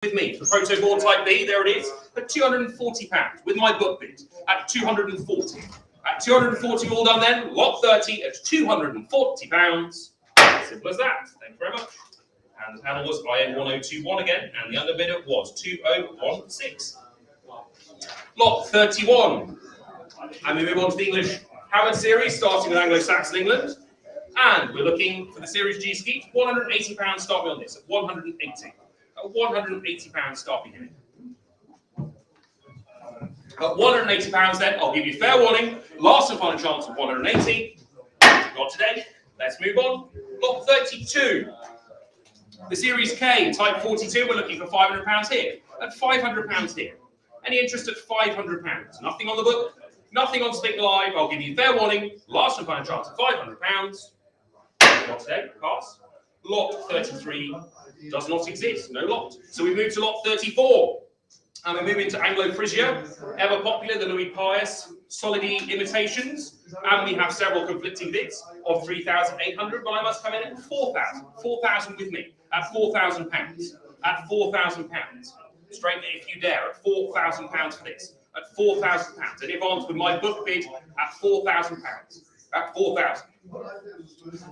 with me for Proto Board Type B, there it is, at £240 with my book bid at 240. At 240 all done then, lot 30 at £240. Simple as that. Thank you very much. And the panel was IN 1021 again, and the underbidder was 2016. Lot 31. And we move on to the English Howard series, starting with Anglo-Saxon England. And we're looking for the Series G Skeet, £180 start me on this, at 180. At £180 start me here. At £180 then, I'll give you fair warning. Last and final chance of 180. Not today. Let's move on. Lot 32. The Series K, Type 42, we're looking for £500 here. At £500 here. Any interest at £500? Nothing on the book. Nothing on Spink Live. I'll give you fair warning. Last and final chance of £500. Not today. Pass. Lot 33 does not exist. No lot. So we move to lot 34. And we move into Anglo-Frisia, ever popular, the Louis Pius Solidi imitations. And we have several conflicting bids of 3,800, but I must come in at 4,000. 4,000 with me at £4,000. At £4,000. Straighten it if you dare, at £4,000 for this. At £4,000. And advance with my book bid at £4,000. At 4,000.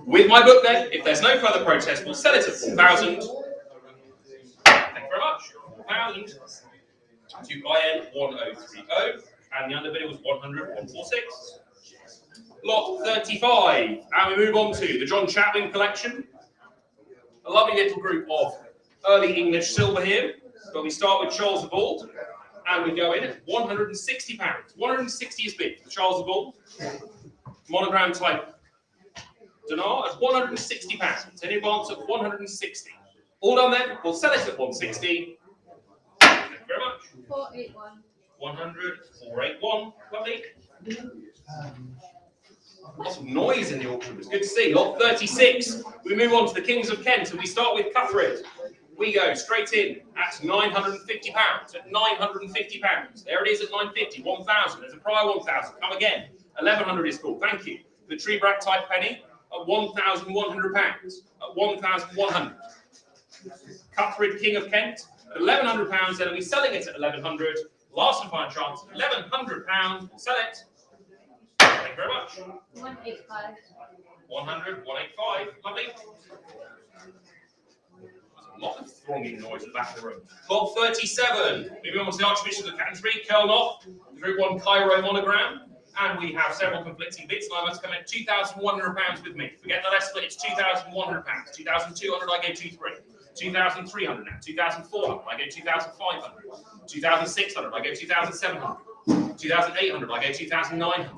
With my book then, if there's no further protest, we'll sell it at 4,000. Thank you very much. 4,000. To IN 1030, and the underbidder was 100,146. Lot 35, and we move on to the John Chaplin collection. A lovely little group of early English silver here, but we start with Charles the Bald, and we go in at £160. 160 is bid for Charles the Bald. Monogram type dinar at £160. Any advance at 160. All done then, we'll sell it at 160. Very much. 481. 100, 481. Lovely. Lots of noise in the auction. It's good to see. Lot 36. We move on to the Kings of Kent, and we start with Cuthred. We go straight in at £950. At £950. There it is at 950. 1,000. There's a prior 1,000. Come again. 1,100 is called. Thank you. The Treebrack type penny at £1,100. At 1,100. Cuthred, King of Kent. At £1,100, then we'll be selling it at 1,100. Last and final chance, £1,100. We'll sell it. Thank you very much. 185. 100, 185. Lovely. There's a lot of thronging noise at the back of the room. Lot 37. We move on to the Archbishop of Canterbury, Kelnoff, the Group 1 Cairo monogram. And we have several conflicting bits, and I must come in £2,100 with me. Forget the less split, it's £2,100. 2,200, I gave 2,300. 2,300 now, 2,400, I gave 2,500, 2,600, I gave 2,700, 2,800, I gave 2,900,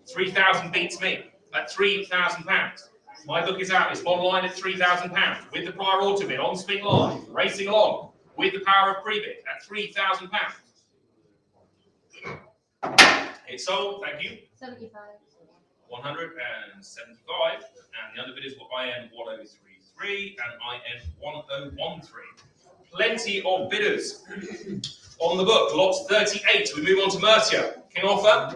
3,000 beats me at £3,000. My book is out, it's online at £3,000 with the prior auto bid on Spink Live, racing along with the power of pre-bid at £3,000. It's sold, thank you. 75. 175, and the underbid is what IN 1033 and IN 1013. Plenty of bidders on the book. Lot 38. We move on to Mercia. King Offa,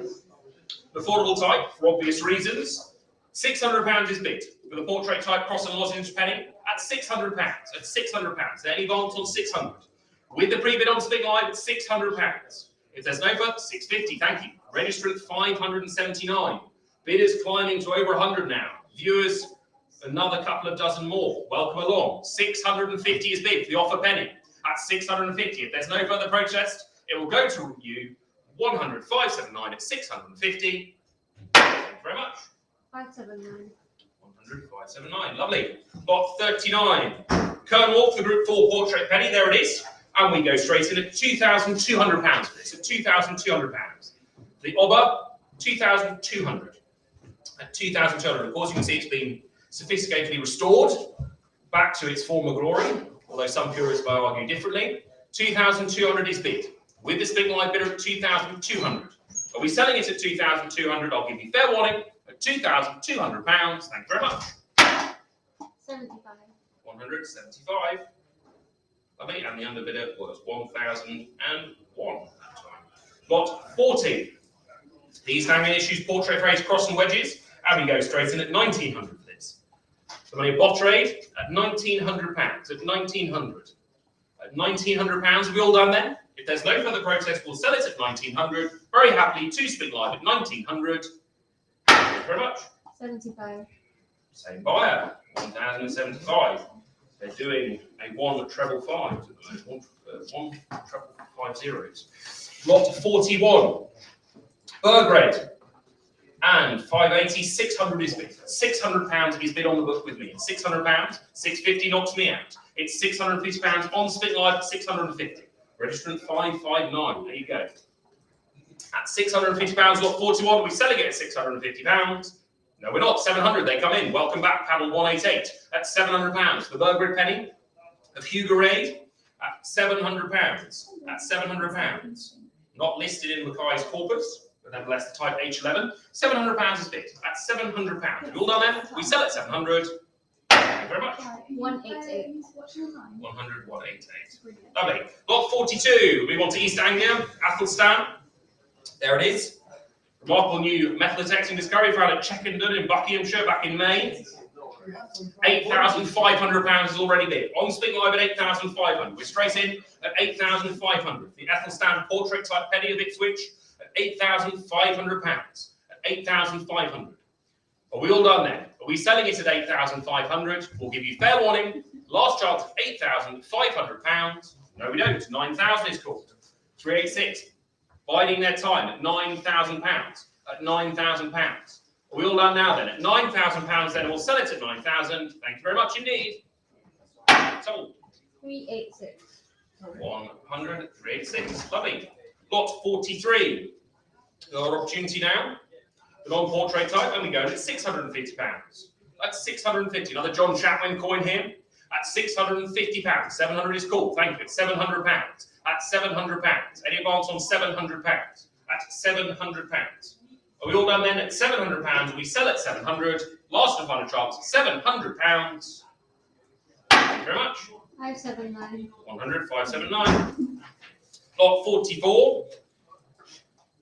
affordable type for obvious reasons. £600 is bid for the portrait type cross and lozenge penny at £600. At £600. Any advance on 600. With the pre-bid on Spink Live at £600. If there's no further, 650. Thank you. Registrant 579. Bidders climbing to over 100 now. Viewers, another couple of dozen more. Welcome along. 650 is bid for the offer penny at 650. If there's no further protest, it will go to you 100, 579 at 650. Thank you very much. 579. 100, 579. Lovely. Lot 39. Cornwall for the Group 4 portrait penny. There it is. And we go straight in at £2,200 for this. At £2,200. The Obba, 2,200. At 2,200. Of course, you can see it's been sophisticatedly restored back to its former glory, although some purists may argue differently. 2,200 is bid. With the Spink Live bidder at 2,200. Are we selling it at 2,200? I'll give you fair warning at £2,200. Thank you very much. 75. 175. Lovely. And the underbidder was 1,001 at that time. Lot 40. These hanging issues, portrait phrase, cross and wedges. And we go straight in at 1,900 for this. The money of Bottrade at £1,900. At 1,900. at £1,900. Have we all done then? If there's no further protest, we'll sell it at 1,900. Very happily to Spink Live at 1,900. Thank you very much. 75. Same buyer, 1,075. They're doing a 1 treble 5 at the moment. 1 treble 5 zeros. Lot 41. Burgred. And 580, 600 is bid. £600 is bid on the book with me. It's £600, 650 knocks me out. It's £650 on Spink Live, 650. Registrant 559. There you go. At £650, lot 41, we're selling it at £650. No, we're not. 700. They come in. Welcome back, panel 188. At £700. The Burgred penny of Huguerade at £700. At £700. Not listed in Mackay's corpus, but nevertheless the type H11. £700 is bid. At £700. We all done then? We sell at 700. Thank you very much. 188. 100, 188. Lovely. Lot 42. We want to East Anglia, Athelstan. There it is. Remarkable new metal detecting discovery found at Checkendon in Buckinghamshire back in May. £8,500 is already bid. On Spink Live at 8,500. We're straight in at 8,500. The Athelstan portrait type penny of Ipswich at £8,500. At 8,500. Are we all done then? Are we selling it at 8,500? We'll give you fair warning. Last chance of £8,500. No, we don't. 9,000 is called. 386. Biding their time at £9,000. At £9,000. Are we all done now then? At £9,000, then we'll sell it at 9,000. Thank you very much indeed. Sold. 386. 100, 386. Lovely. Lot 43. Our opportunity now. The non-portrait type, and we go at £650. That's 650. Another John Chapman coin here. At £650. 700 is called. Thank you. It's £700. At £700. Any advance on £700? At £700. Are we all done then? At £700, we sell at 700. Last and final chance, £700. Thank you very much. 579. 100, 579. Lot 44.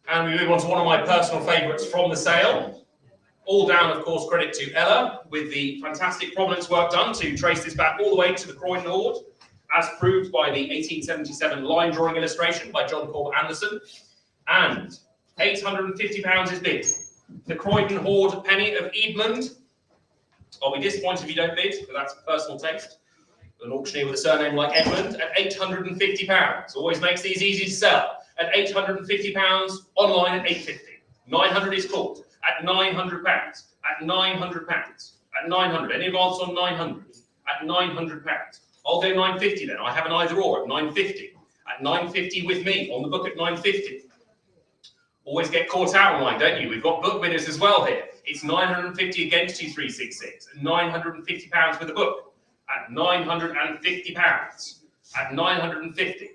And we move on to one of my personal favourites from the sale. All down, of course, credit to Ella with the fantastic provenance work done to trace this back all the way to the Croydon Hoard, as proved by the 1877 line drawing illustration by John Corb Anderson. And £850 is bid. The Croydon Hoard penny of Edmund. I'll be disappointed if you don't bid, but that's personal taste. An auctioneer with a surname like Edmund at £850. Always makes these easy to sell. At £850, online at £850. 900 is called. At £900. At £900. At 900. Any advance on 900? At £900. I'll go 950 then. I have an either or at 950. At 950 with me on the book at 950. Always get caught out online, don't you? We've got book winners as well here. It's 950 against you, 366. £950 with the book. At £950. At 950.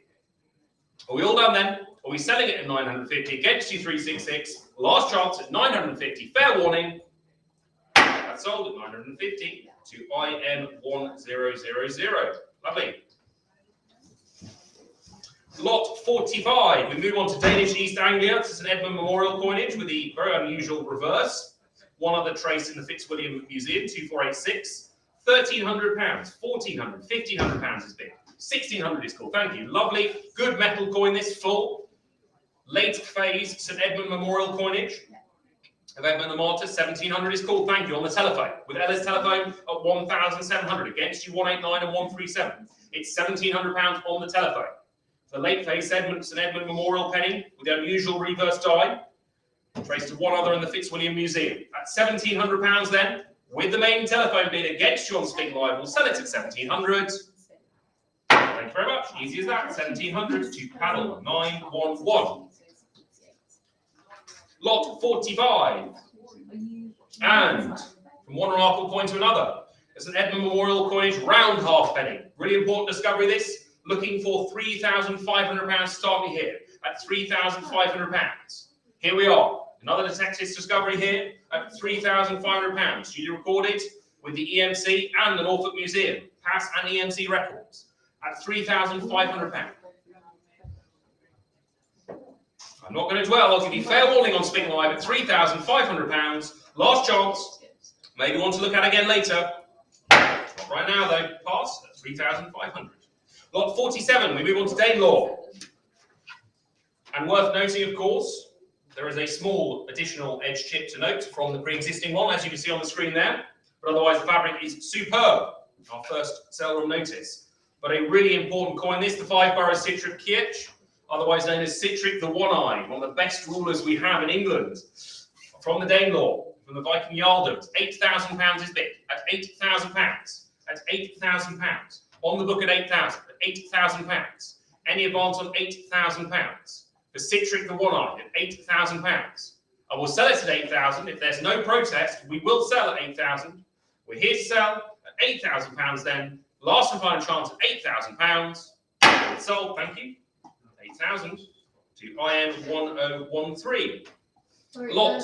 Are we all done then? Are we selling it at 950 against you, 366? Last chance at 950. Fair warning. That's sold at 950 to IM1000. Lovely. Lot 45. We move on to Danish East Anglia. This is an Edmund Memorial coinage with the very unusual reverse. One other trace in the Fitzwilliam Museum, 2486. £1,300, £1,400, £1,500 is bid. 1,600 is called. Thank you. Lovely. Good metal coin, this full. Late phase St Edmund Memorial coinage of Edmund the Martyr. 1,700 is called. Thank you. On the telephone. With Ella's telephone at 1,700. Against you, 189 and 137. It's £1,700 on the telephone. The late phase St Edmund Memorial penny with the unusual reverse die. Traced to one other in the Fitzwilliam Museum. At £1,700 then, with the main telephone bid against you on Spink Live, we'll sell it at 1,700. Thank you very much. Easy as that. 1,700 to panel 911. Lot 45. And from one remarkable coin to another, it's an Edmund Memorial coinage round half penny. Really important discovery this. Looking for £3,500 start me here at £3,500. Here we are. Another detective's discovery here at £3,500. Duly recorded with the EMC and the Norfolk Museum. Pass and EMC records at £3,500. I'm not going to dwell. I'll give you fair warning on Spink Live at £3,500. Last chance. Maybe want to look at again later. Not right now though. Pass at 3,500. Lot 47, we move on to Danelaw. And worth noting, of course, there is a small additional edge chip to note from the pre-existing one, as you can see on the screen there. But otherwise, the fabric is superb. Our first sale room notice. But a really important coin, this, the 5-borough Citric Kirch, otherwise known as Citric the One-Eye, one of the best rulers we have in England. From the Danelaw, from the Viking Jarldoms, £8,000 is bid at £8,000. At £8,000. On the book at 8,000. At £8,000. Any advance on £8,000. For Citric the One-Eye at £8,000. I will sell it at 8,000. If there's no protest, we will sell at 8,000. We're here to sell at £8,000 then. Last and final chance at £8,000. It's sold, thank you. 8,000 to IN1013. Lot.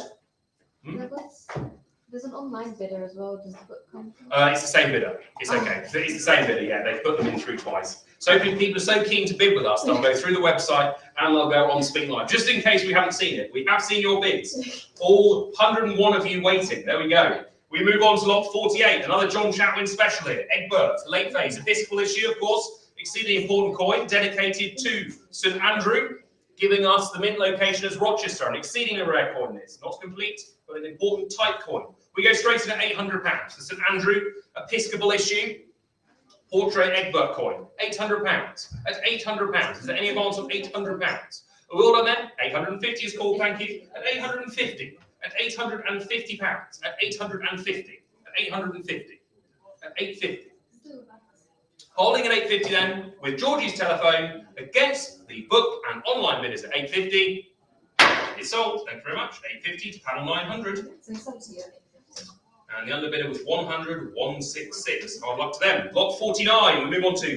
There's an online bidder as well. Does the book come from? It's the same bidder. It's okay. It's the same bidder, yeah. They've put them in through twice. So people are so keen to bid with us, they'll go through the website and they'll go on Spink Live. Just in case we haven't seen it, we have seen your bids. All 101 of you waiting. There we go. We move on to lot 48, another John Chatwin special here. Egbert, late phase, episcopal issue, of course. Exceedingly important coin, dedicated to St Andrew, giving us the mint location as Rochester. An exceedingly rare coin this. Not complete, but an important type coin. We go straight in at £800. The St Andrew episcopal issue. Portrait Egbert coin, £800. At £800. Is there any advance on £800? Are we all done then? 850 is called, thank you. At 850. At £850. At 850. At 850. At 850. Holding at 850 then, with Georgie's telephone against the book and online bidders at 850. It's sold. Thank you very much. 850 to panel 900. And the underbidder was 100, 166. Hard luck to them. Lot 49, we move on to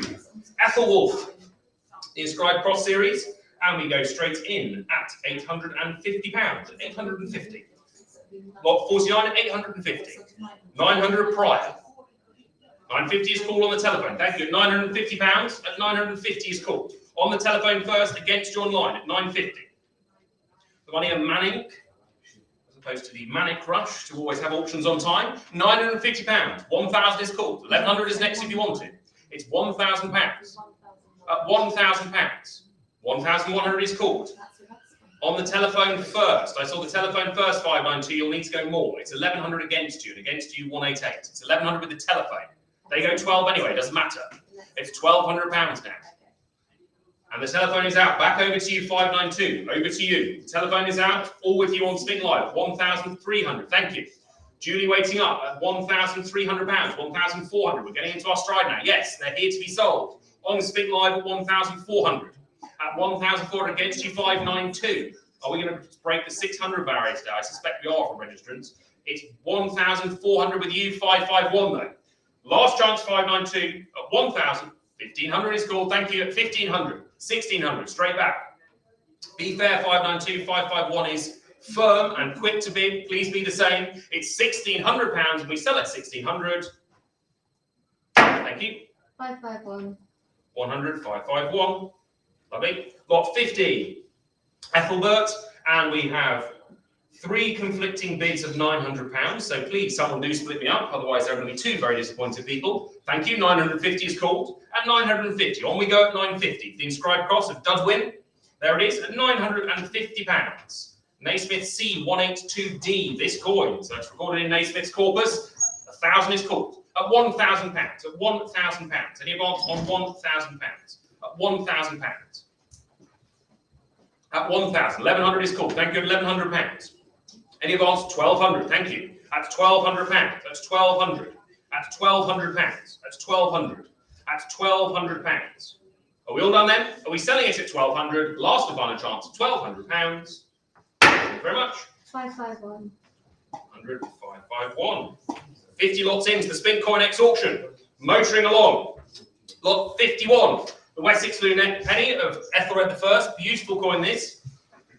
Ethelwolf, the inscribed cross series, and we go straight in at £850. At 850. Lot 49 at 850. 900 prior. 950 is called on the telephone. Thank you. At £950. At 950 is called. On the telephone first against you online at 950. The money of Manning, as opposed to the Manic Rush to always have auctions on time. £950. 1,000 is called. 1,100 is next if you want it. It's £1,000. At £1,000. 1,100 is called. On the telephone first. I saw the telephone first 592. You'll need to go more. It's 1,100 against you, and against you 188. It's 1,100 with the telephone. They go 12 anyway. It doesn't matter. It's £1,200 now. And the telephone is out. Back over to you, 592. Over to you. The telephone is out. All with you on Spink Live. 1,300. Thank you. Julie waiting up at £1,300. 1,400. We're getting into our stride now. Yes, they're here to be sold. On Spink Live at 1,400. At 1,400 against you, 592. Are we going to break the 600 barrier today? I suspect we are for registrants. It's 1,400 with you, 551 though. Last chance, 592. At 1,000. 1,500 is called. Thank you. At 1,500. 1,600. Straight back. Be fair, 592. 551 is firm and quick to bid. Please be the same. It's £1,600 and we sell at 1,600. Thank you. 551. 100. 551. Lovely. Lot 50. Ethelbert. And we have 3 conflicting bids of £900. So please, someone do split me up. Otherwise, there are going to be 2 very disappointed people. Thank you. 950 is called. At 950. On we go at 950. The inscribed cross of Dudwin. There it is at £950. Naismith C182D. This coin. So it's recorded in Naismith's corpus. 1,000 is called. At £1,000. At £1,000. Any advance on £1,000? At £1,000. At 1,000. 1,100 is called. Thank you. At £1,100. Any advance? 1,200. Thank you. At £1,200. That's 1,200. At £1,200. That's 1,200. At £1,200. Are we all done then? Are we selling it at 1,200? Last and final chance at £1,200. Thank you very much. 551. 100. 551. 50 lots into the Spink COINEX auction. Motoring along. Lot 51. The Wessex Lunette penny of Ethelred I. Beautiful coin this.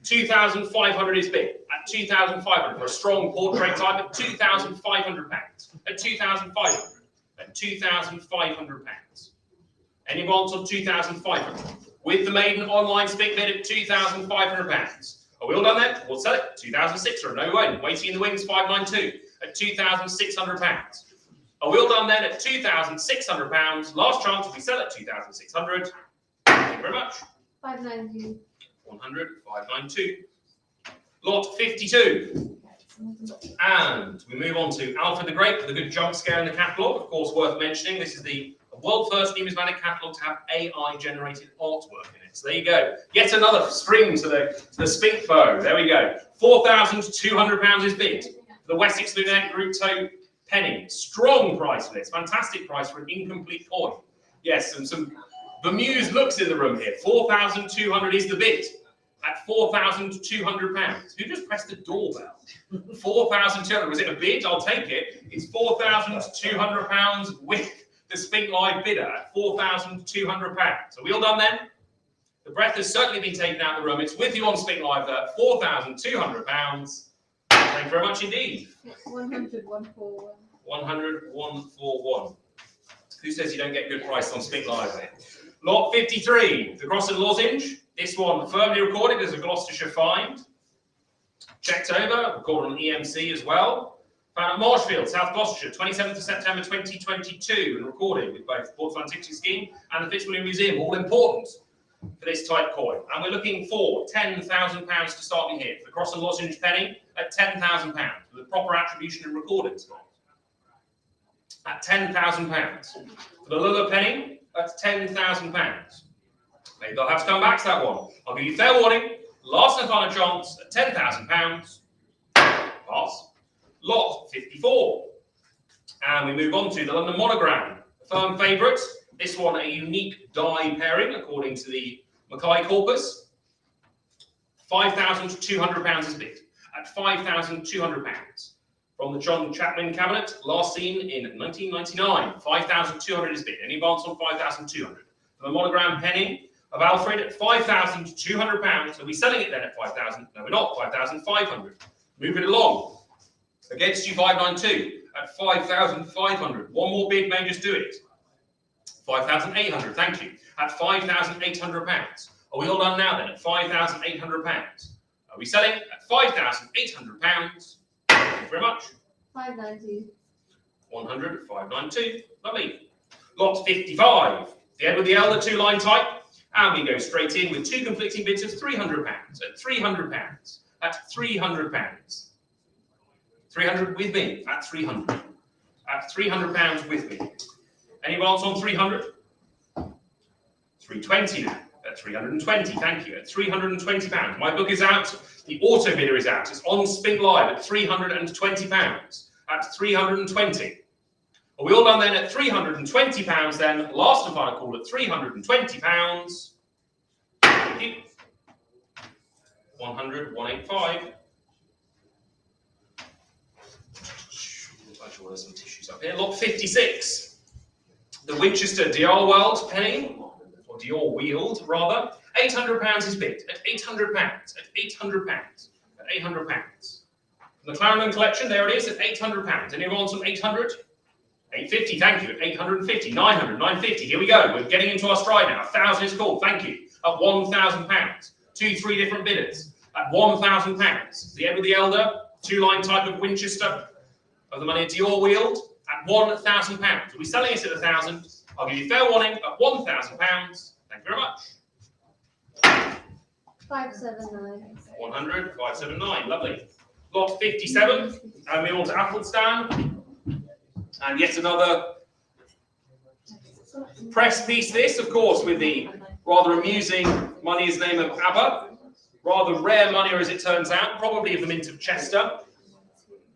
2,500 is bid. At 2,500 for a strong portrait type at £2,500. At 2,500. At £2,500. Any advance on 2,500? With the maiden online Spink bid at £2,500. Are we all done then? We'll sell it. 2,600. No way. Waiting in the wings, 592. At £2,600. Are we all done then at £2,600? Last chance if we sell at 2,600. Thank you very much. 590. 100, 592. Lot 52. And we move on to Alfred the Great with a good jump scare in the catalogue. Of course, worth mentioning, this is the world first numismatic catalogue to have AI generated artwork in it. So there you go. Yet another string to the Spink bow. There we go. £4,200 is bid for the Wessex Lunette Group Toe penny. Strong price for this. Fantastic price for an incomplete coin. Yes, and some bemused looks in the room here. 4,200 is the bid at £4,200. Who just pressed the doorbell? 4,200. Was it a bid? I'll take it. It's £4,200 with the Spink Live bidder at £4,200. Are we all done then? The breath has certainly been taken out of the room. It's with you on Spink Live there at £4,200. Thank you very much indeed. 100, 141. 100, 141. Who says you don't get good price on Spink Live there? Lot 53, the Cross and Lozenge. This one firmly recorded as a Gloucestershire find. Checked over, recorded on EMC as well. Found at Marshfield, South Gloucestershire, 27th of September 2022, and recorded with both the Portsmouth Antiquity Scheme and the Fitzwilliam Museum, all important for this type coin. And we're looking for £10,000 to start me here. For the Cross and Lozenge penny at £10,000, with the proper attribution and recordings. At £10,000. For the Lulla penny, at £10,000. Maybe they'll have to come back to that one. I'll give you fair warning. Last and final chance at £10,000. Pass. Lot 54. And we move on to the London Monogram. A firm favourite. This one a unique die pairing according to the Mackay corpus. £5,200 is bid at £5,200. From the John Chapman cabinet, last seen in 1999. 5,200 is bid. Any advance on 5,200? The Monogram penny of Alfred at £5,200. Are we selling it then at 5,000? No, we're not. 5,500. Move it along. Against you, 592 at 5,500. One more bid may just do it. 5,800. Thank you. At £5,800. Are we all done now then at £5,800? Are we selling at £5,800? Thank you very much. 590. 100, 592. Lovely. Lot 55. The Edward the Elder two-line type. And we go straight in with two conflicting bids of £300. At £300. At £300. 300 with me. At 300. At £300 with me. Any advance on 300? 320 now. At 320. Thank you. At £320. My book is out. The auto bidder is out. It's on Spink Live at £320. At 320. Are we all done then at £320 then? Last and final call at £320. Thank you. 100, 185. Actually, there's some tissues up here. Lot 56. The Winchester Dior World penny, or Dior Wield rather. £800 is bid at £800. At £800. At £800. The Clarendon collection, there it is at £800. Anyone want some 800? 850, thank you. At 850, 900, 950. Here we go. We're getting into our stride now. 1,000 is called. Thank you. At £1,000. 2-3 different bidders. At £1,000. The Edward the Elder, two-line type of Winchester of the money at Dior Wield at £1,000. Are we selling it at 1,000? I'll give you fair warning at £1,000. Thank you very much. 579. 100, 579. Lovely. Lot 57. And we on to Athelstan. And yet another press piece, this, of course, with the rather amusing money is name of ABBA. Rather rare money, as it turns out, probably of the Mint of Chester.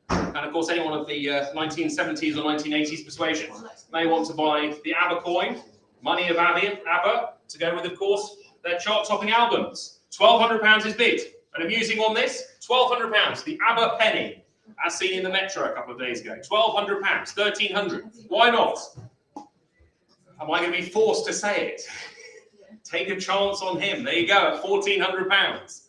And of course, anyone of the 1970s or 1980s persuasion may want to buy the ABBA coin, money of ABBA, to go with, of course, their chart-topping albums. £1,200 is bid. An amusing one, this. £1,200, the ABBA penny, as seen in the Metro a couple of days ago. £1,200, £1,300. Why not? Am I going to be forced to say it? Take a chance on him. There you go, at £1,400.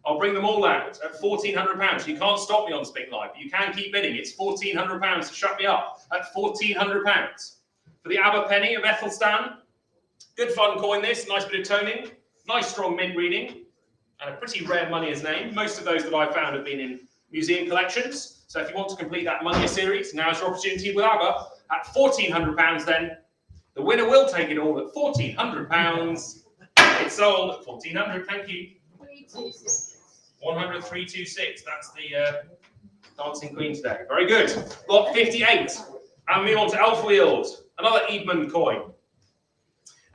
I'll bring them all out at £1,400. You can't stop me on Spink Live, but you can keep bidding. It's £1,400 to shut me up at £1,400. For the ABBA penny of Athelstan. Good fun coin this, nice bit of toning, nice strong mint reading, and a pretty rare money as name. Most of those that I've found have been in museum collections. So if you want to complete that money series, now's your opportunity with ABBA At £1,400 then, the winner will take it all at £1,400. It's sold at 1,400, thank you. 100, 326, that's the Dancing Queen today. Very good. Lot 58. And we on to Alpha Wheels, another Edmund coin.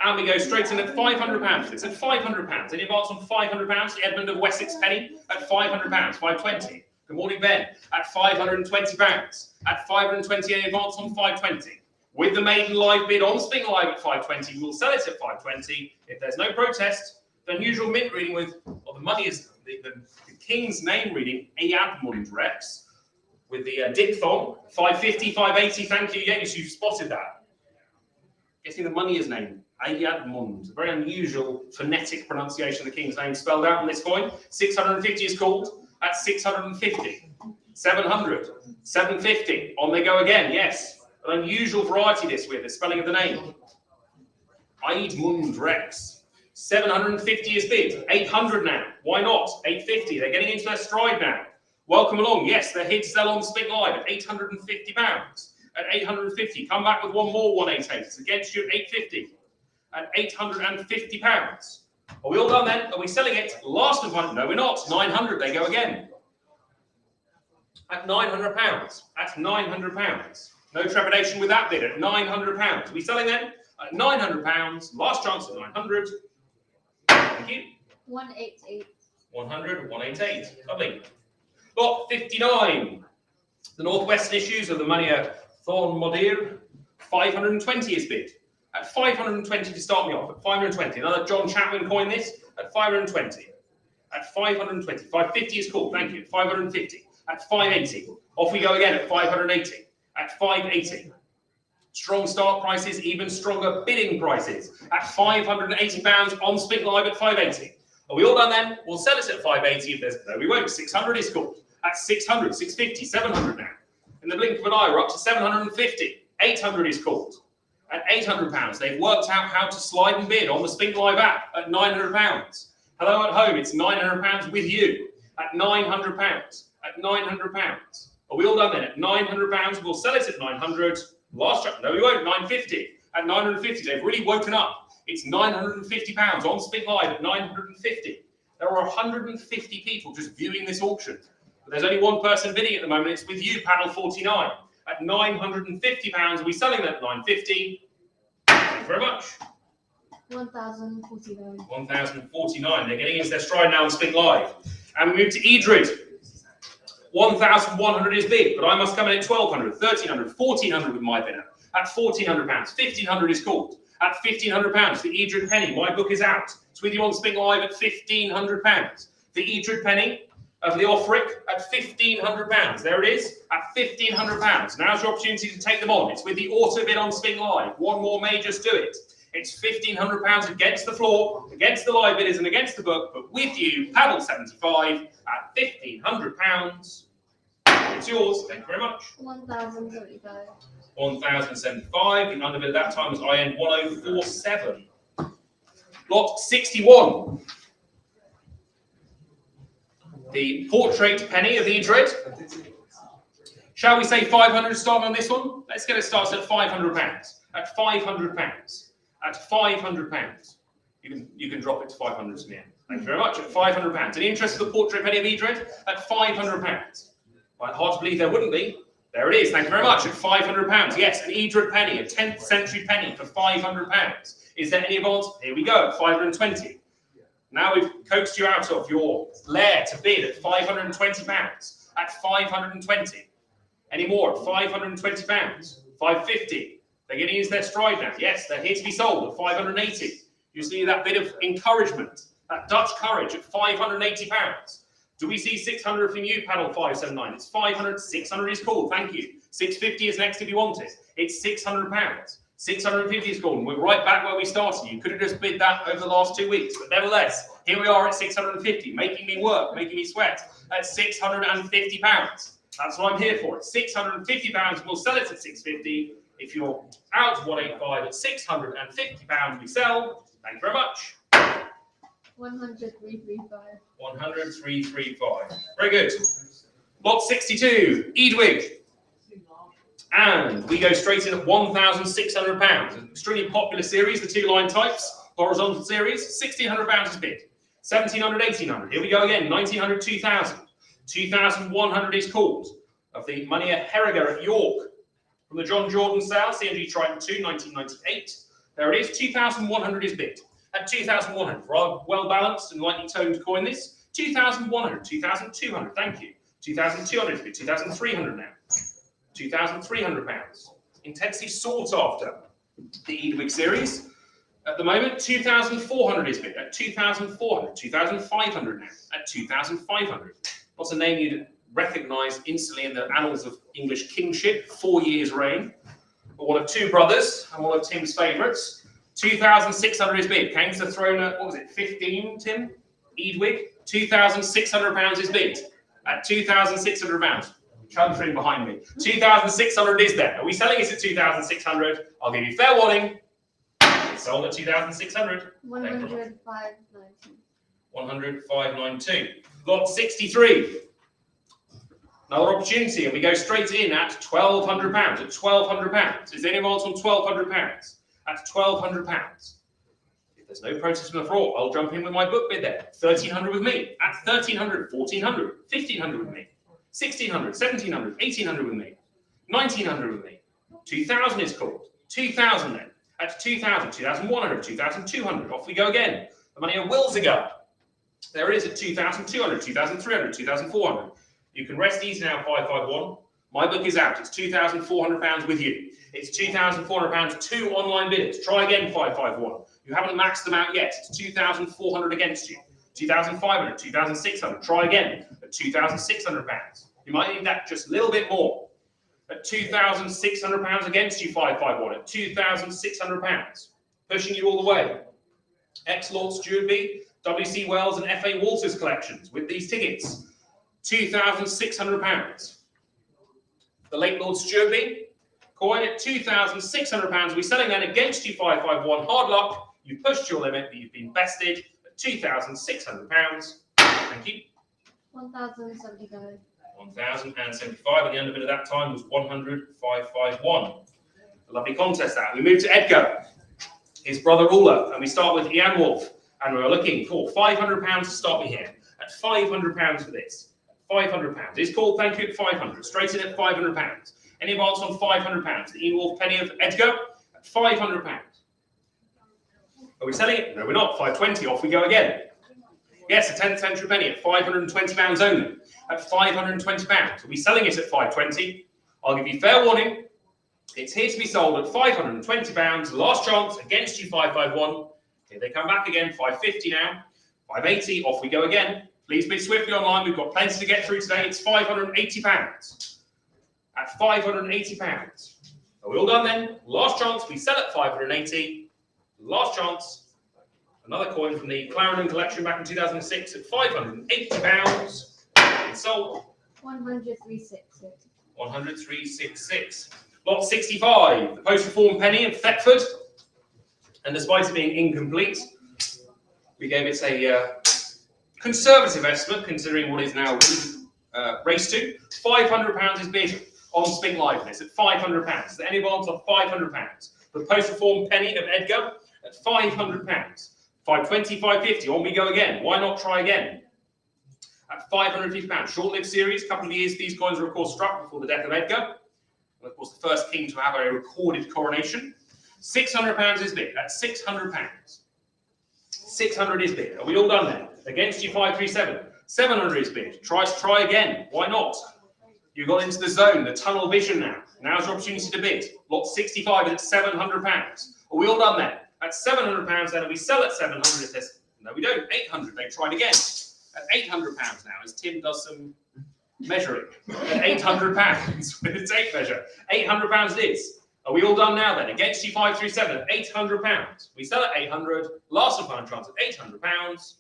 And we go straight in at £500. It's at £500. Any advance on £500? Edmund of Wessex Penny at £500, 520. Good morning, Ben. At £520. At 520, any advance on 520. With the maiden live bid on Spink Live at 520, we'll sell it at 520. If there's no protest, the unusual mint reading with, well, the money is the king's name reading, Eadmund Rex, with the diphthong, 550, 580. Thank you. Yes, you've spotted that. Guessing the money is named Eadmund. Very unusual phonetic pronunciation of the king's name spelled out on this coin. 650 is called at 650. 700, 750. On they go again. Yes. An unusual variety this with the spelling of the name. Eadmund Rex. 750 is bid. 800 now. Why not? 850. They're getting into their stride now. Welcome along. Yes, they're here to sell on Spink Live at £850. At 850. Come back with one more 188. It's against you at 850. At £850. Are we all done then? Are we selling it? Last of one. No, we're not. 900. They go again. At £900. At £900. No trepidation with that bid. At £900. Are we selling then? At £900. Last chance at 900. Thank you. 188. 100, 188. Lovely. Lot 59. The Northwestern issues of the money Thorn Modir. 520 is bid. At 520 to start me off. At 520. Another John Chapman coin this. At 520. At 520. 550 is called. Thank you. 550. At 580. Off we go again at 580. At 580. Strong start prices, even stronger bidding prices. At £580 on Spink Live at 580. Are we all done then? We'll sell it at 580 if there's... No, we won't. 600 is called. At 600, 650, 700 now. In the blink of an eye, we're up to 750. 800 is called. At £800. They've worked out how to slide and bid on the Spink Live app at £900. Hello at home, it's £900 with you. At £900. At £900. Are we all done then? At £900, we'll sell it at 900. Last chance, no, we won't. 950. At 950, they've really woken up. It's £950 on Spink Live at 950. There are 150 people just viewing this auction. But there's only one person bidding at the moment. It's with you, panel 49. At £950, are we selling that at 950? Thank you very much. 1,049. 1,049. They're getting into their stride now on Spink Live. And we move to Edred. 1,100 is bid, but I must come in at 1,200, 1,300, 1,400 with my bidder. At £1,400, 1,500 is called. At £1,500, the Edred penny. My book is out. It's with you on Spink Live at £1,500. The Edred penny of the Offric at £1,500. There it is, at £1,500. Now's your opportunity to take them on. It's with the auto bid on Spink Live. One more may just do it. It's £1,500 against the floor, against the live bidders and against the book, but with you, paddle 75 at £1,500. It's yours. Thank you very much. 1,075. 1,075. The underbid at that time was IN 1047. Lot 61. The portrait penny of Edred. Shall we say 500 starting on this one? Let's get it started at £500. At £500. At £500. You can drop it to 500 to me. Thank you very much. At £500. Any interest in the portrait penny of Edred? At £500. Quite hard to believe there wouldn't be. There it is. Thank you very much. At £500. Yes, an Edred penny, a 10th century penny for £500. Is there any advance? Here we go at 520. Now we've coaxed you out of your lair to bid at £520. At 520. Any more at £520? 550. They're getting into their stride now. Yes, they're here to be sold at 580. You see that bit of encouragement, that Dutch courage at £580. Do we see 600 from you, panel 579? It's 500. 600 is called. Thank you. 650 is next if you want it. It's £600. 650 is called. We're right back where we started. You could have just bid that over the last 2 weeks, but nevertheless, here we are at 650, making me work, making me sweat. At £650. That's what I'm here for. At £650, we'll sell it at 650. If you're out 185 at £650, we sell. Thank you very much. 100,335. 100,335. Very good. Lot 62, Edwig. And we go straight in at £1,600. An extremely popular series, the two line types, horizontal series. £1,600 is bid. 1,700, 1,800. Here we go again. 1,900, 2,000. 2,100 is called. Of the money at Herriger at York. From the John Jordan sale, CNG Triton 2, 1998. There it is. 2,100 is bid. At 2,100, well balanced and lightly toned coin this. 2,100, 2,200, thank you. 2,200 is bid. 2,300 now. £2,300. Intensely sought after. The Edwig series. At the moment, 2,400 is bid. At 2,400, 2,500 now. At 2,500. What's a name you'd recognise instantly in the annals of English kingship? 4 years reign. But one of two brothers and one of Tim's favourites. 2,600 is bid. Came to the throne at, what was it, 15, Tim? Edwig. £2,600 is bid. At £2,600. Chuntering behind me. 2,600 is there. Are we selling it at 2,600? I'll give you fair warning. It's sold at 2,600. 100, 592. 100, 592. Lot 63. Another opportunity, and we go straight in at £1,200. At £1,200. Is there anyone else on £1,200? At £1,200. If there's no protest from the floor, I'll jump in with my book bid there. 1,300 with me. At 1,300, 1,400, 1,500 with me. 1,600, 1,700, 1,800 with me. 1,900 with me. 2,000 is called. 2,000 then. At 2,000, 2,100, 2,200. Off we go again. The money at Wilziger. There it is at 2,200, 2,300, 2,400. You can rest easy now, 551. My book is out. It's £2,400 with you. It's £2,400, two online bidders. Try again, 551. You haven't maxed them out yet. It's 2,400 against you. 2,500, 2,600. Try again at £2,600. You might need that just a little bit more. At £2,600 against you, 551. At £2,600. Pushing you all the way. Ex-Lord Stewardby, W.C. Wells and F.A. Walters collections with these tickets. £2,600. The late Lord Stewardby, coin at £2,600. We're selling that against you, 551. Hard luck. You've pushed your limit, but you've been bested at £2,600. Thank you. 1,075. 1,075, and the end of it at that time was 100,551. A lovely contest that. We move to Edgar, his brother Ulla, and we start with Ian Wolf, and we're looking for £500 to start me here. At £500 for this. £500. It's called thank you at 500. Straight in at £500. Any advance on £500? The Ian Wolf penny of Edgar at £500. Are we selling it? No, we're not. 520. Off we go again. Yes, a 10th century penny at £520 only. At £520. Are we selling it at 520? I'll give you fair warning. It's here to be sold at £520. Last chance against you, 551. Here they come back again. 550 now. 580. Off we go again. Please bid swiftly online. We've got plenty to get through today. It's £580. At £580. Are we all done then? Last chance. We sell at 580. Last chance. Another coin from the Clarendon collection back in 2006 at £580. It's sold. 100,366. 100,366. Lot 65. The post-reform penny of Thetford. And despite it being incomplete, we gave it a conservative estimate, considering what is now race to. £500 is bid on Spink London at £500. Is there any advance on £500? The post-reform penny of Edgar at £500. 520, 550. On we go again. Why not try again? At £550. Short-lived series. A couple of years these coins were, of course, struck before the death of Edgar. And, of course, the first king to have a recorded coronation. £600 is bid. At £600. 600 is bid. Are we all done then? Against you, 537. 700 is bid. Try again. Why not? You got into the zone, the tunnel vision now. Now's your opportunity to bid. Lot 65 is at £700. Are we all done then? At £700 then, we sell at 700. It says, no, we don't. 800. They tried again. At £800 now, as Tim does some measuring. At £800 with a tape measure. £800 it is. Are we all done now then? Against you, 537 at £800. We sell at 800. Last and final chance at £800.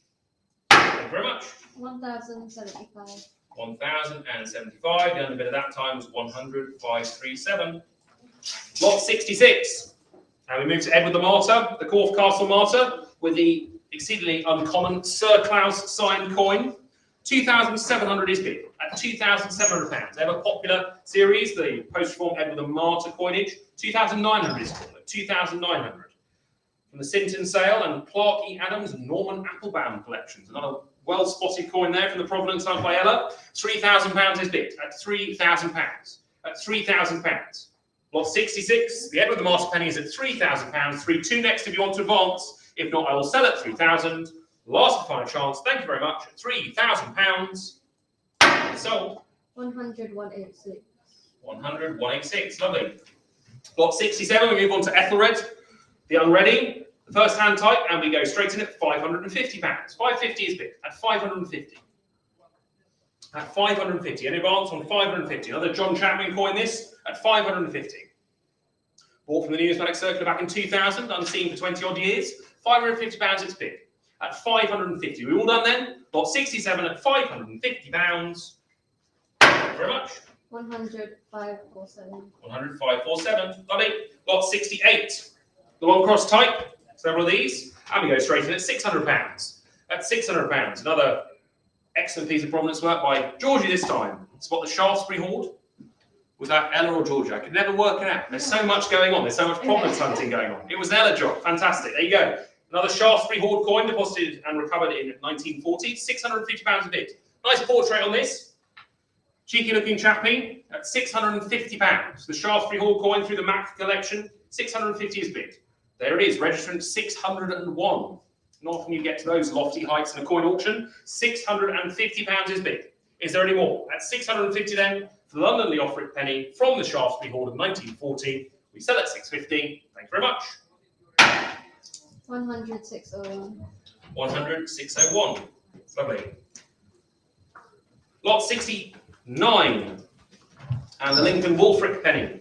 Thank you very much. 1,075. 1,075. The under bid at that time was 100,537. Lot 66. And we move to Edward the Martyr, the Corfe Castle Martyr, with the exceedingly uncommon Sir Klaus signed coin. 2,700 is bid at £2,700. Ever popular series, the post-reform Edward and Martyr coinage. 2,900 is called at 2,900. From the Sinton sale and Clark E. Adams and Norman Applebaum collections. Another well-spotted coin there from the Providence of Biella. £3,000 is bid at £3,000. At £3,000. Lot 66, the Edward the Martyr penny is at £3,000. 3-2 next if you want to advance. If not, I will sell at 3,000. Last and final chance. Thank you very much. At £3,000. Sold. 100, 186. 100, 186. Lovely. Lot 67, we move on to Ethelred, the unready. The first hand type, and we go straight in at £550. 550 is bid at 550. At 550. Any advance on 550. Another John Chapman coin this at 550. Bought from the Numismatic Circular back in 2000, unseen for 20 odd years. £550 it's bid at 550. We all done then? Lot 67 at £550. Thank you very much. 100, 547. 100, 547. Lovely. Lot 68. The one cross type. Several of these, and we go straight in at £600. At £600, another excellent piece of provenance work by Georgie this time. Spot the Shaftesbury hoard. Was that Ella or Georgia? I could never work it out. There's so much going on. There's so much provenance hunting going on. It was an Ella job. Fantastic. There you go. Another Shaftesbury hoard coin deposited and recovered in 1940. £650 a bid. Nice portrait on this. Cheeky looking chappie at £650. The Shaftesbury hoard coin through the Mac collection. 650 is bid. There it is, registrant 601. Not often you get to those lofty heights in a coin auction. £650 is bid. Is there any more? At 650 then, for the London Lee offer it penny from the Shaftesbury hoard of 1940. We sell at 650. Thank you very much. 100, 601. 100, 601. Lovely. Lot 69. And the Lincoln Wulfric penny.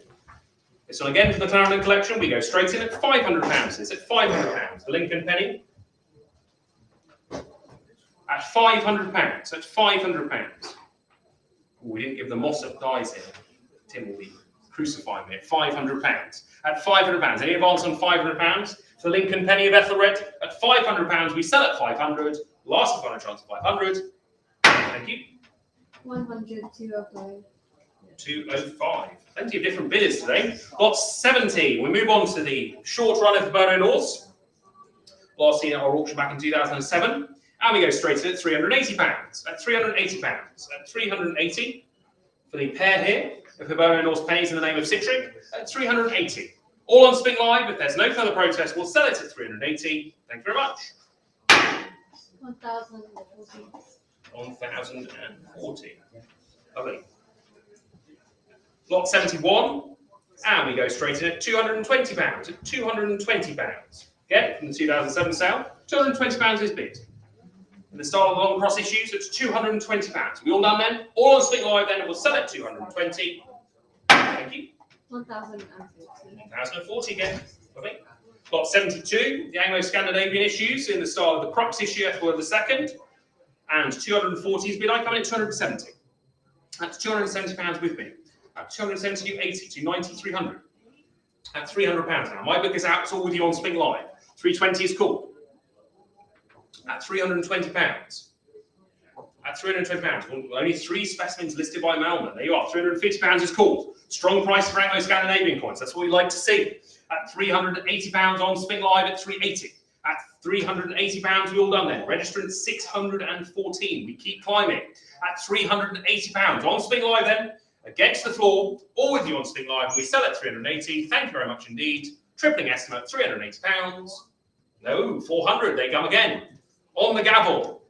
This one again for the Clarendon collection. We go straight in at £500. It's at £500. The Lincoln penny. At £500. At £500. We didn't give the Mossop dies here. Tim will be crucifying me at £500. At £500. Any advance on £500? For the Lincoln penny of Ethelred. At £500. We sell at 500. Last and final chance of 500. Thank you. 100, 205. 205. Plenty of different bidders today. Lot 70. We move on to the short run of the Bernard Norse. Last seen at our auction back in 2007. And we go straight in at £380. At £380. At 380 for the pair here of the Bernard Norse pennies in the name of Citric. At 380. All on Spink Live. If there's no further protest, we'll sell it at 380. Thank you very much. 1,040. 1,040. Lovely. Lot 71, and we go straight in at £220. At £220. Again, from the 2007 sale, £220 is bid. In the style of the long cross issues, it's £220. We all done then? All on Spink Live then, and we'll sell it at 220. Thank you. 1,040. 1,040 again. Lovely. Lot 72, the Anglo-Scandinavian issues in the style of the Crux issue, Ethelred II. And 240 is bid. I come in at 270. That's £270 with me. At 270 to 80 to 90, 300. At £300 now. My book is out. It's all with you on Spink Live. 320 is cool. At £320. At £320. Well, only 3 specimens listed by Malman. There you are. £350 is cool. Strong price for Anglo-Scandinavian coins. That's what we like to see. At £380 on Spink Live at 380. At £380, we all done then. Registrant 614. We keep climbing. At £380 on Spink Live then. Against the floor, all with you on Spink Live, and we sell at 380. Thank you very much indeed. Tripling estimate, £380. No, 400. They come again. On the gavel.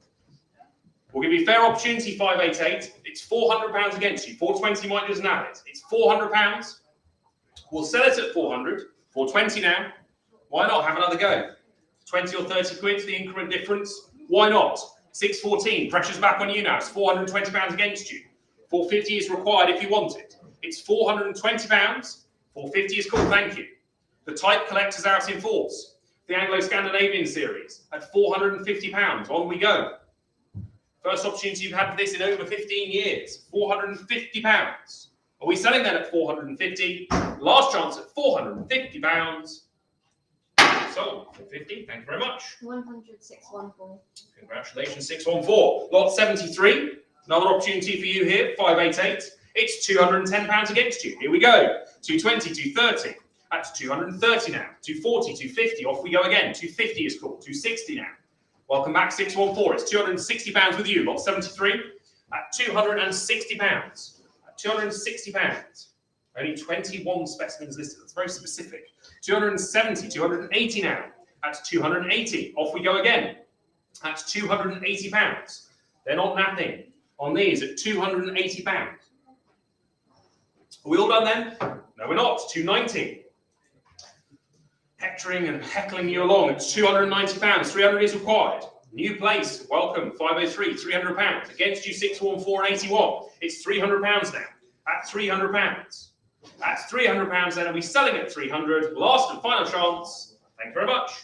We'll give you fair opportunity, 588. It's £400 against you. 420 might just nab it. It's £400. We'll sell it at 400. 420 now. Why not? Have another go. 20 or 30 quid for the increment difference. Why not? 614. Pressure's back on you now. It's £420 against you. 450 is required if you want it. It's £420. 450 is cool, thank you. The type collector's out in force. The Anglo-Scandinavian series at £450. On we go. First opportunity you've had for this in over 15 years. £450. Are we selling then at 450? Last chance at £450. Sold. 450. Thank you very much. 100,614. Congratulations. 614. Lot 73. Another opportunity for you here. 588. It's £210 against you. Here we go. 220, 230. That's 230 now. 240, 250. Off we go again. 250 is called. 260 now. Welcome back. 614. It's £260 with you. Lot 73 at £260. At £260. Only 21 specimens listed. That's very specific. 270, 280 now. At 280. Off we go again. At £280. They're not napping on these at £280. Are we all done then? No, we're not. 290. Hectoring and heckling you along. It's £290. 300 is required. New place. Welcome. 503. £300. Against you 614 and 81. It's £300 now. At £300. That's £300 then. Are we selling at 300? Last and final chance. Thank you very much.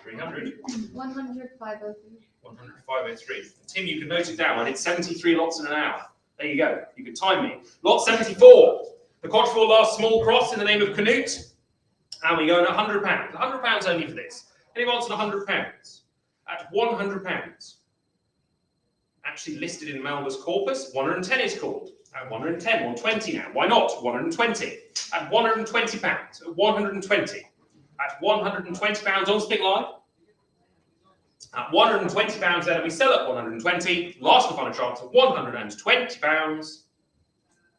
300. 100, 503. 100, 503. Tim, you can note it down. I did 73 lots in an hour. There you go. You can time me. Lot 74. The Cotswold last small cross in the name of Canute. And we go in £100. £100 only for this. Anyone wants £100? At £100. Actually listed in Melba's corpus, 110 is called. At 110, 120 now. Why not? 120. At £120. At 120. At £120 on Spink Live. At £120 then, and we sell at 120. Last and final chance at £120.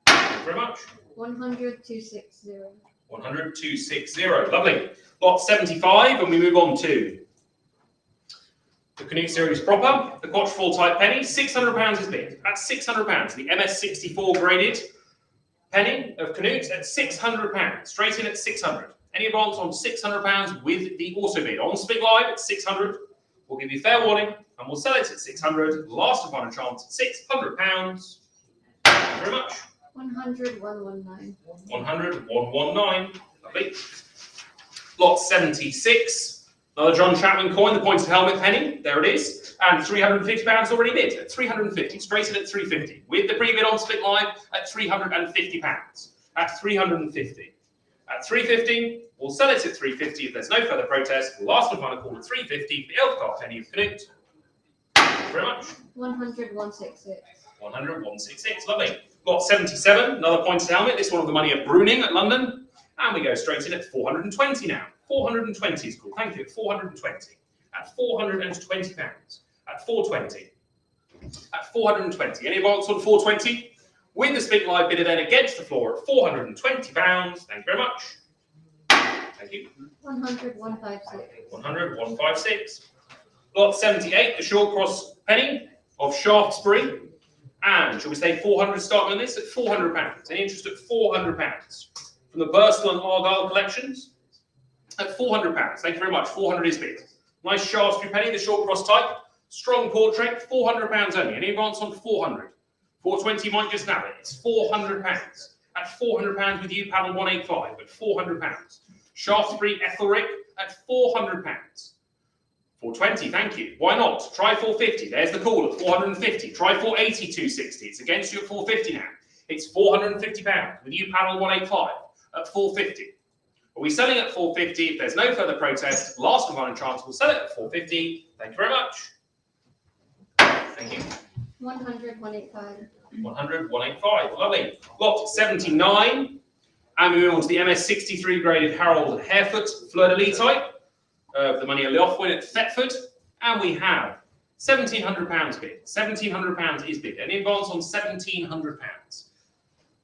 Thank you very much. 100, 260. 100, 260. Lovely. Lot 75, and we move on to the Canute series proper. The Cotswold type penny, £600 is bid. At £600. The MS64 graded penny of Canute at £600. Straight in at 600. Any advance on £600 with the auto bid on Spink Live at 600. We'll give you fair warning and we'll sell it at 600. Last and final chance at £600. Thank you very much. 100, 119. 100, 119. Lovely. Lot 76. Another John Chapman coin, the pointed helmet penny. There it is. And £350 already bid at 350. Straight in at 350. With the pre-bid on Spink Live at £350. At 350. At 350, we'll sell it at 350 if there's no further protest. Last and final call at 350 for the Elfcar penny of Canute. Thank you very much. 100, 166. 100, 166. Lovely. Lot 77, another pointed helmet. This one of the money of Bruning at London. And we go straight in at 420 now. 420 is called. Thank you. At 420. At £420. At 420. At 420. Any advance on 420? With the Spink Live bidder then against the floor at £420. Thank you very much. Thank you. 100, 156. 100, 156. Lot 78, the short cross penny of Shaftesbury. And shall we say 400 starting on this at £400? Any interest at £400? From the Burstall and Argyle collections at £400. Thank you very much. 400 is bid. Nice Shaftesbury penny, the short cross type. Strong portrait, £400 only. Any advance on 400? 420 might just nab it. It's £400. At £400 with you, paddle 185 at £400. Shaftesbury Ethelric at £400. 420, thank you. Why not? Try 450. There's the call at 450. Try 480, 260. It's against you at 450 now. It's £450 with you, paddle 185 at 450. Are we selling at 450? If there's no further protest, last and final chance, we'll sell it at 450. Thank you very much. Thank you. 100, 185. 100, 185. Lovely. Lot 79. And we move on to the MS63 graded Harold Harefoot fleur-de-lis type of the money of Leofwin at Thetford. And we have £1,700 bid. £1,700 is bid. Any advance on £1,700?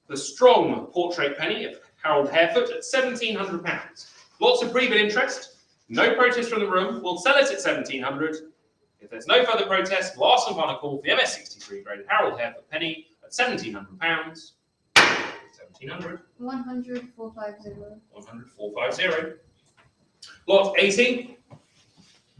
The strong portrait penny of Harold Harefoot at £1,700. Lots of pre-bid interest. No protest from the room. We'll sell it at £1,700. If there's no further protest, last and final call for the MS63 graded Harold Harefoot penny at £1,700. 1,700. 100, 450. 100, 450. Lot 80.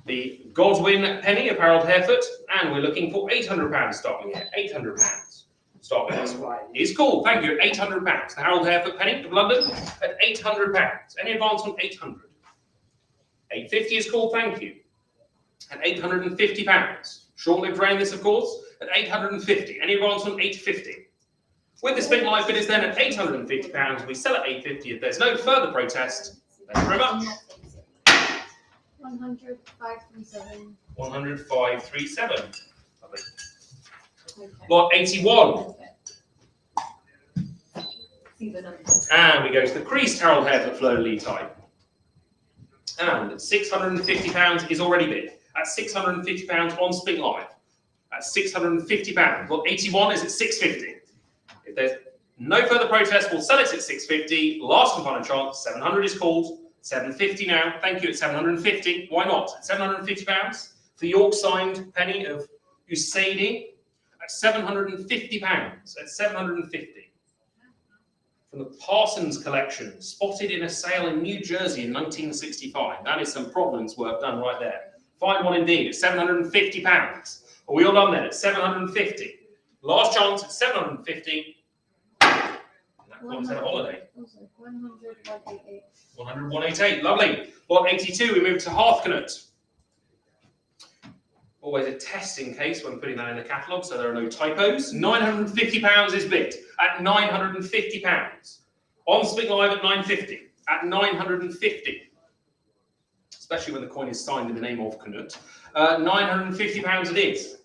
The Godwin penny of Harold Harefoot, and we're looking for £800 starting here. £800. Start with this one. Is cool. Thank you. £800. The Harold Harefoot penny of London at £800. Any advance on 800? 850 is cool. Thank you. At £850. Short-lived reign this, of course, at £850. Any advance on 850? With the Spink Live bidders then at £850, we sell at £850 if there's no further protest. Thank you very much. 100, 537. 100, 537. Lovely. Okay. Lot 81. Okay. See the numbers. And we go to the creased Harold Harefoot fleur-de-lis type. And £650 is already bid. At £650 on Spink Live. At £650. Lot 81 is at £650. If there's no further protest, we'll sell it at £650. Last and final chance, 700 is called. £750 now. Thank you at £750. Why not? At £750 for the York signed penny of Usaidi at £750. At £750. From the Parsons collection, spotted in a sale in New Jersey in 1965. That is some Providence work done right there. Fine one indeed at £750. Are we all done then at £750? Last chance at £750. That one's had a holiday. 100, 188. 100, 188. Lovely. Lot 82, we move to Hearthcote. Always a testing case when putting that in the catalogue, so there are no typos. £950 is bid at £950. On Spink Live at £950. At £950. Especially when the coin is signed in the name of Canute. £950 it is.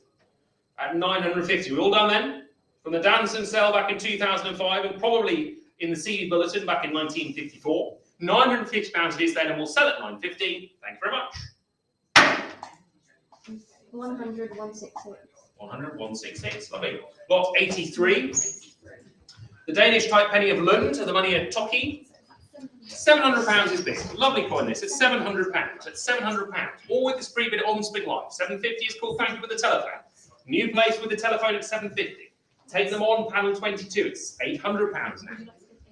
At £950. We all done then? From the Danson sale back in 2005 and probably in the CD Bulletin back in 1954. £950 it is then, and we'll sell at £950. Thank you very much. 100, 166. 100, 166. Lovely. Lot 83. The Danish type penny of Lund, the money at Toki. £700 is bid. Lovely coin this. It's £700. At £700. All with this pre-bid on Spink Live. 750 is called thank you for the telephone. New place with the telephone at 750. Take them on panel 22. It's £800 now.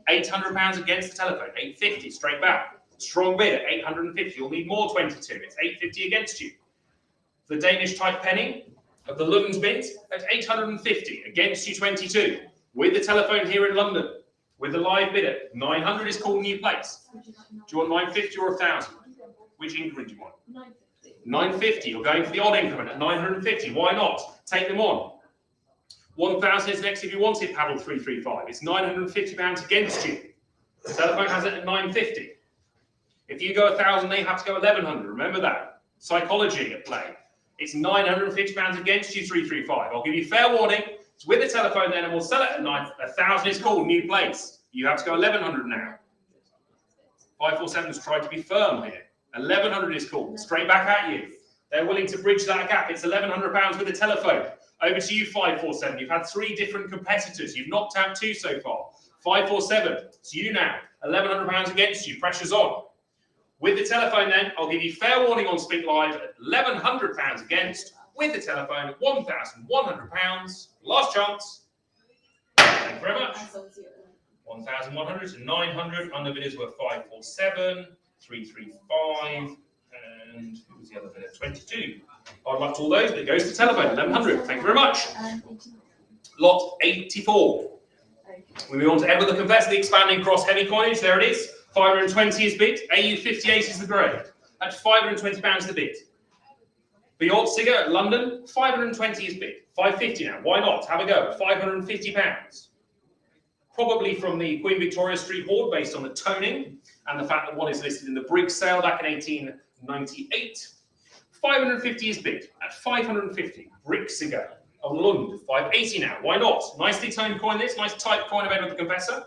£800 against the telephone. 850 straight back. Strong bid at 850. You'll need more 22. It's 850 against you. The Danish type penny of the Lund bid at 850 against you 22. With the telephone here in London. With the live bidder. 900 is called new place. Do you want 950 or 1,000? Which increment do you want? 950. 950. You're going for the odd increment at 950. Why not? Take them on. 1,000 is next if you want it, paddle 335. It's £950 against you. The telephone has it at 950. If you go 1,000, they have to go 1,100. Remember that. Psychology at play. It's £950 against you, 335. I'll give you fair warning. It's with the telephone then, and we'll sell it at 1,000 is called new place. You have to go 1,100 now. 547's tried to be firm here. 1,100 is called. Straight back at you. They're willing to bridge that gap. It's £1,100 with the telephone. Over to you, 547. You've had 3 different competitors. You've knocked out 2 so far. 547. It's you now. £1,100 against you. Pressure's on. With the telephone then, I'll give you fair warning on Spink Live at £1,100 against. With the telephone at £1,100. Last chance. Thank you very much. 1,100 to 900. Underbidders were 547, 335, and who was the other bidder? 22. Hard luck to all those, but it goes to telephone, 1,100. Thank you very much. Lot 84. We move on to Edward the Confessor, the expanding cross heavy coinage. There it is. 520 is bid. AU 58 is the grade. At £520 the bid. Bjortsiger at London, 520 is bid. 550 now. Why not? Have a go at £550. Probably from the Queen Victoria Street hoard based on the toning and the fact that one is listed in the Briggs sale back in 1898. 550 is bid at 550. Bjortsiger of Lund, 580 now. Why not? Nicely toned coin this. Nice type coin of Edward the Confessor.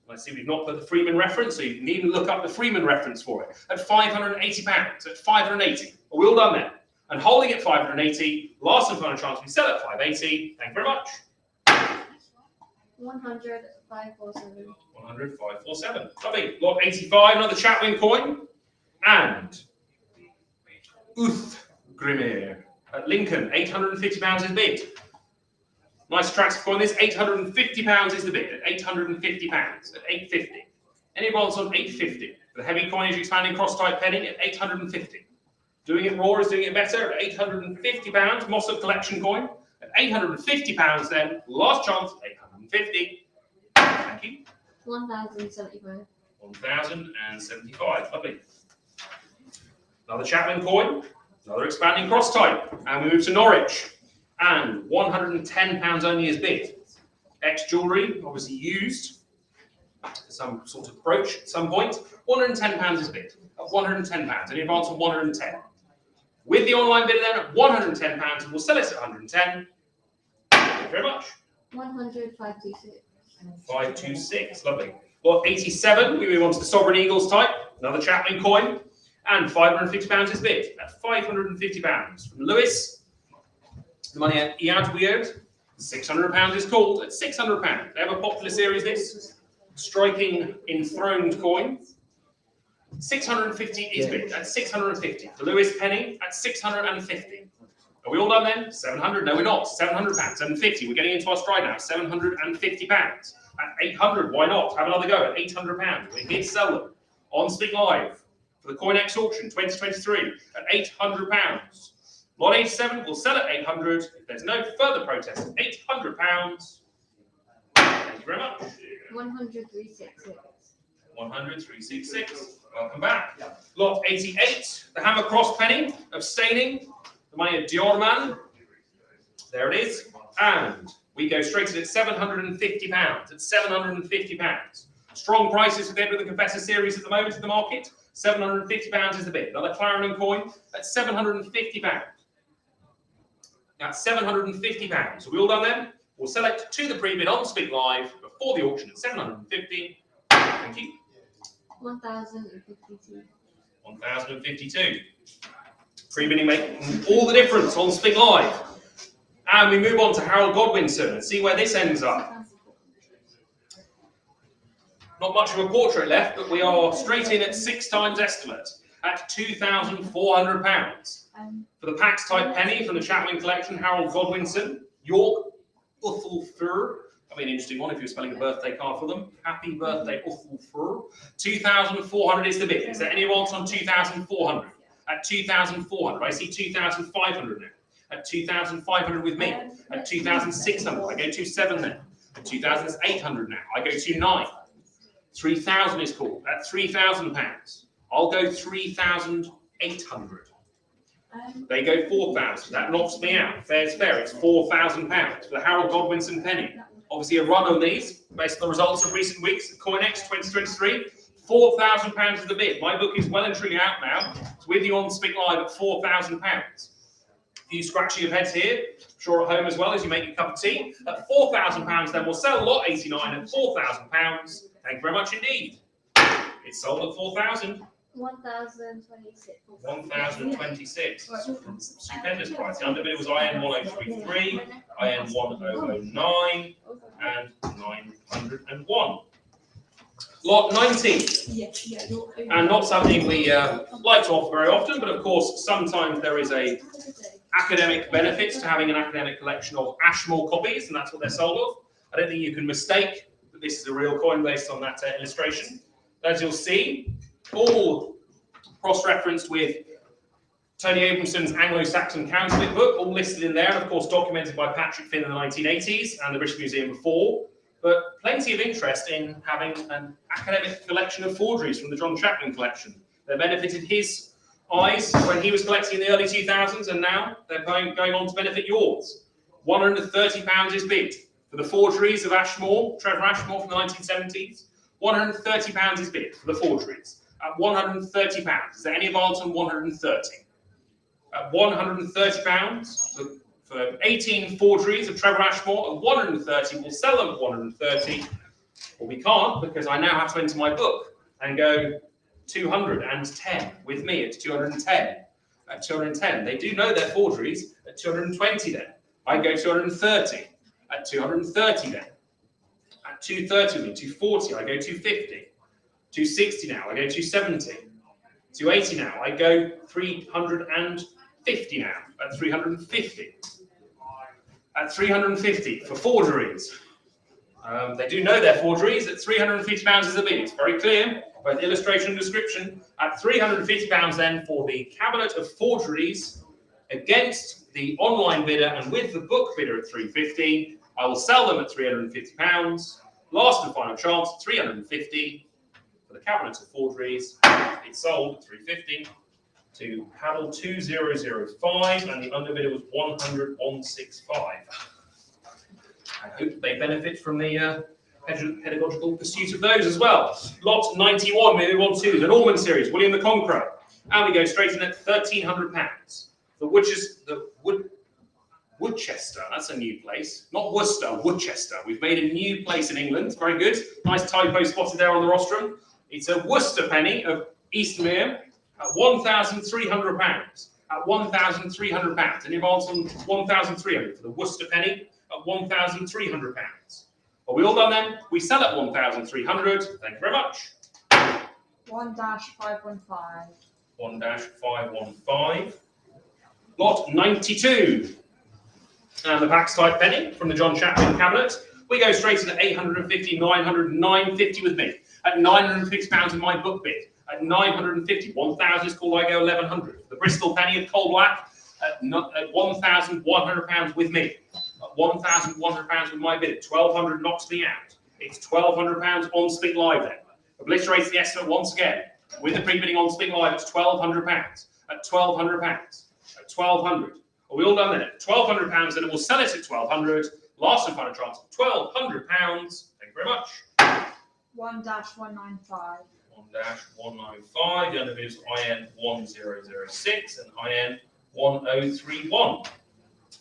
Let's see, we've not put the Freeman reference, so you needn't look up the Freeman reference for it. At £580, at 580. Are we all done there? And holding at 580, last and final chance, we sell at 580. Thank you very much. 100, 547. 100, 547. Lovely. Lot 85, another Chatwin coin. And Uthgrimir at Lincoln, £850 is bid. Nice attractive coin. This £850 is the bid at £850. At 850. Any bonds on 850. The heavy coinage expanding cross type penny at 850. Doing it raw is doing it better at £850. Mossad collection coin at £850. Then last chance at 850. Thank you. 1,075. 1,075. Lovely. Another Chapman coin. Another expanding cross type. And we move to Norwich. And £110 only is bid. Ex jewellery, obviously used. some sort of brooch at some point. £110 is bid. At £110. Any advance on 110? With the online bidder then at £110, and we'll sell it at 110. Thank you very much. 100, 526. 526, lovely. Well, 87, we move on to the Sovereign Eagles type, another Chaplin coin, and £550 is bid at £550 from Lewis. The money at Iadweird, £600 is called at £600. They have a popular series, this striking enthroned coin. 650 is bid at 650. The Lewis penny at 650. Are we all done then? 700? No, we're not. £700. 750. We're getting into our stride now. £750. At 800, why not? Have another go at £800. We're here to sell them on Spink Live for the COINEX auction 2023 at £800. Lot 87 will sell at 800. If there's no further protest, £800. Thank you very much. 100, 366. 100, 366. Welcome back. Lot 88, the Hammer Cross penny of staining. The money of Diorman. There it is. And we go straight at £750. At £750. Strong prices for the Edward the Confessor series at the moment in the market. £750 is the bid. Another Clarendon coin at £750. Now, £750. So we all done then? We'll sell it to the pre-bid on Spink Live before the auction at £750. Thank you. 1052. 1052. Pre-bidding making all the difference on Spink Live. And we move on to Harold Godwinson and see where this ends up. Not much of a portrait left, but we are straight in at 6 times estimate at £2,400. For the Pax type penny from the Chaplin collection, Harold Godwinson, York, Uthelfur. I mean, interesting one if you're spelling a birthday card for them. Happy birthday, Uthelfur. 2,400 is the bid. Is there any advance on 2,400? At 2,400, I see 2,500 now. At 2,500 with me. At 2,600, I go 2,700 then. At 2,800 now, I go 2,900. 3,000 is called. At £3,000, I'll go 3,800. They go 4,000. That knocks me out. Fair's fair. It's £4,000 for the Harold Godwinson penny. Obviously, a run on these based on the results of recent weeks. COINEX 2023. £4,000 is the bid. My book is well and truly out now. It's with you on Spink Live at £4,000. A few scratching of heads here. I'm sure at home as well as you make a cup of tea. At £4,000, then we'll sell lot 89 at £4,000. Thank you very much indeed. It's sold at 4,000. 1,026. 1,026. Stupendous price. The underbid was IN 1033, IN 1009, and 901. Lot 19. And not something we like to offer very often, but of course, sometimes there is a academic benefit to having an academic collection of Ashmore copies, and that's what they're sold of. I don't think you can mistake that this is a real coin based on that illustration. As you'll see, all cross-referenced with Tony Abramson's Anglo-Saxon counterfeit book, all listed in there, and of course documented by Patrick Finn in the 1980s and the British Museum before. But plenty of interest in having an academic collection of forgeries from the John Chaplin collection. They benefited his eyes when he was collecting in the early 2000s, and now they're going on to benefit yours. £130 is bid for the forgeries of Ashmore, Trevor Ashmore from the 1970s. £130 is bid for the forgeries. At £130, is there any advance on 130? At £130 for 18 forgeries of Trevor Ashmore at 130, we'll sell them at 130. Well, we can't because I now have to enter my book and go 210 with me at 210. At 210, they do know their forgeries. At 220 then, I go 230. At 230 then, at 230 with me, 240, I go 250. 260 now, I go 270. 280 now, I go 350 now. At 350. At 350 for forgeries. They do know their forgeries. At £350 is the bid. It's very clear, both illustration and description. At £350 then for the cabinet of forgeries against the online bidder and with the book bidder at £350. I will sell them at £350. Last and final chance at £350 for the cabinet of forgeries. It's sold at £350 to Paddle 2005, and the underbidder was 100,165. I hope they benefit from the pedagogical pursuit of those as well. Lot 91, we move on to the Norman series, William the Conqueror. And we go straight in at £1,300. Woodchester, that's a new place. Not Worcester, Woodchester. We've made a new place in England. Very good. Nice typo spotted there on the rostrum. It's a Worcester penny of Eastmere at £1,300. At £1,300. Any advance on 1,300 for the Worcester penny at £1,300. Are we all done then? We sell at 1,300. Thank you very much. 1-515. 1-515. Lot 92. And the Pax type penny from the John Chapman cabinet. We go straight into 850, 900, 950 with me. At £950 in my book bid. At 950, 1,000 is called I go 1,100. The Bristol penny of coal black at £1,100 with me. At £1,100 with my bid. 1,200 knocks me out. It's £1,200 on Spink Live then. Obliterates the estimate once again. With the pre-bidding on Spink Live, it's £1,200. At £1,200. At 1,200. Are we all done then? At £1,200, then we'll sell it at 1,200. Last and final chance of £1,200. Thank you very much. 1-195. 1-195. The under is IN 1006 and IN 1031.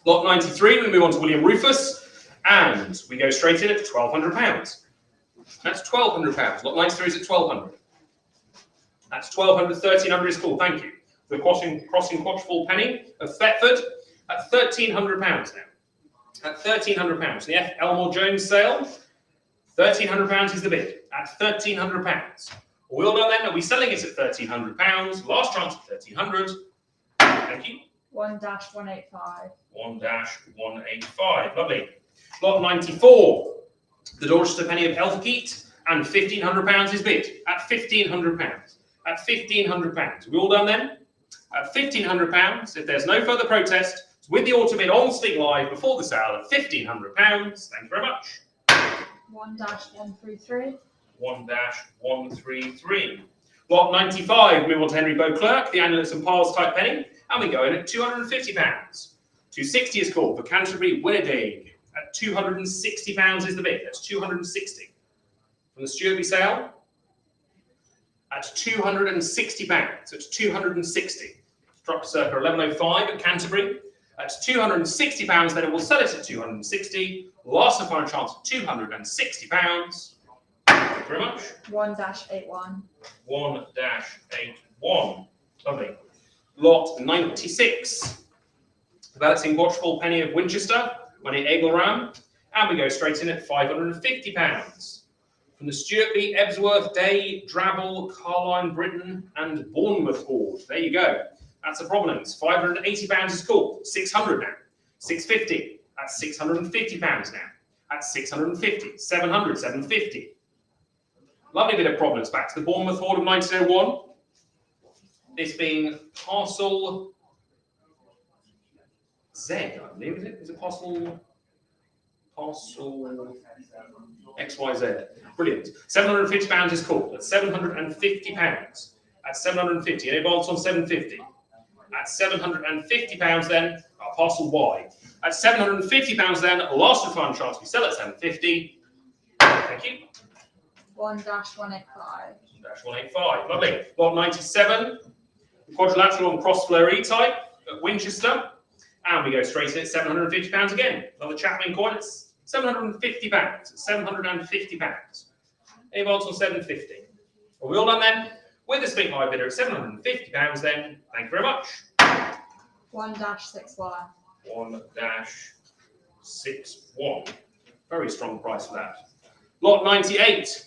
Lot 93, we move on to William Rufus, and we go straight in at £1,200. That's £1,200. Lot 93 is at 1,200. That's 1,200. 1,300 is cool. Thank you. The crossing quadruple penny of Thetford at £1,300 now. At £1,300. The F. Elmore Jones sale, £1,300 is the bid. At £1,300. We all done then. Are we selling it at £1,300? Last chance at £1,300. Thank you. 1-185. 1-185. Lovely. Lot 94. The Dorchester penny of Elfkeet, and £1,500 is bid. At £1,500. At £1,500. We all done then? At £1,500, if there's no further protest, it's with the auto bid on Spink Live before the sale at £1,500. Thank you very much. 1-133. 1-133. Lot 95, move on to Henry Beauclerk, the Annulus and Piles type penny, and we go in at £250. 260 is called for Canterbury Winnadig. At £260 is the bid. That's 260. From the Stuartby sale, at £260. It's 260. Struck circa 1105 at Canterbury. At £260, then it will sell it at 260. Last and final chance of £260. Thank you very much. 1-81. 1-81. Lovely. Lot 96. The balancing watchful penny of Winchester, money Abelram, and we go straight in at £550. From the Stuartby, Ebsworth, Day, Drabble, Carline, Britton, and Bournemouth Horde. There you go. That's a provenance. £580 is called. 600 now. 650. That's £650 now. At 650. 700, 750. Lovely bit of provenance back to the Bournemouth Horde of 1901. This being parcel Z, I believe, is it? Is it parcel XYZ? Brilliant. £750 is called. At £750. At 750. Any advance on 750? At £750 then, our parcel Y. At £750 then, last and final chance, we sell at 750. Thank you. 1-185. 1-185. Lovely. Lot 97. Quadrilateral and cross fleury type at Winchester. And we go straight in at £750 again. Another Chapman coin. It's £750. £750. Any advance on 750? Are we all done then? With the Spink Live bidder at £750 then. Thank you very much. 1-61. 1-61. Very strong price for that. Lot 98.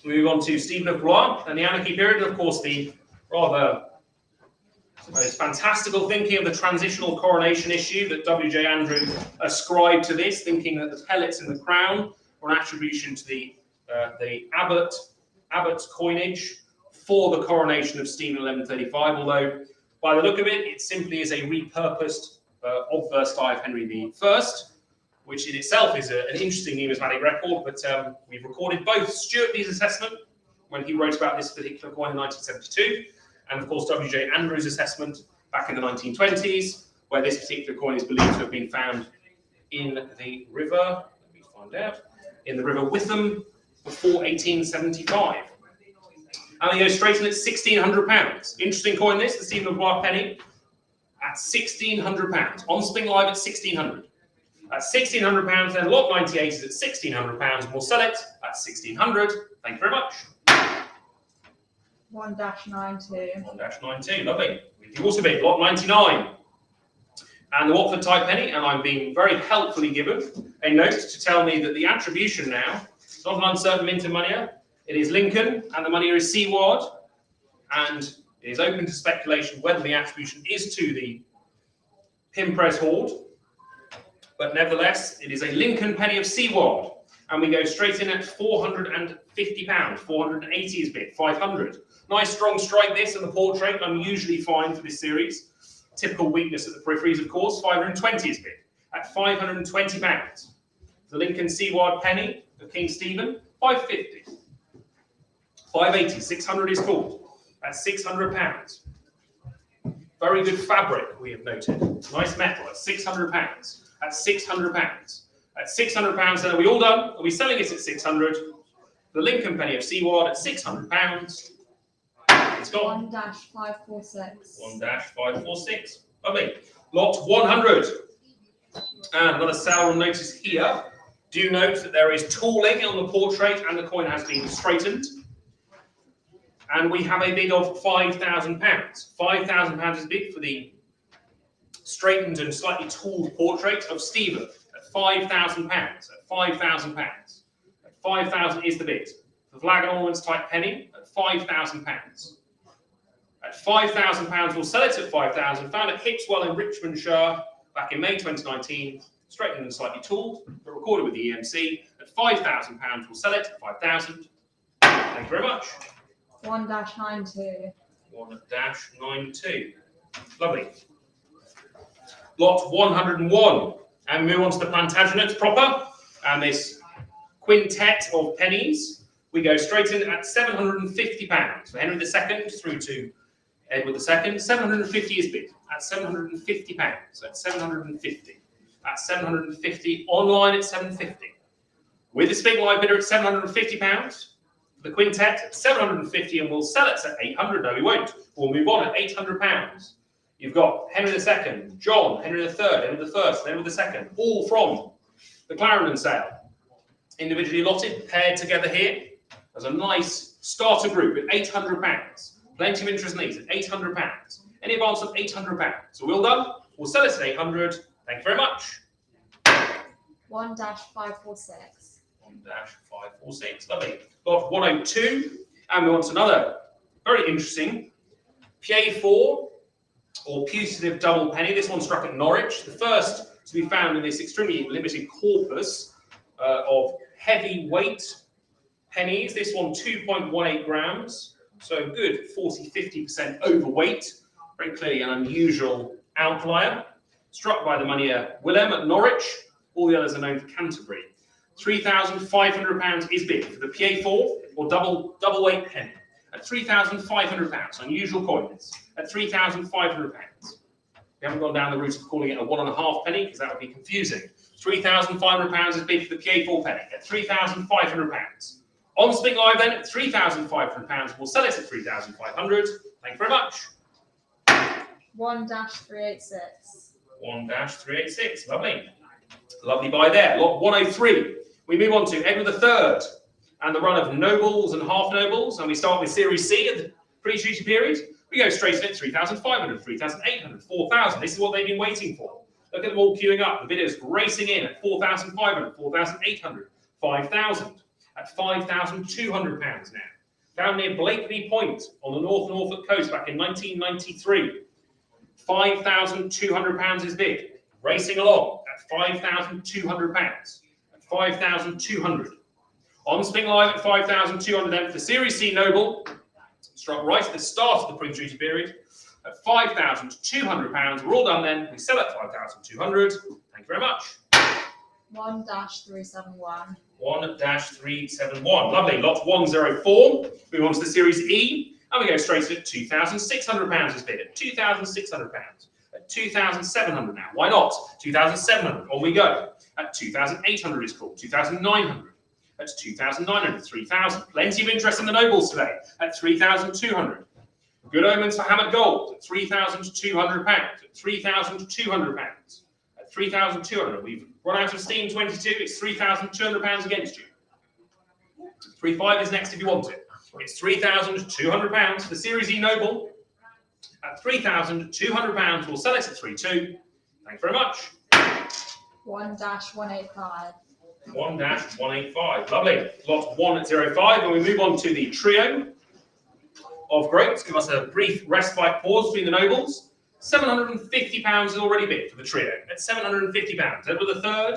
We move on to Stephen of Blois and the Anarchy period, and of course the rather fantastical thinking of the transitional coronation issue that W.J. Andrew ascribed to this, thinking that the pellets in the crown were an attribution to the Abbot's coinage for the coronation of Stephen in 1135, although by the look of it, it simply is a repurposed obverse die of Henry I, which in itself is an interesting numismatic record, but we've recorded both Stuartby's assessment when he wrote about this particular coin in 1972, and of course W.J. Andrews' assessment back in the 1920s, where this particular coin is believed to have been found in the river. Let me find out. in the River Witham before 1875. And they go straight in at £1,600. Interesting coin this, the Stephen of Blois penny, at £1,600. On Spink Live at £1,600. At £1,600, then lot 98 is at £1,600, and we'll sell it at £1,600. Thank you very much. 1-92. 1-92, lovely. We've also been lot 99. And the Watford type penny, and I'm being very helpfully given a note to tell me that the attribution now, it's not an uncertain mint of money, it is Lincoln, and the money is Seaward, and it is open to speculation whether the attribution is to the Pimprez hoard, but nevertheless, it is a Lincoln penny of Seaward, and we go straight in at £450, 480 is bid, 500. Nice strong strike this, and the portrait, unusually fine for this series. Typical weakness at the peripheries, of course. 520 is bid at £520. The Lincoln Seaward penny of King Stephen, 550. 580, 600 is called at £600. Very good fabric, we have noted. Nice metal at £600. At £600. At £600, then are we all done? Are we selling it at 600? The Lincoln penny of Seaward at £600. It's gone. 1-546. 1-546. Lovely. Lot 100. And another sale notice here. Do note that there is tooling on the portrait and the coin has been straightened. And we have a bid of £5,000. £5,000 is bid for the straightened and slightly tooled portrait of Stephen at £5,000. At £5,000. At £5,000 is the bid. The flag and ornaments type penny at £5,000. At £5,000, we'll sell it at £5,000. Found at Hipswell in Richmondshire back in May 2019. Straightened and slightly tooled, but recorded with the EMC. At £5,000, we'll sell it at £5,000. Thank you very much. 1-92. 1-92. Lovely. Lot 101. And we move on to the Plantagenets proper. And this quintet of pennies, we go straight in at £750. For Henry II through to Edward II, 750 is bid at £750. At 750. At 750. Online at 750. With the Spink Live bidder at £750. The quintet at 750, and we'll sell it at 800. No, we won't. We'll move on at £800. You've got Henry II, John, Henry III, Henry I, Henry II, all from the Clarendon sale. Individually allotted, paired together here as a nice starter group at £800. Plenty of interest in these at £800. Any advance of £800. So we're all done. We'll sell it at 800. Thank you very much. 1-546. 1-546. Lovely. Lot 102. And we want another very interesting Pied 4 or putative double penny. This one struck at Norwich. The first to be found in this extremely limited corpus of heavyweight pennies. This one 2.18 grams. So good 40-50% overweight. Very clearly an unusual outlier. Struck by the moneyer Willem at Norwich. All the others are known for Canterbury. £3,500 is bid for the Pied 4 or double weight penny at £3,500. Unusual coin this at £3,500. We haven't gone down the route of calling it a 1.5 penny because that would be confusing. £3,500 is bid for the Pied 4 penny at £3,500. On Spink Live then at £3,500. We'll sell it at £3,500. Thank you very much. 1-386. 1-386. Lovely. Lovely buy there. Lot 103. We move on to Edward III and the run of nobles and half nobles. And we start with Series C at the pre-treaty period. We go straight in at 3,500, 3,800, 4,000. This is what they've been waiting for. Look at them all queuing up. The bidders racing in at 4,500, 4,800, 5,000. At £5,200 now. Found near Blakeney Point on the Norfolk coast back in 1993. £5,200 is bid. Racing along at £5,200. At 5,200. On Spink Live at 5,200 then for Series C Noble. Struck right at the start of the pre-treaty period. At £5,200. We're all done then. We sell at 5,200. Thank you very much. 1-371. 1-371. Lovely. Lot 104. Move on to the Series E. And we go straight at £2,600 is bid. At £2,600. At 2,700 now. Why not? 2,700. On we go. At 2,800 is called. 2,900. at 2,900, 3,000. Plenty of interest in the nobles today at 3,200. Good omens for Hammered Gold at £3,200, at £3,200, at 3,200. We've run out of steam 22, it's £3,200 against you. 3-5 is next if you want it. It's £3,200 for Series E Noble. At £3,200, we'll sell it at 3-2. Thanks very much. 1-185. 1-185. Lovely. Lot 105, and we move on to the trio of greats. Give us a brief respite pause between the nobles. £750 is already bid for the trio. At £750. Edward III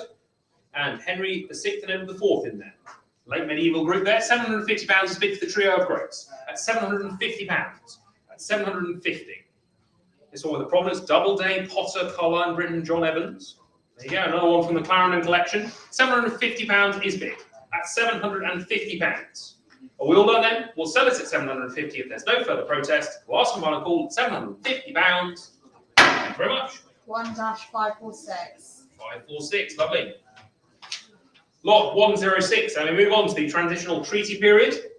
and Henry VI and Edward IV in there. Late medieval group there. £750 is bid for the trio of greats. At £750. At 750. This one with the Providence, Doubleday, Potter, Carline, Britton, John Evans. There you go, another one from the Clarendon collection. £750 is bid at £750. Are we all done then? We'll sell it at £750 if there's no further protest. We'll ask them on a call at £750. Thank you very much. 1-546. 546, lovely. Lot 106, and we move on to the transitional treaty period.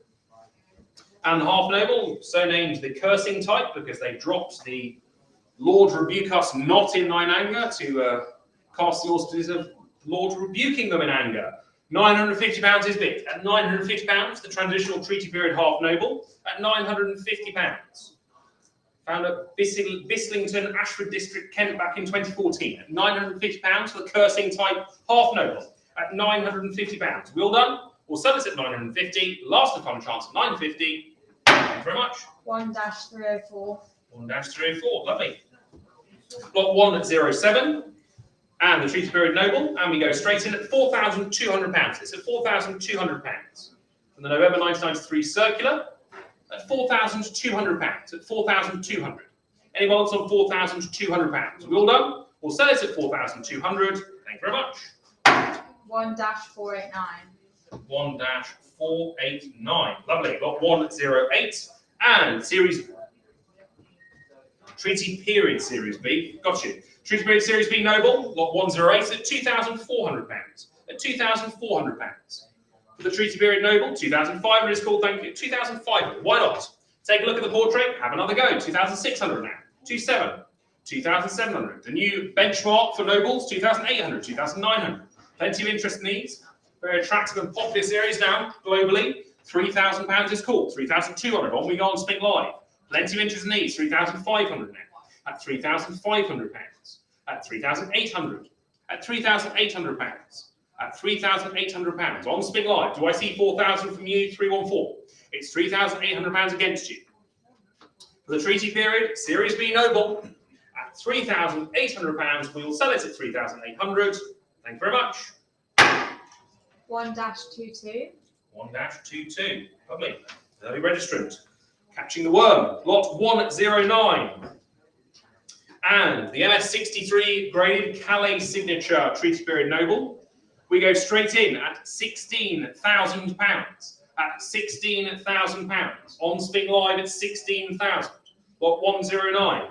And the half noble, so named the cursing type because they dropped the Lord rebuke us not in thine anger to cast the auspices of Lord rebuking them in anger. £950 is bid. At £950, the transitional treaty period half noble. At £950. Found at Bislington, Ashford District, Kent back in 2014. At £950 for the cursing type half noble. At £950. We all done? We'll sell it at £950. Last and final chance at £950. Thank you very much. 1-304. 1-304, lovely. Lot 107, and the treaty period noble, and we go straight in at £4,200. It's at £4,200. From the November 1993 circular, at £4,200. At £4,200. Anyone else on £4,200? We all done? We'll sell it at £4,200. Thank you very much. 1-489. 1-489. Lovely. Lot 108, and series Treaty Period Series B. Got you. Treaty Period Series B Noble, Lot 108 at £2,400. At £2,400. For the Treaty Period Noble, 2,500 is called, thank you. 2,500. Why not? Take a look at the portrait, have another go. 2,600 now. 2,700. 2,700. The new benchmark for nobles, 2,800, 2,900. Plenty of interest in these. Very attractive and popular series now, globally. £3,000 is called. 3,200. On we go on Spink Live. Plenty of interest in these. 3,500 now. At £3,500. At 3,800. At £3,800. At £3,800. On Spink Live. Do I see 4,000 from you? 314. It's £3,800 against you. For the treaty period, Series B Noble. At £3,800. We will sell it at 3,800. Thank you very much. 1-22. 1-22. Lovely. Early registrant. Catching the worm. Lot 109. And the MS63 graded Calais signature treaty period noble. We go straight in at £16,000. At £16,000. On Spink Live at 16,000. Lot 109.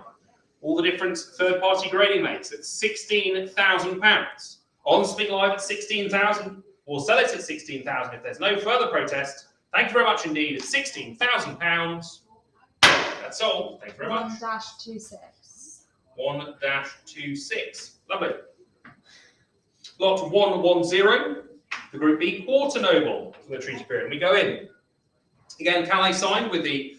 All the different third-party grading mates at £16,000. On Spink Live at 16,000. We'll sell it at 16,000 if there's no further protest. Thank you very much indeed. At £16,000. That's all. Thank you very much. 1-26. 1-26. Lovely. Lot 110. The Group B Quarter Noble for the treaty period. We go in. Again, Calais signed with the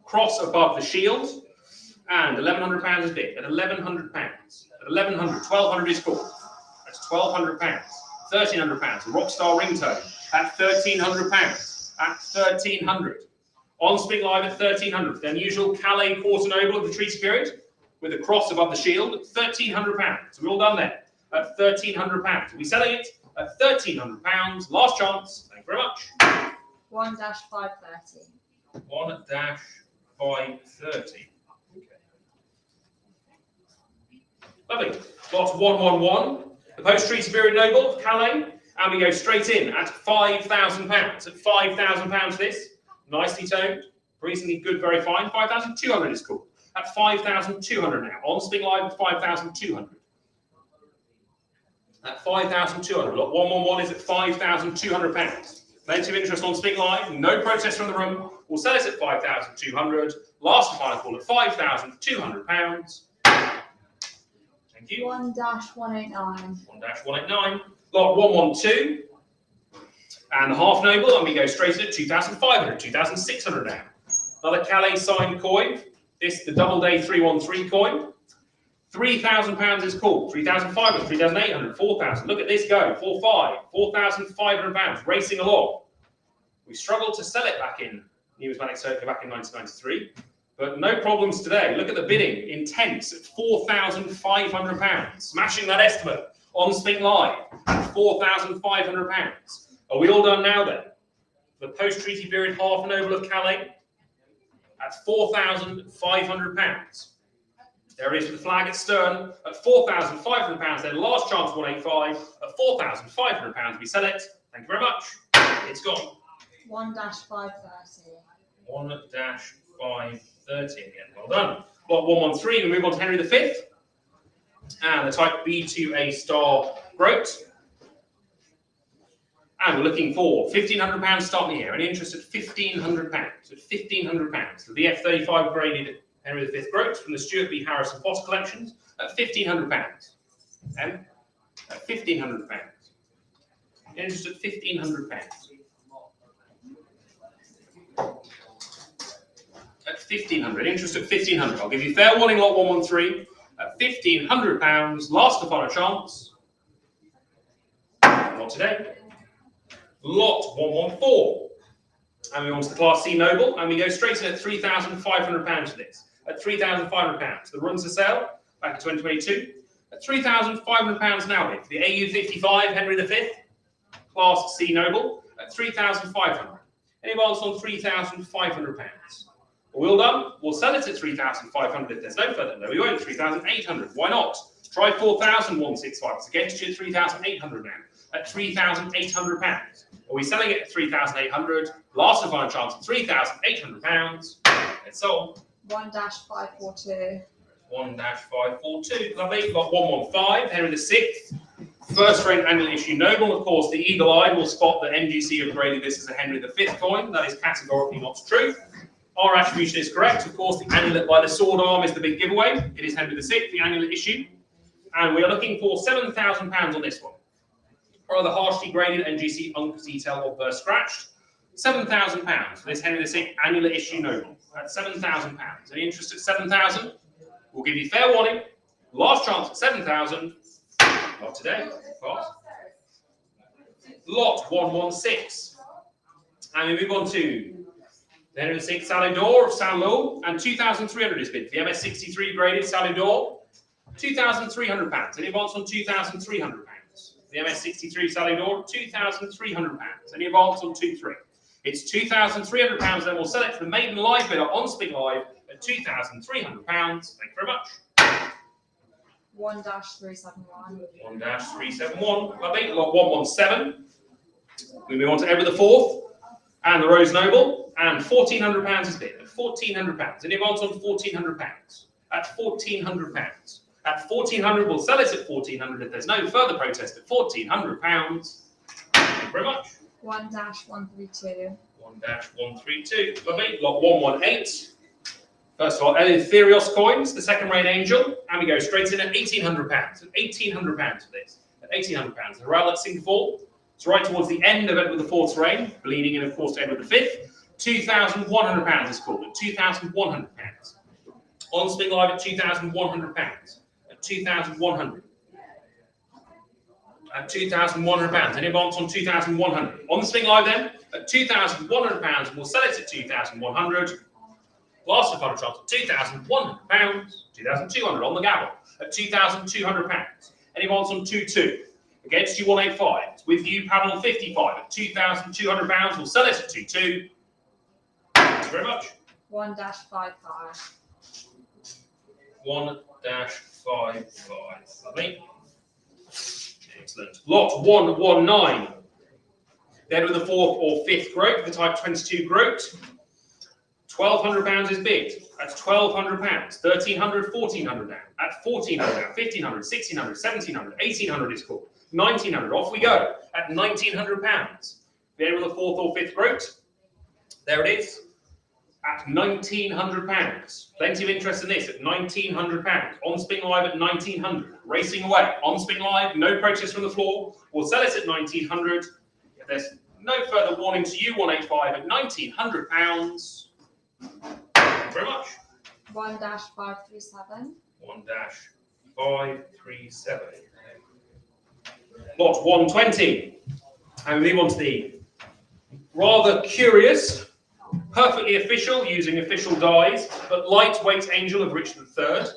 cross above the shield. And £1,100 is bid. At £1,100. At £1,100. 1,200 is called. That's £1,200. £1,300. The Rockstar ringtone at £1,300. At £1,300. On Spink Live at £1,300. The unusual Calais Quarter Noble of the treaty period with a cross above the shield at £1,300. So we're all done there. At £1,300. We're selling it at £1,300. Last chance. Thank you very much. 1-530. 1-530. Lovely. Lot 111. The post-treaty period noble of Calais. And we go straight in at £5,000. At £5,000 this. Nicely toned. Reasonably good, very fine. 5,200 is called. At 5,200 now. On Spink Live at 5,200. at £5,200. Lot 111 is at £5,200. Plenty of interest on Spink Live. No protest from the room. We'll sell it at £5,200. Last and final call at £5,200. Thank you. 1-189. 1-189. Lot 112. And the half noble, and we go straight in at 2,500, 2,600 now. Another Calais signed coin. This, the double day 313 coin. £3,000 is called. 3,500, 3,800, 4,000. Look at this go. 4,500, 4,500 pounds racing along. We struggled to sell it back in Numismatic Circuit back in 1993, but no problems today. Look at the bidding. Intense at £4,500. Smashing that estimate on Spink Live at £4,500. Are we all done now then? The post-treaty period half noble of Calais at £4,500. There it is with the flag at stern at £4,500. Then last chance 185 at £4,500. We sell it. Thank you very much. It's gone. 1-530. 1-530 again. Well done. Lot 113. We move on to Henry V. And the type B2A star groat. And we're looking for £1,500 starting here. Any interest at £1,500? At £1,500. The F35 graded Henry V groat from the Stuart B. Harris and Foss collections at £1,500. At £1,500. Interest at £1,500. At £1,500. Interest at £1,500. I'll give you fair warning. Lot 113 at £1,500. Last and final chance. Not today. Lot 114. And we on to the Class C Noble, and we go straight in at £3,500 for this. At £3,500. The runs to sale back in 2022. At £3,500 now for the AU55 Henry V Class C Noble at £3,500. Any advance on £3,500? We're all done. We'll sell it at £3,500 if there's no further. No, we won't. £3,800. Why not? Try 4,165. It's against you at £3,800 now. At £3,800. Are we selling it at £3,800? Last and final chance at £3,800. It's sold. 1-542. 1-542. Lovely. Lot 115. Henry VI. First reign annual issue noble. Of course, the eagle-eyed will spot that NGC have graded this as a Henry V coin. That is categorically not true. Our attribution is correct. Of course, the amulet by the sword arm is the big giveaway. It is Henry VI, the annual issue. And we are looking for £7,000 on this one. Rather harshly graded NGC Unc detail or burst scratched. £7,000 for this Henry VI annular issue noble. That's £7,000. Any interest at £7,000? We'll give you fair warning. Last chance at £7,000. Not today. Fast. Lot 116. And we move on to the Henry VI Salad d'Or of Saint Lô, and 2,300 is bid. The MS63 graded Salad d'Or, £2,300. Any advance on £2,300? The MS63 Salad d'Or, £2,300. Any advance on 2-3? It's £2,300. Then we'll sell it to the maiden live bidder on Spink Live at £2,300. Thank you very much. 1-371. 1-371. Lovely. Lot 117. We move on to Edward IV and the Rose Noble, and £1,400 is bid. At £1,400. Any advance on £1,400? At £1,400. At £1,400, we'll sell it at £1,400 if there's no further protest at £1,400. Thank you very much. 1-132. 1-132. Lovely. Lot 118. First of all, Eleutherios coins, the second reign angel, and we go straight in at £1,800. At £1,800 for this. At £1,800. The Royal at Singapore. It's right towards the end of Edward IV's reign, bleeding in, of course, to Edward V. £2,100 is called. At £2,100. On Spink Live at £2,100. At £2,100. At £2,100. Any advance on £2,100? On the Spink Live then, at £2,100, we'll sell it at £2,100. Last and final chance at £2,100. £2,200 on the gavel at £2,200. Any advance on 2-2? Against you 185. It's with you paddle 55 at £2,200. We'll sell it at 2-2. Thank you very much. 1-55. 1-55. Lovely. Excellent. Lot 119. Then with the fourth or fifth groat, the type 22 groat. £1,200 is bid. That's £1,200. £1,300, £1,400 now. At £1,400 now. £1,500, £1,600, £1,700, £1,800 is called. 1900. Off we go at £1,900. There with a fourth or fifth groat. There it is. At £1,900. Plenty of interest in this at £1,900. On Spink Live at 1,900. Racing away. On Spink Live, no protest from the floor. We'll sell it at 1,900. If there's no further warning to you, 185 at £1,900. Thank you very much. 1-537. 1-537. Lot 120. And we move on to the rather curious, perfectly official, using official dies, but lightweight angel of Richard III,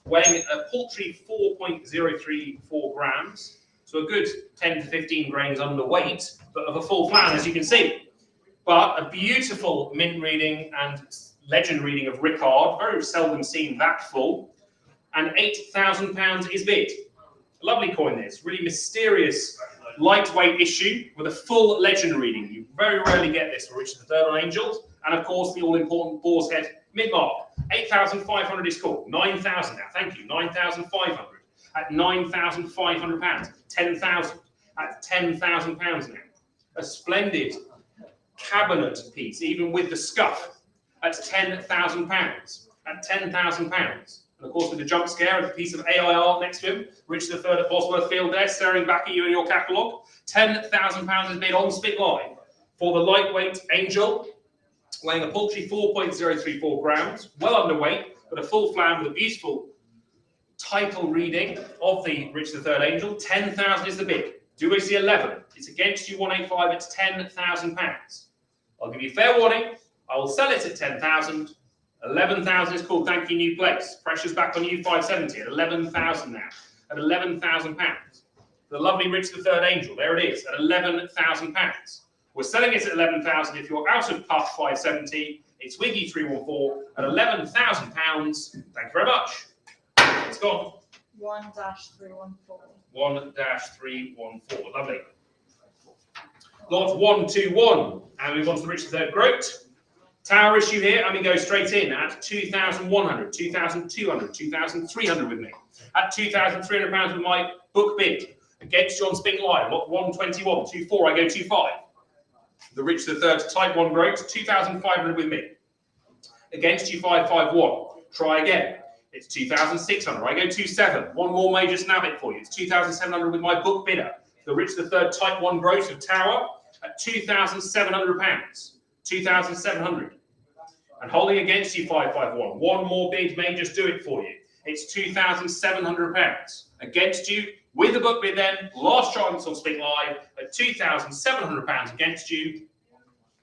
weighing a paltry 4.034 grams, so a good 10 to 15 grains underweight, but of a full flan, as you can see. But a beautiful mint reading and legend reading of Rickard, very seldom seen that full, and £8,000 is bid. A lovely coin this, really mysterious, lightweight issue with a full legend reading. You very rarely get this for Richard III on Angels. And of course, the all-important Boar's Head mid-mark. 8,500 is called. 9,000 now. Thank you. 9,500 at £9,500. 10,000 at £10,000 now. A splendid cabinet piece, even with the scuff, at £10,000. At £10,000. And of course, with the jump scare of a piece of AI art next to him, Richard III at Bosworth Field there, staring back at you in your catalogue. £10,000 is bid on Spink Live for the lightweight angel, weighing a paltry 4.034 grams, well underweight, but a full flan with a beautiful title reading of the Richard III angel. 10,000 is the bid. Do we see 11? It's against you, 185. It's £10,000. I'll give you fair warning. I will sell it at 10,000. 11,000 is called Thank You New Place. Pressure's back on you, 570 at 11,000 now. At £11,000. The lovely Richard III angel, there it is, at £11,000. We're selling it at 11,000. If you're out of puff, 570. It's with you, 314 at £11,000. Thank you very much. It's gone. 1-314. 1-314. Lovely. Lot 121. And we move on to the Richard III groat. Tower issue here, and we go straight in at 2,100, 2,200, 2,300 with me. At £2,300 with my book bid. Against John Spink Live, lot 121, 2-4, I go 2-5. The Richard III Type 1 groat, 2,500 with me. Against you, 551. Try again. It's 2,600. I go 2-7. One more major snap it for you. It's 2,700 with my book bidder. The Richard III Type 1 groat of Tower at £2,700. 2,700. And holding against you, 551. One more bid may just do it for you. It's £2,700. Against you, with the book bid then, last chance on Spink Live at £2,700 against you.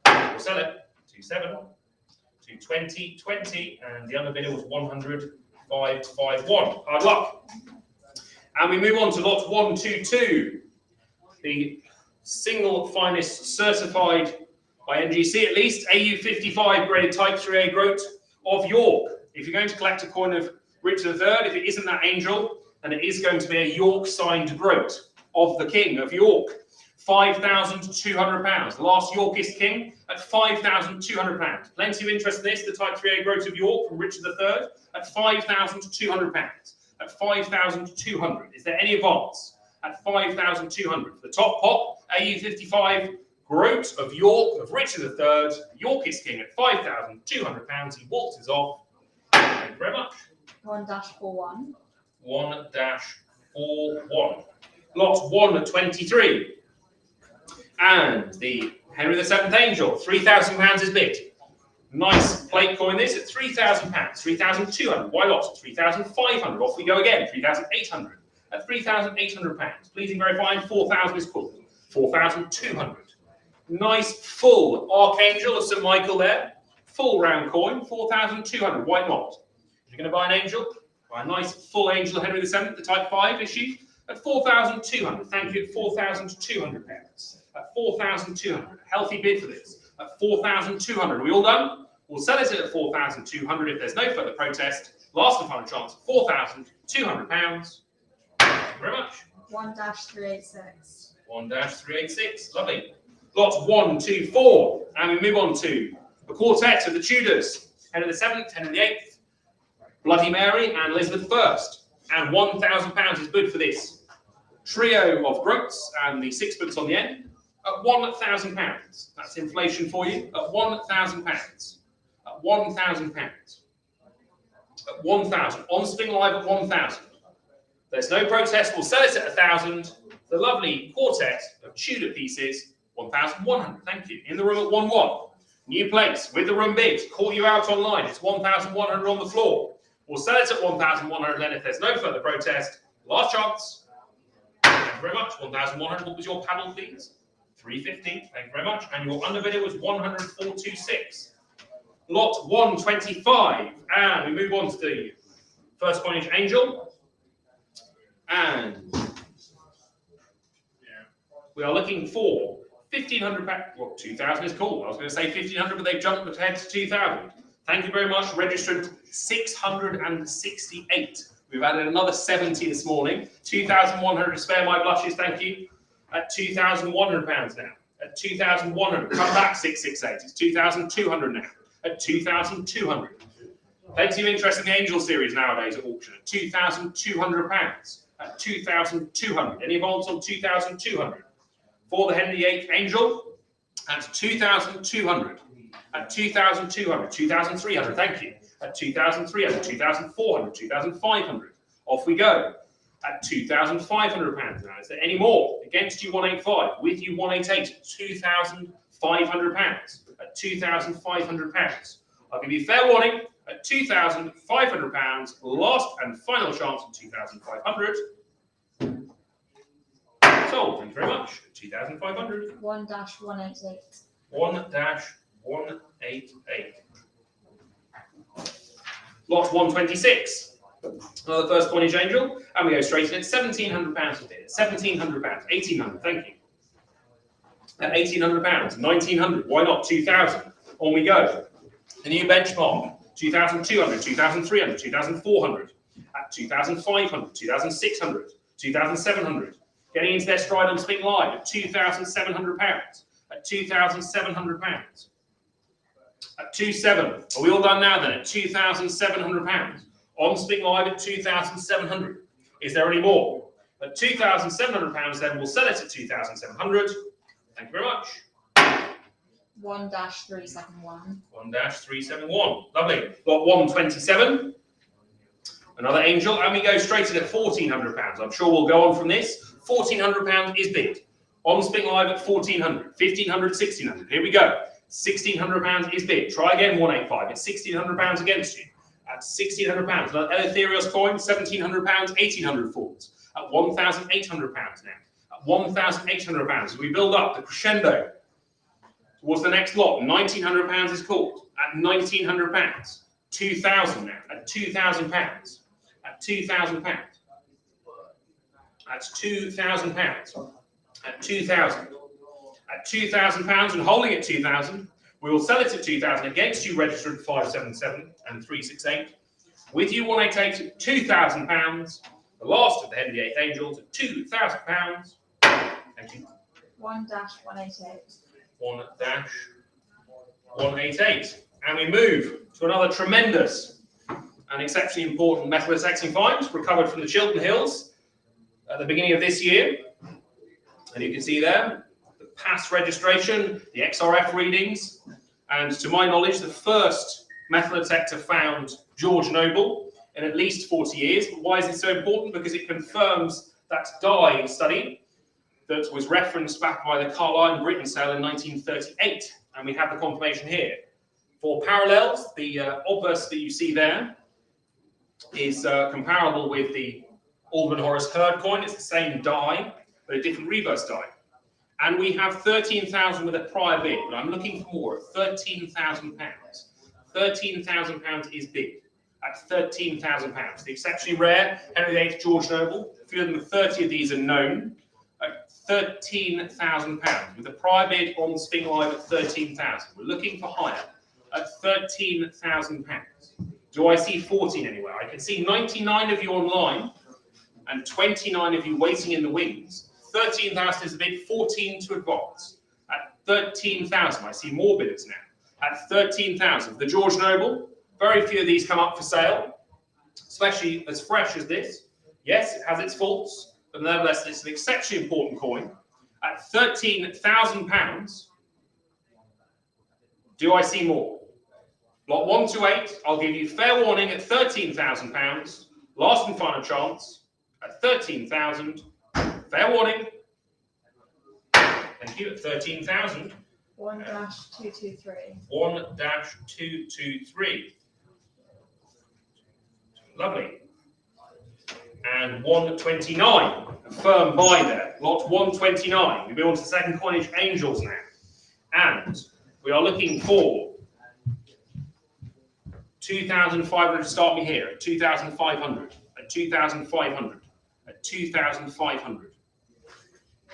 We'll sell it. 2-7, 220, 20, and the underbidder was 100, 551. Hard luck. And we move on to lot 122. The single finest certified by NGC at least, AU55 graded Type 3A groat of York. If you're going to collect a coin of Richard III, if it isn't that angel, then it is going to be a York signed groat of the King of York. £5,200. The last Yorkist king at £5,200. Plenty of interest in this. The Type 3A groat of York from Richard III at £5,200. At £5,200. Is there any advance? At £5,200. The top pop, AU55 groat of York of Richard III, Yorkist king at £5,200. He waltzes off. Thank you very much. 1-41. 1-41. Lot 123. And the Henry VII Angel, £3,000 is bid. Nice plate coin this at £3,000. 3,200. Why not? 3,500. Off we go again. 3,800. At £3,800. Pleasing, very fine. 4,000 is called. 4,200. Nice full Archangel of St. Michael there. Full round coin. 4,200. Why not? If you're going to buy an angel, buy a nice full angel Henry VII, the Type 5 issue, at 4,200. Thank you, at £4,200. At 4,200. Healthy bid for this. At 4,200. Are we all done? We'll sell it at 4,200 if there's no further protest. Last and final chance, £4,200. Thank you very much. 1-386. 1-386. Lovely. Lot 124. And we move on to the quartet of the Tudors. Henry VII, Henry VIII, Bloody Mary, and Elizabeth I. And £1,000 is bid for this. trio of groats and the sixpence on the end at £1,000. That's inflation for you at £1,000. At £1,000. At 1,000. On Spink Live at 1,000. There's no protest. We'll sell it at 1,000. The lovely quartet of Tudor pieces, 1,100. Thank you. In the room at 1-1. New place with the room bid. Caught you out online. It's 1,100 on the floor. We'll sell it at 1,100 then if there's no further protest. Last chance. Thank you very much. 1,100. What was your paddle, please? 350. Thank you very much. And your underbidder was 104.26. Lot 125. And we move on to the first coinage angel. And we are looking for 1,500 back. Well, 2,000 is cool. I was going to say 1,500, but they've jumped ahead to 2,000. Thank you very much. Registered 668. We've added another 70 this morning. 2,100 to spare my blushes. Thank you. At £2,100 now. At 2,100. Come back 668. It's 2,200 now. At 2,200. Plenty of interest in the Angel series nowadays at auction. At £2,200. At 2,200. Any advance on 2,200? For the Henry VIII Angel, at 2,200. At 2,200. 2,300. Thank you. At 2,300. 2,400. 2,500. Off we go. At £2,500 now. Is there any more? Against you 185. With you 188. £2,500. At £2,500. I'll give you fair warning. At £2,500, last and final chance at 2,500. Sold. Thank you very much. 2,500. 1-188. 1-188. Lot 126. Another first coinage angel, and we go straight in at £1,700 a bid. £1,700. 1,800. Thank you. At £1,800. 1,900. Why not? 2,000. On we go. The new benchmark. 2,200, 2,300, 2,400, at 2,500, 2,600, 2,700. Getting into their stride on Spink Live at £2,700, at £2,700, at 2,700. Are we all done now then? At £2,700 on Spink Live at 2,700. Is there any more? At £2,700 then we'll sell it at 2,700. Thank you very much. 1-371. 1-371. Lovely. Lot 127. Another angel. And we go straight in at £1,400. I'm sure we'll go on from this. £1,400 is bid. On Spink Live at 1,400. 1,500, 1,600. Here we go. £1,600 is bid. Try again, 185. It's £1,600 against you. At £1,600. Another Eleutherios coin, £1,700, 1,800 forwards. At £1,800 now. At £1,800. We build up the crescendo towards the next lot. £1,900 is called. At £1,900. 2,000 now. At £2,000. At £2,000. That's £2,000. At 2,000. At £2,000 and holding at 2,000. We will sell it at 2,000 against you, registered 577 and 368. With you 188, £2,000. The last of the Henry VIII Angels at £2,000. Thank you. 1-188. 1-188. And we move to another tremendous and exceptionally important metal detecting find recovered from the Chiltern Hills at the beginning of this year. And you can see there the past registration, the XRF readings, and to my knowledge, the first metal detector found George Noble in at least 40 years. But why is it so important? Because it confirms that dye study that was referenced back by the Carlisle and Britain sale in 1938. And we have the confirmation here. For parallels, the obverse that you see there is comparable with the Alderman Horace Hurd coin. It's the same die, but a different reverse die. And we have 13,000 with a prior bid, but I'm looking for more at £13,000. £13,000 is bid at £13,000. The exceptionally rare Henry VIII George Noble, a few of them, 30 of these are known, at £13,000 with a prior bid on Spink Live at £13,000. We're looking for higher at £13,000. Do I see 14 anywhere? I can see 99 of you online and 29 of you waiting in the wings. 13,000 is a bid, 14 to advance. At 13,000, I see more bidders now. At 13,000, the George Noble, very few of these come up for sale, especially as fresh as this. Yes, it has its faults, but nevertheless, it's an exceptionally important coin. At £13,000, do I see more? Lot 1 to 8, I'll give you fair warning at £13,000. Last and final chance at 13,000. Fair warning. Thank you. At 13,000. 1-223. 1-223. Lovely. And 129. A firm buy there. Lot 129. We move on to the second coinage, Angels now. And we are looking for 2,500 to start me here. At 2,500. At 2,500. At 2,500.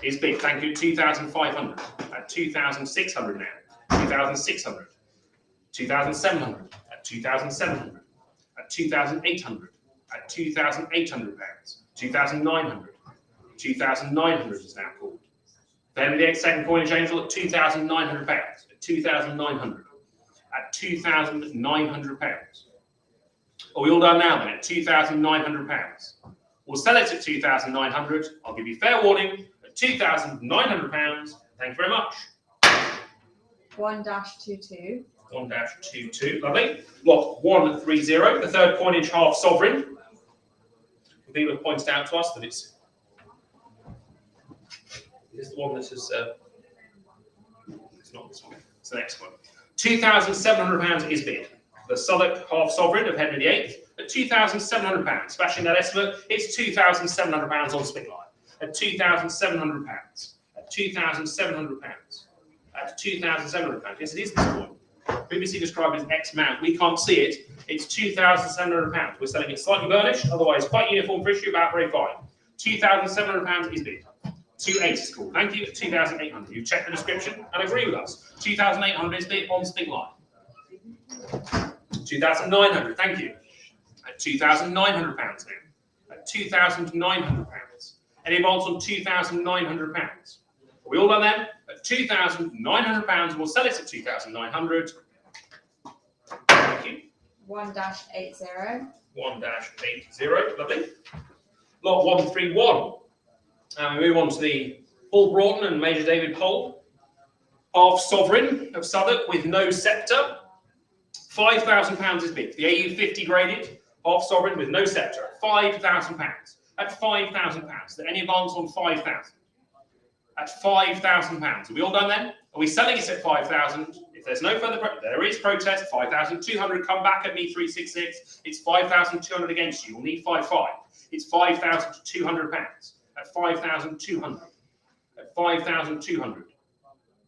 Is big. Thank you. 2,500. At 2,600 now. 2,600. 2,700. At 2,700. At 2,800. At £2,800. 2,900. 2,900 is now called. Then the second coinage angel at £2,900. At 2,900. At £2,900. Are we all done now then? At £2,900. We'll sell it at 2,900. I'll give you fair warning at £2,900. Thank you very much. 1-22. 1-22. Lovely. Lot 130. The third coinage half sovereign. People have pointed out to us that it's the one that is. It's not this one. It's the next one. £2,700 is bid. The Southwark half sovereign of Henry VIII at £2,700. Smashing that estimate, it's £2,700 on Spink London. At £2,700. At £2,700. At £2,700. Yes, it is this coin. Previously described as X amount. We can't see it. It's £2,700. We're selling it slightly burnished, otherwise quite uniform for issue, about very fine. £2,700 is bid. 2.8 is called. Thank you. 2,800. You've checked the description and agree with us. 2,800 is bid on Spink London. 2,900. Thank you. At £2,900 now. At £2,900. Any advance on £2,900? Are we all done then? At £2,900, we'll sell it at 2,900. Thank you. 1-80. 1-80. Lovely. Lot 131. And we move on to the Paul Broughton and Major David Pole. Half sovereign of Southwark with no sceptre. £5,000 is bid. The AU 50 graded. Half sovereign with no sceptre. £5,000. At £5,000. Any advance on 5,000? At £5,000. Are we all done then? Are we selling it at 5,000? If there's no further there is protest. 5,200. Come back at me 366. It's 5,200 against you. We'll need 5,500. It's £5,200. At 5,200. At 5,200.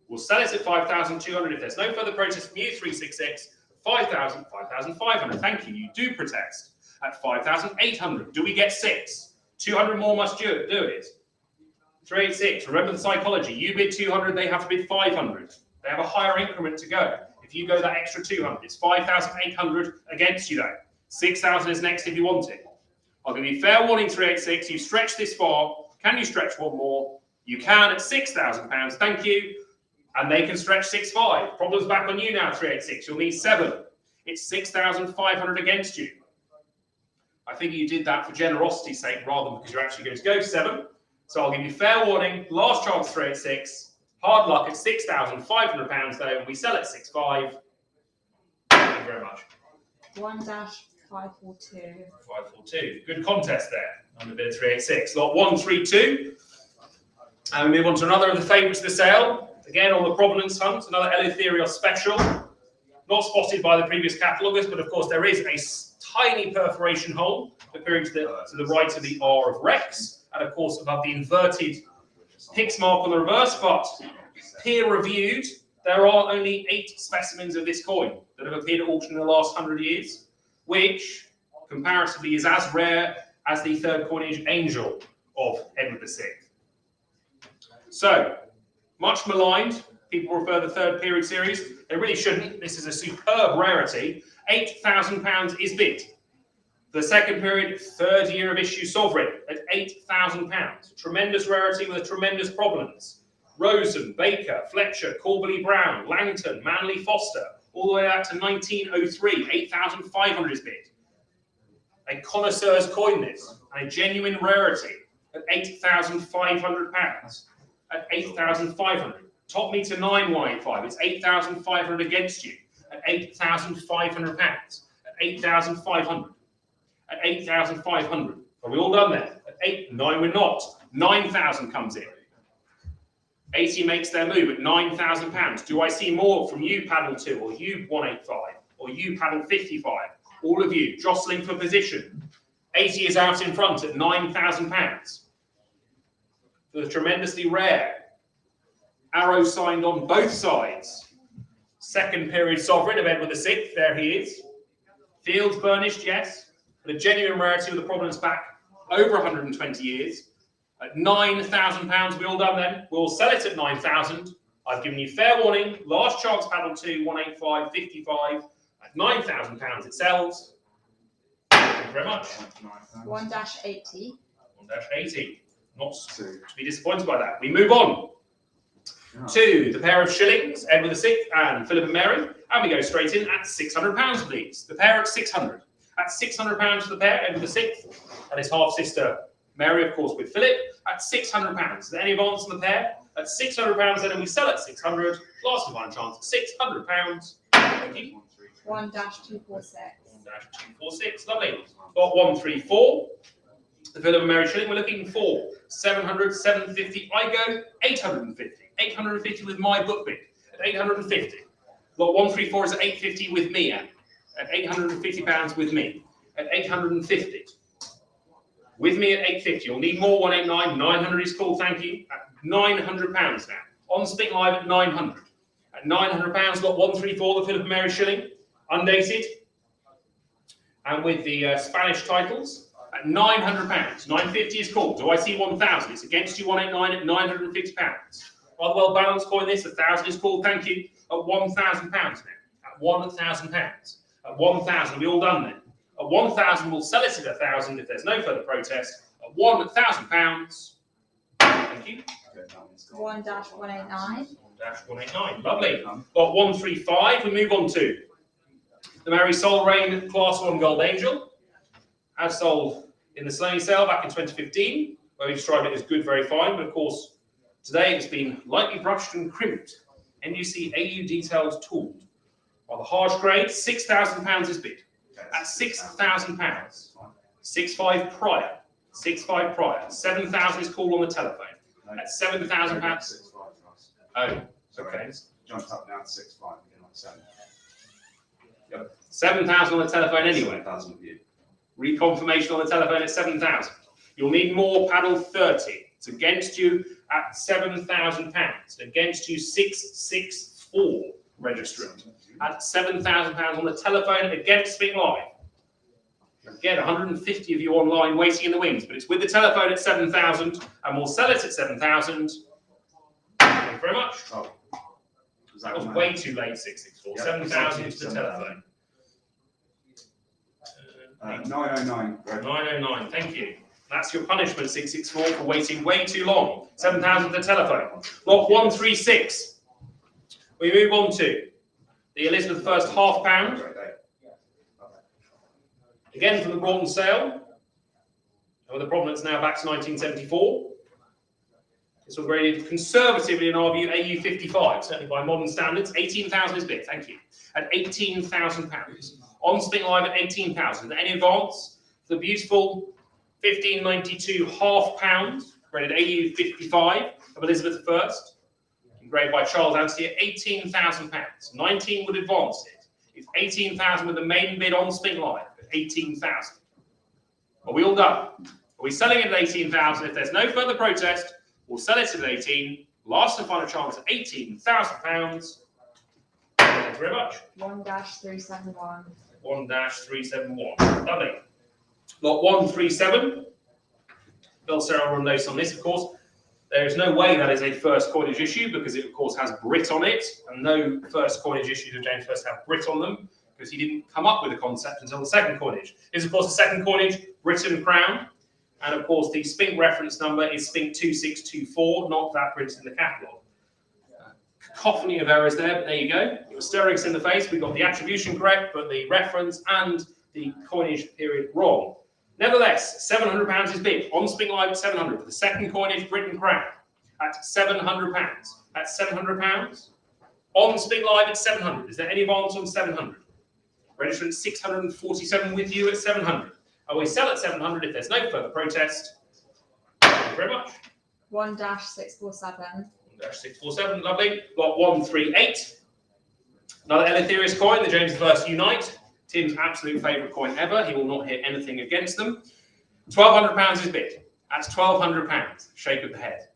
We'll sell it at 5,200. If there's no further protest from you 366. 5,000. 5,500. Thank you. You do protest. At 5,800. Do we get 6? 200 more must do it. 386. Remember the psychology. You bid 200, they have to bid 500. They have a higher increment to go. If you go that extra 200, it's 5,800 against you though. 6,000 is next if you want it. I'll give you fair warning 386. You stretch this far. Can you stretch one more? You can at £6,000. Thank you. And they can stretch 6,500. Problem's back on you now 386. You'll need 7. It's 6,500 against you. I think you did that for generosity's sake rather than because you're actually going to go 7. So I'll give you fair warning. Last chance 386. Hard luck at £6,500 though. And we sell at 6,500. Thank you very much. 1-542. 542. Good contest there. Under bid 386. Lot 132. And we move on to another of the favourites of the sale. Again on the provenance hunt. Another Eleutherios special. Not spotted by the previous cataloguers, but of course there is a tiny perforation hole appearing to the right of the R of Rex. And of course above the inverted Hicks mark on the reverse, but peer reviewed, there are only 8 specimens of this coin that have appeared at auction in the last 100 years, which comparatively is as rare as the third coinage angel of Edward VI. So, much maligned, people refer to the third period series. They really shouldn't. This is a superb rarity. £8,000 is bid. The second period, third year of issue sovereign at £8,000. Tremendous rarity with a tremendous provenance. Rosen, Baker, Fletcher, Corbally Brown, Langton, Manley Foster, all the way out to 1903. 8,500 is bid. A connoisseur's coin this, and a genuine rarity. at £8,500. At 8,500. Top meter 9185. It's 8,500 against you. At £8,500. At 8,500. At 8,500. Are we all done there? At 8, 9 we're not. 9,000 comes in. 80 makes their move at £9,000. Do I see more from you, paddle 2, or you 185, or you paddle 55? All of you jostling for position. 80 is out in front at £9,000. The tremendously rare arrow signed on both sides. Second period sovereign of Edward VI, there he is. Fields burnished, yes, but a genuine rarity with a provenance back over 120 years. At £9,000, we all done then? We'll sell it at 9,000. I've given you fair warning. Last chance paddle 2, 185, 55. At £9,000 it sells. Thank you very much. 1-80. 1-80. Not to be disappointed by that. We move on to the pair of shillings, Edward VI and Philip and Mary, and we go straight in at £600, please. The pair at 600. At £600 for the pair, Edward VI and his half-sister Mary, of course, with Philip, at £600. Is there any advance on the pair? At £600, then we sell at 600. Last and final chance at £600. Thank you. 1-246. 1-246, lovely. Got 134. The Philip and Mary shilling, we're looking for 700, 750. I go 850. 850 with my book bid at 850. Got 134 is at 850 with me, Anne. At £850 with me. At 850. With me at 850. You'll need more, 189. 900 is cool, thank you. At £900 now. On Spink Live at 900. At £900, got 134, the Philip and Mary shilling. Undated. And with the Spanish titles. At £900. 950 is called. Do I see 1,000? It's against you, 189 at £950. Rather well balanced coin this. 1,000 is called. Thank you. At £1,000 now. At £1,000. At 1,000. We all done then. At 1,000, we'll sell it at 1,000 if there's no further protest. At £1,000. Thank you. 1-189. 1-189. Lovely. Got 135. We move on to the Mary Soul Rain Class 1 Gold Angel. As sold in the slaying sale back in 2015, where we described it as good, very fine, but of course, today it's been lightly brushed and crimped. NUC AU detailed tooled. While the harsh grade, £6,000 is bid. At £6,000. 6.5 prior. 6.5 prior. 7,000 is called on the telephone. At £7,000. Oh, okay. Jumped up now to 6.5 again, like 7. 7,000 on the telephone anyway. 7,000 view. Reconfirmation on the telephone at 7,000. You'll need more, paddle 30. It's against you at £7,000. Against you 664 registrant. At £7,000 on the telephone against Spink Live. Again, 150 of you online waiting in the wings, but it's with the telephone at 7,000 and we'll sell it at 7,000. Thank you very much. Oh. That was way too late, 664. Yep, 7,000 to the telephone. 909. 909, thank you. That's your punishment, 664, for waiting way too long. 7,000 to the telephone. Lot 136. We move on to the Elizabeth I £half. Again from the Broughton sale. With the provenance now back to 1974. This one graded conservatively in our view, AU 55, certainly by modern standards. 18,000 is bid, thank you. At £18,000. On Spink Live at 18,000. Any advance? The beautiful 1592 £half, graded AU 55 of Elizabeth I, engraved by Charles Anstey at £18,000. 19 would advance it. It's 18,000 with the main bid on Spink Live at 18,000. Are we all done? Are we selling it at 18,000? If there's no further protest, we'll sell it at 18. Last and final chance at £18,000. Thank you very much. 1-371. 1-371. Lovely. Lot 137. Bill Sarah will run notes on this, of course. There is no way that is a first coinage issue because it, of course, has Brit on it, and no first coinage issues of James I have Brit on them because he didn't come up with the concept until the second coinage. This is, of course, the second coinage, Britain Crown, and, of course, the Spink reference number is Spink 2624, not that printed in the catalogue. Cacophony of errors there, but there you go. It was staring us in the face. We got the attribution correct, but the reference and the coinage period wrong. Nevertheless, £700 is bid. On Spink Live at 700 for the second coinage, Britain Crown at £700. At £700. On Spink Live at 700. Is there any advance on 700? Register at 647 with you at 700. I will sell at 700 if there's no further protest. Thank you very much. 1-647. 1-647, lovely. Lot 138. Another Eleutherius coin, the James I Unite. Tim's absolute favourite coin ever. He will not hit anything against them. £1,200 is bid. That's £1,200. Shake of the head.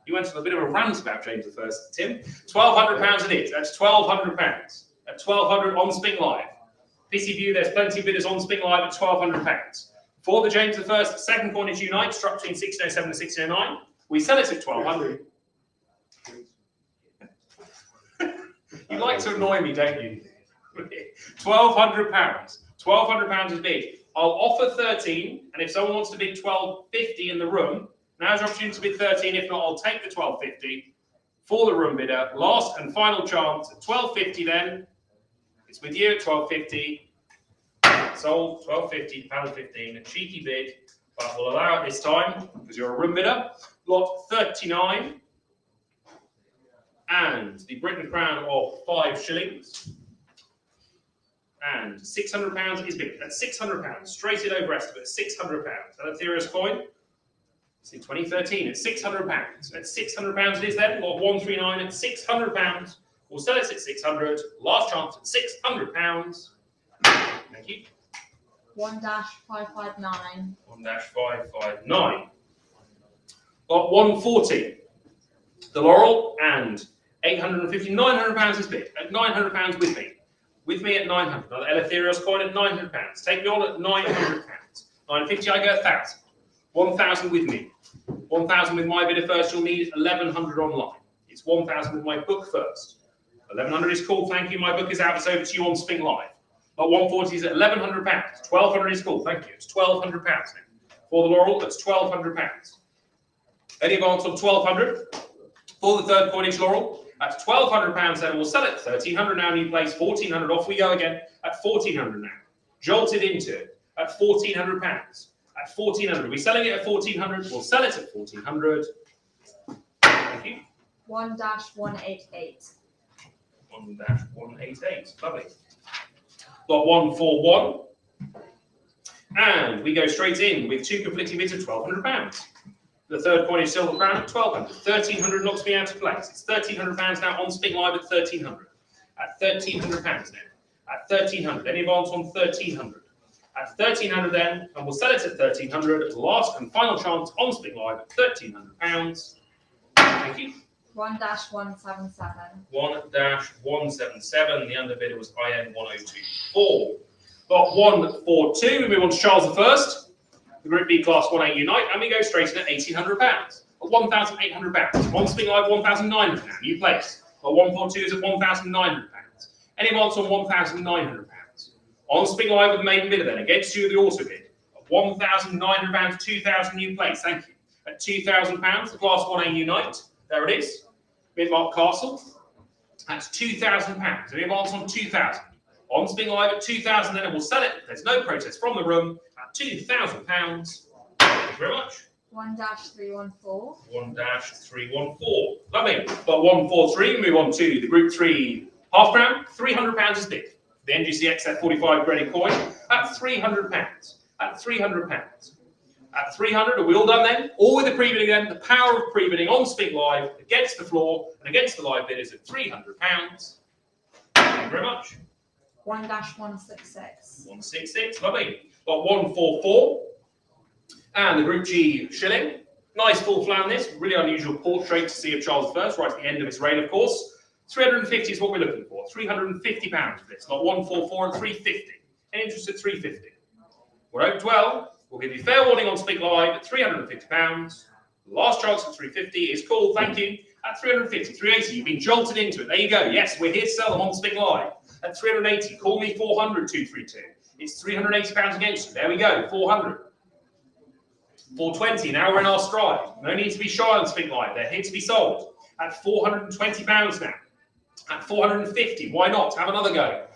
You went on a bit of a rant about James I, Tim. £1,200 it is. That's £1,200. At 1,200 on Spink Live. PC View, there's plenty of bidders on Spink Live at £1,200. For the James I, second coinage Unite, struck between 1607 and 1609. We sell it at 1,200. You like to annoy me, don't you? £1,200. £1,200 is bid. I'll offer 13, and if someone wants to bid 12.50 in the room, now's your opportunity to bid 13. If not, I'll take the 12.50 for the room bidder. Last and final chance at 12.50 then. It's with you at 12.50. Sold, 12.50, £1.15. A cheeky bid, but we'll allow it this time because you're a room bidder. Lot 39. And the Britain Crown of 5 shillings. And £600 is bid. That's £600. Straight in over estimate, £600. Eleutherius coin. It's in 2013 at £600. At £600 it is then. Lot 139 at £600. We'll sell it at 600. Last chance at £600. Thank you. 1-559. 1-559. Lot 140. The Laurel and 850. £900 is bid. At £900 with me. With me at 900. Another Eleutherius coin at £900. Take me on at £900. 950, I go 1,000. 1,000 with me. 1,000 with my bidder first. You'll need 1,100 online. It's 1,000 with my book first. 1,100 is cool. Thank you. My book is out. It's over to you on Spink Live. Lot 140 is at £1,100. 1,200 is cool. Thank you. It's £1,200 now. For the Laurel, that's £1,200. Any advance on 1,200? For the third coinage Laurel, at £1,200 then we'll sell it. 1,300 now, new place. 1,400. Off we go again at 1,400 now. Jolted into it at £1,400. At 1,400. We're selling it at 1,400. We'll sell it at 1,400. Thank you. 1-188. 1-188. Lovely. Lot 141. And we go straight in with two conflicting bids of £1,200. The third coinage Silver Crown at 1,200. 1,300 knocks me out of place. It's £1,300 now on Spink Live at 1,300. At £1,300 now. At 1,300. Any advance on 1,300? At 1,300 then, and we'll sell it at 1,300. Last and final chance on Spink Live at £1,300. Thank you. 1-177. 1-177. The underbidder was IN 1024. Lot 142. We move on to Charles I. The Group B Class 1A Unite, and we go straight in at £1,800. At £1,800. On Spink Live, £1,900 now. New place. Lot 142 is at £1,900. Any advance on £1,900? On Spink Live with the maiden bidder then, against you the auto bid. At £1,900, 2,000 new place. Thank you. At £2,000, the Class 1A Unite. There it is. Midmark Castle. That's £2,000. Any advance on 2,000? On Spink Live at 2,000, then we'll sell it. There's no protest from the room at £2,000. Thank you very much. 1-314. 1-314. Lovely. But 143, move on to the Group 3 half crown. £300 is bid. The NGC XF45 graded coin at £300. At £300. At 300, are we all done then? All with the pre-bidding then. The power of pre-bidding on Spink Live against the floor and against the live bidders at £300. Thank you very much. 1-166. 166, lovely. Got 144. And the Group G shilling. Nice full flown this. Really unusual portrait to see of Charles I, right at the end of his reign, of course. 350 is what we're looking for. £350 for this. Not 144 and 350. Any interest at 350? We won't dwell. We'll give you fair warning on Spink Live at £350. Last chance at 350 is cool. Thank you. At 350, 380, you've been jolted into it. There you go. Yes, we're here to sell them on Spink Live. At 380, call me 400, 232. It's £380 against you. There we go. 400. 420. Now we're in our stride. No need to be shy on Spink Live. They're here to be sold. At £420 now. At 450, why not? Have another go.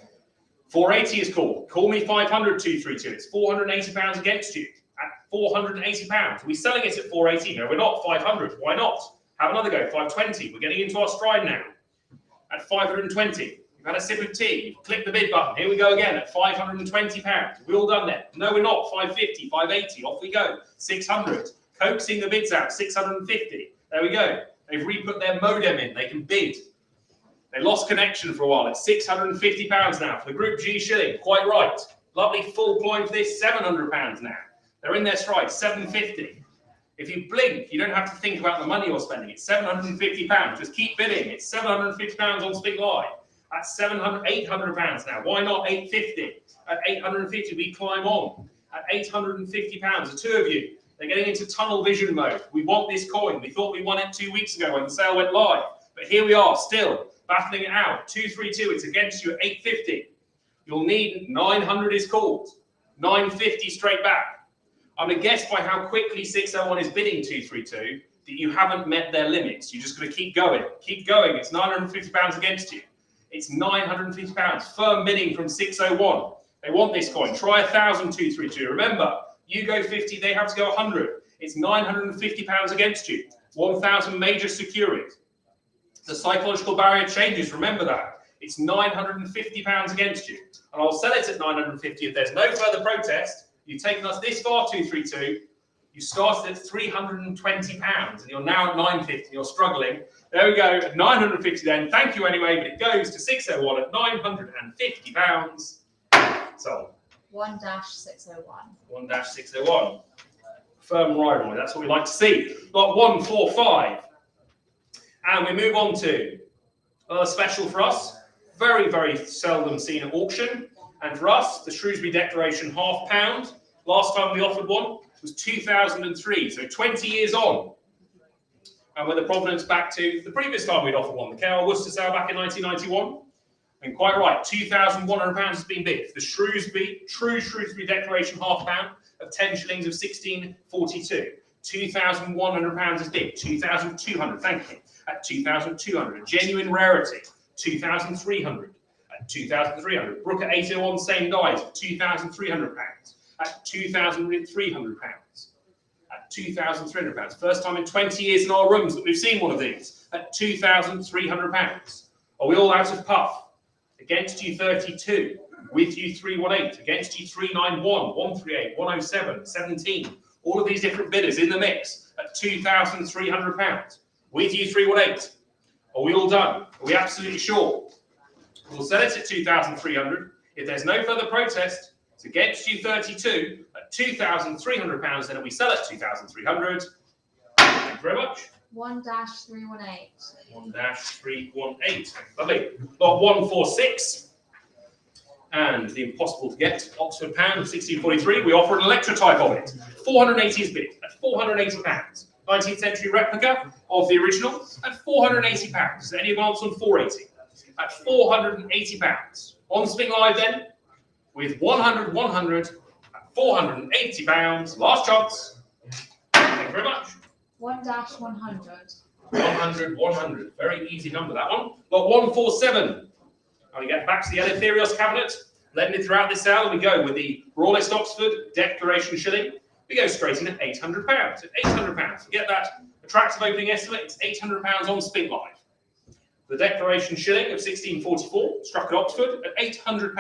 480 is called. Call me 500, 232. It's £480 against you at £480. Are we selling it at 480? No, we're not. 500. Why not? Have another go. 520. We're getting into our stride now. At 520. You've had a sip of tea. You've clicked the bid button. Here we go again at £520. We're all done there. No, we're not. 550, 580. Off we go. 600. Coaxing the bids out. 650. There we go. They've re-put their modem in. They can bid. They lost connection for a while. It's £650 now for the Group G shilling. Quite right. Lovely full coin for this. £700 now. They're in their stride. £750. If you blink, you don't have to think about the money you're spending. It's £750. Just keep bidding. It's £750 on Spink Live. That's £800 now. Why not 850? At 850, we climb on. At £850, the two of you, they're getting into tunnel vision mode. We want this coin. We thought we won it 2 weeks ago when the sale went live. But here we are, still battling it out. 232, it's against you at 850. You'll need 900 is called. 950 straight back. I'm going to guess by how quickly 601 is bidding 232 that you haven't met their limits. You're just going to keep going. Keep going. It's £950 against you. It's £950. Firm bidding from 601. They want this coin. Try 1,000, 232. Remember, you go 50, they have to go 100. It's £950 against you. 1,000 major securities. The psychological barrier changes. Remember that. It's £950 against you. And I'll sell it at 950 if there's no further protest. You've taken us this far, 232. You started at £320 and you're now at 950. You're struggling. There we go, at 950 then. Thank you anyway, but it goes to 601 at £950. So 1-601. 1-601. Firm rivalry, that's what we like to see. Got 145. And we move on to a special for us. Very, very seldom seen at auction. And for us, the Shrewsbury Declaration £half. Last time we offered one was 2003, so 20 years on. And with the provenance back to the previous time we'd offered one, the KL Worcester sale back in 1991. And quite right, £2,100 has been bid. The true Shrewsbury Declaration £half of 10 shillings of 1642. £2,100 is bid. 2,200, thank you. At 2,200, a genuine rarity. 2,300. At 2,300. Brook at 801, same guys. £2,300. At £2,300. At £2,300. First time in 20 years in our rooms that we've seen one of these. At £2,300. Are we all out of puff? Against you 32. With you 318. Against you 391. 138. 107. 17. All of these different bidders in the mix at £2,300. With you 318. Are we all done? Are we absolutely sure? We'll sell it at 2,300. If there's no further protest, it's against you 32 at £2,300. Then we sell at 2,300. Thank you very much. 1-318. 1-318. Lovely. Got 146. And the impossible to get Oxford pound of 1643. We offer an Electra type of it. 480 is bid at £480. 19th century replica of the original at £480. Is there any advance on 480? At £480. On Spink Live then, with 100, 100, at £480. Last chance. Thank you very much. 1-100. 100, 100. Very easy number, that one. Got 147. And we get back to the Eleftherios cabinet. Letting it throughout this sale, and we go with the Rawlist Oxford Declaration shilling. We go straight in at £800. At £800. Forget that attractive opening estimate. It's £800 on Spink Live. The Declaration shilling of 1644 struck at Oxford at £800.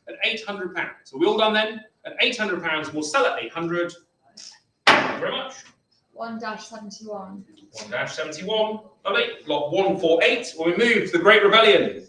At £800. So we all done then? At £800, we'll sell at 800. Thank you very much. 1-71. 1-71. Lovely. Lot 148. When we move to the Great Rebellion.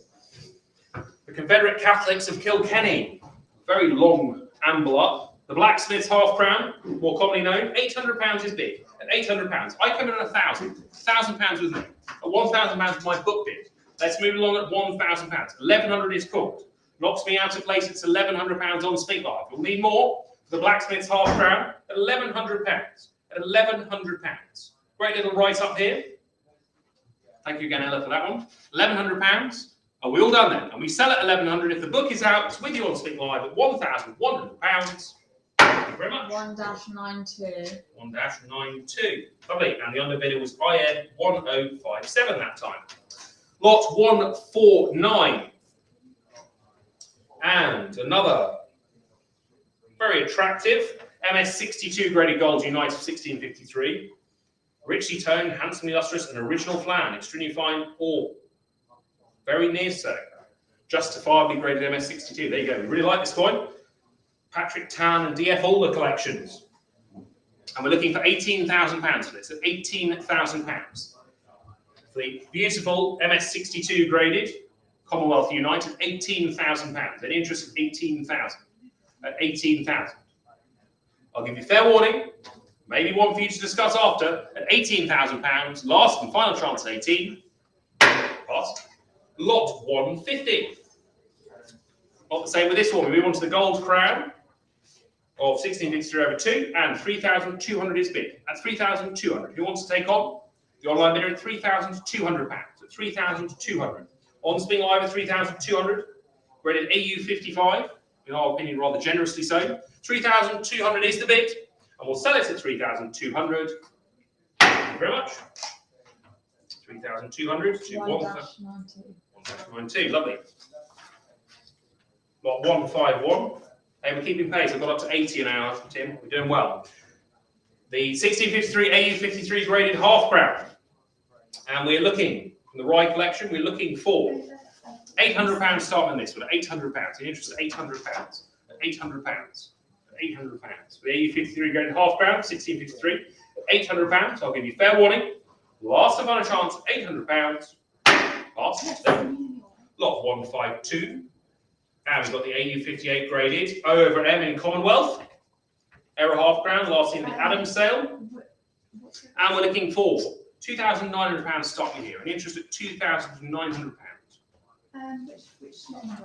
The Confederate Catholics of Kilkenny. Very long amble up. The Blacksmith's half-crown, more commonly known, £800 is bid. At £800. I come in at £1,000. £1,000 with me. At £1,000 with my book bid. Let's move along at £1,000. £1,100 is called. Knocks me out of place. It's £1,100 on Spink Live. We'll need more for the Blacksmith's half-crown at £1,100. At £1,100. Great little write up here. Thank you again, Ella, for that one. £1,100. Are we all done then? And we sell at £1,100. If the book is out, it's with you on Spink Live at £1,100. Thank you very much. 1-92. 1-92. Lovely. And the underbidder was IN 1057 that time. Lot 149. And another very attractive MS62 graded gold Unite of 1653. Richly toned, handsomely lustrous, and original flan, extremely fine ore. Very near so. Justifiably graded MS62. There you go. We really like this coin. Patrick Town and DF Alder collections. And we're looking for £18,000 for this. So £18,000. For the beautiful MS62 graded Commonwealth United, £18,000. An interest of 18,000. At 18,000. I'll give you fair warning. Maybe one for you to discuss after. At £18,000, last and final chance at 18. Pass. Lot 150. Not the same with this one. We move on to the gold crown of 1653 over 2, and 3,200 is bid. At 3,200. Who wants to take on? The online bidder at £3,200. At 3,200. On Spink Live at 3,200. Graded AU 55. In our opinion, rather generously so. 3,200 is the bid, and we'll sell it at 3,200. Thank you very much. 3,200 to 1-92. Lovely. Lot 151. Hey, we're keeping pace. I've got up to 80 an hour, Tim. We're doing well. The 1653 AU 53 graded half crown, and we're looking from the Rye collection. We're looking for £800 starting on this with £800. The interest at £800. At £800. At £800. The AU 53 graded half crown, 1653. At £800. I'll give you fair warning. Last and final chance, £800. Last. Lot 152. And we've got the AU 58 graded O over M in Commonwealth. Error half crown, last in the Adams sale. And we're looking for £2,900 starting here. An interest at £2,900.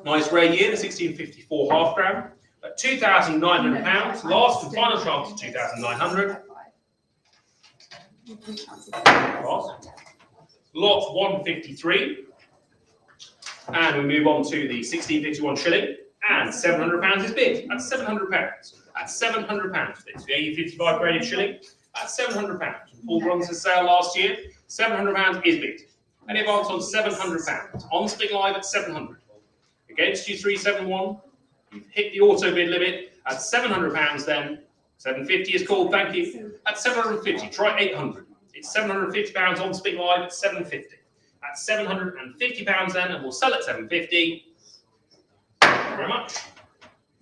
Nice rare year, the 1654 half crown. At £2,900. Last and final chance at 2,900. Lot 153. And we move on to the 1651 shilling. And £700 is bid. At £700. At £700 for this. The AU 55 graded shilling. At £700. Paul runs the sale last year. £700 is bid. Any advance on £700. On Spink Live at 700. Against you 371. You've hit the auto bid limit at £700 then. 750 is called, thank you. At 750, try 800. It's £750 on Spink Live at 750. At £750 then, and we'll sell at 750. Thank you very much.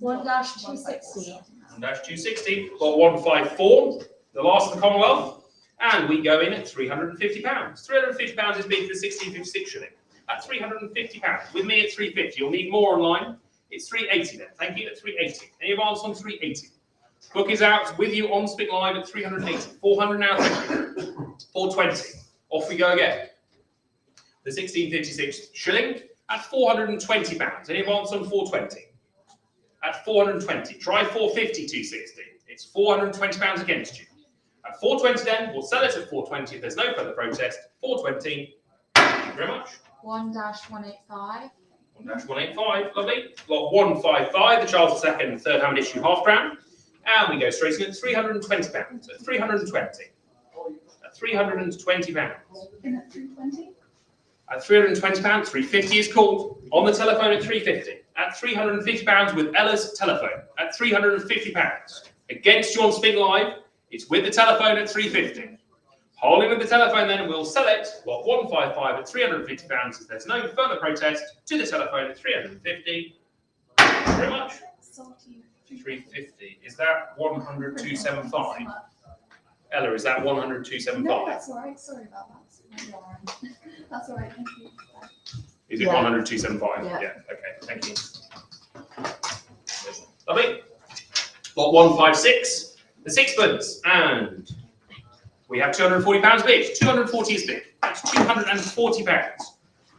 1-260. 1-260. Got 154, the last of the Commonwealth. And we go in at £350. £350 is bid for the 1656 shilling. At £350. With me at 350. You'll need more online. It's 380 then. Thank you. At 380. Any advance on 380? Book is out with you on Spink Live at 380. 400 now. 420. Off we go again. The 1656 shilling at £420. Any advance on 420? At 420. Try 450, 260. It's £420 against you. At 420 then, we'll sell it at 420 if there's no further protest. 420. Thank you very much. 1-185. 1-185, lovely. Lot 155, the Charles II third hand issue half crown. And we go straight in at £320. So 320. At £320. In at 320? At £320, 350 is called. On the telephone at 350. At £350 with Ella's telephone. At £350. Against you on Spink Live. It's with the telephone at 350. Holding with the telephone then, we'll sell it. Lot 155 at £350. If there's no further protest, to the telephone at 350. Thank you very much. 350. Is that 100,275? Ella, is that 100,275? No, that's all right. Sorry about that. That's all right. Thank you. Is it 100,275? Yeah. Okay. Thank you. Lovely. Lot 156. The sixpence, and we have £240 bid. 240 is bid. That's £240.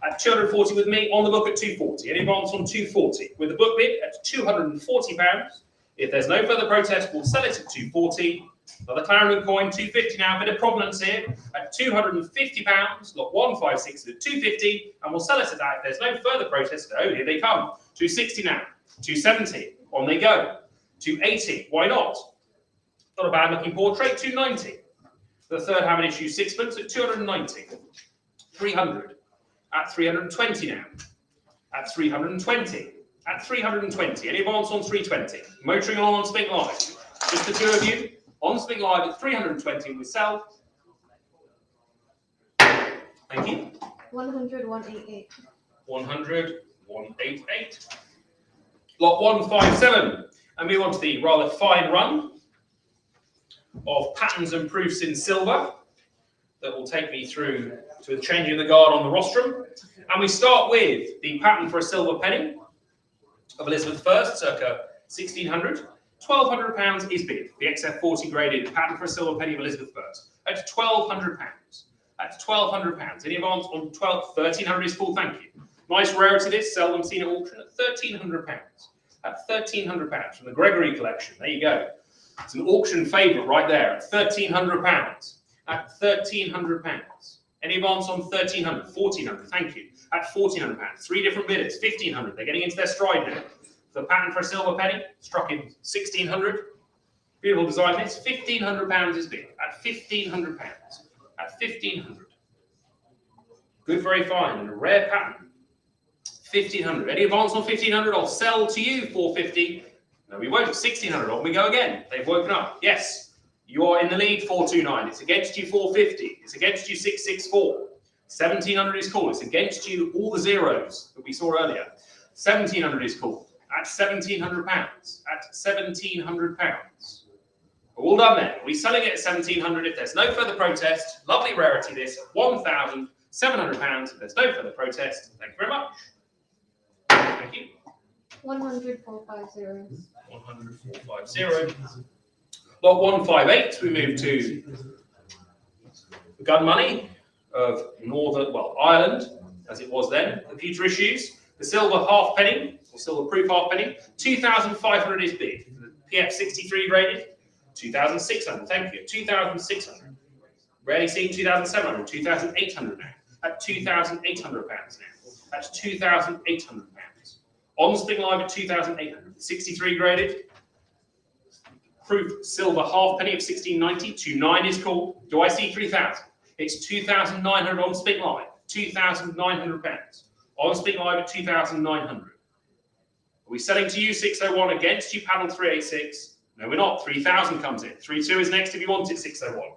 At 240 with me, on the book at 240. Any advance on 240? With the book bid at £240. If there's no further protest, we'll sell it at 240. Another Clarendon coin, 250 now. A bit of provenance here at £250. Lot 156 at 250, and we'll sell it at that. If there's no further protest, oh, here they come. 260 now. 270. On they go. 280. Why not? Not a bad looking portrait. 290. The third Hammond issue sixpence at 290. 300. At 320 now. At 320. at 320. Any advance on 320? Motoring along on Spink Live. Just the two of you on Spink Live at 320 we sell. Thank you. 100, 188. 100, 188. Lot 157. And move on to the rather fine run of patterns and proofs in silver that will take me through to changing the guard on the rostrum. And we start with the pattern for a silver penny of Elizabeth I, circa 1600. £1,200 is bid. The XF40 graded pattern for a silver penny of Elizabeth I at £1,200. That's £1,200. Any advance on 1,300 is full, thank you. Nice rarity this, seldom seen at auction at £1,300. At £1,300 from the Gregory collection. There you go. It's an auction favourite right there at £1,300. At £1,300. Any advance on 1,300? 1,400, thank you. At £1,400. Three different bidders, 1,500. They're getting into their stride now. The pattern for a silver penny, struck in 1,600. Beautiful design this. £1,500 is bid. At £1,500. At 1,500. Good, very fine, and a rare pattern. 1,500. Any advance on 1,500? I'll sell to you 450. No, we won't. 1,600. On we go again. They've woken up. Yes, you are in the lead. 429. It's against you. 450. It's against you. 664. 1,700 is called. It's against you. All the zeros that we saw earlier. 1,700 is called. At £1,700. At £1,700. All done there. We're selling it at 1,700 if there's no further protest. Lovely rarity this. £1,700 if there's no further protest. Thank you very much. Thank you. 100, 450. 100, 450. Lot 158, we move to the gun money of Ireland, as it was then. Computer issues. The silver halfpenny, or silver proof halfpenny. 2,500 is bid. The PF63 graded. 2,600, thank you. 2,600. Rarely seen 2,700, 2,800 now. At £2,800 now. That's £2,800. On Spink Live at 2,800. 63 graded. Proof silver halfpenny of 1690. 29 is called. Do I see 3,000? It's 2,900 on Spink Live. £2,900. On Spink Live at 2,900. Are we selling to you 601 against you, panel 386? No, we're not. 3,000 comes in. 3.2 is next if you want it, 601.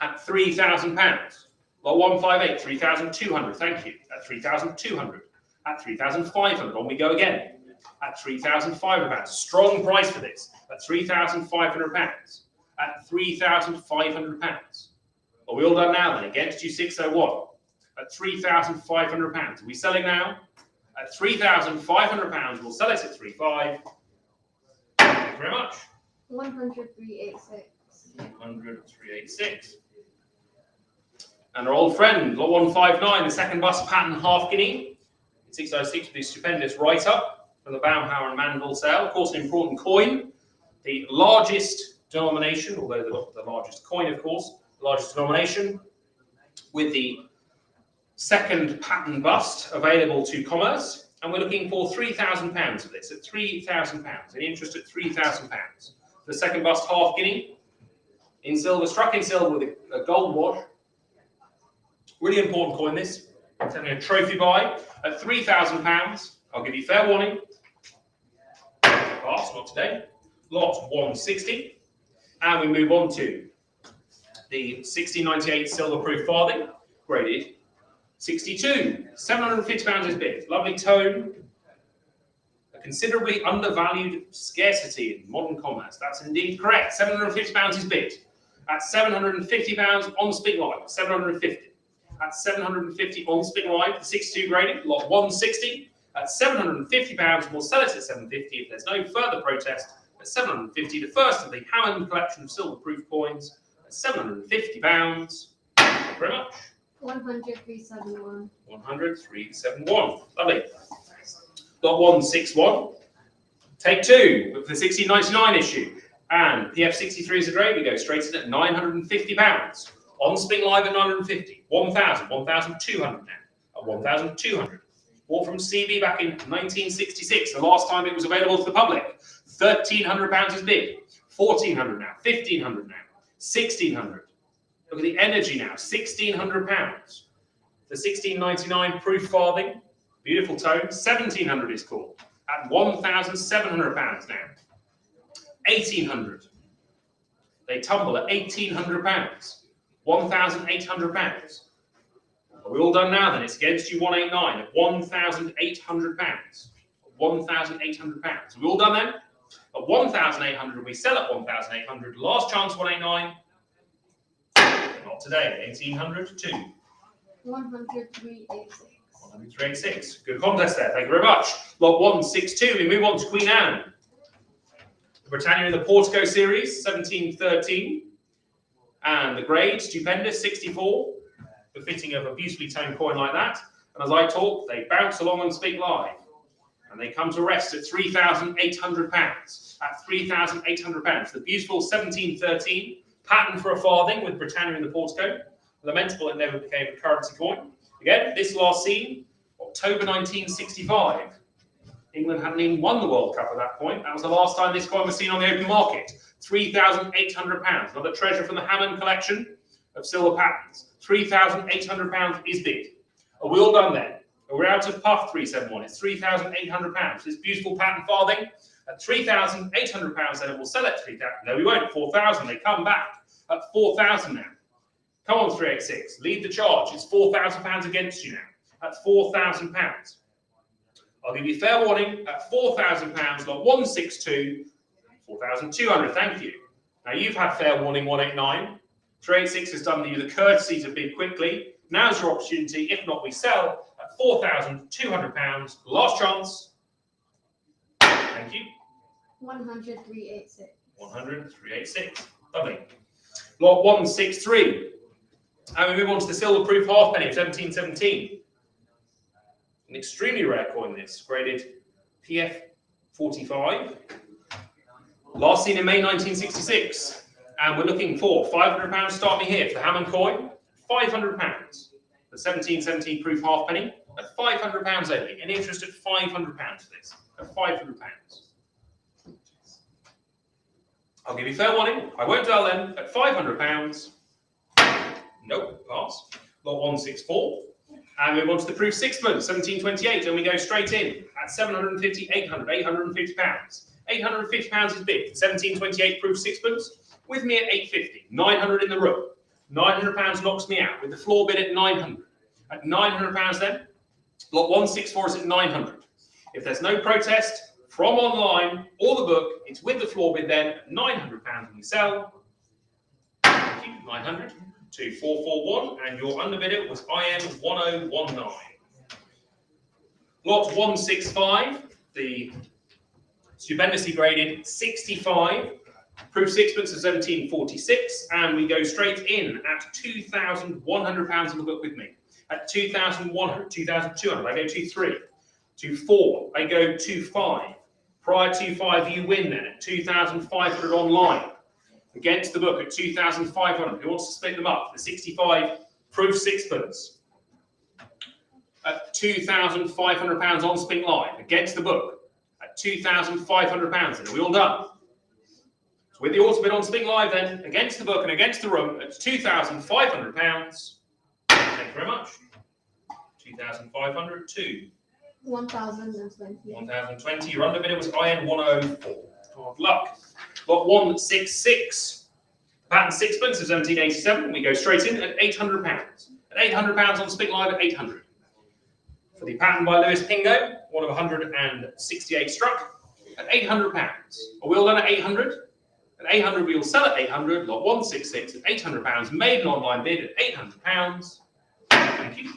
At £3,000. Lot 158, 3,200. Thank you. At 3,200. At 3,500. On we go again. At £3,500. Strong price for this. At £3,500. At £3,500. Are we all done now then? Against you 601. At £3,500. Are we selling now? At £3,500. We'll sell it at 3,500. Thank you very much. 100, 386. 100, 386. And our old friend, lot 159, the second bus pattern half guinea. 606 with the stupendous write-up from the Baumhauer and Manville sale. Of course, an important coin. The largest denomination, although the largest coin, of course, the largest denomination, with the second pattern bust available to commerce. And we're looking for £3,000 of this, at £3,000. Any interest at £3,000? The second bust half guinea in silver, struck in silver with a gold wash. Really important coin this. It's having a trophy buy at £3,000. I'll give you fair warning. Pass, not today. Lot 160. And we move on to the 1698 silver proof farthing, graded 62. £750 is bid. Lovely tone. A considerably undervalued scarcity in modern commerce. That's indeed correct. £750 is bid. At £750 on Spink Live. 750. At £750 on Spink Live. The 62 graded. Lot 160. At £750. We'll sell it at £750 if there's no further protest. At £750. The first of the Hammond collection of silver proof coins. At £750. Thank you very much. 100, 371. 100, 371. Lovely. Lot 161. Take two with the 1699 issue. And PF63 is a grade. We go straight in at £950. On Spink Live at 950. 1,000, 1,200 now. At 1,200. Bought from CB back in 1966, the last time it was available to the public. £1,300 is bid. 1,400 now. 1,500 now. 1,600. Look at the energy now, £1,600. The 1699 proof farthing, Beautiful tone. 1700 is called at £1,700 now. 1800. They tumble at £1,800. £1,800. Are we all done now then? It's against you 189 at £1,800. £1,800. Are we all done then? At 1,800, we sell at 1,800. Last chance 189. Not today. 1,800 to 103.86. 103.86. Good contest there. Thank you very much. Lot 162. We move on to Queen Anne. The Britannia in the Portico series, 1713. And the grade, stupendous, 64. Befitting of a beautifully toned coin like that. And as I talk, they bounce along on Spink Live. And they come to rest at £3,800. At £3,800. The beautiful 1713, pattern for a farthing with Britannia in the Portico. Lamentable it never became a currency coin. Again, this last seen, October 1965. England hadn't even won the World Cup at that point. That was the last time this coin was seen on the open market. £3,800. Another treasure from the Hammond collection of silver patterns. £3,800 is bid. Are we all done then? We're out of puff 371. It's £3,800. This beautiful pattern farthing at £3,800. Then it will sell at 3,000. No, we won't. 4,000. They come back at 4,000 now. Come on, 386. Lead the charge. It's £4,000 against you now. At £4,000. I'll give you fair warning at £4,000. Lot 162. 4,200. Thank you. Now you've had fair warning 189. 386 has done you the courtesy to bid quickly. Now's your opportunity. If not, we sell at £4,200. Last chance. Thank you. 103.86. 103.86. Lovely. Lot 163. And we move on to the silver proof halfpenny of 1717. An extremely rare coin, this, graded PF 45. Last seen in May 1966. And we're looking for £500. Start me here for the Hammond coin. £500. The 1717 proof halfpenny at £500 only. Any interest at £500 for this? At £500. I'll give you fair warning. I won't dwell then. At £500. Nope, pass. Lot 164. And we move on to the proof sixpence, 1728, and we go straight in at 750, 800, £850. £850 is bid. 1728 proof sixpence. With me at 850, 900 in the room. £900 knocks me out with the floor bid at 900. At £900 then, lot 164 is at 900. If there's no protest from online or the book, it's with the floor bid then at £900 when we sell. Thank you, 900 to 441, and your underbidder was IN 1019. Lot 165, the stupendously graded 65. Proof sixpence of 1746, and we go straight in at £2,100 in the book with me. At 2,100, 2,200, I go 2,3, 2,4, I go 2,5. Prior to 5, you win then at 2,500 online. Against the book at 2,500. Who wants to split them up? The 65 proof sixpence at £2,500 on Spink Line. Against the book at £2,500. And are we all done? So with the auto bid on Spink Live then, against the book and against the room, it's £2,500. Thank you very much. 2,500 to 1,020. 1,020. Your underbidder was IN 104. Hard luck. Lot 166. Pattern sixpence of 1787. We go straight in at £800. At £800 on Spink Live at 800. For the pattern by Lewis Pingo, one of 168 struck at £800. Are we all done at 800? At 800, we will sell at 800. Lot 166 at £800. Made an online bid at £800. Thank you.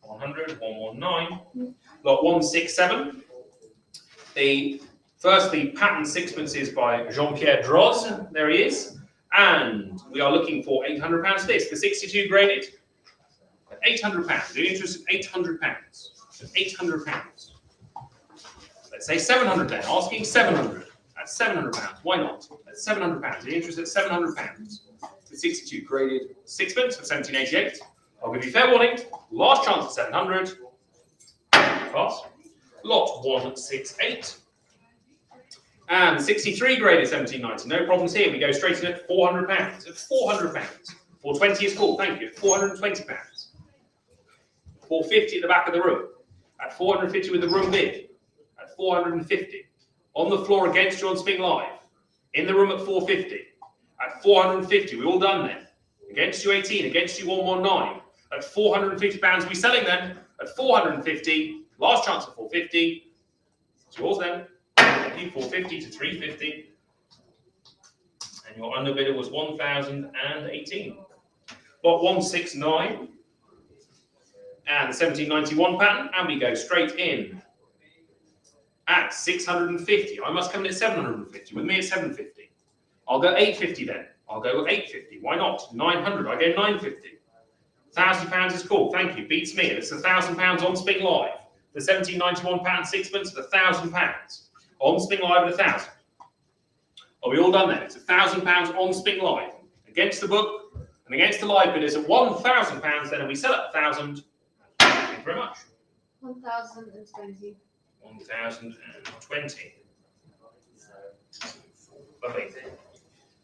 100, 119. Lot 167. The pattern sixpences by Jean-Pierre Droz. There he is. And we are looking for £800 for this. The 62 graded at £800. The interest at £800. At £800. Let's say 700 then. Asking 700. At £700. Why not? At £700. The interest at £700. The 62 graded sixpence of 1788. I'll give you fair warning. Last chance at 700. Pass. Lot 168. And 63 graded 1790. No problems here. We go straight in at £400. At £400. 420 is called. Thank you. £420. 450 at the back of the room. At 450 with the room bid. At 450. On the floor against you on Spink Live. In the room at 450. At 450, we all done then. Against you 18, against you 119. At 450 pounds, we selling then. At 450, last chance at 450. It's yours then. Thank you, 450 to 350. And your underbidder was 1,018. Lot 169. And the 1791 pattern, and we go straight in at 650. I must come in at 750. With me at 750. I'll go 850 then. I'll go 850. Why not? 900. I go 950. £1,000 is cool. Thank you. Beats me. It's £1,000 on Spink Live. The 1791 pattern sixpence at £1,000 on Spink Live at 1,000. Are we all done then? It's £1,000 on Spink Live against the book and against the live bidders at £1,000. Then and we sell at 1,000. Thank you very much. 1,020. 1,020. Lovely.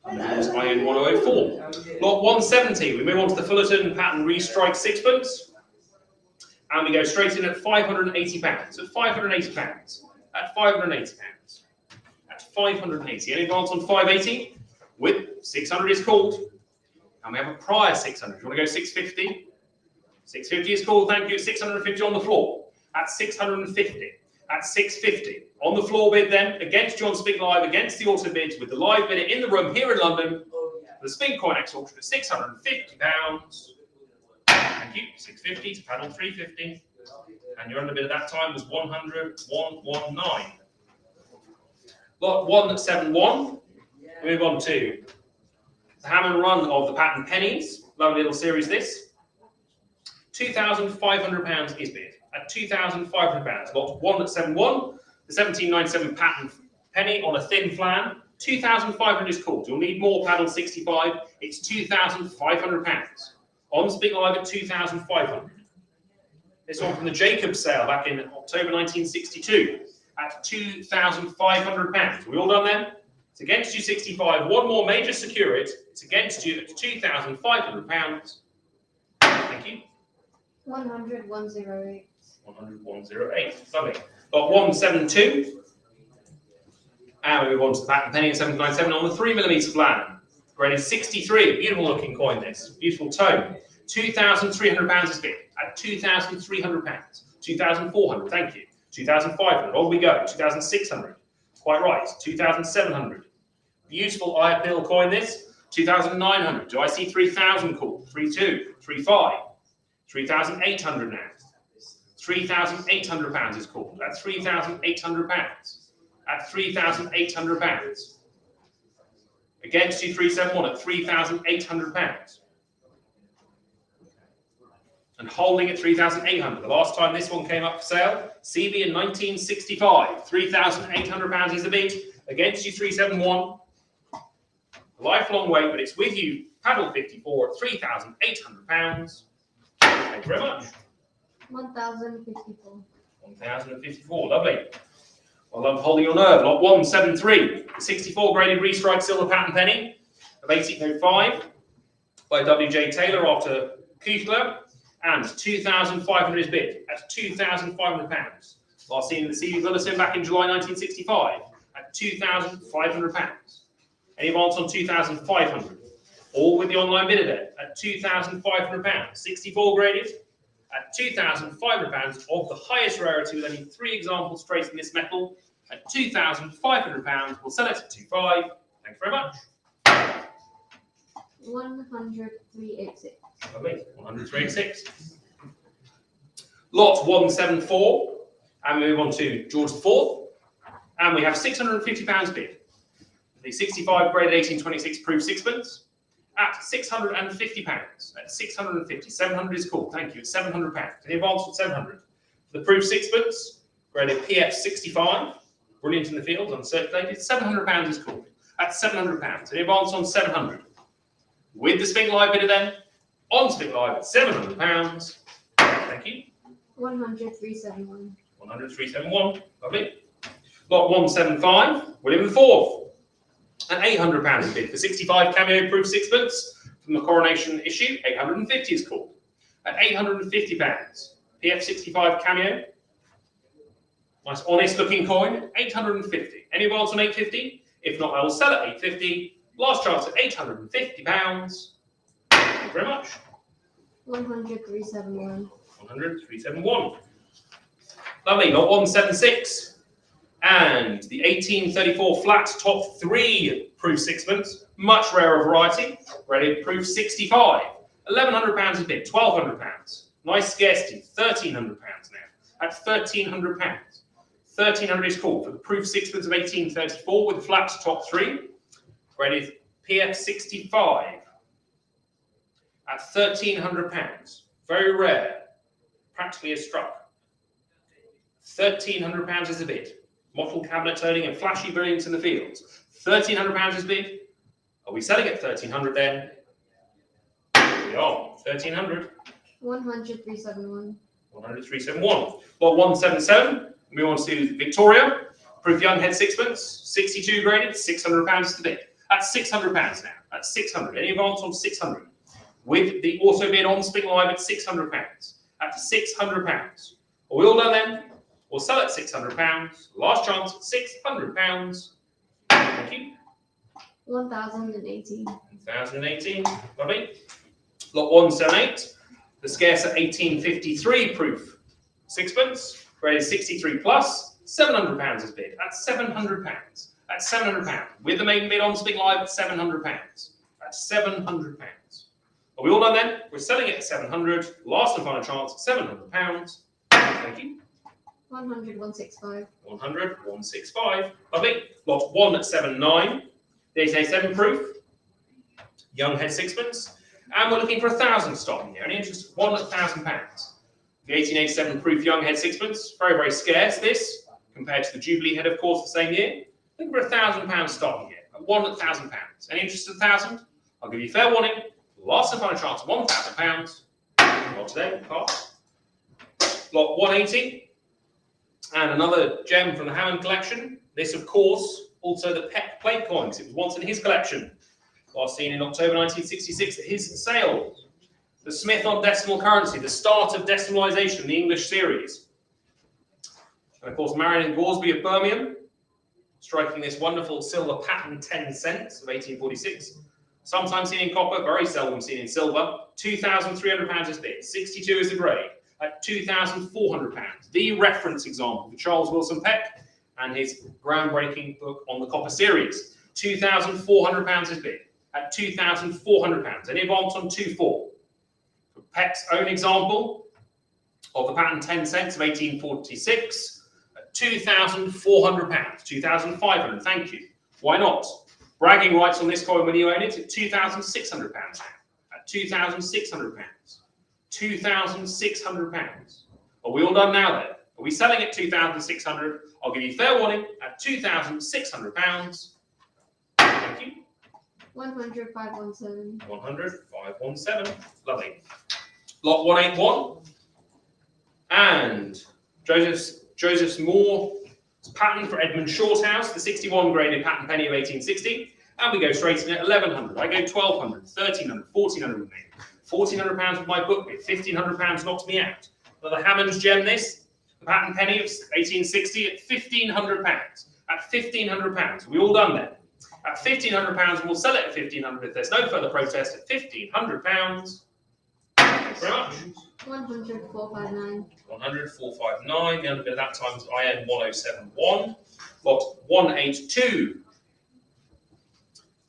And that was iron 104. Lot 170. We move on to the Fullerton pattern restrike sixpence. And we go straight in at £580. At £580. At £580. At 580. Any advance on 580? With 600 is called. And we have a prior 600. You want to go 650? 650 is called. Thank you. 650 on the floor. At 650. At 650. On the floor bid then, against John Spink Live, against the auto bids, with the live bidder in the room here in London, the Spink COINEX auction at £650. Thank you. 650 to panel 350. And your underbid at that time was 119. Lot 171. We move on to the ham and run of the pattern pennies. Lovely little series this. £2,500 is bid. At £2,500. Lot 171. The 1797 pattern penny on a thin flan. 2,500 is called. You'll need more paddle 65. It's £2,500. On Spink Live at 2,500. This one from the Jacobs sale back in October 1962 at £2,500. We all done then? It's against you 65. One more major secure it. It's against you at £2,500. Thank you. 100, 108. 100, 108. Lovely. Got 172. And we move on to the pattern penny at 797 on the 3mm flan. Graded 63. Beautiful looking coin this. Beautiful tone. £2,300 is bid at £2,300. 2,400. Thank you. 2,500. On we go. 2,600. Quite right. 2,700. Beautiful eye appeal coin this. 2,900. Do I see 3,000 called? 3,200. 3,500. 3,800 now. £3,800 is called. At £3,800. At £3,800. Against you 371 at £3,800. And holding at 3,800. The last time this one came up for sale, CB in 1965. £3,800 is the bid. Against you 371. A lifelong wait, but it's with you. Paddle 54 at £3,800. Thank you very much. 1,054. 1,054, lovely. I love holding your nerve. Lot 173, the 64 graded restrike silver pattern penny of 1805 by W.J. Taylor after Kuchler, and 2,500 is bid at £2,500. Last seen in the CD Bulletin back in July 1965 at £2,500. Any advance on 2,500? All with the online bidder there at £2,500. 64 graded at £2,500 of the highest rarity with only 3 examples traced in this metal at £2,500. We'll sell it at 2,500. Thank you very much. 100,386. Lovely. 100,386. Lot 174. And we move on to George IV. And we have £650 bid. The 65 graded 1826 proof sixpence at £650. At 650. 700 is called. Thank you. It's £700. Any advance with 700. The proof sixpence, graded PF 65. Brilliant in the field, uncirculated. £700 is called. At £700. Any advance on 700. With the Spink Live bidder then, on Spink Live at £700. Thank you. 100,371. 100,371. Lovely. Lot 175. William IV. An £800 is bid for 65 cameo proof sixpence from the coronation issue. 850 is called. At £850. PF65 cameo. Nice honest looking coin, 850. Any advance on 850? If not, I will sell at 850. Last chance at £850. Thank you very much. 100,371. 100,371. Lovely, lot 176. And the 1834 flat top 3 proof sixpence, much rarer variety, ready proof 65. £1,100 a bid, £1,200. Nice scarcity, £1,300 now. At £1,300. 1,300 is called for the proof sixpence of 1834 with the flat top 3. Ready PF65 at £1,300. Very rare, practically a struck. £1,300 is the bid. Mottled cabinet turning and flashy brilliance in the fields. £1,300 is bid. Are we selling at 1,300 then? We are. 1,300. 100,371. 100,371. Lot 177. We want to Victoria. Proof young head sixpence. 62 graded. £600 is the bid. That's £600 now. That's 600. Any advance on 600? With the auto bid on Spink Live at £600. At £600. Are we all done then? We'll sell at £600. Last chance at £600. Thank you. 1,018. 1,018. Lovely. Lot 178. The scarce at 1853 proof. Sixpence. Graded 63 plus. £700 is bid. That's £700. That's £700. With the main bid on Spink Live at £700. That's £700. Are we all done then? We're selling it at 700. Last and final chance at £700. Thank you. 100, 165. 100, 165. Lovely. Lot 179. The 887 proof. Young head sixpence. And we're looking for 1,000 stock here. Any interest? £1,000. The 1887 proof young head sixpence. Very, very scarce this, compared to the Jubilee head, of course, the same year. Looking for £1,000 stock here. At £1,000. Any interest at 1,000? I'll give you fair warning. Last and final chance, £1,000. Not today, pass. Lot 180. And another gem from the Hammond collection. This, of course, also the Peck plate coins. It was once in his collection. Last seen in October 1966 at his sale. The Smith on decimal currency, the start of decimalisation in the English series. And of course, Marion and Goresby of Birmingham, striking this wonderful silver pattern 10 cents of 1846. Sometimes seen in copper, very seldom seen in silver. £2,300 is bid. 62 is the grade. At £2,400. The reference example for Charles Wilson Peck and his groundbreaking book on the copper series. £2,400 is bid. At £2,400. Any advance on 2-4? For Peck's own example of the pattern 10 cents of 1846. At £2,400. 2,500. Thank you. Why not? Bragging rights on this coin when you own it at £2,600 now. At £2,600. £2,600. Are we all done now then? Are we selling at 2,600? I'll give you fair warning at £2,600. Thank you. 100, 517. 100, 517. Lovely. Lot 181. And Joseph's Moore pattern for Edmund Shorthouse, the 61 graded pattern penny of 1860. And we go straight in at 1,100. I go 1,200, 1,300, 1,400 with me. £1,400 with my book bid. £1,500 knocks me out. Another Hammond's gem this. The pattern penny of 1860 at £1,500. At £1,500. Are we all done then? At £1,500, we'll sell it at £1,500 if there's no further protest at £1,500. Thanks very much. 100, 459. 100, 459. The underbid at that time was IN 1071. Lot 182.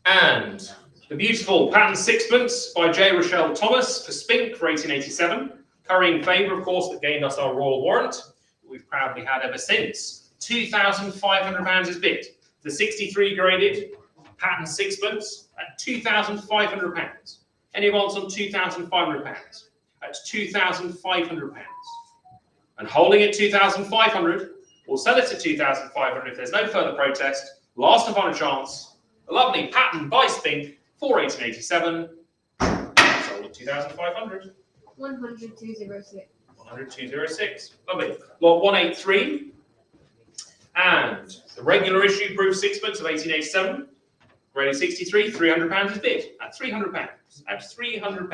And the beautiful pattern sixpence by J. Rochelle Thomas for Spink for 1887. Currying favour, of course, that gained us our royal warrant that we've proudly had ever since. £2,500 is bid. The 63 graded pattern sixpence at £2,500. Any wants on £2,500? At £2,500. And holding at £2,500, we'll sell it at £2,500 if there's no further protest. Last and final chance. A lovely pattern by Spink for 1887. Sold at £2,500. 100, 206. 100, 206. Lovely. Lot 183. And the regular issue proof sixpence of 1887. Graded 63, £300 is bid. At £300. At £300.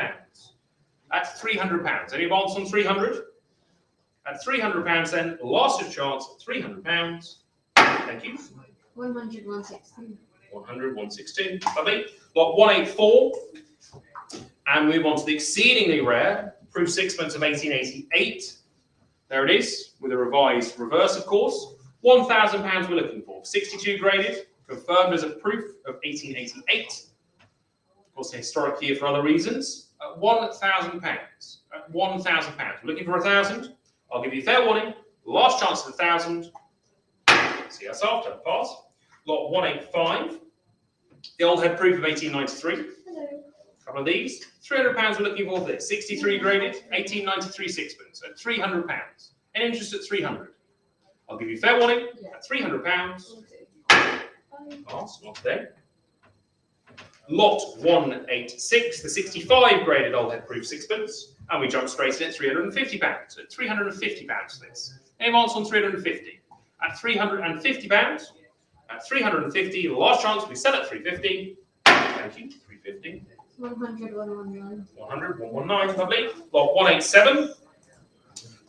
At £300. Any advance on 300? At £300 then, last of chance at £300. Thank you. 100, 116. 100, 116. Lovely. Lot 184. And move on to the exceedingly rare proof sixpence of 1888. There it is, with a revised reverse, of course. £1,000 we're looking for. 62 graded, confirmed as a proof of 1888. Of course, a historic year for other reasons. At £1,000. At £1,000. We're looking for 1,000. I'll give you fair warning. Last chance at 1,000. See us after. Pass. Lot 185. The old head proof of 1893. Hello. A couple of these. £300 we're looking for this. 63 graded, 1893 sixpence at £300. And interest at 300. I'll give you fair warning. At £300. Pass. Not today. Lot 186, the 65 graded old head proof sixpence, and we jump straight in at £350. At £350 for this. Any advance on 350? At £350. At 350, last chance, we sell at 350. Thank you, 350. 100, 119. 100, 119, lovely. Lot 187.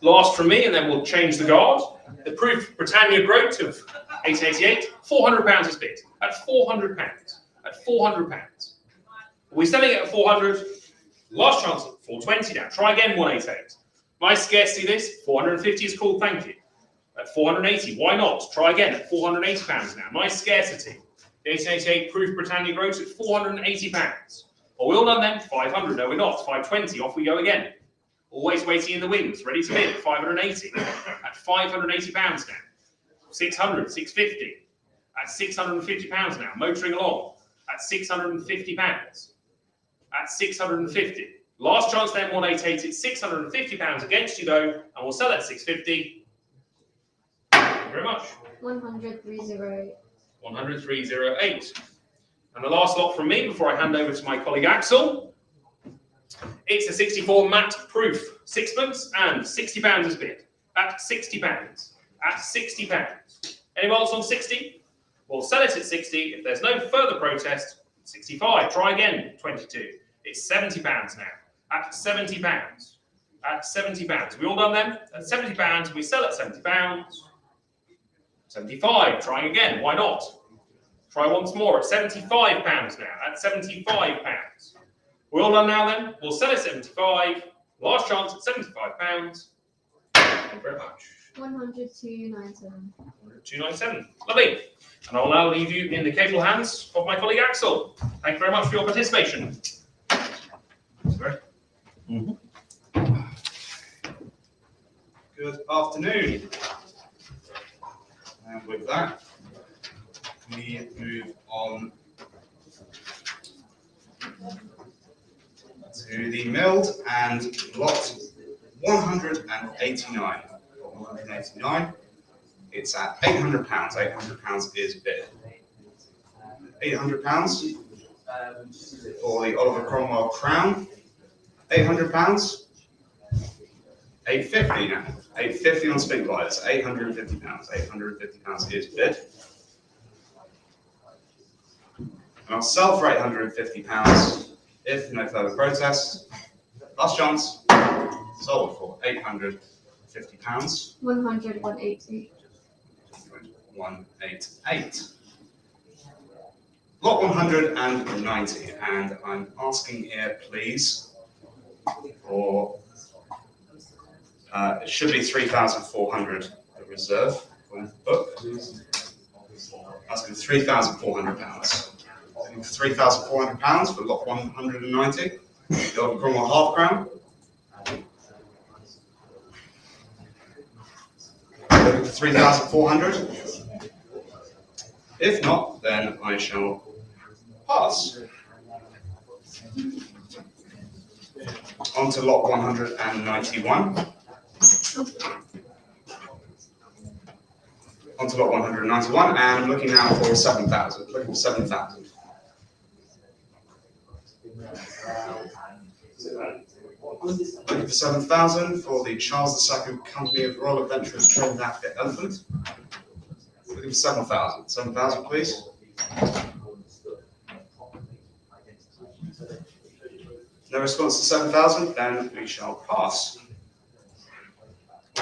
Last from me, and then we'll change the guard. The proof Britannia Groat of 1888, £400 is bid. At £400. At £400. We're selling it at 400. Last chance at 420 now. Try again, 188. My scarcity this, 450 is called, thank you. At 480, why not? Try again at £480 now. My scarcity. The 1888 proof Britannia Groat at £480. Are we all done then? 500. No, we're not. 520. Off we go again. Always waiting in the wings. Ready to bid. 580. At £580 now. 600. 650. At £650 now. Motoring along. At £650. At 650. Last chance then, 188. It's £650 against you though, and we'll sell at 650. Thank you very much. 100, 308. 100, 308. And the last lot from me before I hand over to my colleague Axel. It's a 64 matte proof sixpence and £60 is bid. At £60. At £60. Anyone else on 60? We'll sell it at 60. If there's no further protest, 65. Try again, 22. It's £70 now. At £70. At £70. We all done then? At £70, we sell at £70. 75. Trying again. Why not? Try once more at £75 now. At £75. We all done now then? We'll sell at 75. Last chance at £75. Thank you very much. 100, 297. 297. Lovely. And I'll now leave you in the capable hands of my colleague Axel. Thank you very much for your participation. Good afternoon. And with that, we move on to the milled and lot 189. Lot 189. It's at £800. £800 is bid. £800 for the Oliver Cromwell Crown. £800. £850 now. £850 on Spink London. £850. £850 is bid. And I'll sell for £850 if no further protest. Last chance. Sold for £850. 100, 180. 188. Lot 190, and I'm asking here, please, for it should be 3,400 the reserve on the book. Asking £3,400. £3,400 for lot 190. The Oliver Cromwell half crown. Looking for 3,400. If not, then I shall pass. On to lot 191. On to lot 191, and I'm looking now for 7,000. Looking for 7,000. Looking for 7,000 for the Charles II Company of Royal Adventurers Trained Africa Elephant. Looking for 7,000. 7,000, please. No response to 7,000, then we shall pass.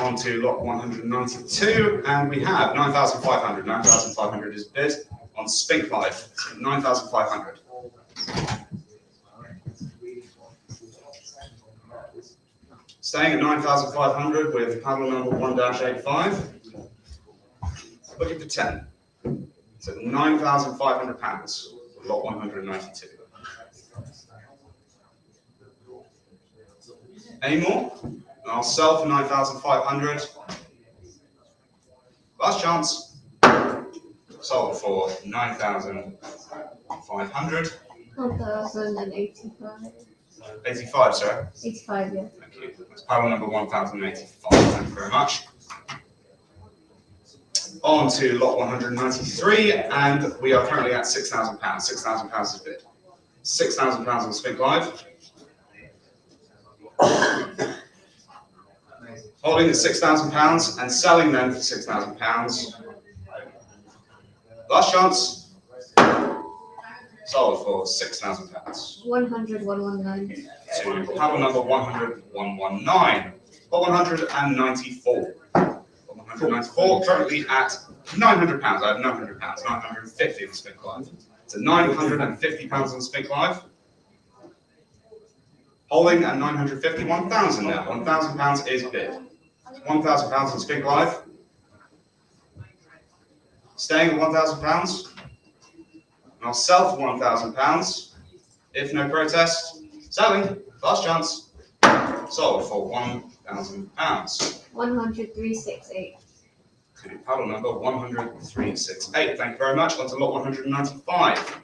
On to lot 192, and we have 9,500. 9,500 is bid on Spink Live. So 9,500. Staying at 9,500 with paddle number 1-85. Looking for 10. So £9,500, lot 192. Any more? And I'll sell for 9,500. Last chance. Sold for 9,500. 1,085. 85, sorry. 85, yeah. Thank you. That's paddle number 1,085. Thank you very much. On to lot 193, and we are currently at £6,000. £6,000 is bid. £6,000 on Spink Live. Holding at £6,000 and selling them for £6,000. Last chance. Sold for £6,000. 100, 119. To paddle number 100, 119. Or 194. 194, currently at £900. I have £900, 950 on Spink Live. So £950 on Spink Live. Holding at 950, 1,000 now. £1,000 is bid. £1,000 on Spink Live. Staying at £1,000. And I'll sell for £1,000. If no protest, selling. Last chance. Sold for £1,000. 100, 368. To paddle number 100,368. Thank you very much. On to lot 195.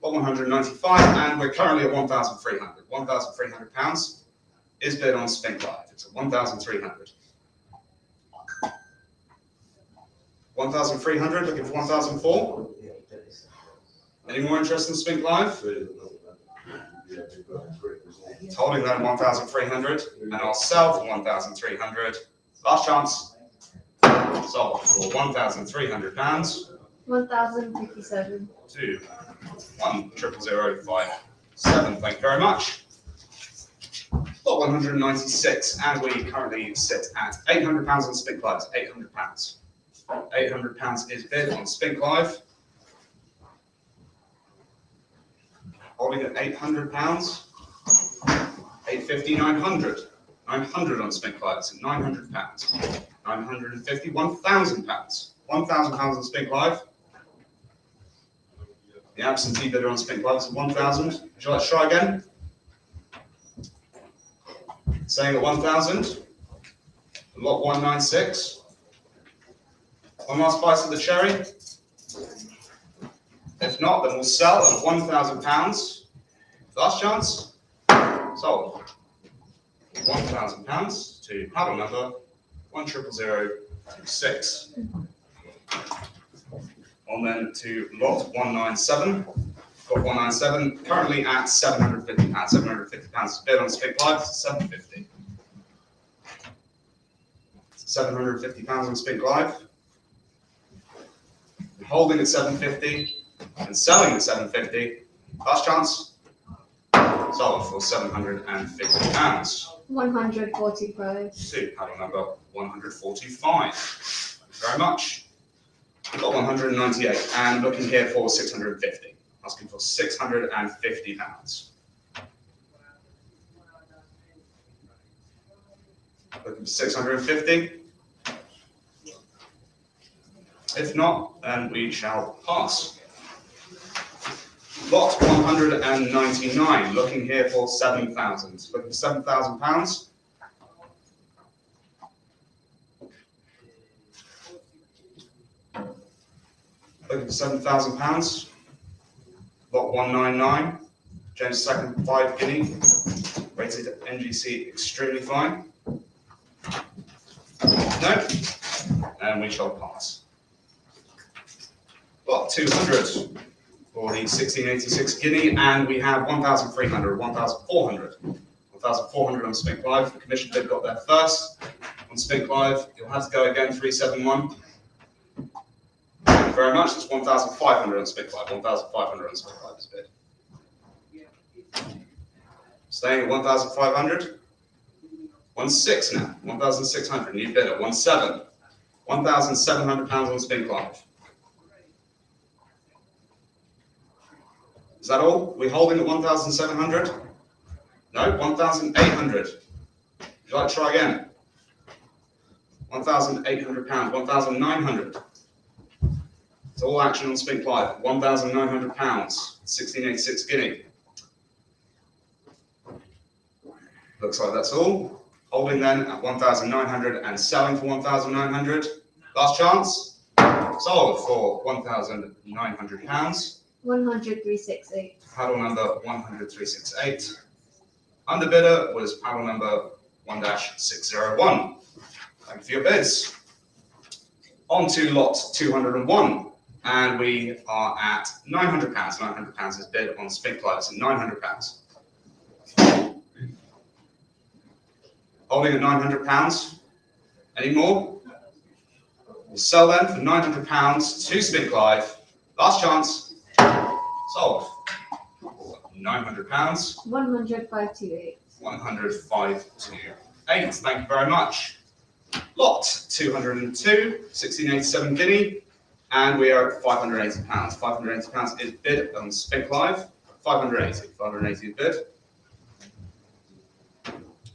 Lot 195, and we're currently at 1,300. £1,300 is bid on Spink Live. It's at 1,300. 1,300, looking for 1,004. Any more interest in Spink Live? It's holding that at 1,300, and I'll sell for 1,300. Last chance. Sold for £1,300. 1,057. To 1,000,057. Thank you very much. Lot 196, and we currently sit at £800 on Spink Live. £800. £800 is bid on Spink Live. Holding at £800. 850, 900. 900 on Spink Live. It's at £900. 950, £1,000. £1,000 on Spink Live. The absentee bidder on Spink Live is 1,000. Would you like to try again? Saying at 1,000. Lot 196. One last bite of the cherry. If not, then we'll sell at £1,000. Last chance. Sold. £1,000 to paddle number 1,000,026. On then to lot 197. Lot 197, currently at £750. £750 is bid on Spink Live. It's 750. £750 on Spink Live. Holding at 750 and selling at 750. Last chance. Sold for £750. 145. To paddle number 145. Thank you very much. Got 198 and looking here for 650. Asking for £650. Looking for 650. If not, then we shall pass. Lot 199, looking here for 7,000. Looking for £7,000. Looking for £7,000. Lot 199, James II 5 guinea, rated NGC extremely fine. No, and we shall pass. Lot 200 for the 1686 guinea, and we have 1,300, 1,400. 1,400 on Spink Live. The commission bid got there first. On Spink Live, you'll have to go again, 371. Thank you very much. That's 1,500 on Spink Live. 1,500 on Spink Live is bid. Staying at 1,500. 1,600 now. 1,600. New bidder. 1,700. 1,700 pounds on Spink Live. Is that all? We're holding at 1,700? No, 1,800. Would you like to try again? 1,800 pounds. 1,900. It's all action on Spink Live. 1,900 pounds. 1686 guinea. Looks like that's all. Holding then at 1,900 and selling for 1,900. Last chance. Sold for 1,900 pounds. 100,368. Paddle number 100,368. Underbidder was paddle number 1-601. Thank you for your bids. On to lot 201, and we are at £900. £900 is bid on Spink Live, so £900. Holding at £900. Any more? We'll sell then for £900 to Spink Live. Last chance. Sold. £900. 100,528. 100,528. Thank you very much. Lot 202, 1687 guinea, and we are at £580. £580 is bid on Spink Live. 580 is bid.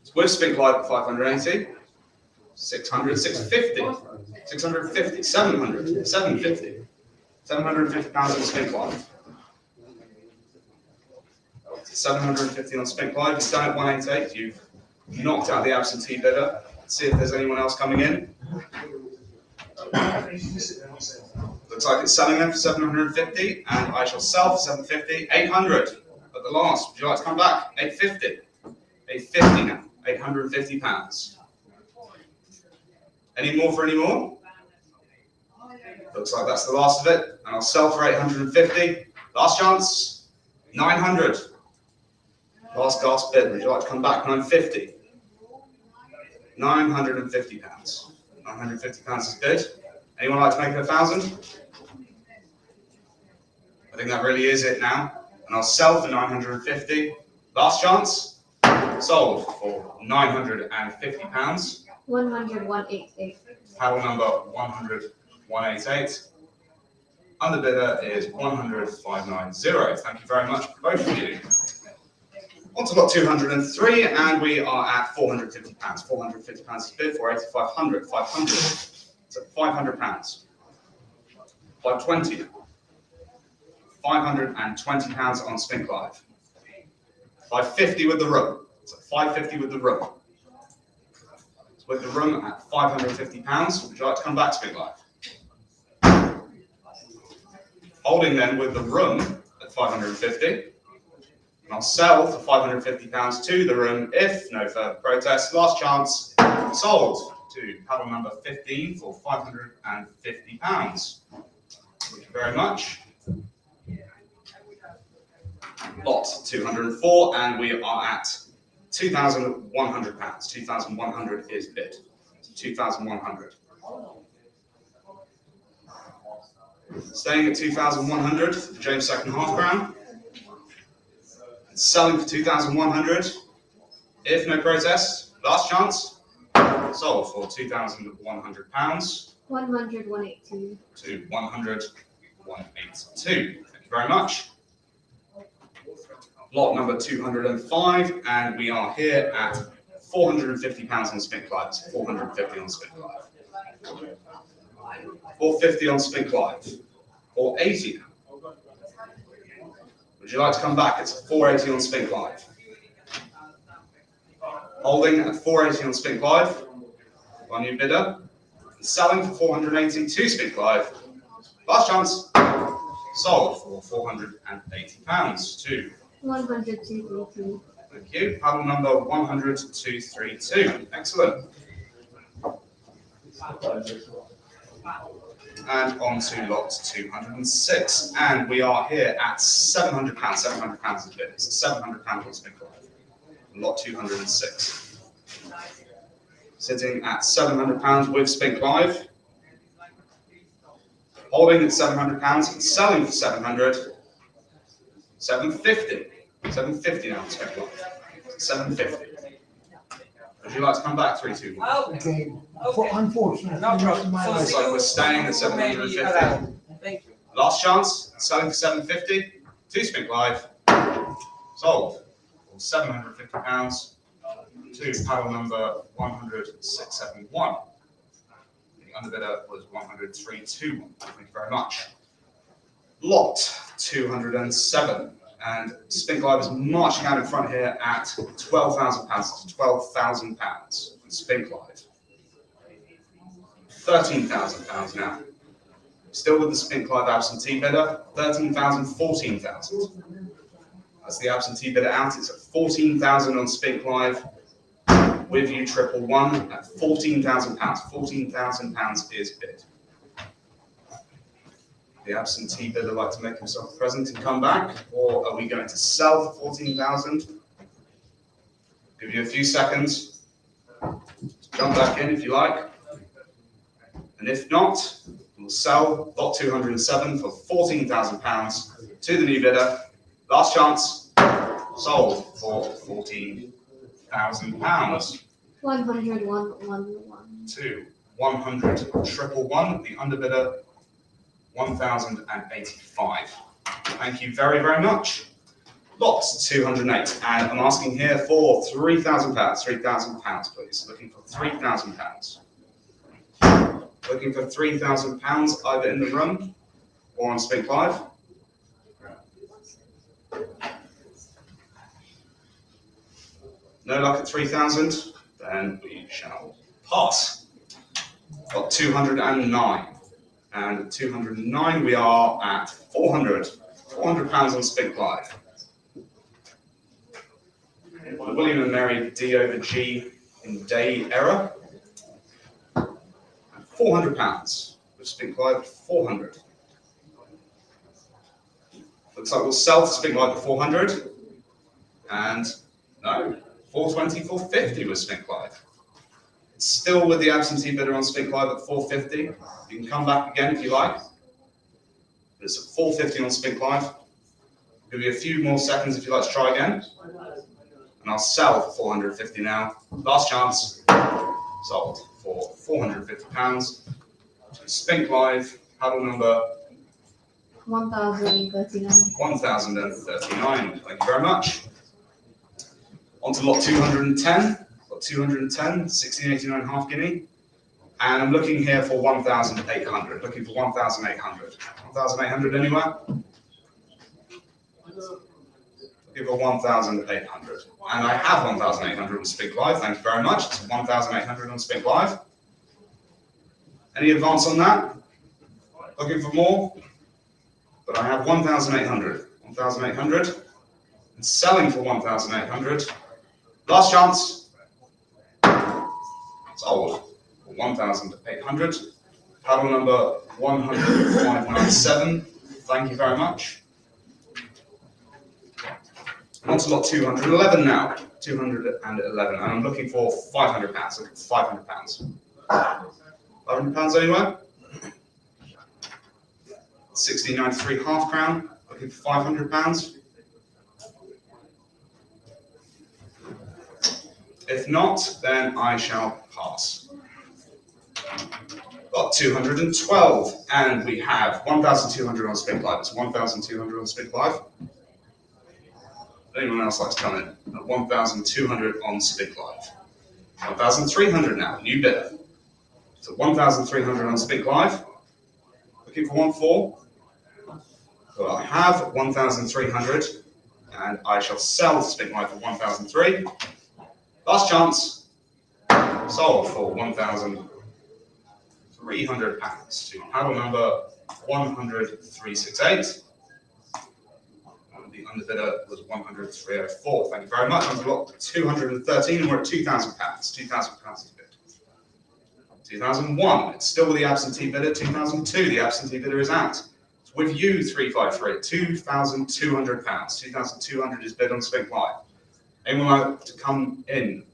So with Spink Live at 580, 600, 650, 650, 700, 750, £750 on Spink Live. 750 on Spink Live. It's done at 188. You've knocked out the absentee bidder. Let's see if there's anyone else coming in. Looks like it's selling them for 750, and I shall sell for 750. 800 at the last. Would you like to come back? 850. 850 now. £850. Any more for any more? Looks like that's the last of it, and I'll sell for 850. Last chance. 900. Last gasp bid. Would you like to come back? 950. £950. £950 is bid. Anyone like to make it 1,000? I think that really is it now. And I'll sell for 950. Last chance. Sold for £950. 100,188. Paddle number 100,188. Underbidder is 100,590. Thank you very much, both of you. On to lot 203, and we are at £450. £450 is bid for 8,500. 500. So £500. 520. £520 on Spink Live. 550 with the room. So 550 with the room. With the room at £550. Would you like to come back, Spink Live? Holding then with the room at 550. And I'll sell for £550 to the room if no further protest. Last chance. Sold to paddle number 15 for £550. Thank you very much. Lot 204, and we are at £2,100. 2,100 is bid. 2,100. Staying at 2,100 for the James second half crown. Selling for 2,100. If no protest, last chance. Sold for £2,100. 100,182. To 100,182. Thank you very much. Lot number 205, and we are here at £450 on Spink Live. It's 450 on Spink Live. 450 on Spink Live. 480 now. Would you like to come back? It's 480 on Spink Live. Holding at 480 on Spink Live. One new bidder. Selling for 480 to Spink Live. Last chance. Sold for £480 to 100,232. Thank you. Paddle number 100,232. Excellent. And on to lot 206. And we are here at £700. £700 is bid. It's £700 on Spink Live. Lot 206. Sitting at £700 with Spink Live. Holding at £700 and selling for 700. 750. 750 now on Spink Live. 750. Would you like to come back 3, 2, 1? Okay. Okay. Unfortunately. No problem. my So life. Looks like we're staying at maybe 750. around. Thank you. Last chance, selling for 750. 2 Spink Live. Sold for £750 to paddle number 10671. The underbidder was 10321. Thank you very much. Lot 207. And Spink Live is marching out in front here at £12,000 to £12,000. Spink Live. £13,000 now. Still with the Spink Live absentee bidder, 13,000, 14,000. That's the absentee bidder out. It's at 14,000 on Spink Live. With you, 111 at £14,000. £14,000 is bid. The absentee bidder like to make himself present and come back, or are we going to sell for 14,000? Give you a few seconds. Just jump back in if you like. And if not, we'll sell lot 207 for £14,000 to the new bidder. Last chance, sold for £14,000 to 100 111. The underbidder 1,085. Thank you very, very much. Lots 208, and I'm asking here for £3,000. £3,000, please. Looking for £3,000. Looking for £3,000 either in the room or on Spink Live. No luck at 3,000, then we shall pass. Got 209. And 209, we are at 400. £400 on Spink Live. The William and Mary D over G in day error. And £400 with Spink Live, 400. Looks like we'll sell to Spink Live at 400. And no, 420, 450 with Spink Live. It's still with the absentee bidder on Spink Live at 450. You can come back again if you like. It's at 450 on Spink Live. I'll give you a few more seconds if you'd like to try again. And I'll sell for 450 now. Last chance. Sold for £450. Spink Live, paddle number 1,039. 1,039. Thank you very much. On to lot 210. Lot 210, 1689 half guinea. And I'm looking here for 1,800. Looking for 1,800. 1,800 anywhere? Looking for 1,800. And I have 1,800 on Spink Live. Thank you very much. It's 1,800 on Spink Live. Any advance on that? Looking for more? But I have 1,800. 1,800. And selling for 1,800. Last chance. Sold. 1,800. Paddle number 10597. Thank you very much. On to lot 211 now. 211. And I'm looking for £500. £500. £500 anywhere? 1693 half crown. Looking for £500. If not, then I shall pass. Got 212, and we have 1,200 on Spink Live. It's 1,200 on Spink Live. Anyone else like to come in? At 1,200 on Spink Live. 1,300 now, new bidder. So 1,300 on Spink Live. Looking for 1,400. So I have 1,300, and I shall sell to Spink Live for 1,300. Last chance, sold for £1,300 to paddle number 100,368. The underbidder was 100,304. Thank you very much. On to lot 213, and we're at £2,000. £2,000 is bid. 2001, it's still with the absentee bidder. 2002, the absentee bidder is out. It's with you, 353, £2,200. £2,200 is bid on Spink Live. Anyone like to come in?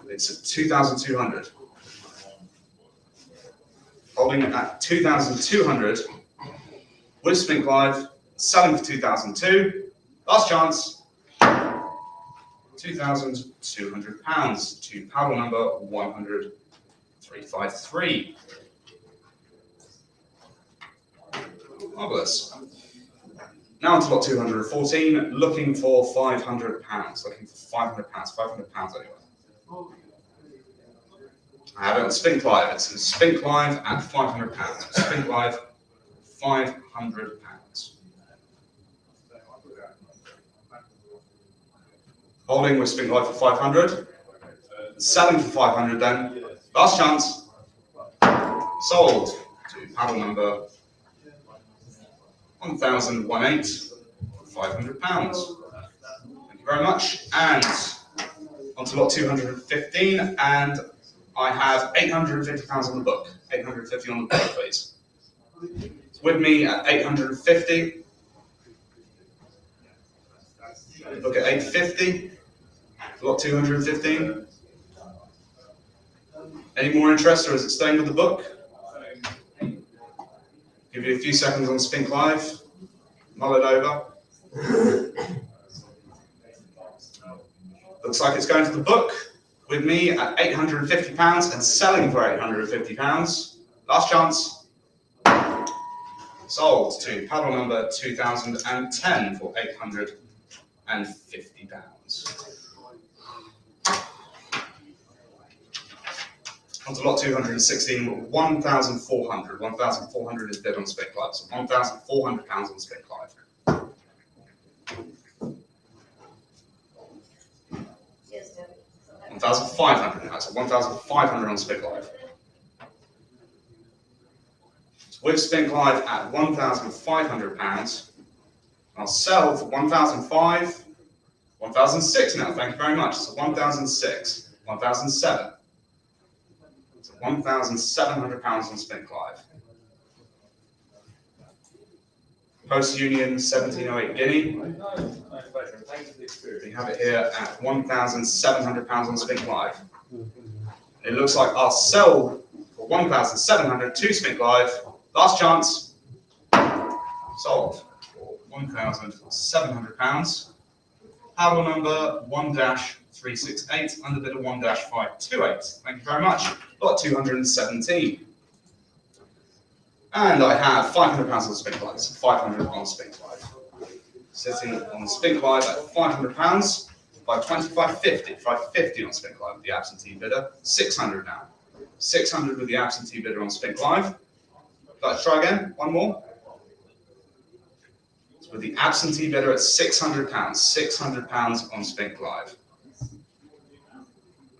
It's at 2,200. Holding it at 2,200 with Spink Live, selling for 2,002. Last chance. £2,200 to paddle number 100,353. Marvellous. Now onto lot 214, looking for £500. Looking for £500, £500 anyway. I have it on Spink Live. It's in Spink Live at £500. Spink Live, £500. Holding with Spink Live for 500. Selling for 500 then. Last chance. Sold to paddle number 1018 for £500. Thank you very much. And onto lot 215, and I have £850 on the book. 850 on the book, please. It's with me at 850. Look at 850. Lot 215. Any more interest, or is it staying with the book? Give you a few seconds on Spink Live. Mull it over. Looks like it's going to the book. With me at £850 and selling for £850. Last chance. Sold to paddle number 2010 for £850. On to lot 216, 1,400. 1,400 is bid on Spink Live, so £1,400 on Spink Live. 1,500 now, so 1,500 on Spink Live. So with Spink Live at £1,500, I'll sell for 1,005, 1,006 now, thank you very much. So 1,006, 1,007. So £1,700 on Spink Live. Post Union 1708 Guinea. We have it here at £1,700 on Spink Live. It looks like I'll sell for 1,700 to Spink Live. Last chance. Sold for £1,700. Paddle number 1-368, underbidder 1-528. Thank you very much. Lot 217. And I have £500 on Spink Live, so 500 on Spink Live. Sitting on Spink Live at £500, 550, 550 on Spink Live with the absentee bidder, 600 now. 600 with the absentee bidder on Spink Live. Let's try again, one more. So with the absentee bidder at £600, £600 on Spink Live.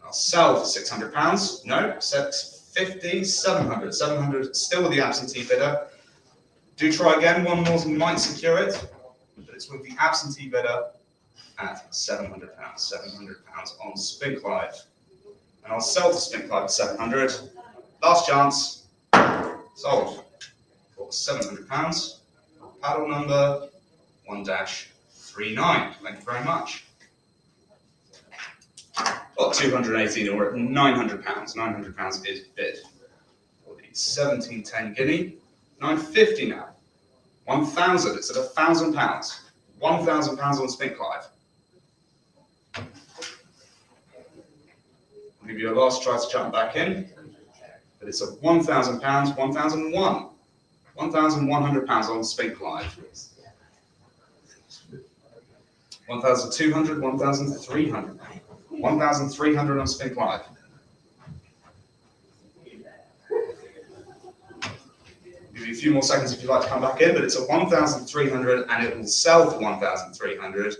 I'll sell for £600, no, 650, 700, 700 still with the absentee bidder. Do try again, one more might secure it. But it's with the absentee bidder at £700, £700 on Spink Live. And I'll sell to Spink Live at 700. Last chance, sold for £700. Paddle number 1-39. Thank you very much. Got 218, or at £900. £900 is bid. For the 1710 Guinea, 950 now. 1,000, it's at £1,000. £1,000 on Spink Live. I'll give you a last try to jump back in. But it's at £1,000, 1,001. £1,100 on Spink Live. 1,200, 1,300. 1,300 on Spink Live. Give you a few more seconds if you'd like to come back in, but it's at 1,300 and it will sell for 1,300.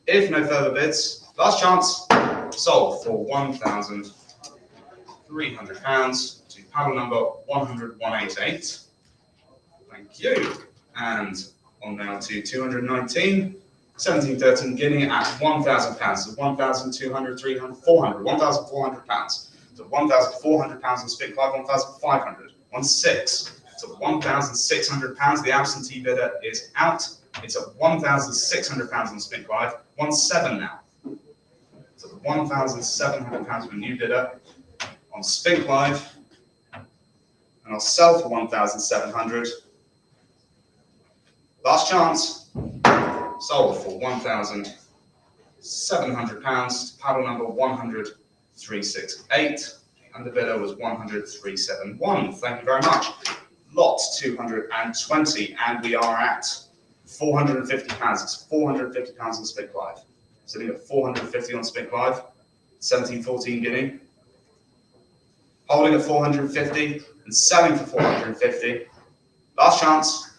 If no further bids, last chance, sold for £1,300 to paddle number 100,188. Thank you. And on now to 219, 1713 Guinea at £1,000. So 1,200, 300, 400, £1,400. So £1,400 on Spink Live, 1,500, 16. So £1,600. The absentee bidder is out. It's at £1,600 on Spink Live, 17 now. So £1,700 for a new bidder on Spink Live. And I'll sell for 1,700. Last chance. Sold for £1,700 £700 to paddle number 100-368, and the bidder was 100-371. Thank you very much. Lot 220, and we are at £450. It's £450 on Spink Live. Sitting at 450 on Spink Live, 1714 Guinea. Holding at 450 and selling for 450. Last chance.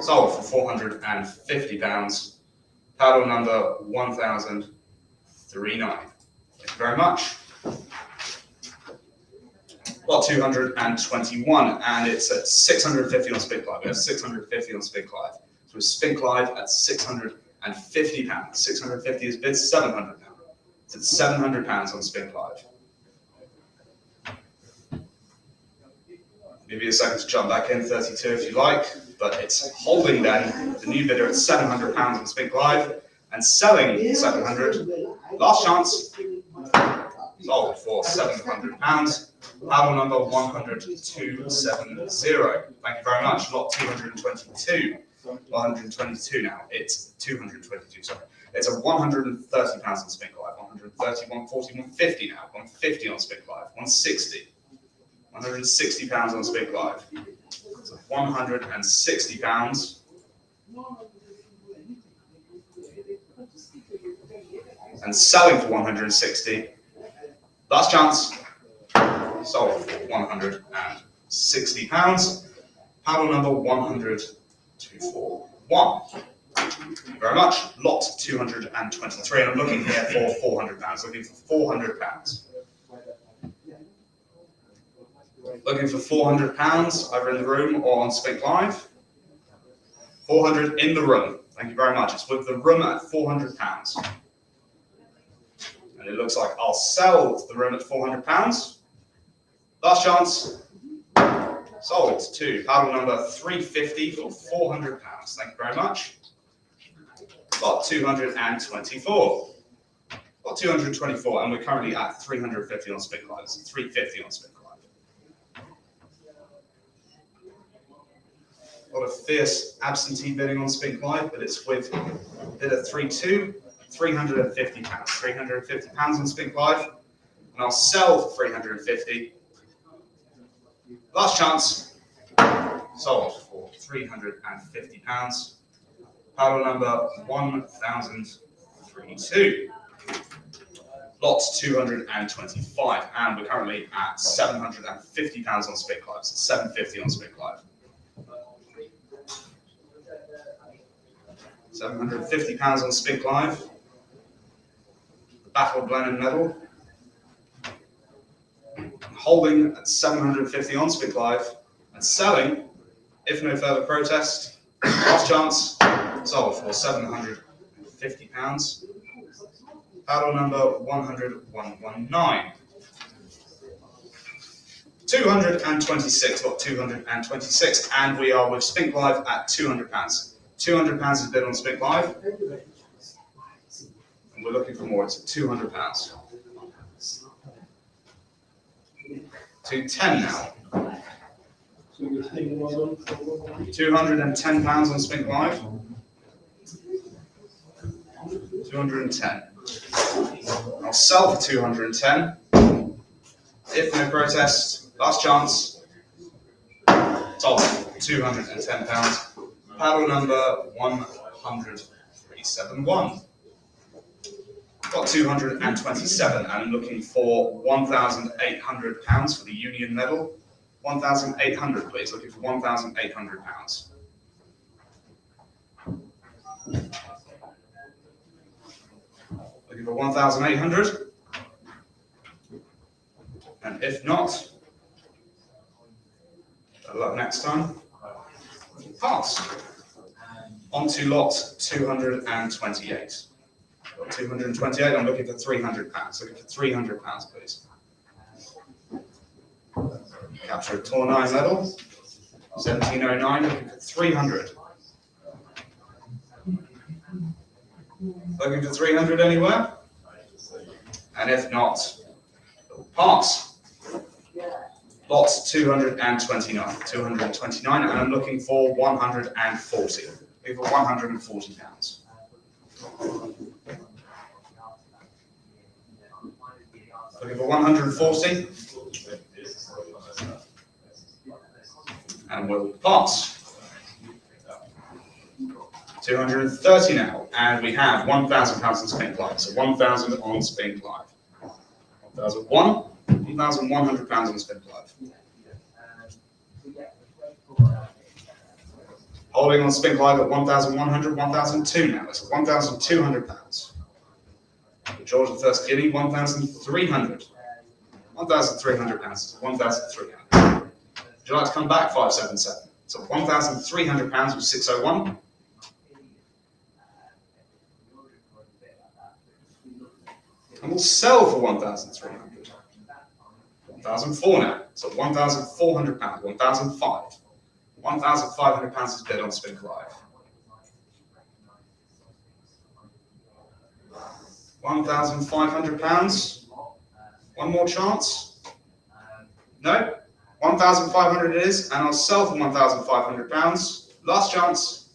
Sold for £450. Paddle number 1039. Thank you very much. Lot 221, and it's at 650 on Spink Live. We have 650 on Spink Live. So we're Spink Live at £650. 650 is bid, £700. It's at £700 on Spink Live. Give you a second to jump back in, 32 if you like, but it's holding then, the new bidder at £700 on Spink Live, and selling 700. Last chance, sold for £700. Paddle number 100-270. Thank you very much. Lot 222. 122 now. It's 222, sorry. It's a £130 on Spink Live. 130, 140, 150 now. 150 on Spink Live. 160. £160 on Spink Live. So £160. And selling for 160. Last chance. Sold for £160. Paddle number 100-241. Thank you very much. Lot 223, and I'm looking here for £400. Looking for £400. Looking for £400 either in the room or on Spink Live. 400 in the room. Thank you very much. It's with the room at £400. And it looks like I'll sell the room at £400. Last chance. Sold to paddle number 350 for £400. Thank you very much. Lot 224. Lot 224, and we're currently at 350 on Spink Live. It's 350 on Spink Live. A lot of fierce absentee bidding on Spink Live, but it's with bid at 3-2, £350. £350 on Spink Live, and I'll sell for 350. Last chance, sold for £350. Paddle number 1032. Lot 225, and we're currently at £750 on Spink Live. So £750 on Spink Live. £750 on Spink Live. The Battle Blenheim medal. Holding at 750 on Spink Live, and selling, if no further protest. Last chance, sold for £750. Paddle number 100-119. 226, lot 226, and we are with Spink Live at £200. £200 is bid on Spink Live, and we're looking for more. It's at £200. 210 now. £210 on Spink Live. 210. I'll sell for 210. If no protest, last chance. Sold for £210. Paddle number 100-371. Got 227, and I'm looking for £1,800 for the Union medal. 1,800, please. Looking for £1,800. Looking for 1,800. And if not, better luck next time. Pass. On to lot 228. Lot 228, I'm looking for £300. Looking for £300, please. Capture a Tournai medal. 1709, looking for 300. Looking for 300 anywhere? And if not, pass. Lot 229. 229, and I'm looking for 140. Looking for £140. Looking for 140. And we'll pass. 230 now, and we have £1,000 on Spink Live. So 1,000 on Spink Live. 1,001, £1,100 on Spink Live. Holding on Spink Live at 1,100, 1,002 now. It's £1,200. George the First Guinea, 1,300. £1,300. 1,300. Would you like to come back? 577. So £1,300 with 601. And we'll sell for 1,300. 1,004 now. So £1,400. 1,005. £1,500 is bid on Spink Live. £1,500. One more chance. No. 1,500 it is, and I'll sell for £1,500. Last chance.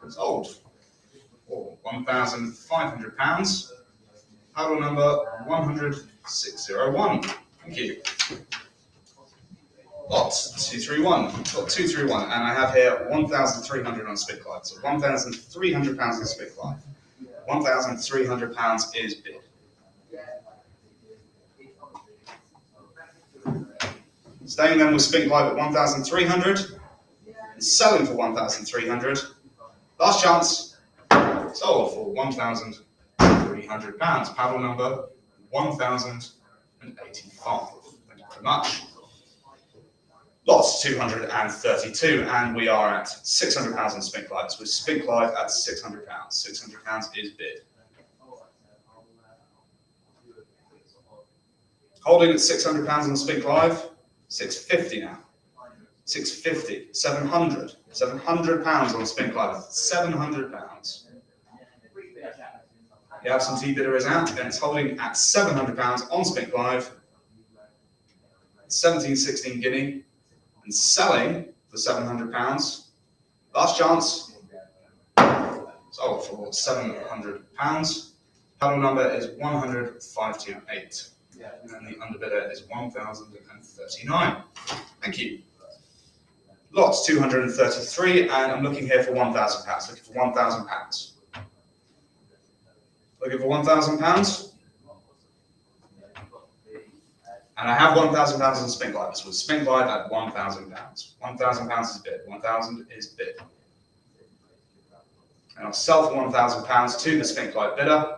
Sold. For £1,500. Paddle number 10601. Thank you. Lot 231. Lot 231, and I have here 1,300 on Spink Live. So £1,300 on Spink Live. £1,300 is bid. Staying then with Spink Live at 1,300. Selling for 1,300. Last chance. Sold for £1,300. Paddle number 1,085. Thank you very much. Lots 232, and we are at £600 on Spink Live. So with Spink Live at £600. £600 is bid. Holding at £600 on Spink Live. 650 now. 650. 700. £700 on Spink Live. £700. The absentee bidder is out, and it's holding at £700 on Spink Live. 1716 guinea. And selling for £700. Last chance. Sold for £700. Paddle number is 10528. And the underbidder is 1,039. Thank you. Lots 233, and I'm looking here for £1,000. Looking for £1,000. Looking for £1,000. And I have £1,000 on Spink Live. So with Spink Live at £1,000. £1,000 is bid. 1,000 is bid. And I'll sell for £1,000 to the Spink Live bidder.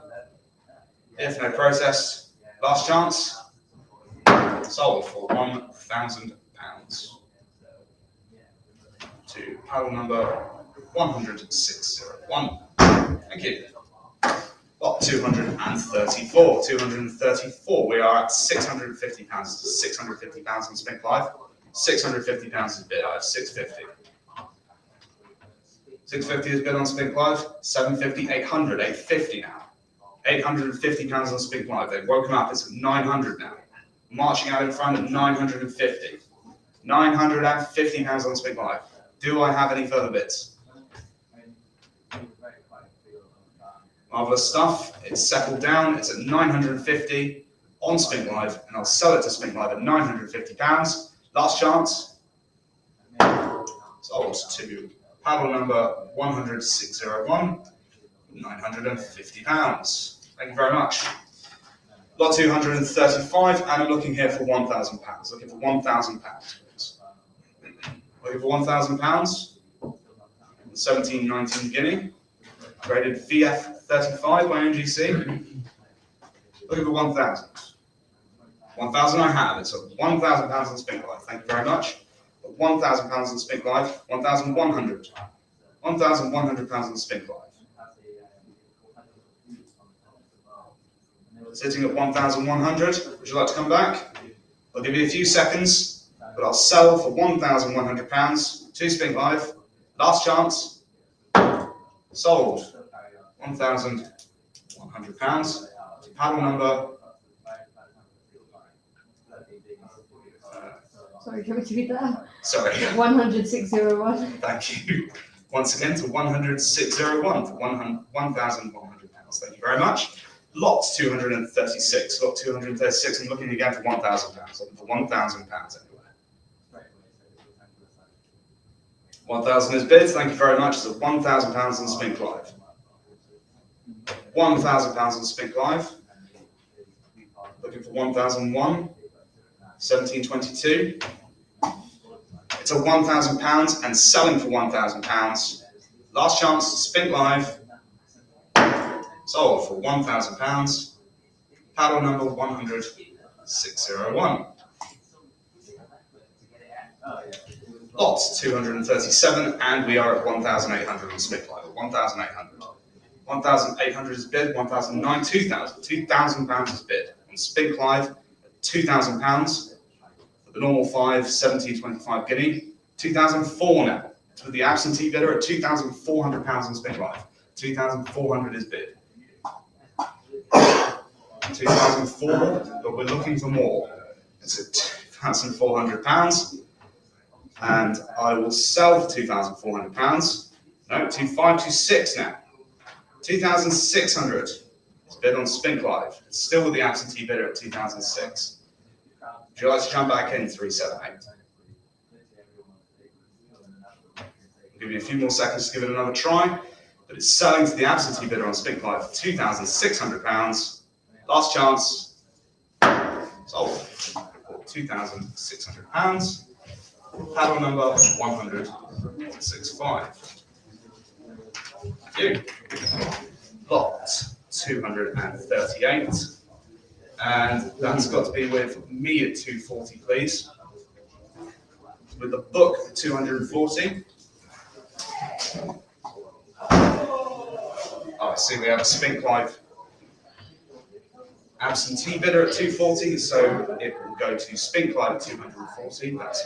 If no process, last chance. Sold for £1,000 to paddle number 10601. Thank you. Lot 234. 234. We are at £650. £650 on Spink Live. £650 is bid. I have 650. 650 is bid on Spink Live. 750, 800, 850 now. £850 on Spink Live. They've woken up. It's at 900 now. Marching out in front at 950. £950 on Spink Live. Do I have any further bids? Marvellous stuff. It's settled down. It's at 950 on Spink Live, and I'll sell it to Spink Live at £950. Last chance. Sold to paddle number 10601. £950. Thank you very much. Lot 235, and I'm looking here for £1,000. Looking for £1,000, please. Looking for £1,000. 1719 guinea. Graded VF35 by NGC. Looking for 1,000. 1,000 I have. It's £1,000 on Spink Live. Thank you very much. £1,000 on Spink Live. 1,100. £1,100 on Spink Live. Sitting at 1,100. Would you like to come back? I'll give you a few seconds, but I'll sell for £1,100 to Spink Live. Last chance. Sold. £1,100. Paddle number. Sorry, can we repeat that? Sorry. 10601. Thank you. Once again to 10601 for £1,100. Thank you very much. Lot 236. Lot 236. I'm looking again for £1,000. Looking for £1,000 anywhere. 1,000 is bid. Thank you very much. So £1,000 on Spink Live. £1,000 on Spink Live. Looking for 1,001. 1722. It's a £1,000 and selling for £1,000. Last chance, Spink Live. Sold for £1,000. Paddle number 100-601. Lot 237, and we are at 1,800 on Spink Live. 1,800. 1,800 is bid. 1,009. 2,000. £2,000 is bid on Spink Live. £2,000. The normal 5, 1725 guinea. 2,004 now. With the absentee bidder at £2,400 on Spink Live. 2,400 is bid. 2,004, but we're looking for more. It's at £2,400. And I will sell for £2,400. No, 2,526 now. 2,600 is bid on Spink Live. It's still with the absentee bidder at 2,006. Would you like to jump back in 378? I'll give you a few more seconds to give it another try, but it's selling to the absentee bidder on Spink Live for £2,600. Last chance, sold for £2,600. Paddle number 100-65. Thank you. Lot 238. And that's got to be with me at 240, please. With the book at 240. Oh, I see we have a Spink Live absentee bidder at 240, so it will go to Spink Live at 240. That's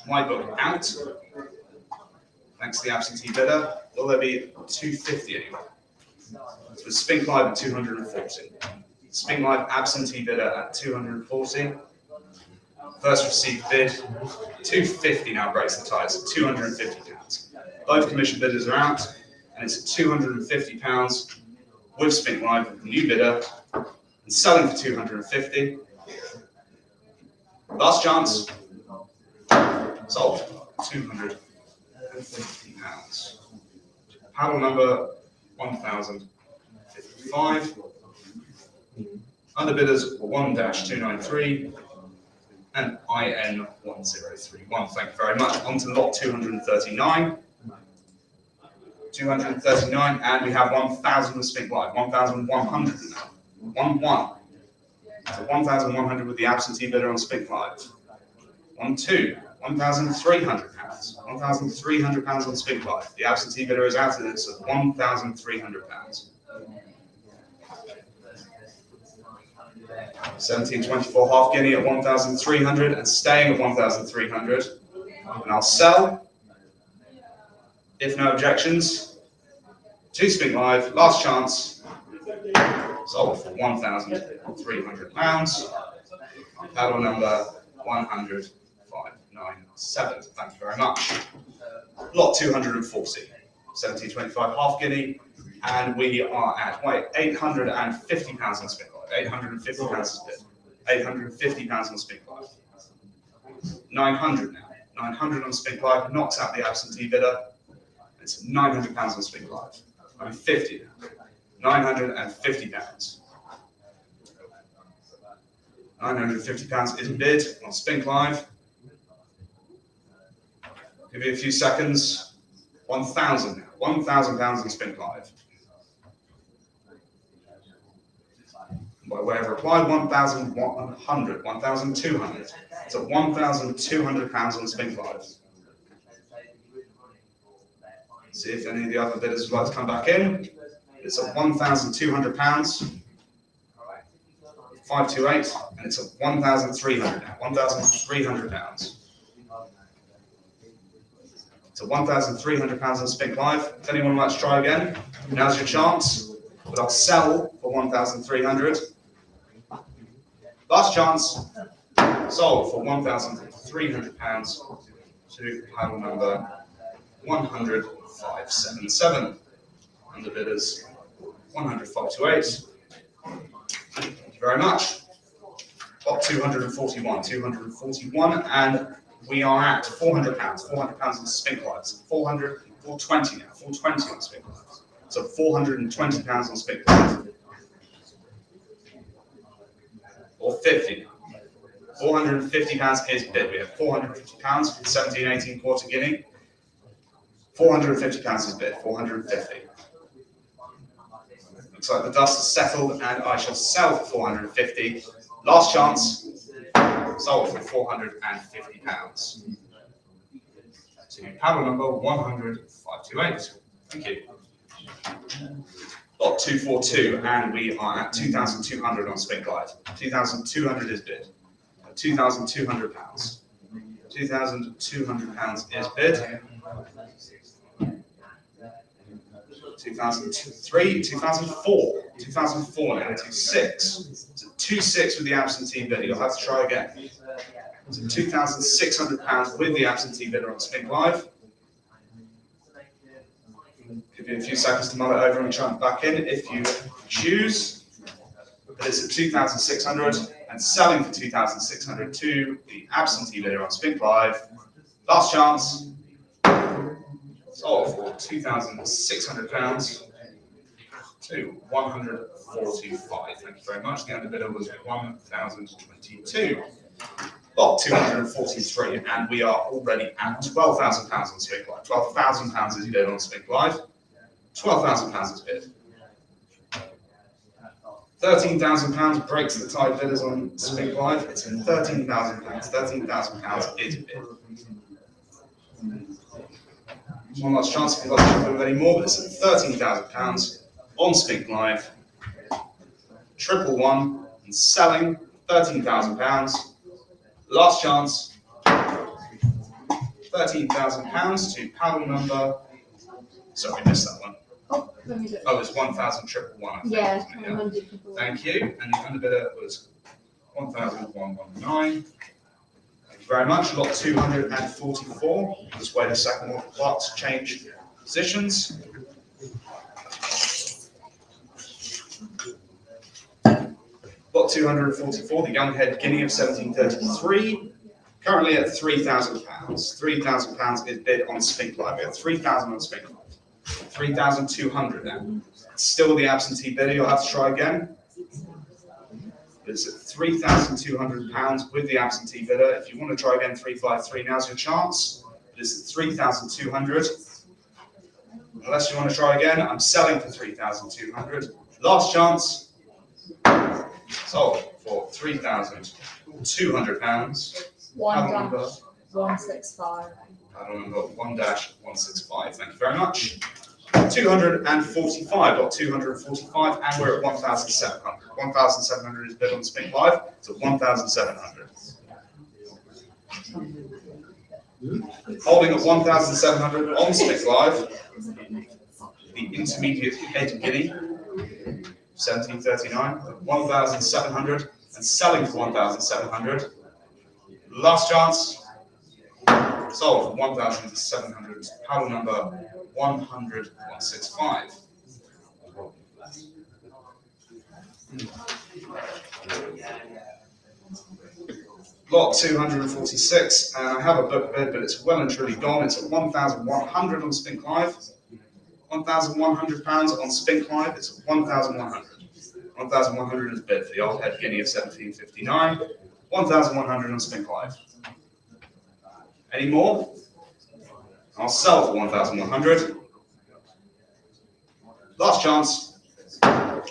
my book out. Thanks to the absentee bidder. Will there be 250 anyway? So Spink Live at 240. Spink Live absentee bidder at 240. First received bid, 250 now breaks the ties at £250. Both commission bidders are out, and it's at £250 with Spink Live, with the new bidder, and selling for 250. Last chance, sold, £250. Paddle number 1,055. Other bidders were 1-293 and IN1031. Thank you very much. On to lot 239. 239, and we have 1,000 with Spink Live. 1,100 now. 1-1. So 1,100 with the absentee bidder on Spink Live. 1-2. £1,300. £1,300 on Spink Live. The absentee bidder is out, and it's at £1,300. 1724 half guinea at 1,300 and staying at 1,300. And I'll sell, if no objections, to Spink Live. Last chance, sold for £1,300. Paddle number 100-597. Thank you very much. Lot 240, 1725 half guinea, and we are at £850 on Spink Live. £850 is bid. £850 on Spink Live. 900 now. 900 on Spink Live knocks out the absentee bidder. It's £900 on Spink Live. 950 now. £950. £950 is bid on Spink Live. Give you a few seconds. 1,000 now. £1,000 on Spink Live. By way of reply, 1,100, 1,200. It's at £1,200 on Spink Live. See if any of the other bidders would like to come back in. It's at £1,200. 528, and it's at £1,300 now. £1,300. It's at £1,300 on Spink Live. If anyone would like to try again, now's your chance. But I'll sell for £1,300. Last chance, sold for £1,300 to paddle number 100-577. And the bidders 100-528. very much. Lot 241, 241, and we are at £400, £400 on Spink Lives. 420 now, 420 on Spink Lives. So £420 on Spink Lives. Or 50. £450 is bid. We have £450, 17, 18 quarter guinea. £450 is bid, 450. Looks like the dust has settled and I shall sell for 450. Last chance, sold for £450. To panel number 100,528. Thank you. Lot 242, and we are at 2,200 on Spink Live. 2,200 is bid. £2,200. £2,200 is bid. 2003, 2004, 2004 now, 26. So 26 with the absentee bidder. You'll have to try again. So £2,600 with the absentee bidder on Spink Live. Give you a few seconds to mull it over and jump back in if you choose. But it's at 2,600 and selling for 2,600 to the absentee bidder on Spink Live. Last chance. Sold for £2,600 to 145. Thank you very much. The underbidder was 1,022. Lot 243, and we are already at £12,000 on Spink Live. £12,000 is bid on Spink Live. £12,000 is bid. £13,000 breaks the tide bidders on Spink Live. It's in £13,000. £13,000 is bid. One last chance if you'd like to jump in with any more, but it's at £13,000 on Spink Live. 111 and selling £13,000. Last chance, £13,000 to panel number. Sorry, I missed that one. Oh, let me do it. Oh, it's 1,111, I think. Yeah, Wasn't it? Yeah. Thank you. And the underbidder was 1,119. Thank you very much. Lot 244. Just wait a second while the clerks change positions. Lot 244, the young head guinea of 1733. Currently at £3,000. £3,000 is bid on Spink Live. We have 3,000 on Spink Live. 3,200 now. It's still the absentee bidder. You'll have to try again. It's at £3,200 with the absentee bidder. If you want to try again, 353. Now's your chance. It's at 3,200. Unless you want to try again, I'm selling for 3,200. Last chance. Sold for £3,200. $1-165. Paddle number 1-165. Thank you very much. 245, or 245, and we're at 1,700. 1,700 is bid on Spink Live, so 1,700. Holding at 1,700 on Spink Live, the intermediate head guinea, 1739, 1,700, and selling for 1,700. Last chance. Sold for 1,700. Paddle number 100,165. Lot 246, and I have a book bid, but it's well and truly gone. It's at 1,100 on Spink Live. £1,100 on Spink Live. It's at 1,100. 1,100 is bid for the old head guinea of 1759. 1,100 on Spink Live. Any more? I'll sell for 1,100. Last chance.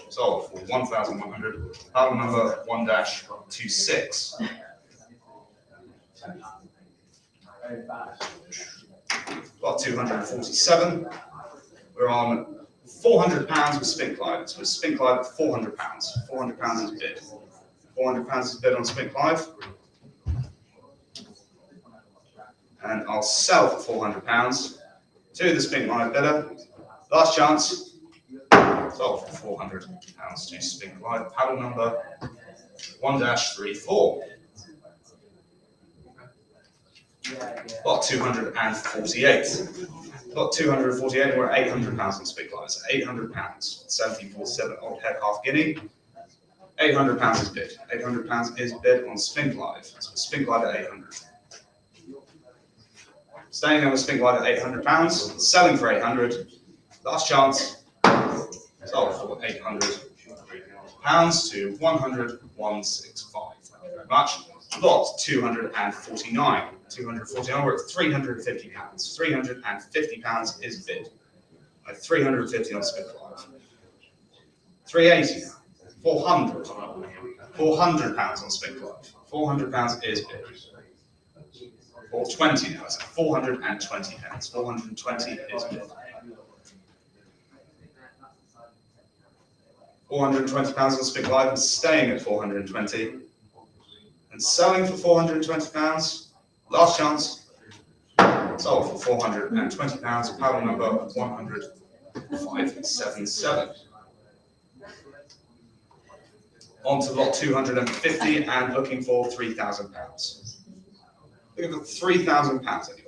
Sold for 1,100. Paddle number 1-26. Lot 247. We're on £400 with Spink Live. It's with Spink Live at £400. £400 is bid. £400 is bid on Spink Live. And I'll sell for £400 to the Spink Live bidder. Last chance. Sold for £400 to Spink Live. Paddle number 1-34. Lot 248. Lot 248, and we're at £800 on Spink Live. So £800. 1747 old head half guinea. £800 is bid. £800 is bid on Spink Live. So Spink Live at 800. Staying there with Spink Live at £800, selling for 800. Last chance. Sold for £800 to 100, 165. Thank you very much. Lot 249. 249, we're at £350. £350 is bid. 350 on Spink Live. 380 now. 400. £400 on Spink Live. £400 is bid. 420 now. It's at 420 pounds. 420 is bid. £420 on Spink Live and staying at 420 and selling for £420. Last chance. Sold for £420. Paddle number 100,577. On to lot 250 and looking for £3,000. Looking for £3,000 anyway.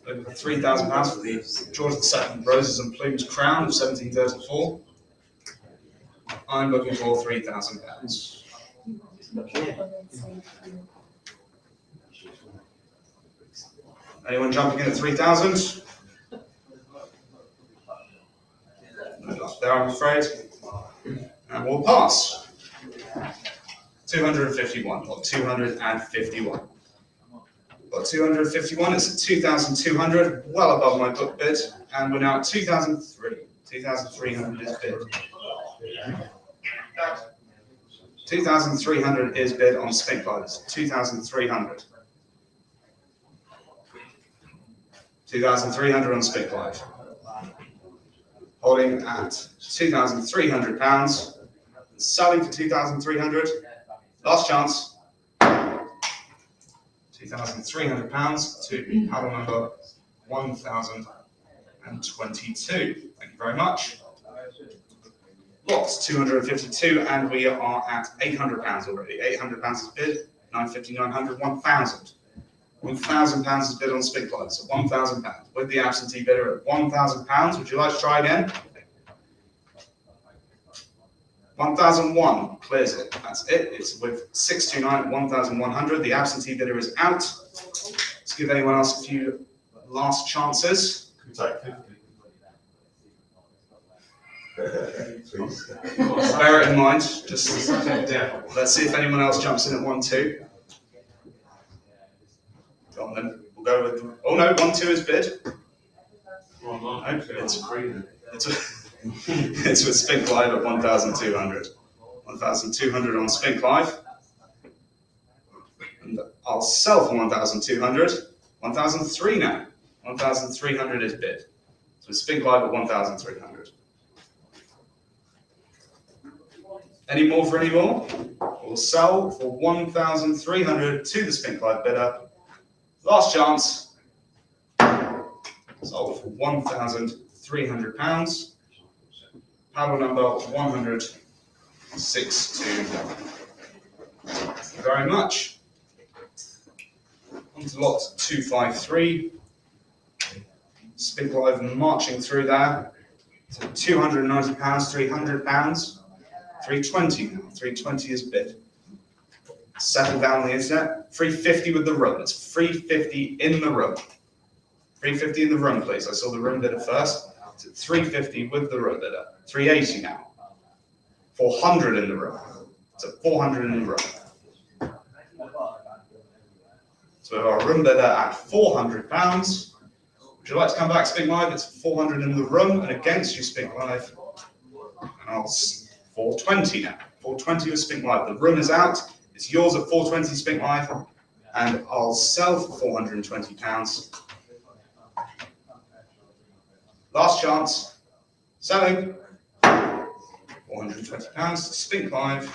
Looking for £3,000 for the George II Roses and Plumes crown of 1734. I'm looking for £3,000. Anyone jumping in at 3,000? No luck there, I'm afraid. And we'll pass. 251, or 251. Got 251, it's at 2,200, well above my book bid, and we're now at 2,003. 2,300 is bid. 2,300 is bid on Spink Live. 2,300. 2,300 on Spink Live. Holding at £2,300. Selling for 2,300. Last chance. £2,300 to paddle number 1,022. Thank you very much. Lots 252, and we are at £800 already. £800 is bid. 950, 900, 1,000. £1,000 is bid on Spink Live, so £1,000. With the absentee bidder at £1,000, would you like to try again? 1,001 clears it. That's it. It's with 629 at 1,100. The absentee bidder is out. Let's give anyone else a few last chances. Bear it in mind. Just let's see if anyone else jumps in at 1-2. Go on then. We'll go with. Oh no, 1-2 is bid. It's with Spink Live at 1,200. 1,200 on Spink Live. And I'll sell for 1,200. 1,003 now. 1,300 is bid. So with Spink Live at 1,300. Any more for any more? We'll sell for 1,300 to the Spink Live bidder. Last chance. Sold for £1,300. Paddle number 100,629. Thank you very much. On to lot 253. Spink Live marching through there. So £290, £300. 320 now. 320 is bid. Settle down on the internet. 350 with the room. It's 350 in the room. 350 in the room, please. I saw the room bidder first. It's at 350 with the room bidder. 380 now. 400 in the room. It's at 400 in the room. So our room bidder at £400. Would you like to come back, Spink Live? It's 400 in the room and against you, Spink Live. And I'll 420 now. 420 with Spink Live. The room is out. It's yours at 420, Spink Live. And I'll sell for £420. Last chance. Selling. £420 to Spink Live.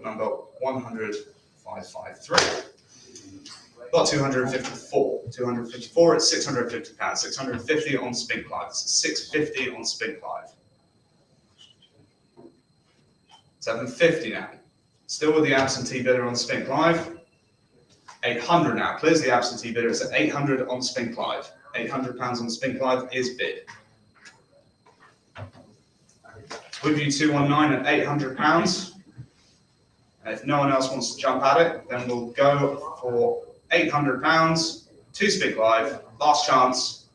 Number 100,553. Got 254. 254 at £650. 650 on Spink Live. It's 650 on Spink Live. 750 now. Still with the absentee bidder on Spink Live. 800 now. Clears the absentee bidder. It's at 800 on Spink Live. £800 on Spink Live is bid. With you 219 at £800. And if no one else wants to jump at it, then we'll go for £800 to Spink Live. Last chance.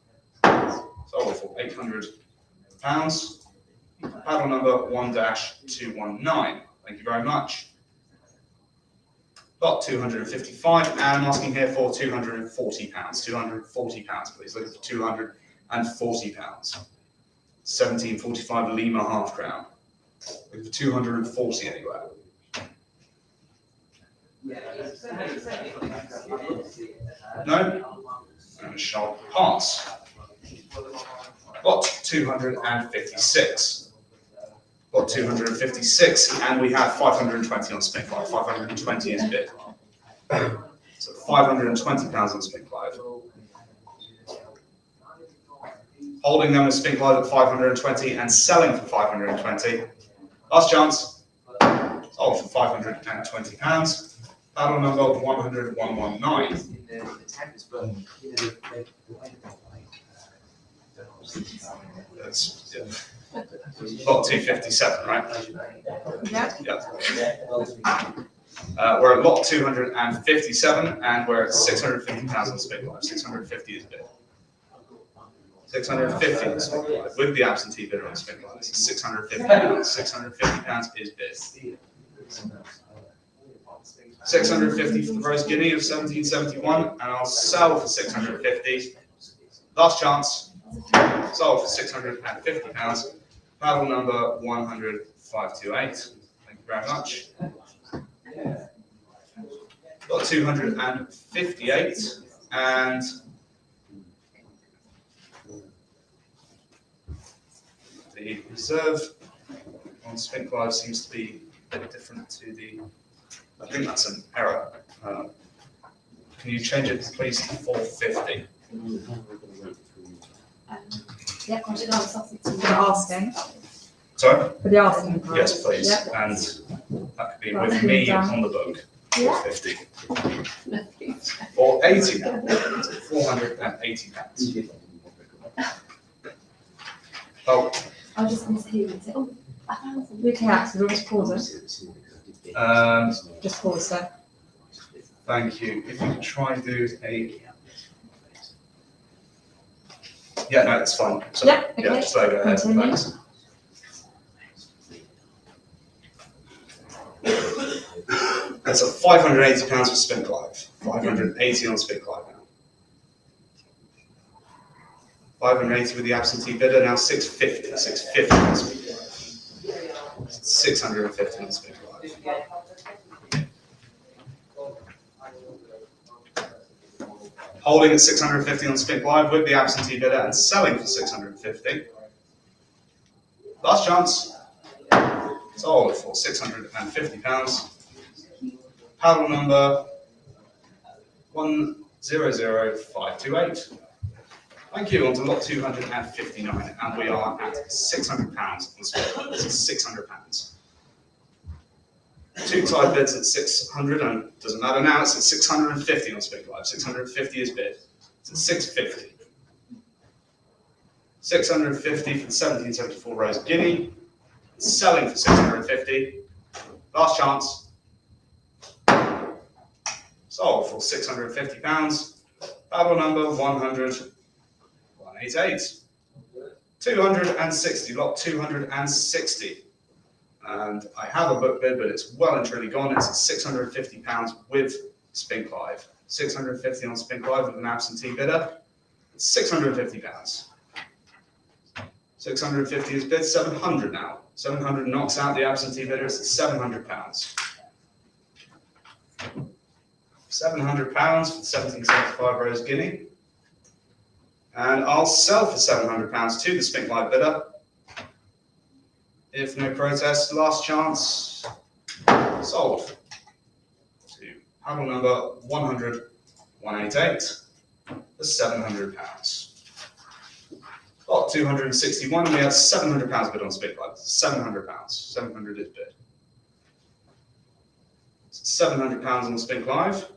Sold for £800. Paddle number 1-219. Thank you very much. Got 255, and I'm asking here for £240. £240, please. Looking for £240. 1745 Lima half crown. Looking for 240 anywhere. No? And shall pass. Got 256. Got 256, and we have 520 on Spink Live. 520 is bid. So £520 on Spink Live. Holding them with Spink Live at 520 and selling for 520. Last chance. Sold for £520. Battle number 119. That's lot 257, right? Yeah. We're at lot 257, and we're at £650 on Spink Live. 650 is bid. 650 on Spink Live with the absentee bidder on Spink Live. £650. £650 is bid. 650 for the Rose Guinea of 1771, and I'll sell for 650. Last chance. Sold for £650. Battle number 10528. Thank you very much. Got 258, and the reserve on Spink Live seems to be a bit different to the. I think that's an error. Can you change it, please, to 450? Yeah, I should have something to For asking, Sorry? for the asking price. Yes, please. Yep. And that could be with me on the book. Yeah. 450. Or 80 pounds. 480 pounds. Oh, I was just going to say, oh, I found some. You can actually just pause it. Just pause it. thank you. If you could try and do a. Yeah, no, it's fine. So, Yeah, okay. just go ahead. Continue. Thanks. That's at £580 for Spink Live. 580 on Spink Live now. 580 with the absentee bidder, now 650. 650 on Spink Live. 650 on Spink Live. Holding at 650 on Spink Live with the absentee bidder and selling for 650. Last chance. Sold for £650. Paddle number 100528. Thank you. On to lot 259, and we are at £600 on Spink Live. This is £600. Two tied bids at 600, and doesn't matter now, it's at 650 on Spink Live. 650 is bid. It's at 650. 650 for the 1774 Rose Guinea. Selling for 650. Last chance. Sold for £650. Battle number 188. 260, lot 260. And I have a book bid, but it's well and truly gone. It's at £650 with Spink Live. 650 on Spink Live with an absentee bidder. It's £650. 650 is bid, 700 now. 700 knocks out the absentee bidder, it's at £700. £700 for the 1775 Rose Guinea. And I'll sell for £700 to the Spink Live bidder. If no protest, last chance, sold to panel number 188 for £700. Lot 261, we have £700 bid on Spink Live. £700. 700 is bid. £700 on the Spink Live.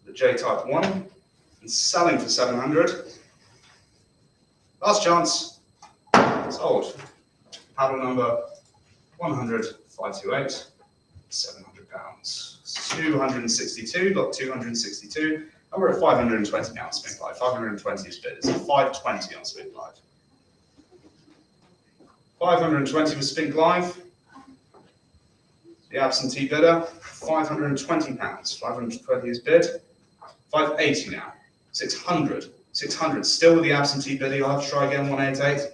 The J-Type 1, and selling for 700. Last chance, sold. paddle number 100,528, £700. 262, lot 262, and we're at £520 on Spink Live. 520 is bid. It's a 520 on Spink Live. 520 was Spink Live. The absentee bidder, £520. 520 is bid. 580 now. 600. 600. Still with the absentee bidder, you'll have to try again, 188.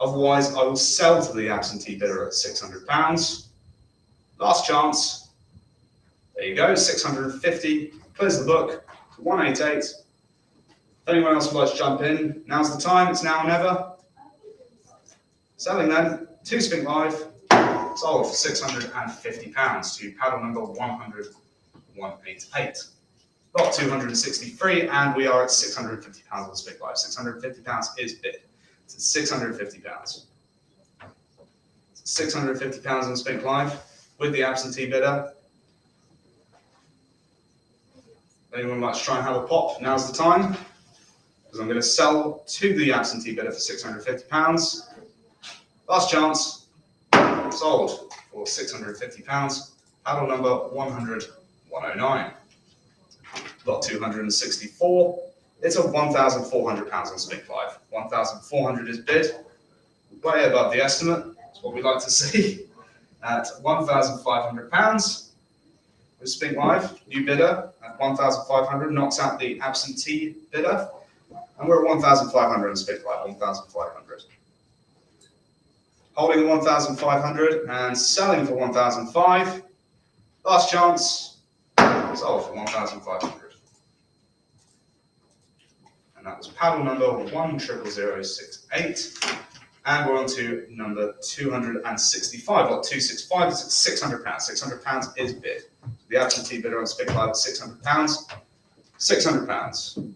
Otherwise, I will sell to the absentee bidder at £600. Last chance. There you go, 650. Close the book. 188. If anyone else would like to jump in, now's the time. It's now or never. Selling then. 2 Spink Live. Sold for £650 to paddle number 100,188. Lot 263, and we are at £650 on Spink Live. £650 is bid. It's £650. £650 on Spink Live with the absentee bidder. Anyone like to try and have a pop? Now's the time, because I'm going to sell to the absentee bidder for £650. Last chance. Sold for £650. Paddle number 100,109. Lot 264. It's a £1,400 on Spink Live. 1,400 is bid. Way above the estimate. That's what we like to see. At £1,500 with Spink Live. New bidder at 1,500 knocks out the absentee bidder. And we're at 1,500 on Spink Live. 1,500. Holding 1,500 and selling for 1,500. Last chance. Sold for 1,500. And that was paddle number 100,068. And we're on to number 265. Lot 265 is £600. £600 is bid. The absentee bidder on Spink Live at £600. £600.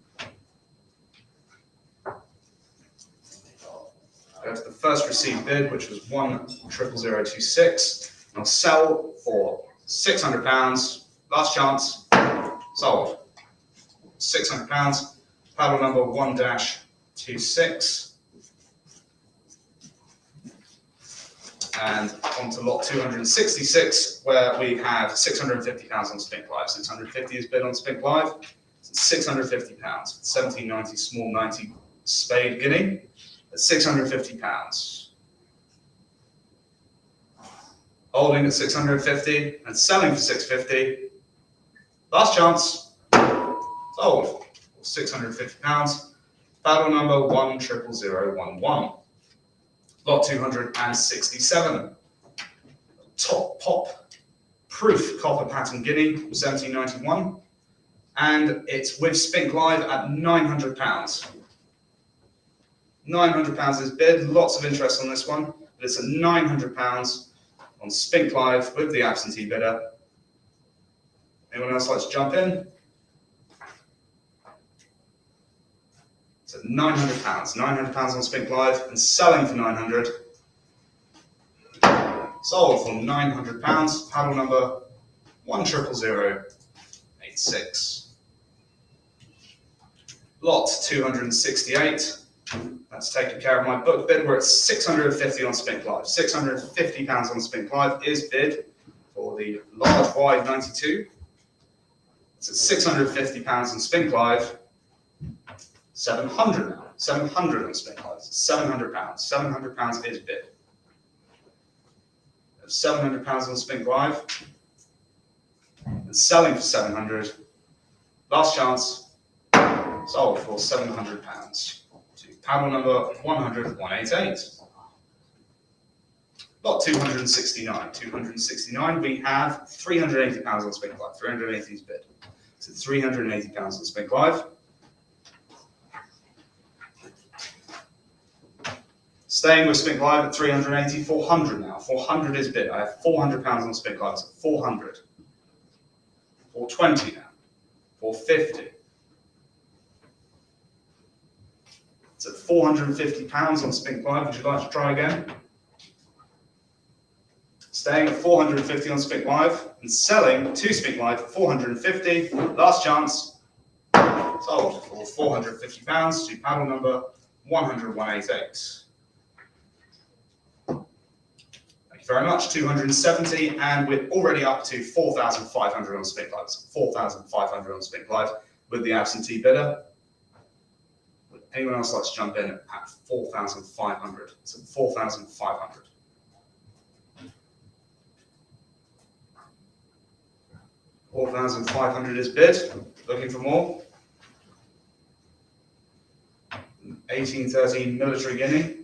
Go to the first received bid, which was 100,026. I'll sell for £600. Last chance. Sold. £600. Paddle number 1-26. And on to lot 266, where we have £650 on Spink Live. 650 is bid on Spink Live. £650. 1790 small 90 spade guinea at £650. Holding at 650 and selling for 650. Last chance. Sold. £650. Paddle number 100,011. Lot 267. Top pop proof copper pattern guinea, 1791. And it's with Spink Live at £900. £900 is bid. Lots of interest on this one, but it's at £900 on Spink Live with the absentee bidder. Anyone else like to jump in? It's at £900. £900 on Spink Live and selling for £900. Sold for £900. Paddle number 100,086. Lot 268. That's taken care of my book bid. We're at 650 on Spink Live. £650 on Spink Live is bid for the large wide 92. It's at £650 on Spink Live. 700 now. 700 on Spink Live. £700. £700 is bid. £700 on Spink Live. And selling for 700. Last chance. Sold for £700. To paddle number 100,188. Lot 269. 269. We have £380 on Spink Live. 380 is bid. So £380 on Spink Live. Staying with Spink Live at 380, 400 now. 400 is bid. I have £400 on Spink Live. So 400. 420 now. 450. It's at £450 on Spink Live. Would you like to try again? Staying at 450 on Spink Live and selling to Spink Live for 450. Last chance. Sold for £450 to paddle number 100,188. you very much. 270, and we're already up to 4,500 on Spink Live. So 4,500 on Spink Live with the absentee bidder. Would anyone else like to jump in at 4,500? So 4,500. $4,500 is bid. Looking for more. 1813 Military Guinea.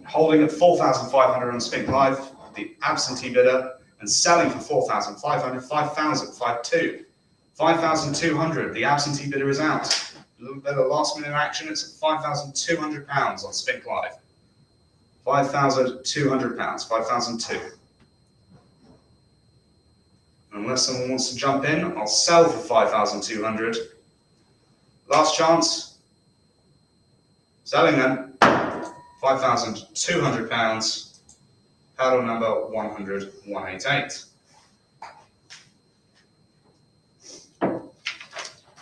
Holding at 4,500 on Spink Live, the absentee bidder, and selling for 4,500, 5,000, 5,200, 5,200. The absentee bidder is out. A little bit of last minute action. It's at £5,200 on Spink Live. £5,200, 5,002. Unless someone wants to jump in, I'll sell for 5,200. Last chance. Selling then. £5,200. Paddle number 100,188.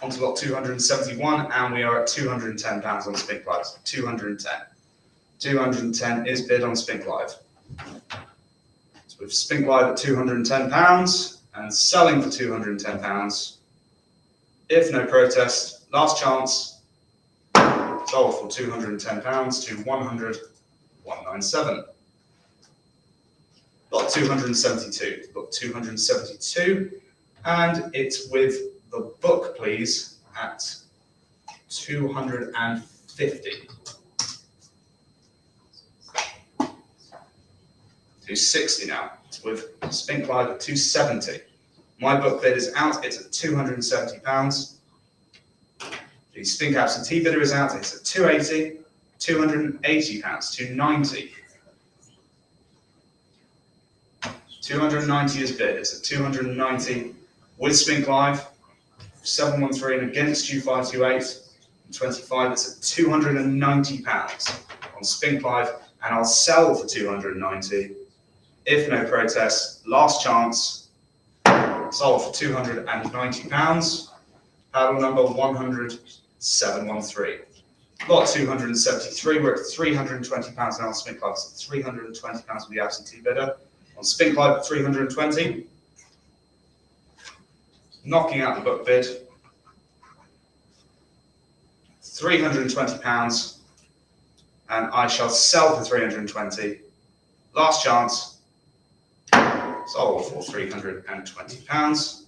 On to lot 271, and we are at £210 on Spink Live. 210. 210 is bid on Spink Live. So we've Spink Live at £210 and selling for £210. If no protest, last chance, sold for £210 to 100,197. Lot 272. Lot 272, and it's with the book, please, at 250. 260 now. It's with Spink Live at 270. My book bid is out. It's at £270. The Spink absentee bidder is out. It's at 280. £280. 290. 290 is bid. It's at 290 with Spink Live. 713 and against you 528. 25. It's at £290 on Spink Live, and I'll sell for 290. If no protest, last chance, sold for £290. Paddle number 100,713. Lot 273, we're at £320 now on Spink Live. So £320 with the absentee bidder. On Spink Live at 320. Knocking out the book bid. £320, and I shall sell for 320. Last chance. Sold for £320.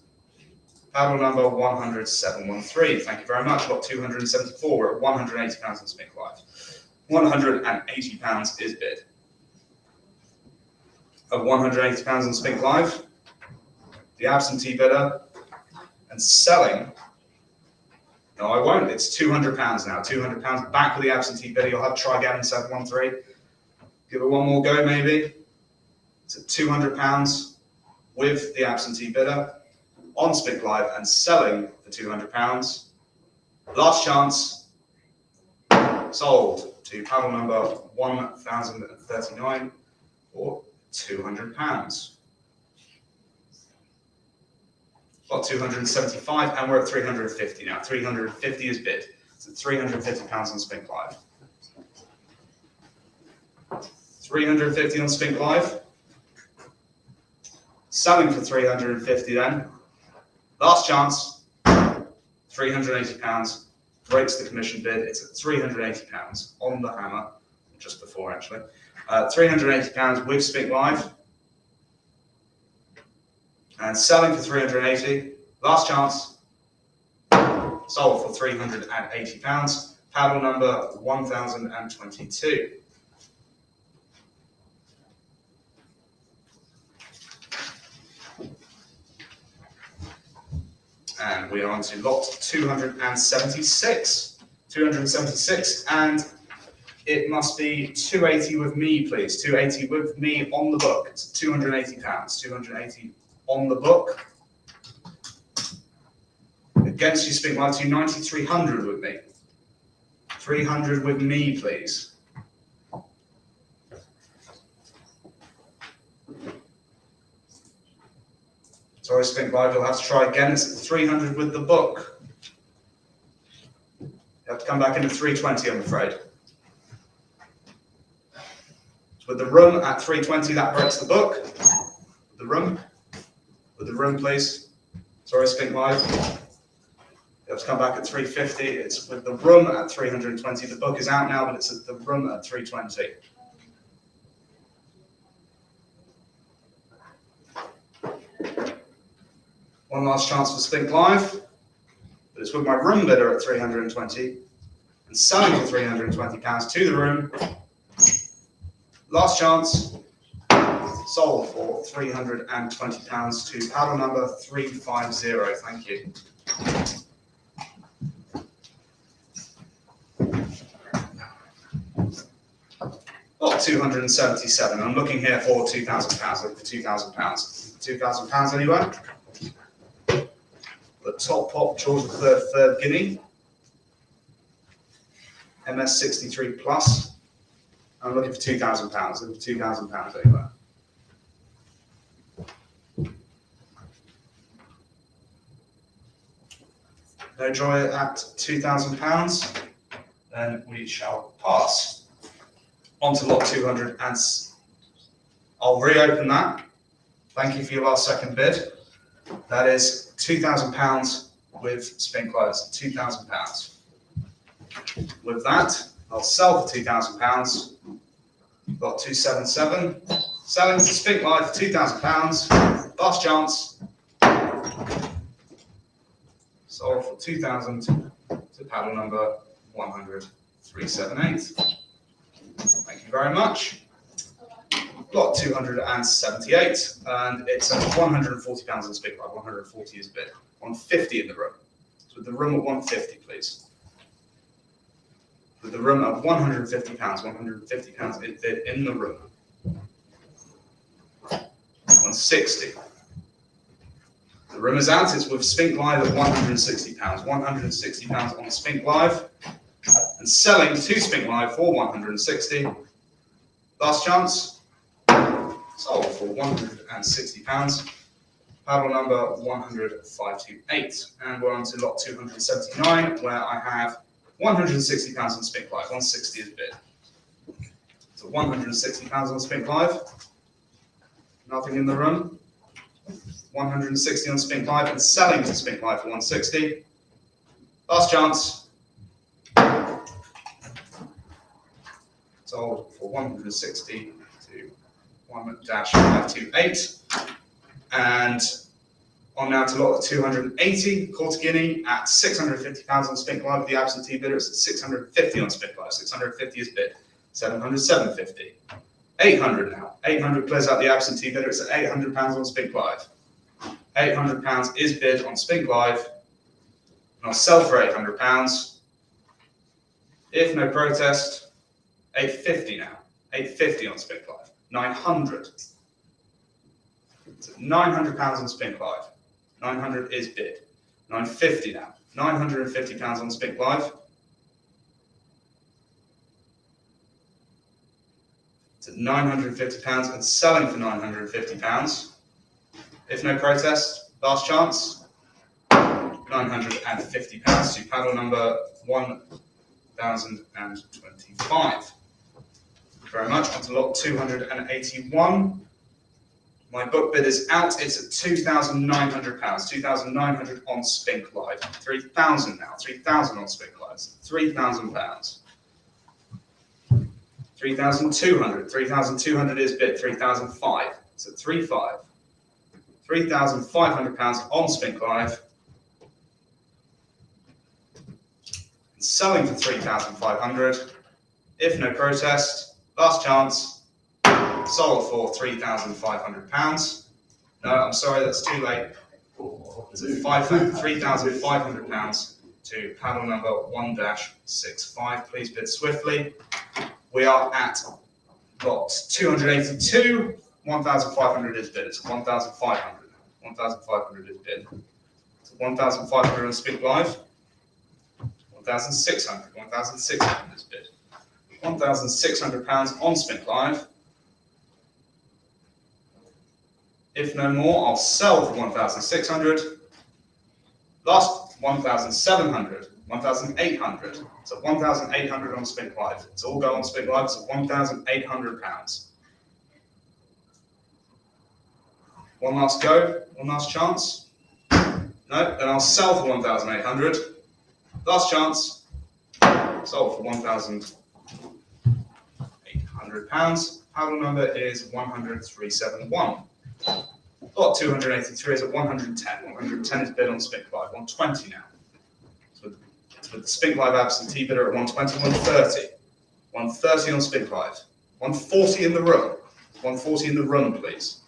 Paddle number 100,713. Thank you very much. Lot 274. We're at £180 on Spink Live. £180 is bid. Of £180 on Spink Live, the absentee bidder, and selling. No, I won't. It's £200 now. £200 back with the absentee bidder. You'll have to try again in 713. Give it one more go, maybe. It's at £200 with the absentee bidder on Spink Live and selling for £200. Last chance. Sold to paddle number 1,039 for £200. Got 275, and we're at 350 now. 350 is bid. It's at £350 on Spink Live. 350 on Spink Live. Selling for 350 then. Last chance. £380. Breaks the commission bid. It's at £380 on the hammer. Just before, actually. £380 with Spink Live. And selling for 380. Last chance. Sold for £380. Paddle number 1022. And we are on to lot 276. 276, and it must be 280 with me, please. 280 with me on the book. It's £280. 280 on the book. Against you, Spink Live, 290, 300 with me. 300 with me, please. Sorry, Spink Live, you'll have to try again. It's at 300 with the book. You have to come back in at 320, I'm afraid. With With the room at 320, that breaks the book. With the room, please. Sorry, Spink Live. You have to come back at 350. It's with the room at 320. The book is out now, but it's at the room at 320. One last chance for Spink Live, but it's with my room bidder at 320 and selling for £320 to the room. Last chance, sold for £320 to paddle number 350. Thank you. Lot 277. I'm looking here for £2,000. Look for £2,000. £2,000 anywhere? The top pop, George III, third guinea. MS 63 plus. I'm looking for £2,000. Looking for £2,000 anywhere. No joy at £2,000. Then we shall pass. On to lot 200 and I'll reopen that. Thank you for your last second bid. That is £2,000 with Spink London. £2,000. With that, I'll sell for £2,000. Lot 277. Selling to Spink London for £2,000. Last chance. Sold for £2,000 to paddle number 10378. Thank you very much. Lot 278, and it's at £140 on Spink London. 140 is bid. 150 in the room. So with the room at 150, please. With the room of £150, £150 is bid in the room. 160. The room is out. It's with Spink Live at £160. £160 on Spink Live, and selling to Spink Live for 160. Last chance. Sold for £160. Paddle number 10528. And we're on to lot 279, where I have £160 on Spink Live. 160 is bid. So £160 on Spink Live. Nothing in the room. 160 on Spink Live and selling to Spink Live for 160. Last chance. Sold for 160 to 1-528. And on now to lot 280, quarter guinea at £650 on Spink Live with the absentee bidder. It's at 650 on Spink Live. 650 is bid. 700, 750. 800 now. 800 clears out the absentee bidder. It's at £800 on Spink Live. £800 is bid on Spink Live. And I'll sell for £800. If no protest, 850 now. 850 on Spink Live. 900. It's at £900 on Spink Live. 900 is bid. 950 now. £950 on Spink Live. It's at £950 and selling for £950. If no protest, last chance. £950 to paddle number 1025. Thank you very much. On to lot 281. My book bid is out. It's at £2,900. £2,900 on Spink Live. 3,000 now. 3,000 on Spink Live. £3,000. 3,200. 3,200 is bid. 3,005. It's at 3,500. £3,500 on Spink Live. Selling for 3,500. If no protest, last chance. Sold for £3,500. No, I'm sorry, that's too late. It's at £3,500 to paddle number 1-65. Please bid swiftly. We are at lot 282. 1,500 is bid. It's 1,500. 1,500 is bid. It's 1,500 on Spink Live. 1,600. 1,600 is bid. £1,600 on Spink Live. If no more, I'll sell for 1,600. Last 1,700. 1,800. So 1,800 on Spink Live. It's all go on Spink Live. So £1,800. One last go, one last chance. No, then I'll sell for 1,800. Last chance, sold for £1,800. Paddle number is 10371. Lot 283 is at 110. 110 is bid on Spink Live. 120 now. So with the Spink Live absentee bidder at 120, 130. 130 on Spink Live. 140 in the room. 140 in the room, please.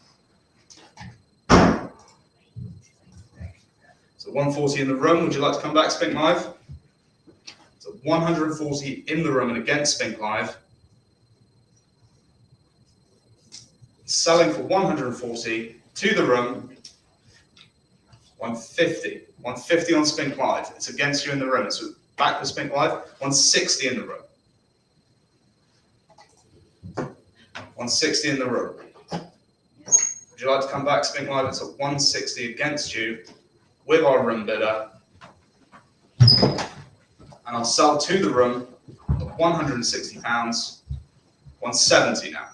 So 140 in the room. Would you like to come back, Spink Live? So 140 in the room and against Spink Live. Selling for 140 to the room. 150. 150 on Spink Live. It's against you in the room. It's back for Spink Live. 160 in the room. 160 in the room. Would you like to come back, Spink Live? It's at 160 against you with our room bidder. And I'll sell to the room at £160. 170 now.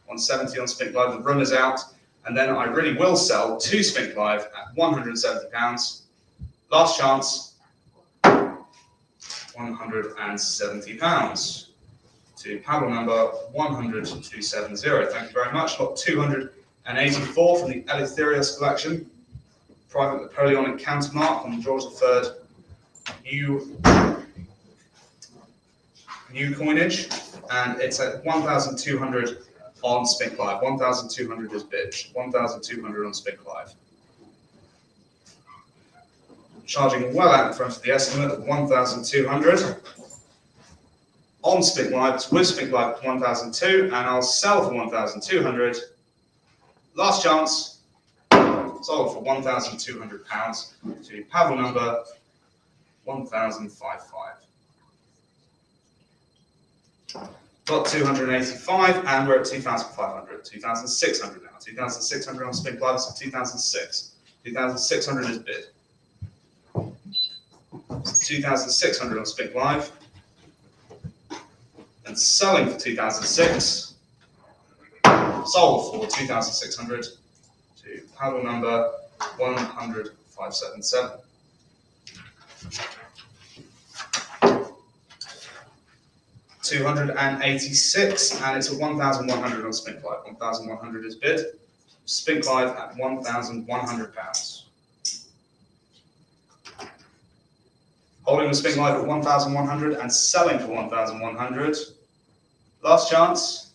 170 on Spink Live. The room is out. And then I really will sell to Spink Live at £170. Last chance. £170 to paddle number 10270. Thank you very much. Lot 284 from the Eleutherius collection. Private Napoleonic countermark on George III. New coinage. And it's at 1,200 on Spink Live. 1,200 is bid. 1,200 on Spink Live. Charging well out in front of the estimate at 1,200. On Spink Live, it's with Spink Live at 1,002, and I'll sell for 1,200. Last chance, sold for £1,200 to paddle number 1055. Got 285, and we're at 2,500. 2,600 now. 2,600 on Spink Live, it's at 2,006. 2,600 is bid. 2,600 on Spink Live. And selling for 2,006. Sold for 2,600 to paddle number 10577. $286, and it's at 1,100 on Spink Live. 1,100 is bid. Spink Live at £1,100. Holding the Spink Live at 1,100 and selling for 1,100. Last chance.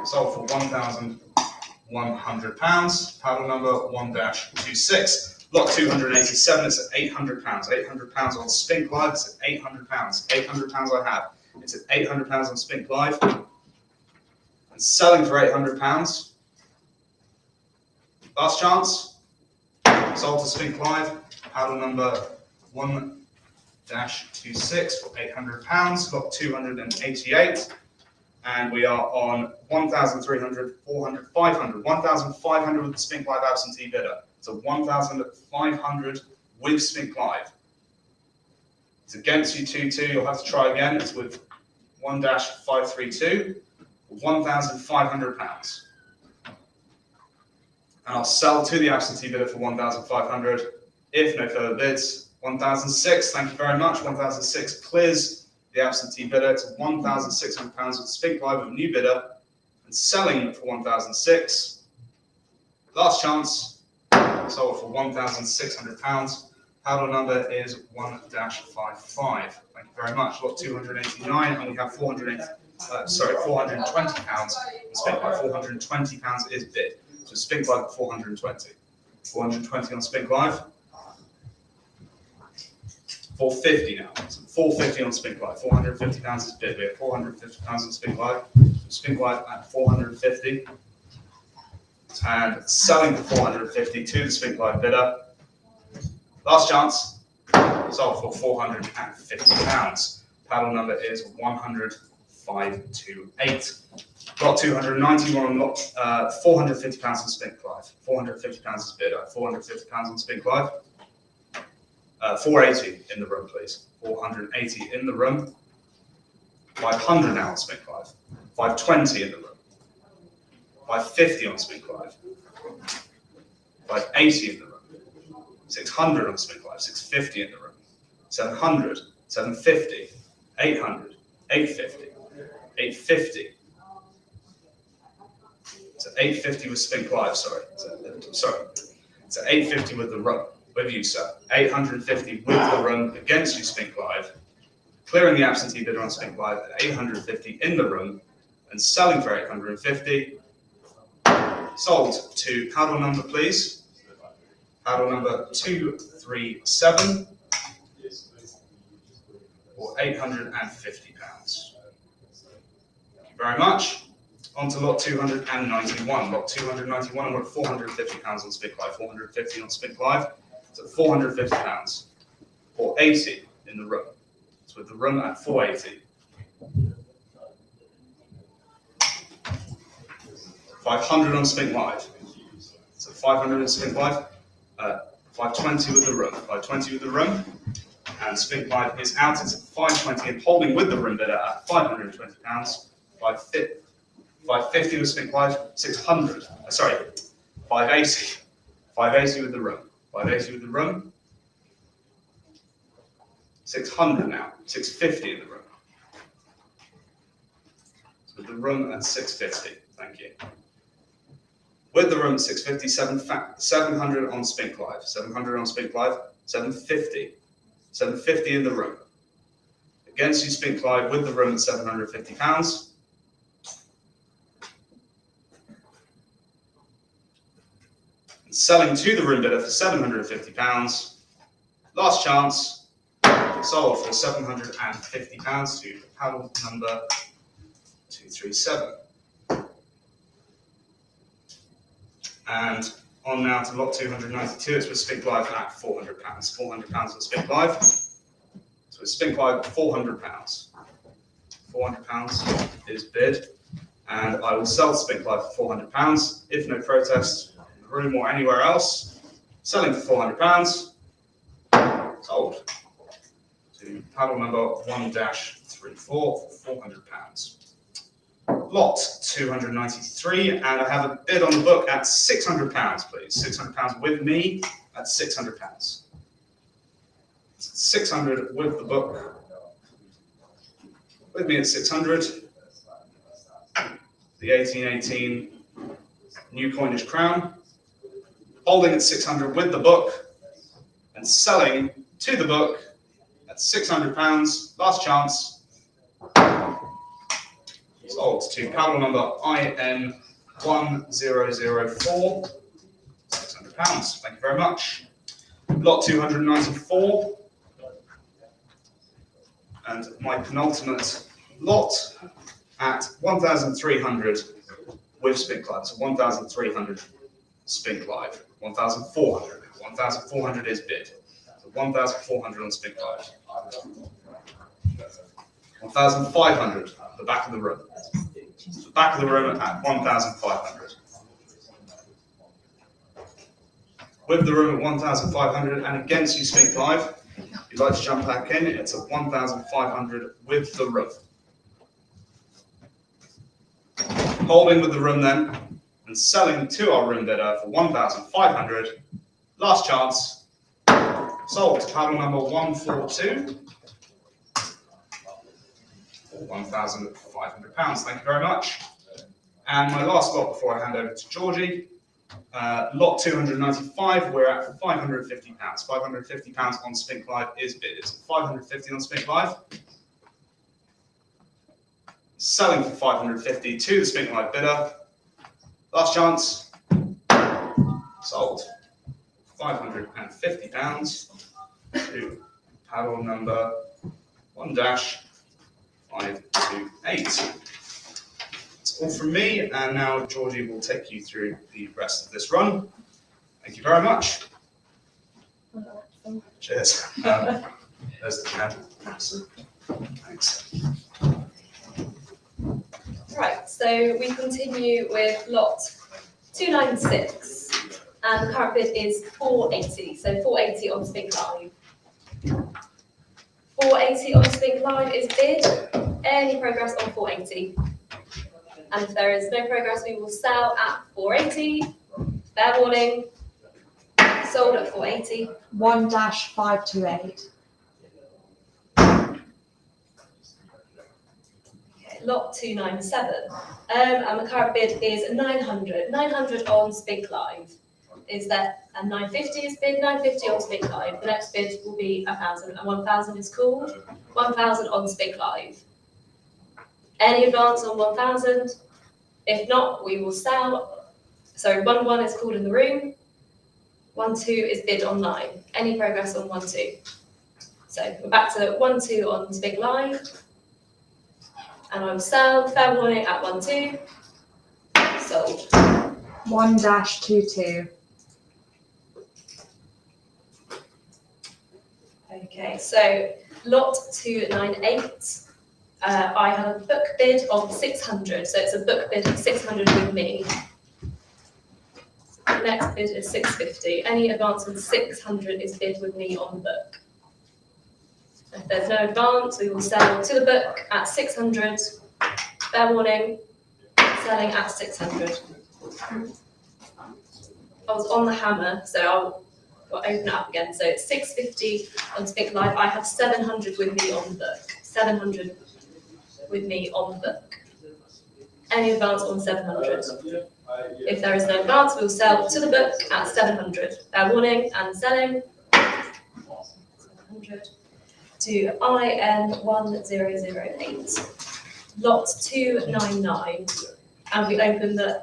Sold for £1,100. Paddle number 1-26. Lot 287 is at £800. £800 on Spink Live. It's at £800. £800 I have. It's at £800 on Spink Live. And selling for £800. Last chance. Sold to Spink Live. Paddle number 1-26 for £800. Lot 288. And we are on 1,300, 400, 500. 1,500 with the Spink Live absentee bidder. So 1,500 with Spink Live. It's against you 2-2. You'll have to try again. It's with 1-532. £1,500. And I'll sell to the absentee bidder for 1,500. If no further bids, 1,006. Thank you very much. 1,006 clears the absentee bidder to £1,600 with Spink Live with a new bidder and selling for 1,006. Last chance. Sold for £1,600. Paddle number is 1-55. Thank you very much. Lot 289, and we have £420. Spink Live, £420 is bid. So Spink Live at 420. 420 on Spink Live. 450 now. So 450 on Spink Live. £450 is bid. We have £450 on Spink Live. So Spink Live at 450. And selling for 450 to the Spink Live bidder. Last chance. Sold for £450. Paddle number is 10528. Lot 291 on lot £450 on Spink Live. £450 is bidder. £450 on Spink Live. 480 in the room, please. 480 in the room. 500 now on Spink Live. 520 in the room. 550 on Spink Live. 580 in the room. 600 on Spink Live. 650 in the room. 700, 750, 800, 850, 850. So 850 with Spink Live, sorry. So 850 with the run, with you, sir. 850 with the run against you, Spink Live. Clearing the absentee bidder on Spink Live at 850 in the room and selling for 850. Sold to paddle number, please. Paddle number 237 for £850. Thank you very much. On to lot 291. Lot 291, and we're at £450 on Spink Live. 450 on Spink Live. So £450 for 80 in the room. So with the room at 480. 500 on Spink Live. So 500 on Spink Live. 520 with the room. 520 with the room. And Spink Live is out. It's at 520 and holding with the room bidder at £520. 550 with Spink Live. 600. 580. 580 with the room. 580 with the room. 600 now. 650 in the room. So with the room at 650. Thank you. With the room at 650, 700 on Spink Live. 700 on Spink Live. 750. 750 in the room. Against you, Spink Live, with the room at £750. And selling to the room bidder for £750. Last chance. Sold for £750 to paddle number 237. And on now to lot 292, it's with Spink Live at £400. £400 on Spink Live. So with Spink Live, £400. £400 is bid. And I will sell Spink Live for £400, if no protest in the room or anywhere else. Selling for £400. Sold. To paddle number 1-34 for £400. Lot 293, and I have a bid on the book at £600, please. £600 with me at £600. 600 with the book. With me at 600. The 1818 new coinage crown. Holding at 600 with the book and selling to the book at £600. Last chance. Sold to paddle number IN 1004. £600. Thank you very much. Lot 294. And my penultimate lot at 1,300 with Spink Live. So 1,300 Spink Live. 1,400. 1,400 is bid. So 1,400 on Spink Live. 1,500, the back of the room. The back of the room at 1,500. With the room at 1,500 and against you, Spink Live. If you'd like to jump back in, it's at 1,500 with the room. Holding with the room then, and selling to our room bidder for 1,500. Last chance. Sold to paddle number 142. £1,500. Thank you very much. And my last lot before I hand over to Georgie, lot 295, we're at £550. £550 on Spink Live is bid. It's £550 on Spink Live. Selling for £550 to the Spink Live bidder. Last chance. Sold. £550 to paddle number 1-528. That's all from me, and now Georgie will take you through the rest of this run. Thank you very much. Cheers. There's the pen. Thanks. Right, so we continue with lot 296, and the current bid is 480. So 480 on Spink Live. 480 on Spink Live is bid. Any progress on 480? And if there is no progress, we will sell at 480. Fair warning. Sold at 480. 1-528. Okay, lot 297. And the current bid is 900. 900 on Spink Live. Is that a 950 is bid? 950 on Spink Live. The next bid will be 1,000, and 1,000 is called. 1,000 on Spink Live. Any advance on 1,000? If not, we will sell. So 1-1 is called in the room. 1-2 is bid online. Any progress on 1-2? So we're back to 1-2 on Spink Live. And I will sell. Fair warning at 1-2. Sold. 1-22. Okay, so lot 298. I have a book bid of 600, so it's a book bid of 600 with me. The next bid is 650. Any advance on 600 is bid with me on the book. If there's no advance, we will sell to the book at 600. Fair warning, selling at 600. I was on the hammer, so I'll open it up again. So it's 650 on Spink Live. I have 700 with me on the book. 700 with me on the book. Any advance on 700? If there is no advance, we will sell to the book at 700. Fair warning and selling. 700 to IN1008. Lot 299. And we open the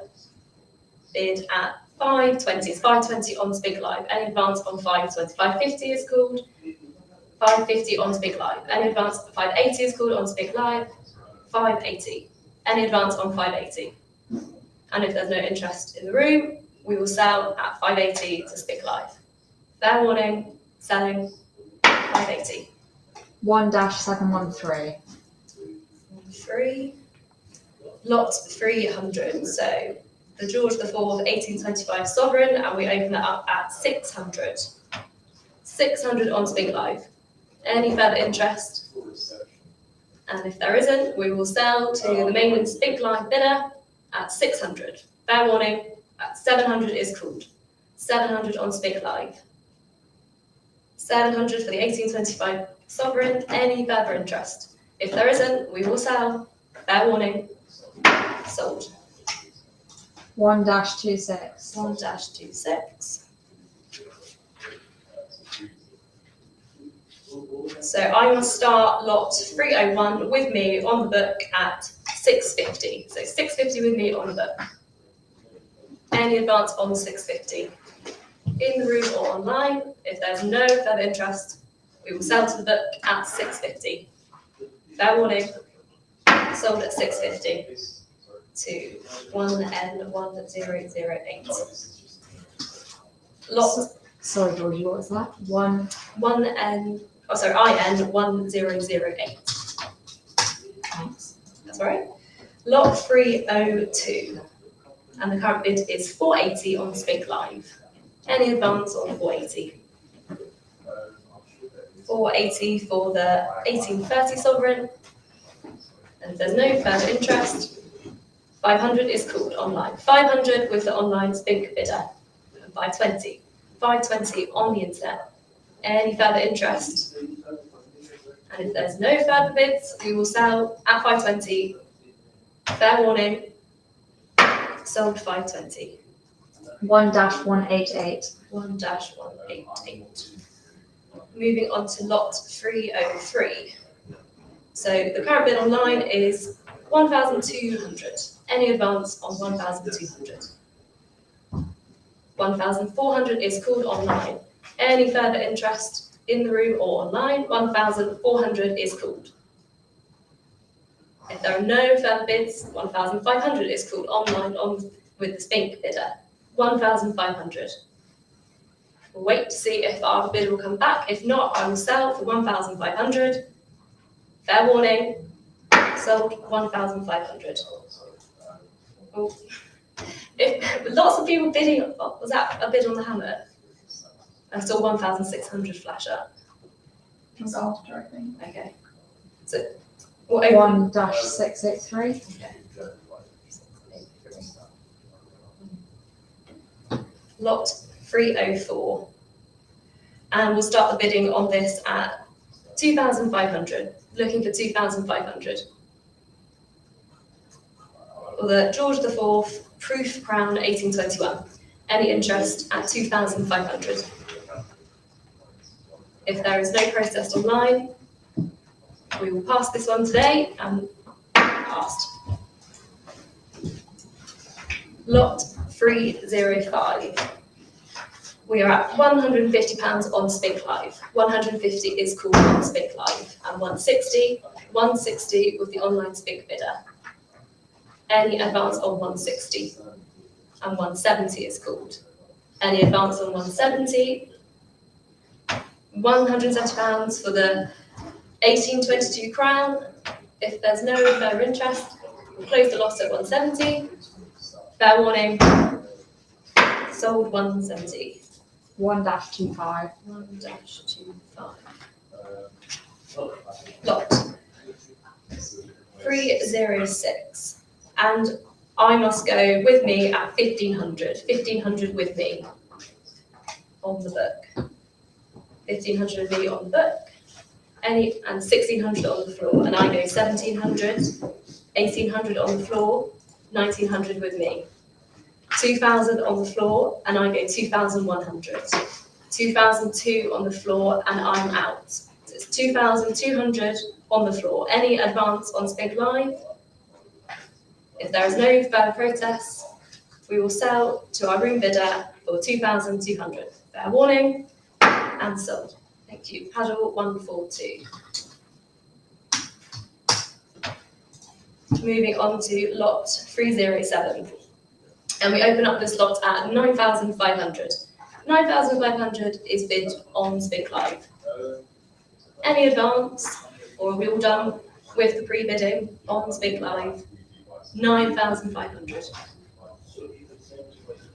bid at 520. It's 520 on Spink Live. Any advance on 520? 550 is called. 550 on Spink Live. Any advance? 580 is called on Spink Live. 580. Any advance on 580? And if there's no interest in the room, we will sell at 580 to Spink Live. Fair warning, selling 580. 1-713. 3. Lot 300. So the George IV 1825 Sovereign, and we open that up at 600. 600 on Spink Live. Any further interest? And if there isn't, we will sell to the main Spink Live bidder at 600. Fair warning, at 700 is called. 700 on Spink Live. 700 for the 1825 Sovereign. Any further interest? If there isn't, we will sell. Fair warning, sold. 1-26. 1-26. So I must start lot 301 with me on the book at 650. So 650 with me on the book. Any advance on 650? In the room or online. If there's no further interest, we will sell to the book at 650. Fair warning, sold at 650 to 1N1008. Lot. Sorry, Georgie, what was that? IN1008. Thanks. That's right. Lot 302. And the current bid is 480 on Spink Live. Any advance on 480? 480 for the 1830 Sovereign. And if there's no further interest, 500 is called online. 500 with the online Spink bidder. And 520. 520 on the internet. Any further interest? And if there's no further bids, we will sell at 520. Fair warning, sold 520. 1-188. 1-188. Moving on to lot 303. So the current bid online is 1,200. Any advance on 1,200? 1,400 is called online. Any further interest in the room or online? 1,400 is called. If there are no further bids, 1,500 is called online with the Spink bidder. 1,500. We'll wait to see if our bid will come back. If not, I will sell for 1,500. Fair warning, sold 1,500. Oh. If lots of people bidding, was that a bid on the hammer? I saw 1,600 flash up. It was after, I think. Okay. So we'll open. 1-683. lot 304. And we'll start the bidding on this at 2,500, looking for 2,500. For the George IV Proof Crown 1821. Any interest at 2,500. If there is no protest online, we will pass this one today and passed. Lot 305. We are at £150 on Spink Live. 150 is called on Spink Live, and 160 with the online Spink bidder. Any advance on 160, and 170 is called. Any advance on 170, £170 for the 1822 crown. If there's no further interest, we'll close the lot at 170. Fair warning, sold 170. 1-25. 1-25. Lot 306. And I must go with me at 1,500. 1,500 with me on the book. 1,500 with me on the book. And 1,600 on the floor. And I go 1,700, 1,800 on the floor, 1,900 with me. 2,000 on the floor, and I go 2,100. 2,002 on the floor, and I'm out. So it's 2,200 on the floor. Any advance on Spink Live? If there is no further protest, we will sell to our room bidder for 2,200. Fair warning, and sold. Thank you. Paddle 142. Moving on to lot 307. And we open up this lot at 9,500. 9,500 is bid on Spink Live. Any advance, or are we all done with the pre-bidding on Spink Live? 9,500.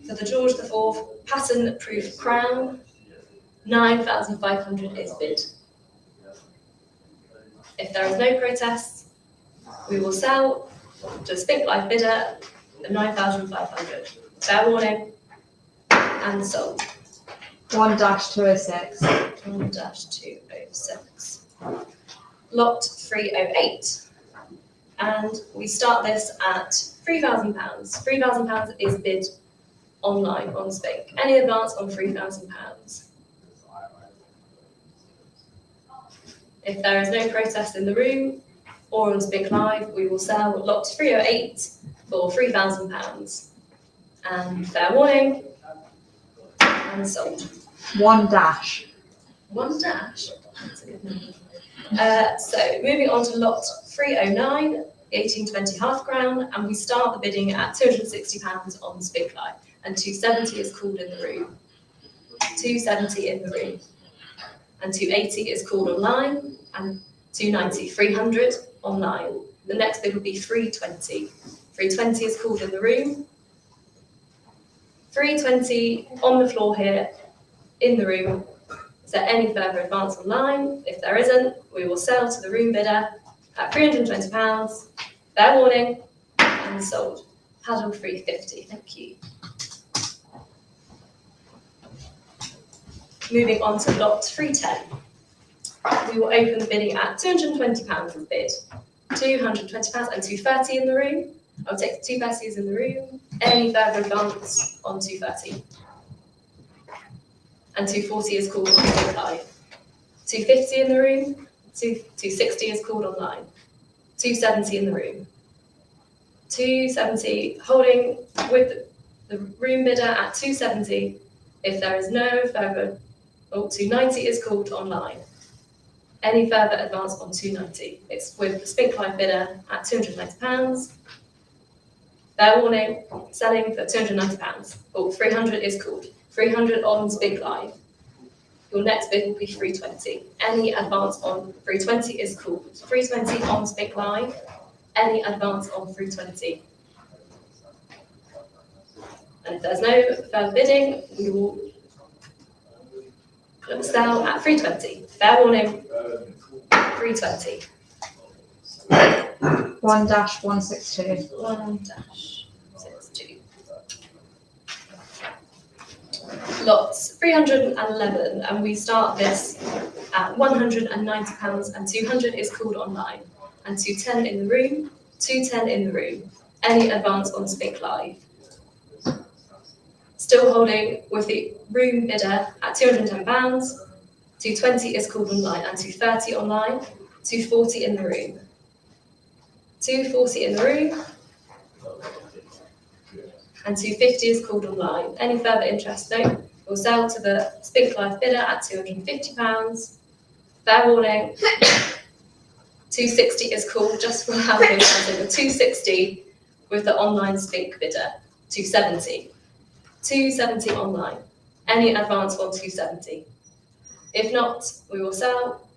For the George IV pattern-proof crown, 9,500 is bid. If there is no protest, we will sell to a Spink Live bidder at 9,500. Fair warning, and sold. 1-206. 1-206. Lot 308. And we start this at £3,000. £3,000 is bid online on Spink. Any advance on £3,000? If there is no protest in the room or on Spink Live, we will sell lot 308 for £3,000. And fair warning, and sold. 1-. 1-. That's a good number. So moving on to lot 309, the 1820 half crown, and we start the bidding at £260 on Spink Live, and 270 is called in the room. 270 in the room, and 280 is called online, and 290, 300 online. The next bid will be 320. 320 is called in the room. 320 on the floor here in the room. Is there any further advance online? If there isn't, we will sell to the room bidder at £320. Fair warning, and sold. Paddle 350. Thank you. Moving on to lot 310. We will open the bidding at £220 as bid. £220 and 230 in the room. I'll take the 230s in the room. Any further advance on 230? And 240 is called on Spink Live. 250 in the room. 260 is called online. 270 in the room. 270 holding with the room bidder at 270. If there is no further, 290 is called online. Any further advance on 290? It's with the Spink Live bidder at £290. Fair warning, selling for £290. 300 is called. 300 on Spink Live. Your next bid will be 320. Any advance on 320 is called. 320 on Spink Live. Any advance on 320. And if there's no further bidding, we will sell at 320. Fair warning, 320. 1-162. 1-62. lots 311, and we start this at £190, and 200 is called online, and 210 in the room, 210 in the room. Any advance on Spink Live? Still holding with the room bidder at £210, 220 is called online, and 230 online, 240 in the room. 240 in the room, and 250 is called online. Any further interest? No. We'll sell to the Spink Live bidder at £250. Fair warning. 260 is called just for how they sound over. 260 with the online Spink bidder. 270. 270 online. Any advance on 270? If not, we will sell.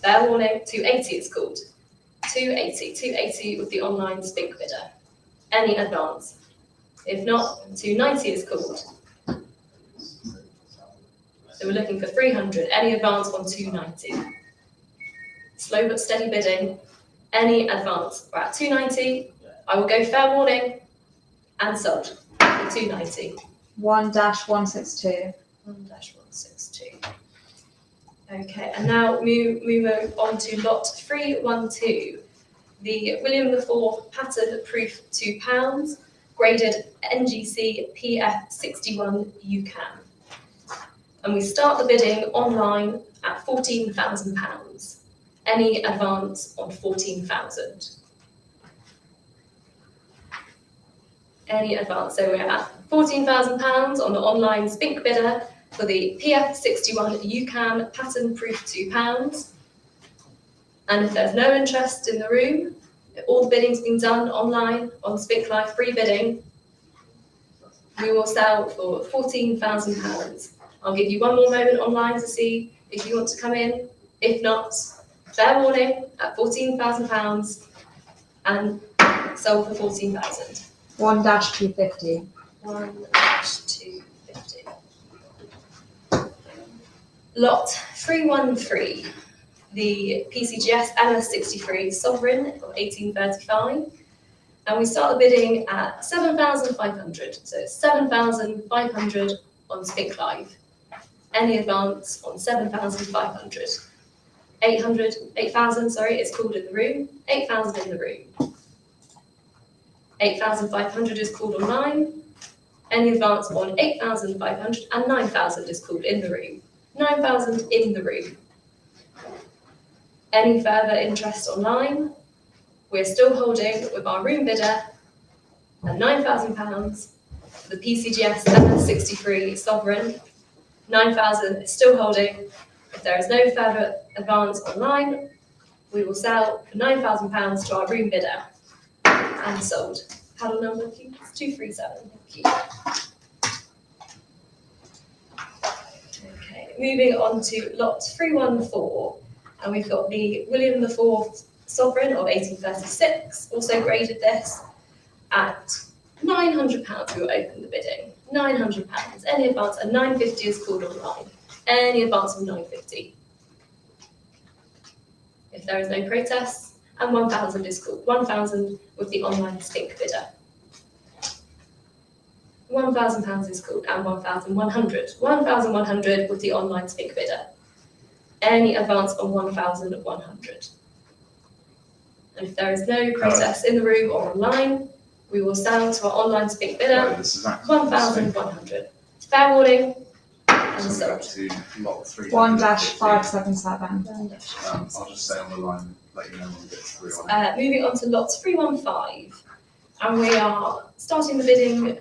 Fair warning. 280 is called. 280 with the online Spink bidder. Any advance? If not, 290 is called. So we're looking for 300. Any advance on 290? Slow but steady bidding. Any advance? We're at 290. I will go fair warning and sold for 290. 1-162. 1-162. Okay, and now moving on to lot 312. The William IV pattern proof £2, graded NGC PF61 UCAM. And we start the bidding online at £14,000. Any advance on 14,000? Any advance? So we're at £14,000 on the online Spink bidder for the PF61 UCAM pattern proof £2. And if there's no interest in the room, all the bidding's been done online on Spink Live free bidding, we will sell for £14,000. I'll give you one more moment online to see if you want to come in. If not, fair warning at £14,000 and sold for 14,000. 1-250. 1-250. Lot 313, the PCGS MS63 Sovereign of 1835. And we start the bidding at 7,500. So it's 7,500 on Spink Live. Any advance on 7,500? 8,000, sorry, it's called in the room. 8,000 in the room. 8,500 is called online. Any advance on 8,500 and 9,000 is called in the room. 9,000 in the room. Any further interest online? We're still holding with our room bidder at £9,000. The PCGS MS63 Sovereign, 9,000 is still holding. If there is no further advance online, we will sell for £9,000 to our room bidder and sold. Panel number, please. 237. Thank you. Okay, moving on to lot 314, and we've got the William IV Sovereign of 1836. Also graded this at £900. We will open the bidding. £900. Any advance at 950 is called online. Any advance of 950. If there is no protest, and 1,000 is called. 1,000 with the online Spink bidder. £1,000 is called, and 1,100. 1,100 with the online Spink bidder. Any advance on 1,100. And if there is no protest in the room or online, we will sell to our online Spink bidder 1,100. Fair warning. And sold. 1-577. I'll just say on the line, let you know when we get through on it. Moving on to lot 315, and we are starting the bidding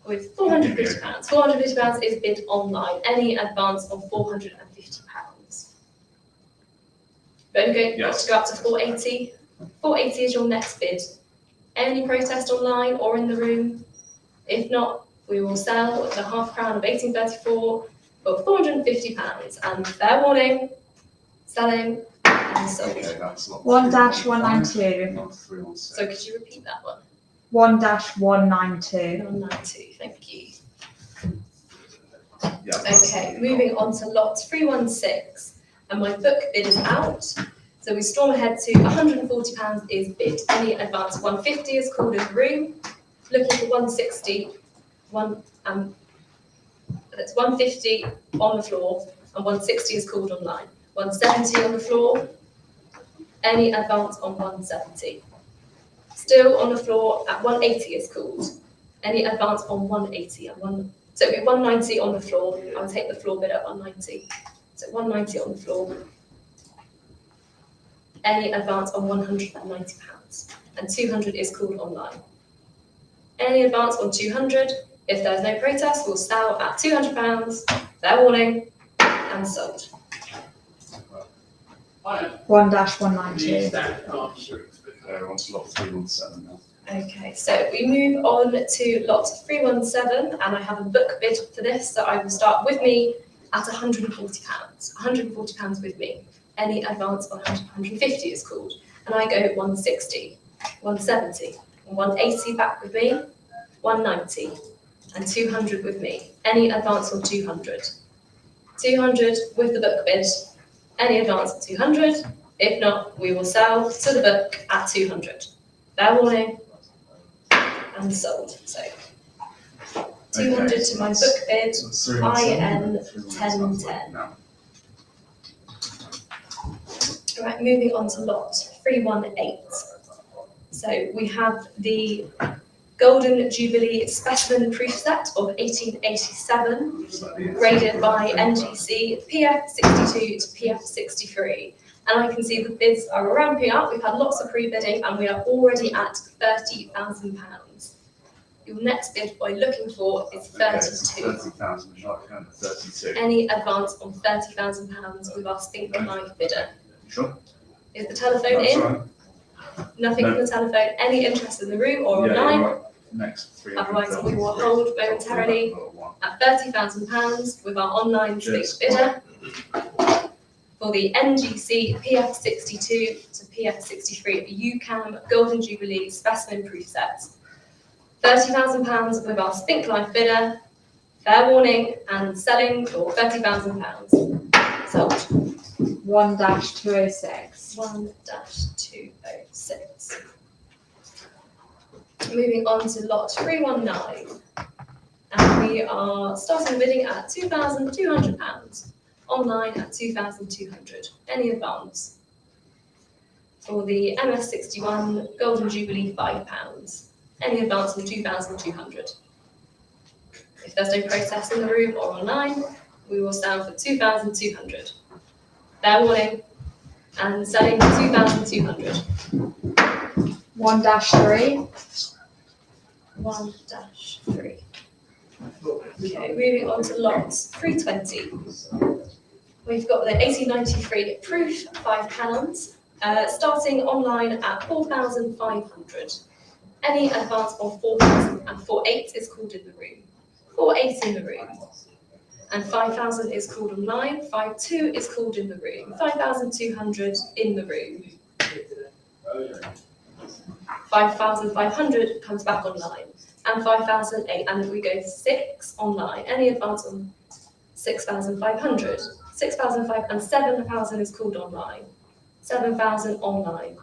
with £450. £450 is bid online. Any advance on £450. But okay, let's go up to 480. 480 is your next bid. Any protest online or in the room? If not, we will sell the half crown of 1834 for £450. And fair warning, selling and sold. Okay, that's lot 1-192. Lot 316. So could you repeat that one? 1-192. 192, thank you. Yeah. Okay, moving on to lot 316, and my book bid is out. So we storm ahead to £140 is bid. Any advance 150 is called in the room. Looking for 160. That's 150 on the floor and 160 is called online. 170 on the floor. Any advance on 170. Still on the floor at 180 is called. Any advance on 180 and so it'll be 190 on the floor. I'll take the floor bid at 190. So 190 on the floor. Any advance on £190 and 200 is called online. Any advance on 200, if there's no protest, we'll sell at £200, fair warning, and sold. 1-192. On to lot 317 now. Okay, so we move on to lot 317, and I have a book bid for this, so I will start with me at £140. £140 with me. Any advance on 150 is called, and I go 160, 170, 180 back with me, 190, and 200 with me. Any advance on 200. 200 with the book bid. Any advance on 200. If not, we will sell to the book at 200. Fair warning, and sold. So 200 to my book bid, IN 1010. Right, moving on to lot 318. So we have the Golden Jubilee Specimen Proof Set of 1887, graded by NGC PF62 to PF63. And I can see the bids are ramping up. We've had lots of pre-bidding and we are already at £30,000. Your next bid we're looking for is 32. 30,000, would you like to go to 32? Any advance on £30,000 with our Spink London bidder? Sure. Is the telephone That's in? all right. Nothing from the telephone. Any interest in the room or Yeah, online? you're right. Next 300. Otherwise, we will hold momentarily at £30,000 with our online Spink Cheers. bidder for the NGC PF62 to PF63 UCAM Golden Jubilee Specimen Proof Set. £30,000 with our Spink Life bidder. Fair warning, and selling for £30,000. Sold. 1-206. 1-206. Moving on to lot 319. And we are starting bidding at £2,200. Online at 2,200. Any advance? For the MS61 Golden Jubilee £5. Any advance on 2,200. If there's no process in the room or online, we will sell for 2,200. Fair warning, and selling for 2,200. 1-3. 1-3. Okay, moving on to lot 320. We've got the 1893 proof £5, starting online at 4,500. Any advance on 4,000 and 4.8 is called in the room. 4.8 in the room. And 5,000 is called online. 5.2 is called in the room. 5,200 in the room. 5,500 comes back online. And 5,008, and we go 6 online. Any advance on 6,500. 6,500 and 7,000 is called online. 7,000 online.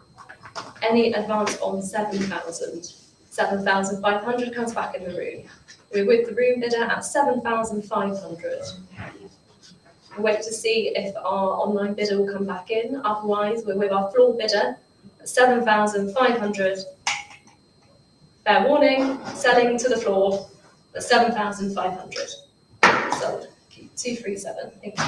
Any advance on 7,000. 7,500 comes back in the room. We're with the room bidder at 7,500. We'll wait to see if our online bidder will come back in. Otherwise, we're with our floor bidder at 7,500. Fair warning, selling to the floor at 7,500. Sold. 237. Thank you.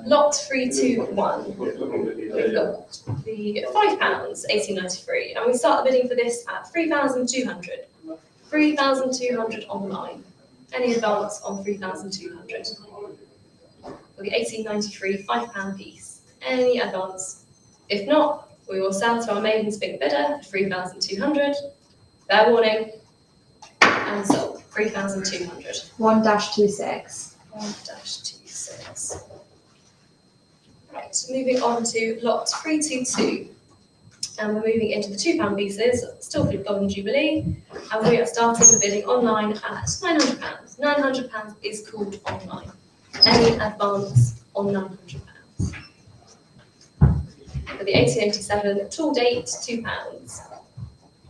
Lot 321. We've got the £5, 1893, and we start the bidding for this at 3,200. 3,200 online. Any advance on 3,200? For the 1893 £5 piece. Any advance? If not, we will sell to our maiden Spink bidder at 3,200. Fair warning, and sold. 3,200. 1-26. 1-26. Right, moving on to lot 322. And we're moving into the £2 pieces, still for Golden Jubilee. And we are starting the bidding online at £900. £900 is called online. Any advance on £900? For the 1887 tool date, £2.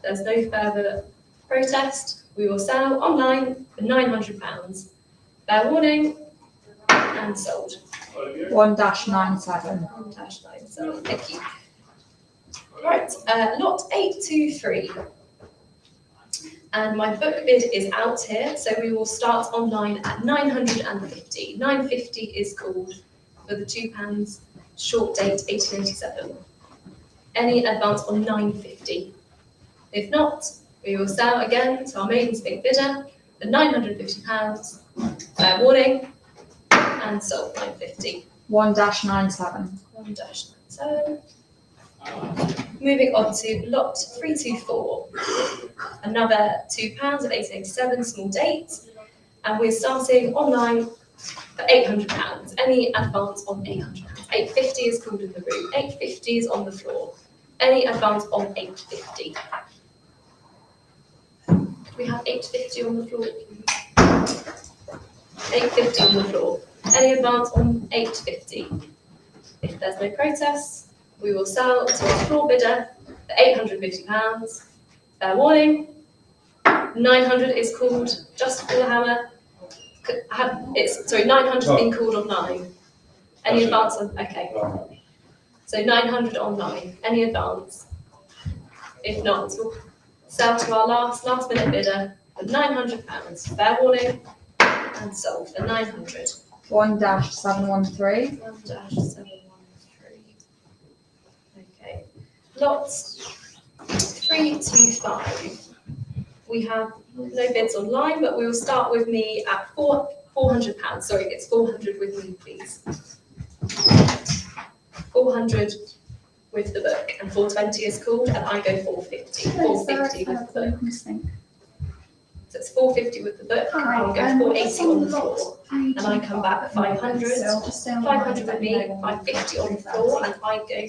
there's no further protest, we will sell online for £900. Fair warning, and sold. 1-97. 1-9, thank you. Right, lot 823. And my book bid is out here, so we will start online at 950. 950 is called for the £2 short date 1887. Any advance on 950? If not, we will sell again to our maiden Spink bidder for £950. Fair warning, and sold 950. 1-97. 1-97. Moving on to lot 324. Another £2 of 1887 small date, and we're starting online for £800. Any advance on £800? 850 is called in the room. 850 is on the floor. Any advance on 850? We have 850 on the floor. 850 on the floor. Any advance on 850? If there's no protest, we will sell to our floor bidder for £850. Fair warning. 900 is called just for the hammer. 900 has been called on 9. Any advance on? Okay. So 900 on 9. Any advance? If not, we'll sell to our last minute bidder for £900. Fair warning, and sold for 900. 1-713. 1-713. Okay. Lots 325. We have no bids online, but we will start with me at £400. Sorry, it's 400 with me, please. 400 with the book, and 420 is called, and I go 450. 450 with the book. So it's 450 with the book, I'll go 480 on the floor, and I come back at 500. 500 with me, 550 on the floor, and I go.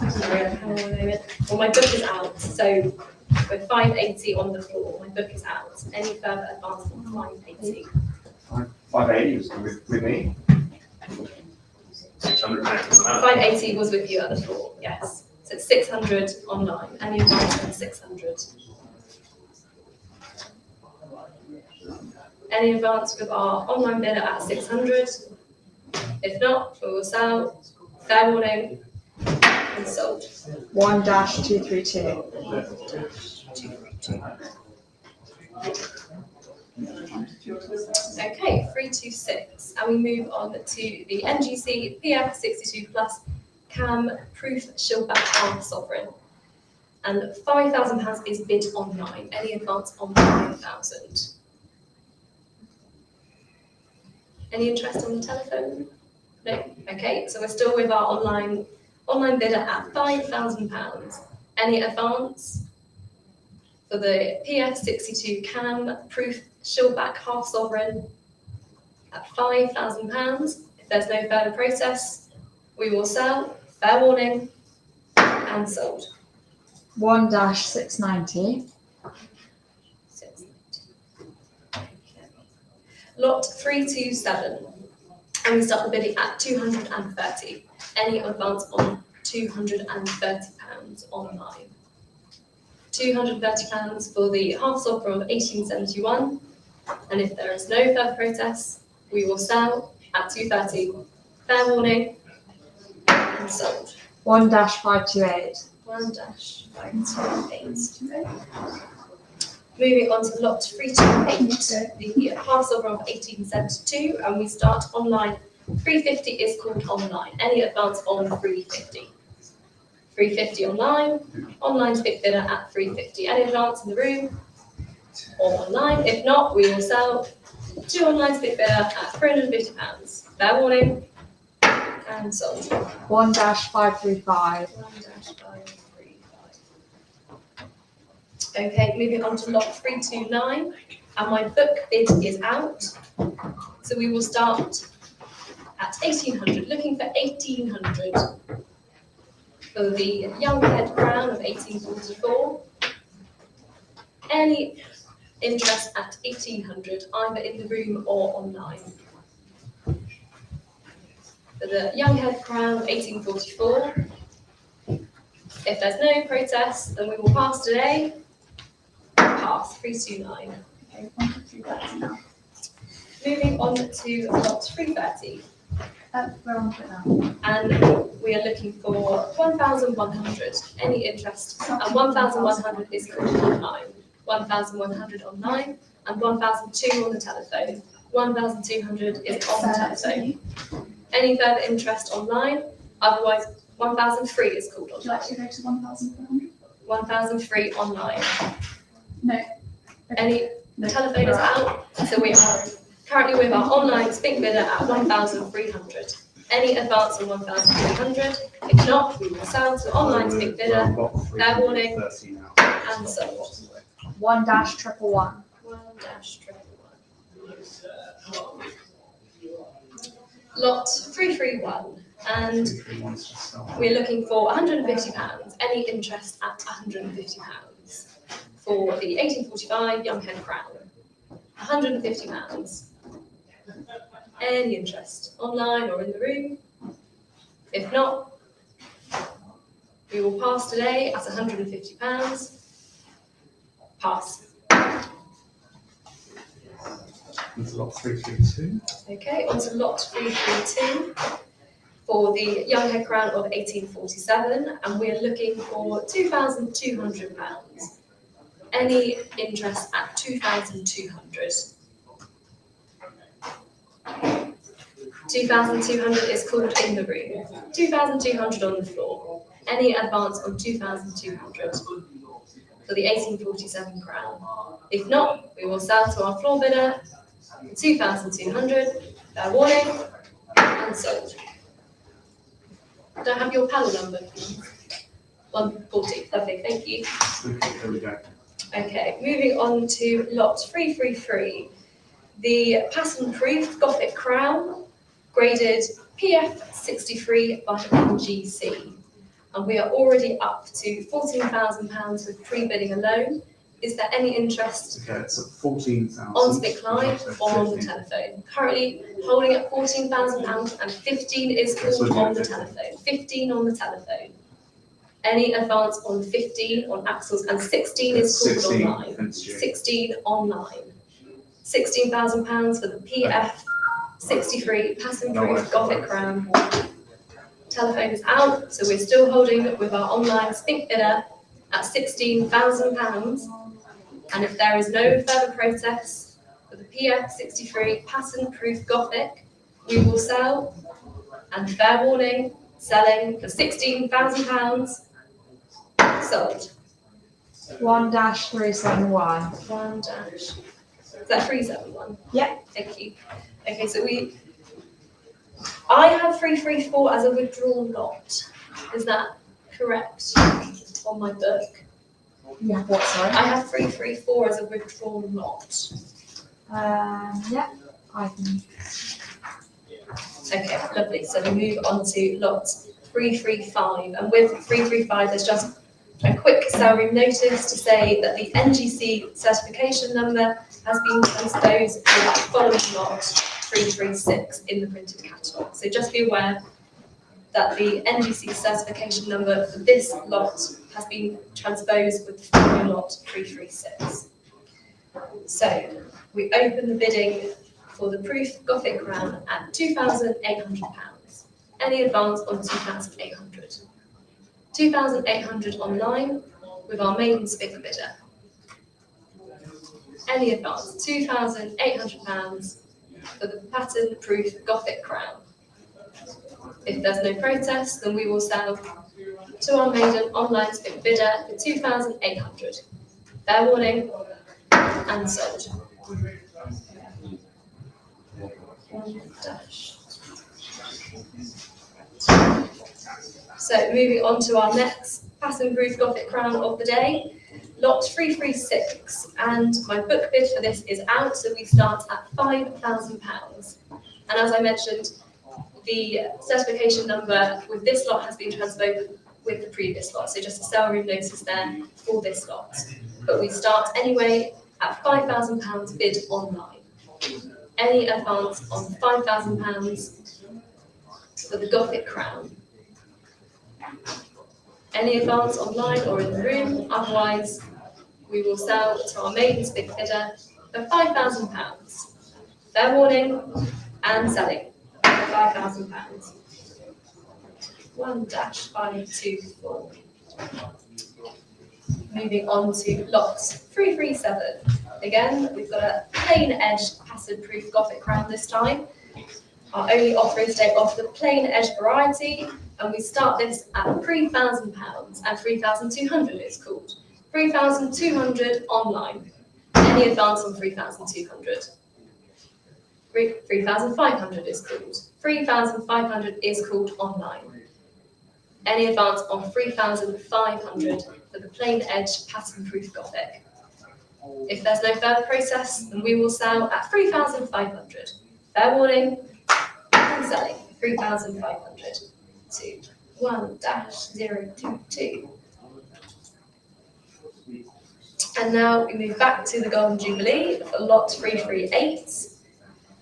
Sorry, hang on a moment. Well, my book is out, so we're 580 on the floor. My book is out. Any further advance on 580? 580 was with me. £600. 580 was with you at the floor, yes. So it's 600 online. Any advance on 600? Any advance with our online bidder at 600? If not, we will sell. Fair warning, and sold. 1-232. Okay, 326, and we move on to the NGC PF62 Plus Cam Proof Shieldback Half Sovereign, and £5,000 is bid online. Any advance on 5,000? Any interest on the telephone? No. Okay, so we're still with our online bidder at £5,000. Any advance for the PF62 Cam Proof Shieldback Half Sovereign at £5,000. If there's no further process, we will sell. Fair warning, and sold. 1-690. Lot 327, and we start the bidding at 230. Any advance on £230 online? £230 for the half sovereign of 1871, and if there is no further protest, we will sell at 230. Fair warning, and sold. 1-528. 1-528. Moving on to lot 328, the half sovereign of 1872, and we start online. 350 is called online. Any advance on 350? 350 online. Online's big bidder at 350. Any advance in the room or online? If not, we will sell to online's big bidder at £350. Fair warning, and sold. 1-535. 1-535. Okay, moving on to lot 329, and my book bid is out. So we will start at 1800, looking for 1800 for the young head crown of 1844. Any interest at 1800, either in the room or online? For the young head crown of 1844, If there's no protest, then we will pass today. Pass 329. Okay, 1 to 330 now. Moving on to lot 330, We're on to it now. and we are looking for 1,100. Any interest? And 1,100 is called online. 1,100 online, and 1,002 on the telephone. 1,200 is on the telephone. Any further interest online? Otherwise, 1,003 is called Would you online. like to go to 1,400? 1,003 online. No. Any No. telephone is out, so we are currently with our online Spink bidder at 1,300. Any advance on 1,300? If not, we will sell to online Spink bidder, fair warning, and so on. 1-111. 1-111. Lot 331, and we're looking for £150. Any interest at £150 for the 1845 Young Hen Crown. £150. Any interest online or in the room? If not, we will pass today at £150. Pass. Lot 332. Okay, on to lot 332 for the Young Head Crown of 1847, and we're looking for £2,200. Any interest at 2,200? 2,200 is called in the room. 2,200 on the floor. Any advance on 2,200 for the 1847 crown? If not, we will sell to our floor bidder 2,200. Fair warning, and sold. Can I have your panel number, please? 140. Lovely, thank you. Okay, there we go. Okay, moving on to lot 333. The pattern-proof Gothic crown, graded PF63 by NGC. And we are already up to £14,000 with pre-bidding alone. Is there any interest Okay, it's at 14,000. on Spink Live or on the telephone? Currently holding at £14,000 and 15 is called on the telephone. 15 on the telephone. Any advance on 15 on axles, and 16 is called 16, online. thanks, Jane. 16 online. £16,000 for the PF63 pattern-proof Gothic crown. Telephone is out, so we're still holding with our online Spink bidder at £16,000. And if there is no further protest for the PF63 pattern-proof Gothic, we will sell, and fair warning, selling for £16,000. Sold. 1-371. 1 dash. Is that 371? Yep. Thank you. Okay, so I have 334 as a withdrawn lot. Is that correct on my book? You have what, sorry? I have 334 as a withdrawn lot. Yeah, I can. Okay, lovely. So we move on to lot 335. And with 335, there's just a quick sale room notice to say that the NGC certification number has been transposed to that following lot 336 in the printed catalogue. So just be aware that the NGC certification number for this lot has been transposed with the following lot 336. So we open the bidding for the proof Gothic crown at £2,800. Any advance on 2,800? 2,800 online with our maiden Spink bidder. Any advance? £2,800 for the pattern-proof Gothic crown. If there's no protest, then we will sell to our maiden online Spink bidder for 2,800. Fair warning, and sold. 1 dash. So moving on to our next pattern-proof Gothic crown of the day, lot 336, and my book bid for this is out, so we start at £5,000. And as I mentioned, the certification number with this lot has been transposed with the previous lot, so just a sale room notice there for this lot. But we start anyway at £5,000 bid online. Any advance on £5,000 for the Gothic crown? Any advance online or in the room, otherwise we will sell to our main Spink bidder for £5,000. Fair warning, and selling for £5,000. 1-524. Moving on to lot 337. Again, we've got a plain edge acid proof Gothic crown this time. Our only offer is today of the plain edge variety, and we start this at £3,000 and 3,200 is called. 3,200 online. Any advance on 3,200? 3,500 is called. 3,500 is called online. Any advance on 3,500 for the plain edge pattern-proof Gothic. If there's no further process, then we will sell at 3,500. Fair warning, and selling 3,500 to 1-022. And now we move back to the Golden Jubilee for lot 338.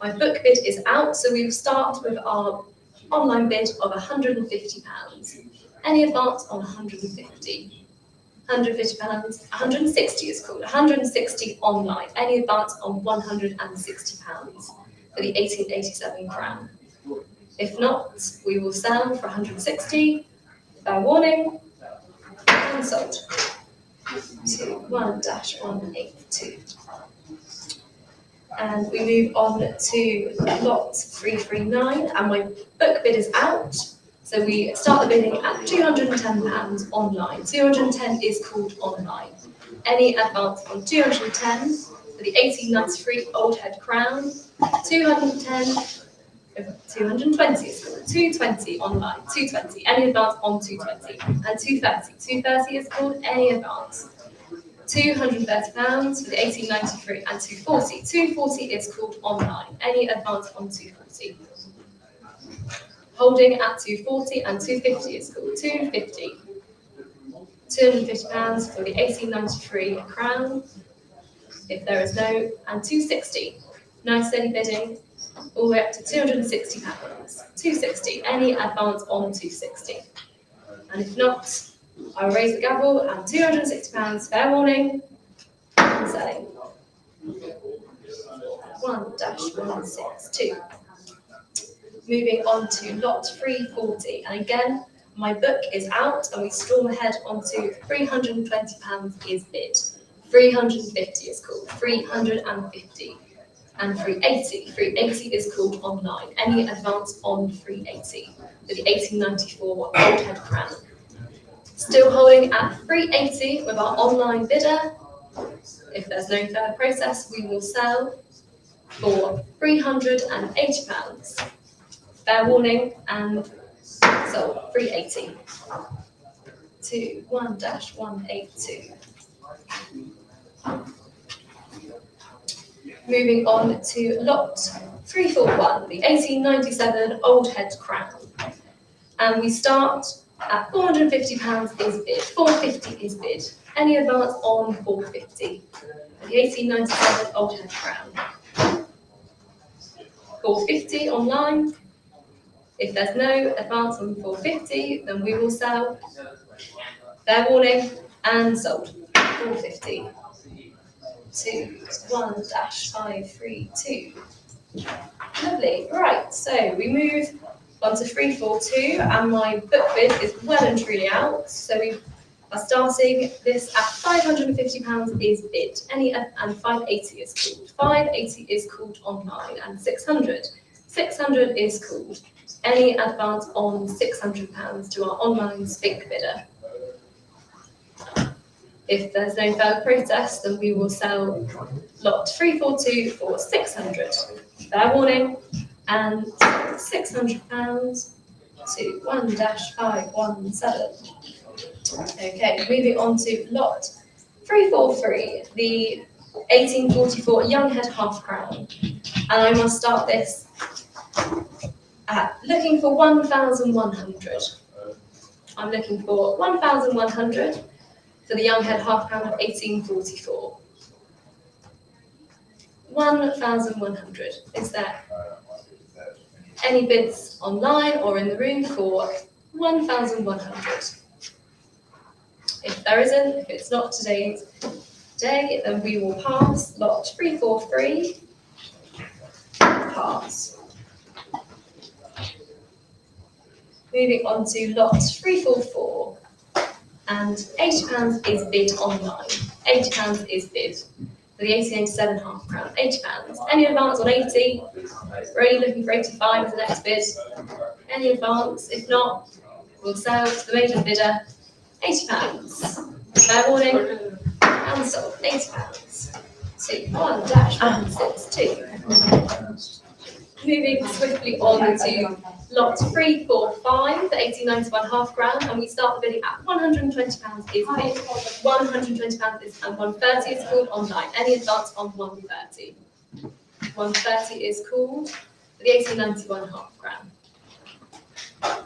My book bid is out, so we will start with our online bid of £150. Any advance on 150? £150, 160 is called, 160 online. Any advance on £160 for the 1887 crown. If not, we will sell for 160, fair warning, and sold to 1-182. And we move on to lot 339, and my book bid is out. So we start the bidding at £210 online. 210 is called online. Any advance on 210 for the 1893 Old Head Crown. 220 is called. 220 online. 220. Any advance on 220. And 230. 230 is called any advance. £230 for the 1893 and 240. 240 is called online. Any advance on 240. Holding at 240 and 250 is called 250. £250 for the 1893 crown, if there is no, and 260. Nice steady bidding, all the way up to £260. 260, any advance on 260. And if not, I will raise the gavel and £260, fair warning, and selling. 1-162. Moving on to lot 340, and again, my book is out, and we storm ahead onto £320 is bid. 350 is called, 350, and 380. 380 is called online. Any advance on 380 for the 1894 Old Head Crown. Still holding at 380 with our online bidder. If there's no further process, we will sell for £380. Fair warning, and so 380 to 1-182. Moving on to lot 341, the 1897 Old Head Crown. And we start at £450 is bid, 450 is bid. Any advance on 450? The 1897 Old Head Crown. 450 online. If there's no advance on 450, then we will sell. Fair warning, and sold. 450 to 1-532. Lovely. Right, so we move on to 342, and my book bid is well and truly out. So we are starting this at £550 is bid. Any and 580 is called. 580 is called online, and 600. 600 is called. Any advance on £600 to our online Spink bidder. If there's no further process, then we will sell lot 342 for 600. Fair warning, and £600 to 1-517. Okay, moving on to lot 343, the 1844 Young Head Half Crown. And I must start this at looking for 1,100. I'm looking for 1,100 for the Young Head Half Crown of 1844. 1,100. Is there any bids online or in the room for 1,100? there isn't, if it's not today's day, then we will pass lot 343. Pass. Moving on to lot 344. And £80 is bid online. £80 is bid. For the 1887 half crown, £80. Any advance on 80? We're only looking for 85 as the next bid. Any advance? If not, we'll sell to the major bidder, £80. Fair warning, and sold, £80. To 1-162. Moving swiftly on to lot 345, the 1891 half crown, and we start the bidding at £120 is bid. £120 is and 130 is called online. Any advance on 130? 130 is called for the 1891 half crown.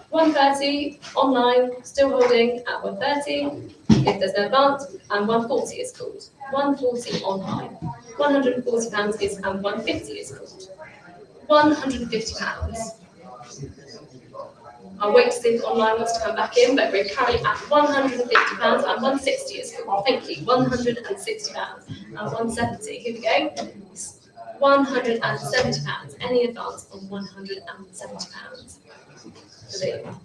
130 online, still holding at 130. If there's no advance, and 140 is called. 140 online. £140 is and 150 is called. £150. I'll wait to see if online wants to come back in, but we're currently at £150 and 160 is called. Thank you. £160 and 170. Here we go. £170. Any advance on £170?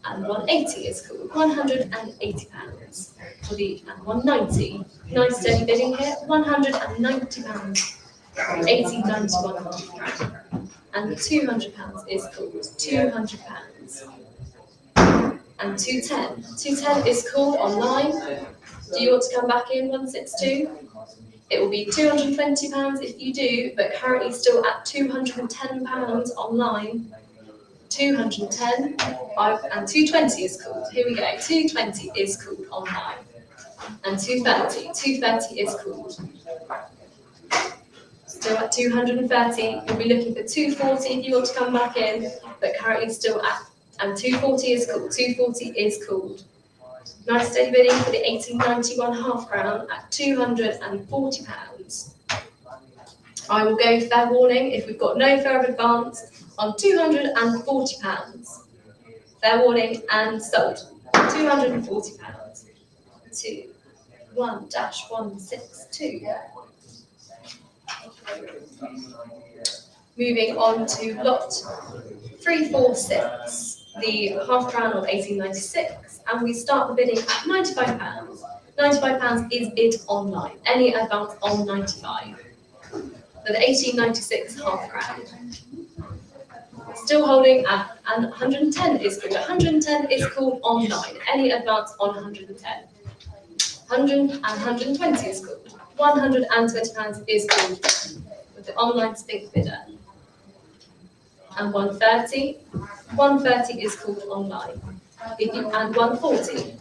And 180 is called. £180 for the and 190. Nice steady bidding here. £190. 1891. And £200 is called. £200. And 210. 210 is called online. Do you want to come back in 162? It will be £220 if you do, but currently still at £210 online. 210 and 220 is called. Here we go. 220 is called online. And 230. 230 is called. Still at 230. You'll be looking for 240 if you want to come back in, but currently still at, and 240 is called. 240 is called. Nice steady bidding for the 1891 half crown at £240. I will go fair warning if we've got no further advance on £240. Fair warning and sold. £240 to 1-162. Moving on to lot 346, the half crown of 1896, and we start the bidding at £95. £95 is bid online. Any advance on 95 for the 1896 half crown. Still holding at, and 110 is called. 110 is called online. Any advance on 110? 100 and 120 is called. £120 is called with the online Spink bidder. And 130. 130 is called online. And 140.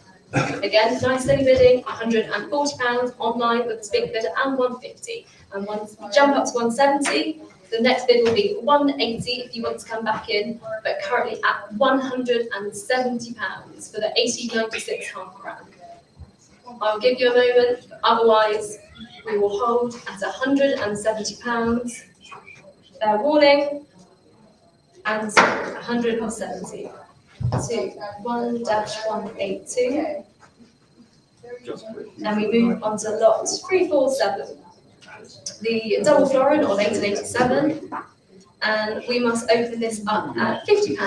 Again, nice steady bidding, £140 online with the Spink bidder and 150. And jump up to 170. The next bid will be 180 if you want to come back in, but currently at £170 for the 1896 half crown. I'll give you a moment, otherwise we will hold at £170. Fair warning, and 170 to 1-182. And we move on to lot 347. The double florin of 1887, and we must open this up at £50.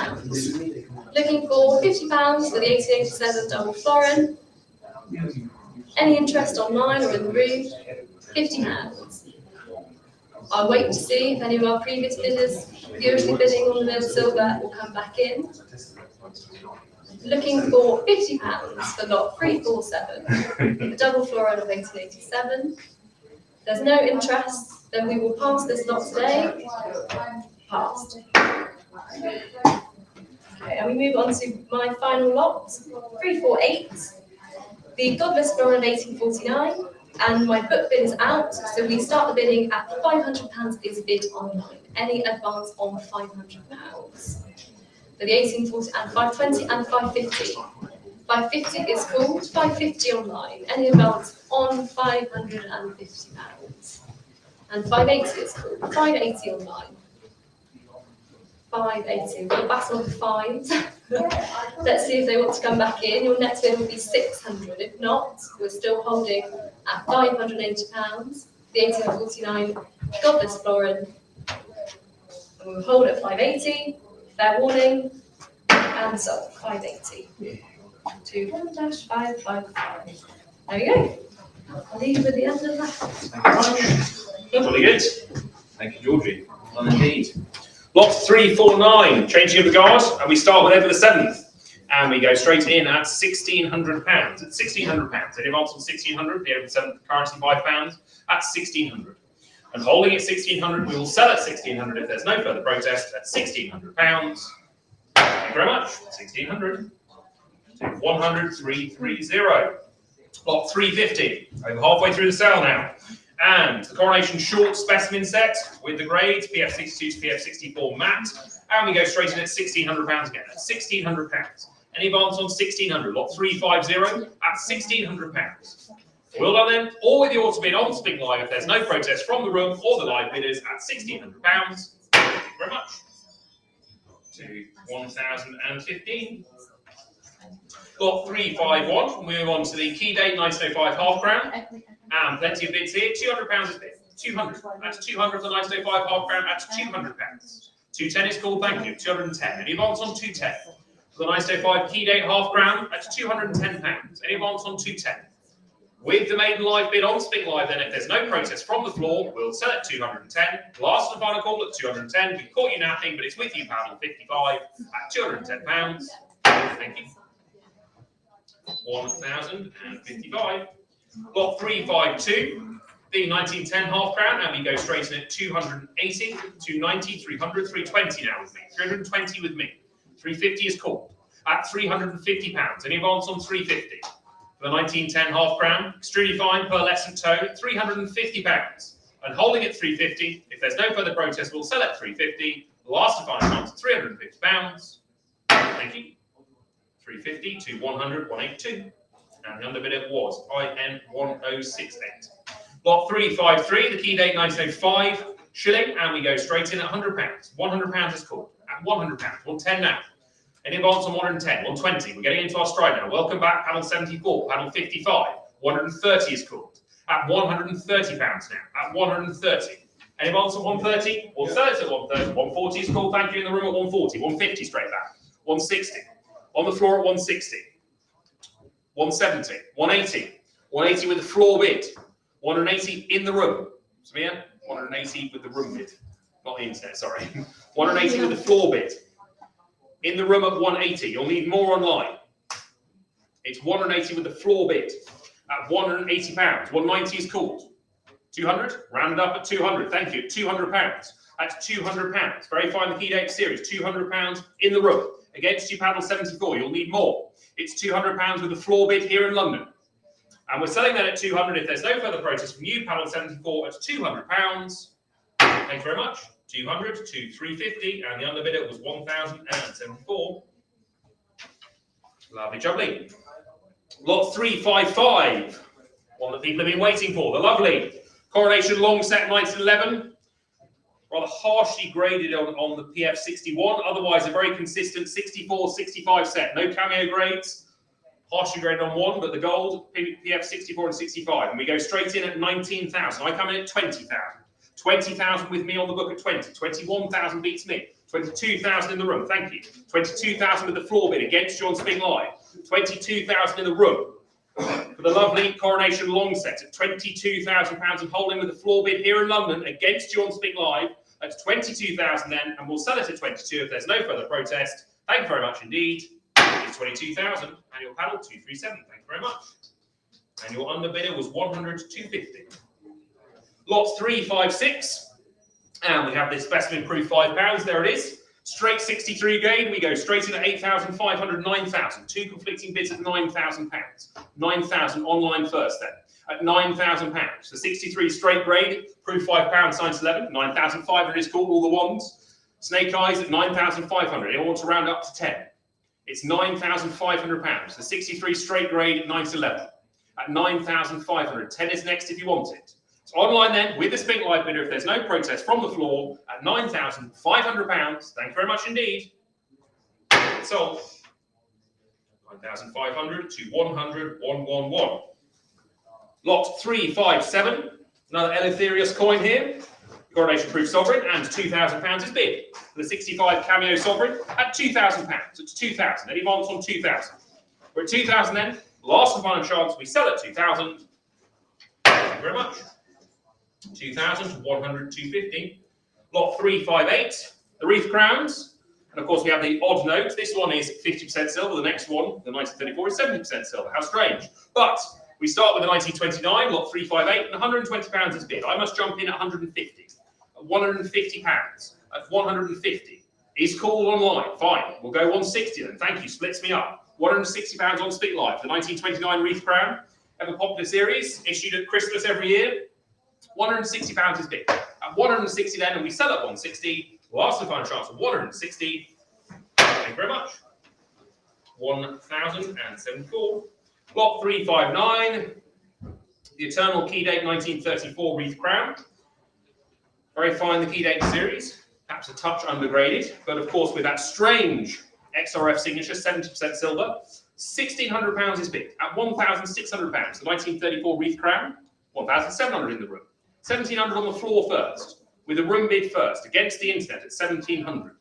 Looking for £50 for the 1887 double florin. Any interest online or in the room? £50. I'll wait to see if any of our previous bidders furiously bidding on the silver will come back in. Looking for £50 for lot 347, the double florin of 1887. There's no interest, then we will pass this lot today. Passed. Okay, and we move on to my final lot, 348, the Godless Florin of 1849, and my book bid is out, so we start the bidding at £500 is bid online. Any advance on £500? For the 1840 and 520 and 550. 550 is called, 550 online. Any advance on £550? And 580 is called, 580 online. 580, we'll battle on the fives. Let's see if they want to come back in. Your next bid will be 600. If not, we're still holding at £580. The 1849 Godless Florin. And we'll hold at 580. Fair warning. And so 580. 21-555. There you go. I'll leave you with the end of that. Jolly good. Thank you, Georgie. Well, indeed. Lot 349, changing of the guard, and we start with Edward VII. And we go straight in at £1,600. At £1,600. Any advance on 1,600, the Edward VII currency £5 at 1,600. And holding at 1,600, we will sell at 1,600 if there's no further protest at £1,600. Thank you very much. 1,600 to 100,330. Lot 350, over halfway through the sale now. And the Coronation short specimen set with the grades PF62 to PF64 matte. And we go straight in at £1,600 again, at £1,600. Any advance on 1,600, lot 350 at £1,600. Well done then, or with the auto bid on Spink Live if there's no protest from the room or the live bidders at £1,600. Thank you very much. To 1,015. Lot 351, move on to the key date 1905 half crown. And plenty of bids here. £200 is bid. 200. That's 200 for the 1905 half crown. That's £200. 210 is called. Thank you. 210. Any advance on 210? For the 1905 key date half crown. That's £210. Any advance on 210? With the maiden live bid on Spink Live, then if there's no protest from the floor, we'll sell at 210. Last and final call at 210. We caught you napping, but it's with you, panel 55 at £210. Thank you. 1,055. Lot 352, the 1910 half crown, and we go straight in at 280, 290, 300, 320 now with me. 320 with me. 350 is called at £350. Any advance on 350? For the 1910 half crown, extremely fine pearlescent tone, £350. And holding at 350, if there's no further protest, we'll sell at 350. Last and final chance at £350. Thank you. 350 to 100, 182. And the underbidder was IN 1068. Lot 353, the key date 1905 shilling, and we go straight in at £100. £100 is called at £100. 110 now. Any advance on 110, 120. We're getting into our stride now. Welcome back, panel 74, panel 55. 130 is called at £130 now. At 130. Any advance on 130? We'll sell it at 130. 140 is called. Thank you. In the room at 140. 150 straight back. 160. On the floor at 160. 170, 180, 180 with the floor bid, 180 in the room. Samir, 180 with the room bid, not the internet, sorry. 180 with the floor bid. In the room at 180, you'll need more online. It's 180 with the floor bid at £180. 190 is called. 200, rounded up at 200, thank you, £200. That's £200. Very fine, the key date series, £200 in the room. Against you, panel 74, you'll need more. It's £200 with the floor bid here in London. And we're selling that at 200 if there's no further protest from you, panel 74 at £200. Thank you very much. 200 to 350, and the underbidder was 1,074. Lovely jubbly. Lot 355, one that people have been waiting for, the lovely Coronation long set 1911. Rather harshly graded on the PF61, otherwise a very consistent 64-65 set. No cameo grades, harshly graded on one, but the gold, PF64 and 65. And we go straight in at 19,000. I come in at 20,000. 20,000 with me on the book at 20. 21,000 beats me. 22,000 in the room, thank you. 22,000 with the floor bid against you on Spink Live. 22,000 in the room. For the lovely Coronation long set at £22,000 and holding with the floor bid here in London against you on Spink Live at 22,000 then, and we'll sell it at 22 if there's no further protest. Thank you very much indeed. It's 22,000 and your panel 237. Thank you very much. And your underbidder was 100 to 250. Lot 356, and we have this specimen proof £5. There it is. Straight 63 grade, we go straight in at 8,500, 9,000. Two conflicting bids at £9,000. 9,000 online first then, at £9,000. The 63 straight grade, proof £5, science 11, 9,500 is called, all the ones. Snake eyes at 9,500, anyone want to round up to 10? It's £9,500. The 63 straight grade at 911, at 9,500. 10 is next if you want it. So online then, with the Spink Live bidder, if there's no protest from the floor, at £9,500. Thank you very much indeed. Sold. 9,500 to 100, 111. Lot 357, another Eleutherius coin here. Coronation proof sovereign, and £2,000 is bid. For the 65 cameo sovereign at £2,000. It's 2,000. Any advance on 2,000? We're at 2,000 then. Last and final chance, we sell at 2,000. Thank you very much. 2,000 to 100, 250. Lot 358, the wreath crowns. And of course, we have the odd note. This one is 50% silver. The next one, the 1934, is 70% silver. How strange. But we start with the 1929, lot 358, and £120 is bid. I must jump in at 150. At £150. At 150. Is called online. Fine. We'll go 160 then. Thank you. Splits me up. £160 on Spink Live. The 1929 wreath crown. Ever popular series. Issued at Christmas every year. £160 is bid. At 160 then, and we sell at 160. Last and final chance of 160. Thank you very much. 1,074. Lot 359. The Eternal Key Date 1934 wreath crown. Very fine, the Key Date series. Perhaps a touch undergraded, but of course with that strange XRF signature, 70% silver. £1,600 is bid. At £1,600. The 1934 wreath crown. 1,700 in the room. 1,700 on the floor first. With a room bid first, against the internet at 1,700.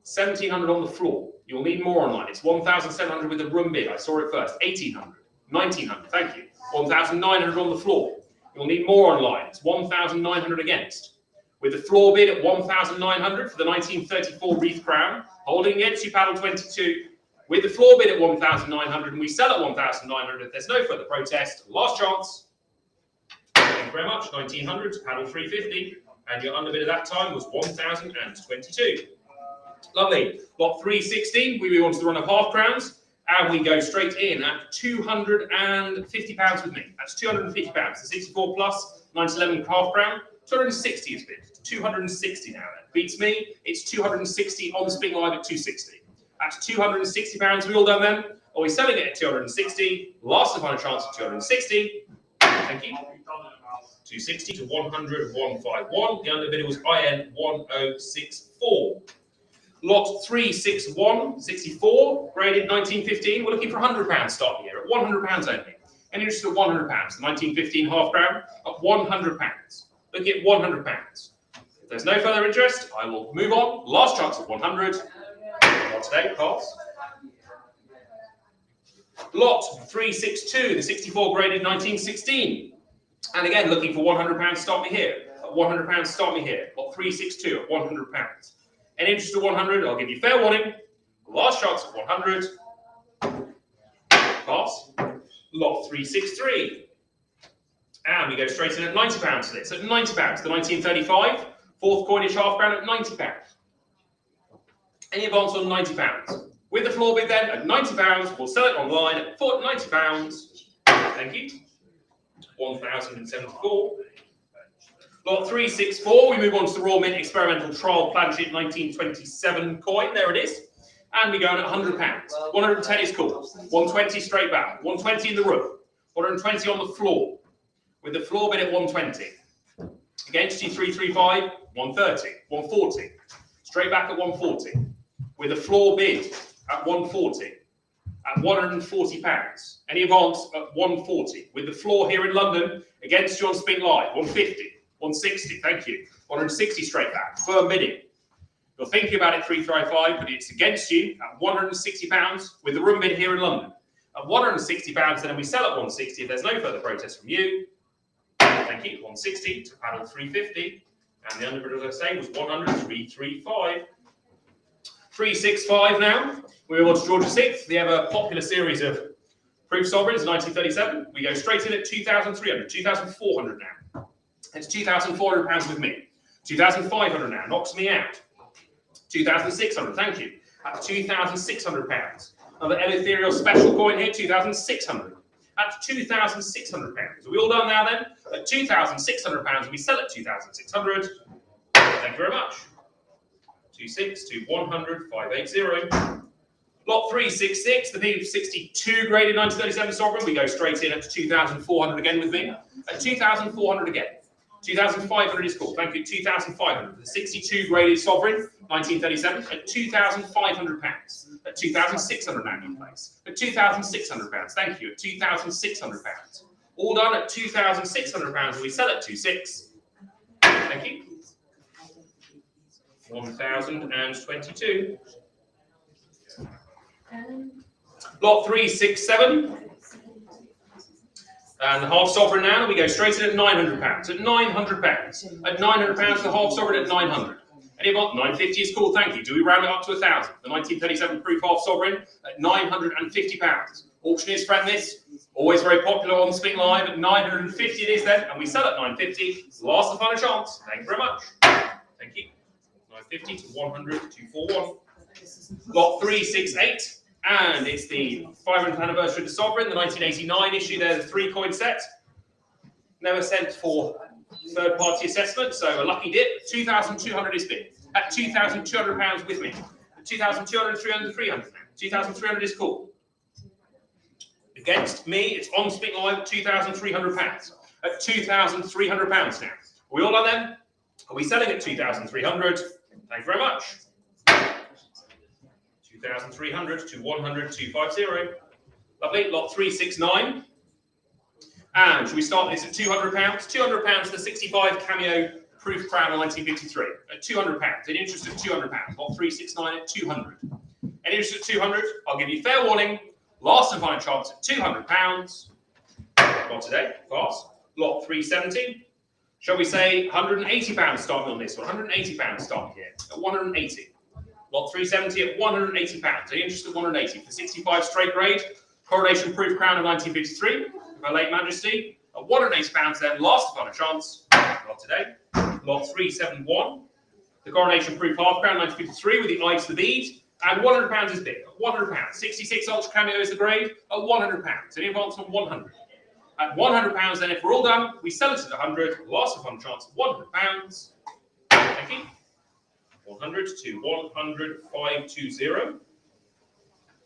1,700 on the floor. You'll need more online. It's 1,700 with a room bid. I saw it first. 1,800. 1,900. Thank you. 1,900 on the floor. You'll need more online. It's 1,900 against. With the floor bid at 1,900 for the 1934 wreath crown. Holding against you, paddle 22. With the floor bid at 1,900, and we sell at 1,900. If there's no further protest, last chance. Thank you very much. 1,900, paddle 350. And your underbid at that time was 1,022. Lovely. Lot 316, we move on to the run of half crowns, and we go straight in at £250 with me. That's £250. The 64 plus 911 half crown, 260 is bid. 260 now then. Beats me. It's 260 on Spink Live at 260. That's £260. We all done then? Are we selling it at 260? Last and final chance at 260. Thank you. 260 to 100, 151. The underbidder was IN 1064. Lot 361, 64, graded 1915. We're looking for £100 starting here at £100 only. Any interest at £100? The 1915 half crown at £100. Looking at £100. If there's no further interest, I will move on. Last chance at 100. Not today, pass. Lot 362, the 64 graded 1916. And again, looking for £100, start me here. At £100, start me here. Lot 362 at £100. Any interest at 100, I'll give you fair warning. Last chance at 100. Pass. Lot 363. And we go straight in at £90 for this. At £90, the 1935. Fourth coinage half crown at £90. Any advance on £90? With the floor bid then at £90, we'll sell it online at £90. Thank you. 1,074. Lot 364, we move on to the Royal Mint Experimental Trial Planchette 1927 coin. There it is. And we go in at £100. 110 is cool. 120 straight back. 120 in the room. 120 on the floor. With the floor bid at 120. Against you 335, 130, 140. Straight back at 140. With the floor bid at 140. At £140. Any advance at 140. With the floor here in London, against you on Spink Live, 150, 160, thank you. 160 straight back, firm bidding. You're thinking about it 335, but it's against you at £160 with the room bid here in London. At £160, then we sell at 160 if there's no further protest from you. Thank you, 160 to paddle 350. And the underbid, as I say, was 100, 335. 365 now. We move on to George VI, the ever popular series of proof sovereigns, 1937. We go straight in at 2,300, 2,400 now. It's £2,400 with me. 2,500 now, knocks me out. 2,600, thank you. At £2,600. Another Eleutherius special coin here, 2,600. At £2,600. Are we all done now then? At £2,600, we sell at 2,600. Thank you very much. 26 to 100, 580. Lot 366, the P62 graded 1937 sovereign. We go straight in at 2,400 again with me. At 2,400 again. 2,500 is called. Thank you. 2,500. The 62 graded sovereign, 1937, at £2,500. At 2,600 now in place. At £2,600. Thank you. At £2,600. All done at £2,600. We sell at 2,600. Thank you. 1,022. Lot 367. And the half sovereign now, we go straight in at £900. At £900. At £900, the half sovereign at 900. Anyone? 950 is called, thank you. Do we round it up to 1,000? The 1937 proof half sovereign at £950. Auctioneer's friend this. Always very popular on Spink Live. At 950 it is then, and we sell at 950. Last and final chance. Thank you very much. Thank you. 950 to 100 to 41. Lot 368. And it's the 500th anniversary of the sovereign, the 1989 issue. There's a 3-coin set. Never sent for third-party assessment, so a lucky dip. 2,200 is bid. At £2,200 with me. At 2,200, 300, 300. 2,300 is called. Against me, it's on Spink Live at £2,300. At £2,300 now. Are we all done then? Are we selling at 2,300? Thank you very much. 2,300 to 100, 250. Lovely. Lot 369. And should we start this at £200? £200 the 65 cameo proof crown of 1953 at £200. In interest at £200. Lot 369 at 200. In interest at 200. I'll give you fair warning. Last and final chance at £200. Not today. Fast. Lot 370. Shall we say £180 starting on this one? £180 starting here at 180. Lot 370 at £180. In interest at 180 for 65 straight grade. Coronation proof crown of 1953. Her late Majesty at £180 then. Last final chance. Not today. Lot 371. The coronation proof half crown 1953 with the eye to the bead. And £100 is big. At £100. 66 ultra cameo is the grade at £100. Any advance on 100. At £100 then, if we're all done, we sell it at 100. Last final chance at £100. Thank you. 100 to 100, 520.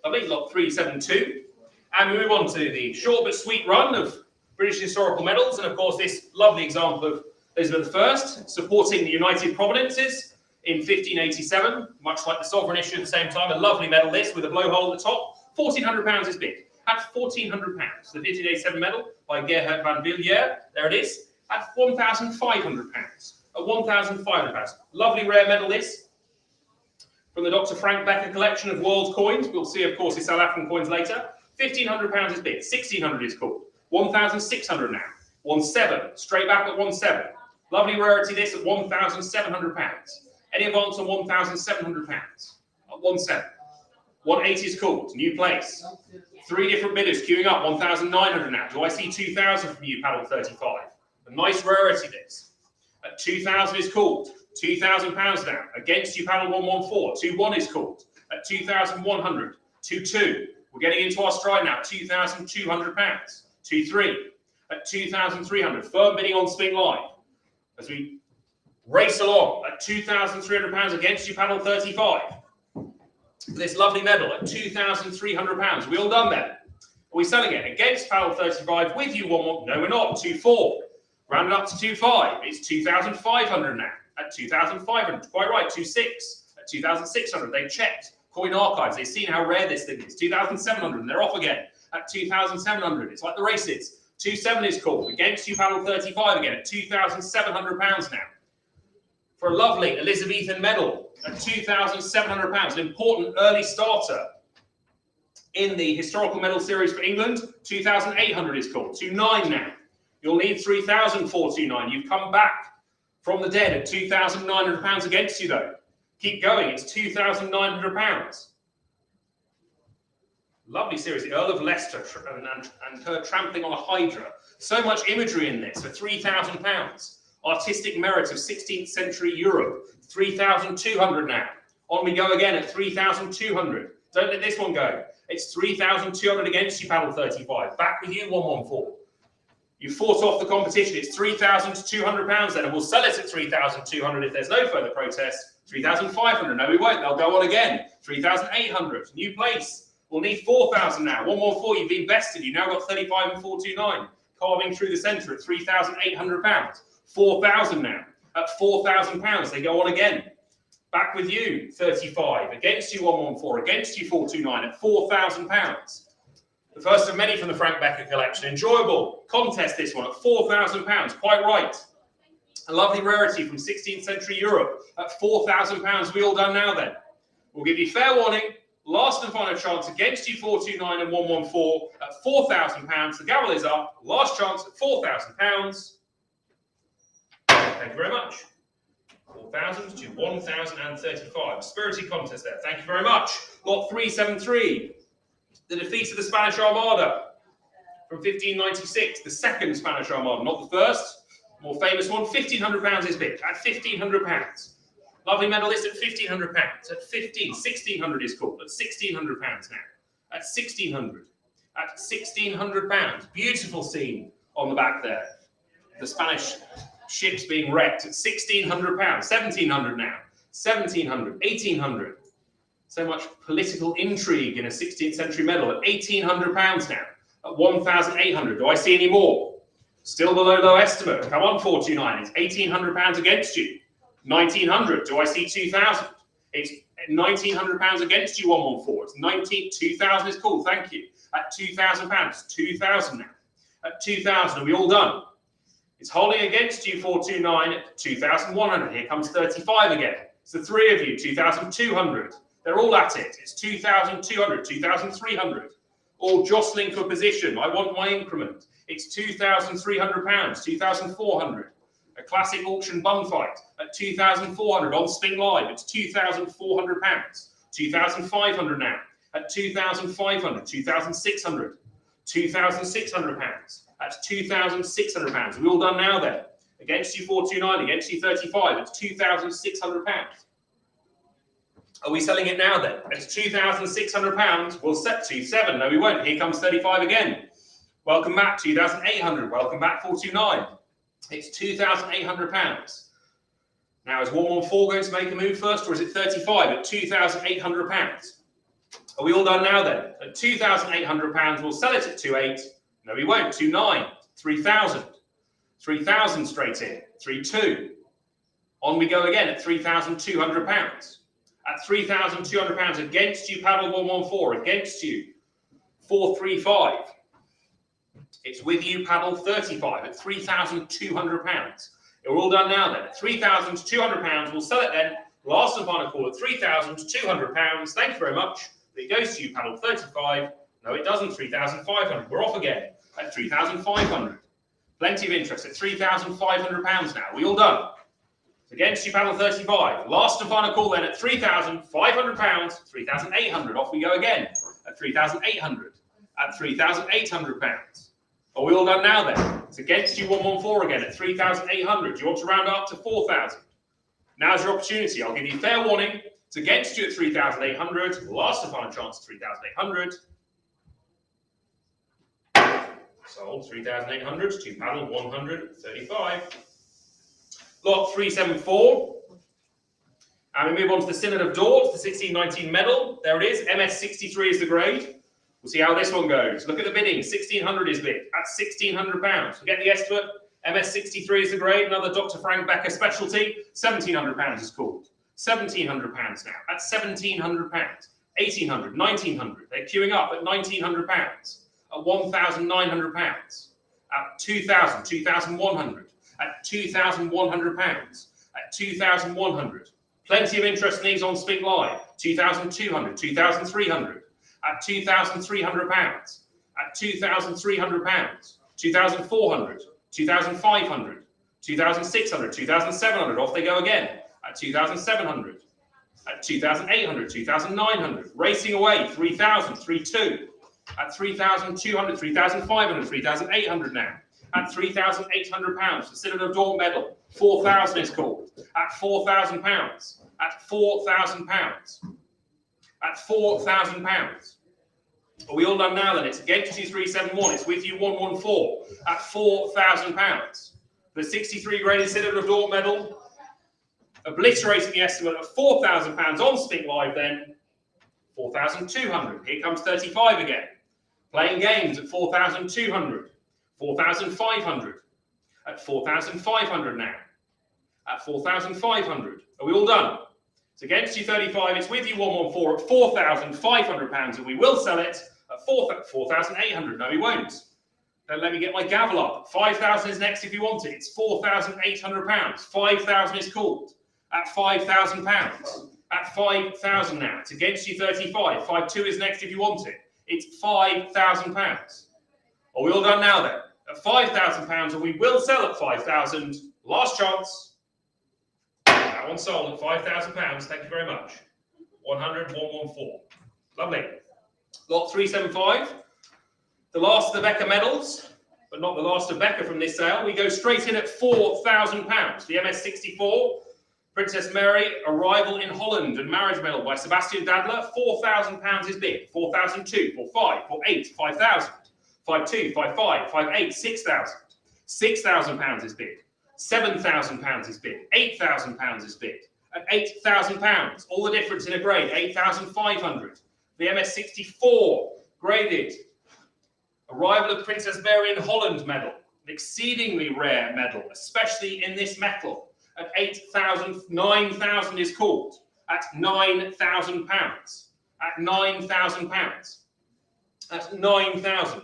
Lovely. Lot 372. And we move on to the short but sweet run of British historical medals. And of course, this lovely example of Elizabeth I supporting the United Providences in 1587, much like the sovereign issue at the same time. A lovely medal this with a blowhole at the top. £1,400 is big. At £1,400. The 1587 medal by Gerhard van Villiers. There it is. At £1,500. At £1,500. Lovely rare medal this. From the Dr. Frank Becker collection of world coins. We'll see, of course, his South African coins later. £1,500 is bid. 1,600 is called. 1,600 now. 1,700. Straight back at 1,700. Lovely rarity this at £1,700. Any advance on £1,700? At 1,700. 180 is called. New place. 3 different bidders queuing up. 1,900 now. Do I see 2,000 from you, paddle 35? A nice rarity this. At 2,000 is called. £2,000 now. Against you, paddle 114. 2-1 is called. At 2,100. 2-2. We're getting into our stride now. £2,200. 2-3. At 2,300. Firm bidding on Spink Live. As we race along at £2,300 against you, panel 35. This lovely medal at £2,300. We all done then? Are we selling it against panel 35 with you one more? No, we're not. 2-4. Rounded up to 2-5. It's 2,500 now. At 2,500. Quite right. 2-6. At 2,600. They've checked coin archives. They've seen how rare this thing is. 2,700. And they're off again. At 2,700. It's like the races. 2-7 is called. Against you, panel 35 again. At £2,700 now. For a lovely Elizabethan medal at £2,700, an important early starter in the historical medal series for England. 2,800 is called. 2-9 now. You'll need 3,429. You've come back from the dead at £2,900 against you, though. Keep going. It's £2,900. Lovely series. The Earl of Leicester and her trampling on a hydra. So much imagery in this for £3,000. Artistic merit of 16th century Europe. 3,200 now. On we go again at 3,200. Don't let this one go. It's 3,200 against you, panel 35. Back with you, 114. You fought off the competition. It's £3,200 then, and we'll sell it at 3,200 if there's no further protest. 3,500. No, we won't. They'll go on again. 3,800. New place. We'll need 4,000 now. 114. You've been bested. You've now got 35 and 429. Carving through the centre at £3,800. 4,000 now. At £4,000, they go on again. Back with you, 35. Against you, 114. Against you, 429. At £4,000. The first of many from the Frank Becker collection. Enjoyable contest, this one, at £4,000. Quite right. A lovely rarity from 16th century Europe. At £4,000. We all done now then? We'll give you fair warning. Last and final chance against you, 429 and 114 at £4,000. The gavel is up. Last chance at £4,000. Thank you very much. 4,000 to 1,035. Spirited contest there. Thank you very much. Lot 373. The defeat of the Spanish Armada from 1596. The second Spanish Armada, not the first. More famous one. £1,500 is bid at £1,500. Lovely medalist at £1,500. At 1,600 is called. At £1,600 now. At 1,600. At £1,600. Beautiful scene on the back there. The Spanish ships being wrecked at £1,600. 1,700 now. 1,700. 1,800. So much political intrigue in a 16th century medal at £1,800 now. At 1,800. Do I see any more? Still below low estimate. Come on, 429. It's £1,800 against you. 1,900. Do I see 2,000? It's £1,900 against you, 114. It's 2,000 is cool, thank you. At £2,000. 2,000 now. At 2,000, are we all done? It's holding against you, 429 at 2,100. Here comes 35 again. It's the three of you, 2,200. They're all at it. It's 2,200, 2,300. All jostling for position. I want my increment. It's £2,300, 2,400. A classic auction bun fight at 2,400 on Spink Live. It's £2,400. 2,500 now. At 2,500, 2,600. £2,600. That's £2,600. We all done now then? Against you 429, against you 35. It's £2,600. Are we selling it now then? It's £2,600. We'll set to 7. No, we won't. Here comes 35 again. Welcome back, 2,800. Welcome back, 429. It's £2,800. Now, is 114 going to make a move first, or is it 35 at £2,800? Are we all done now then? At £2,800, we'll sell it at 2.8. No, we won't. 2.9. 3,000. 3,000 straight in. 3.2. On we go again at £3,200. At £3,200 against you, paddle 114. Against you, 435. It's with you, paddle 35 at £3,200. We're all done now then. At £3,200, we'll sell it then. Last and final call at £3,200. Thank you very much. It goes to you, paddle 35. No, it doesn't. 3,500. We're off again at 3,500. Plenty of interest at £3,500 now. We all done? Against you, paddle 35. Last and final call then at £3,500. 3,800. Off we go again at 3,800. At £3,800. Are we all done now then? It's against you 114 again at 3,800. Do you want to round up to 4,000? Now's your opportunity. I'll give you fair warning. It's against you at 3,800. Last and final chance at 3,800. Sold 3,800 to paddle 135. Lot 374. And we move on to the Synod of Dort, the 1619 medal. There it is. MS63 is the grade. We'll see how this one goes. Look at the bidding. 1,600 is bid at £1,600. We'll get the estimate. MS63 is the grade. Another Dr. Frank Becker specialty. £1,700 is called. £1,700 now. At £1,700. £1,800. £1,900. They're queuing up at £1,900. At £1,900. At £2,000. £2,100. At £2,100. At £2,100. Plenty of interest in these on Spink Live. £2,200. £2,300. At £2,300. At £2,300. £2,400. £2,500. £2,600. £2,700. Off they go again. At £2,700. At £2,800. £2,900. Racing away. £3,000. £3,200. At £3,200. £3,500. £3,800 now. At £3,800. The Synod of Dort medal. 4,000 is called. At £4,000. At £4,000. At £4,000. Are we all done now then? It's against you 371. It's with you 114 at £4,000. The 63 graded Synod of Dort medal, obliterating the estimate of £4,000 on Spink Live then. 4,200. Here comes 35 again. Playing games at 4,200. 4,500. at 4,500 now. At 4,500. Are we all done? It's against you 35, it's with you 114 at 4,500 pounds, and we will sell it at 4,800. No, we won't. Then let me get my gavel up. 5,000 is next if you want it. It's 4,800 pounds. 5,000 is called at 5,000 pounds. At 5,000 now. It's against you 35. 5,2 is next if you want it. It's 5,000 pounds. Are we all done now then? At 5,000 pounds, and we will sell at 5,000. Last chance. That one sold at 5,000 pounds. Thank you very much. 100, 114. Lovely. Lot 375. The last of the Becker medals, but not the last of Becker from this sale. We go straight in at 4,000 pounds. The MS64, Princess Mary, Arrival in Holland, and Marriage Medal by Sebastian Dadler. 4,000 pounds is bid. 4,002, 4,500, 4,800, 5,000, 5,200, 5,500, 5,800, 6,000. 6,000 pounds is bid. 7,000 pounds is bid. 8,000 pounds is bid. At 8,000 pounds, all the difference in a grade, 8,500. The MS64, graded. Arrival of Princess Mary in Holland medal, an exceedingly rare medal, especially in this metal. At 8,000, 9,000 is called. At 9,000 pounds. At 9,000 pounds. At 9,000.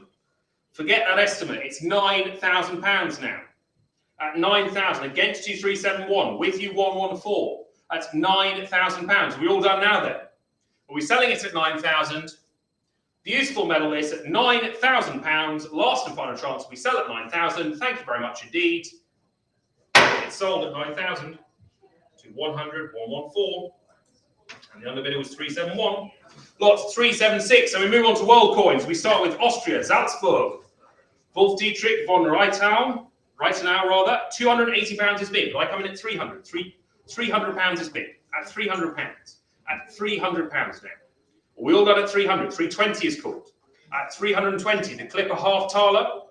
Forget that estimate. It's 9,000 pounds now. At 9,000, against you 371, with you 114. That's 9,000 pounds. Are we all done now then? Are we selling it at 9,000? The useful medal is at 9,000 pounds. Last and final chance, we sell at 9,000. Thank you very much indeed. It's sold at 9,000 to 100, 114. And the underbidder was 371. Lot 376. And we move on to world coins. We start with Austria, Salzburg. Wolf Dietrich von Reitau, rather. 280 pounds is bid. I come in at 300. 300 pounds is bid. At 300 pounds. At 300 pounds now. We all done at 300. 320 is called. At 320, the Clipper half Thaler.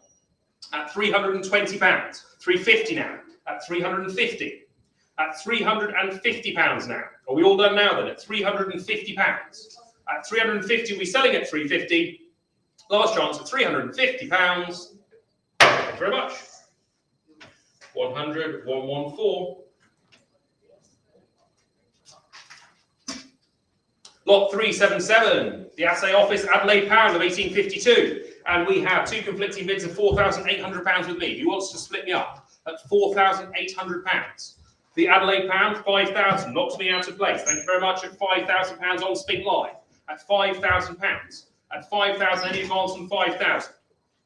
At 320 pounds. 350 now. At 350. At 350 pounds now. Are we all done now then? At 350 pounds. At 350, we're selling at 350. Last chance at 350 pounds. Thank you very much. 100, 114. Lot 377, the Assay Office Adelaide pound of 1852. And we have two conflicting bids of £4,800 with me. Who wants to split me up at £4,800? The Adelaide pound, 5,000, knocks me out of place. Thank you very much. At £5,000 on Spink Live. At £5,000. At 5,000, any advance on 5,000.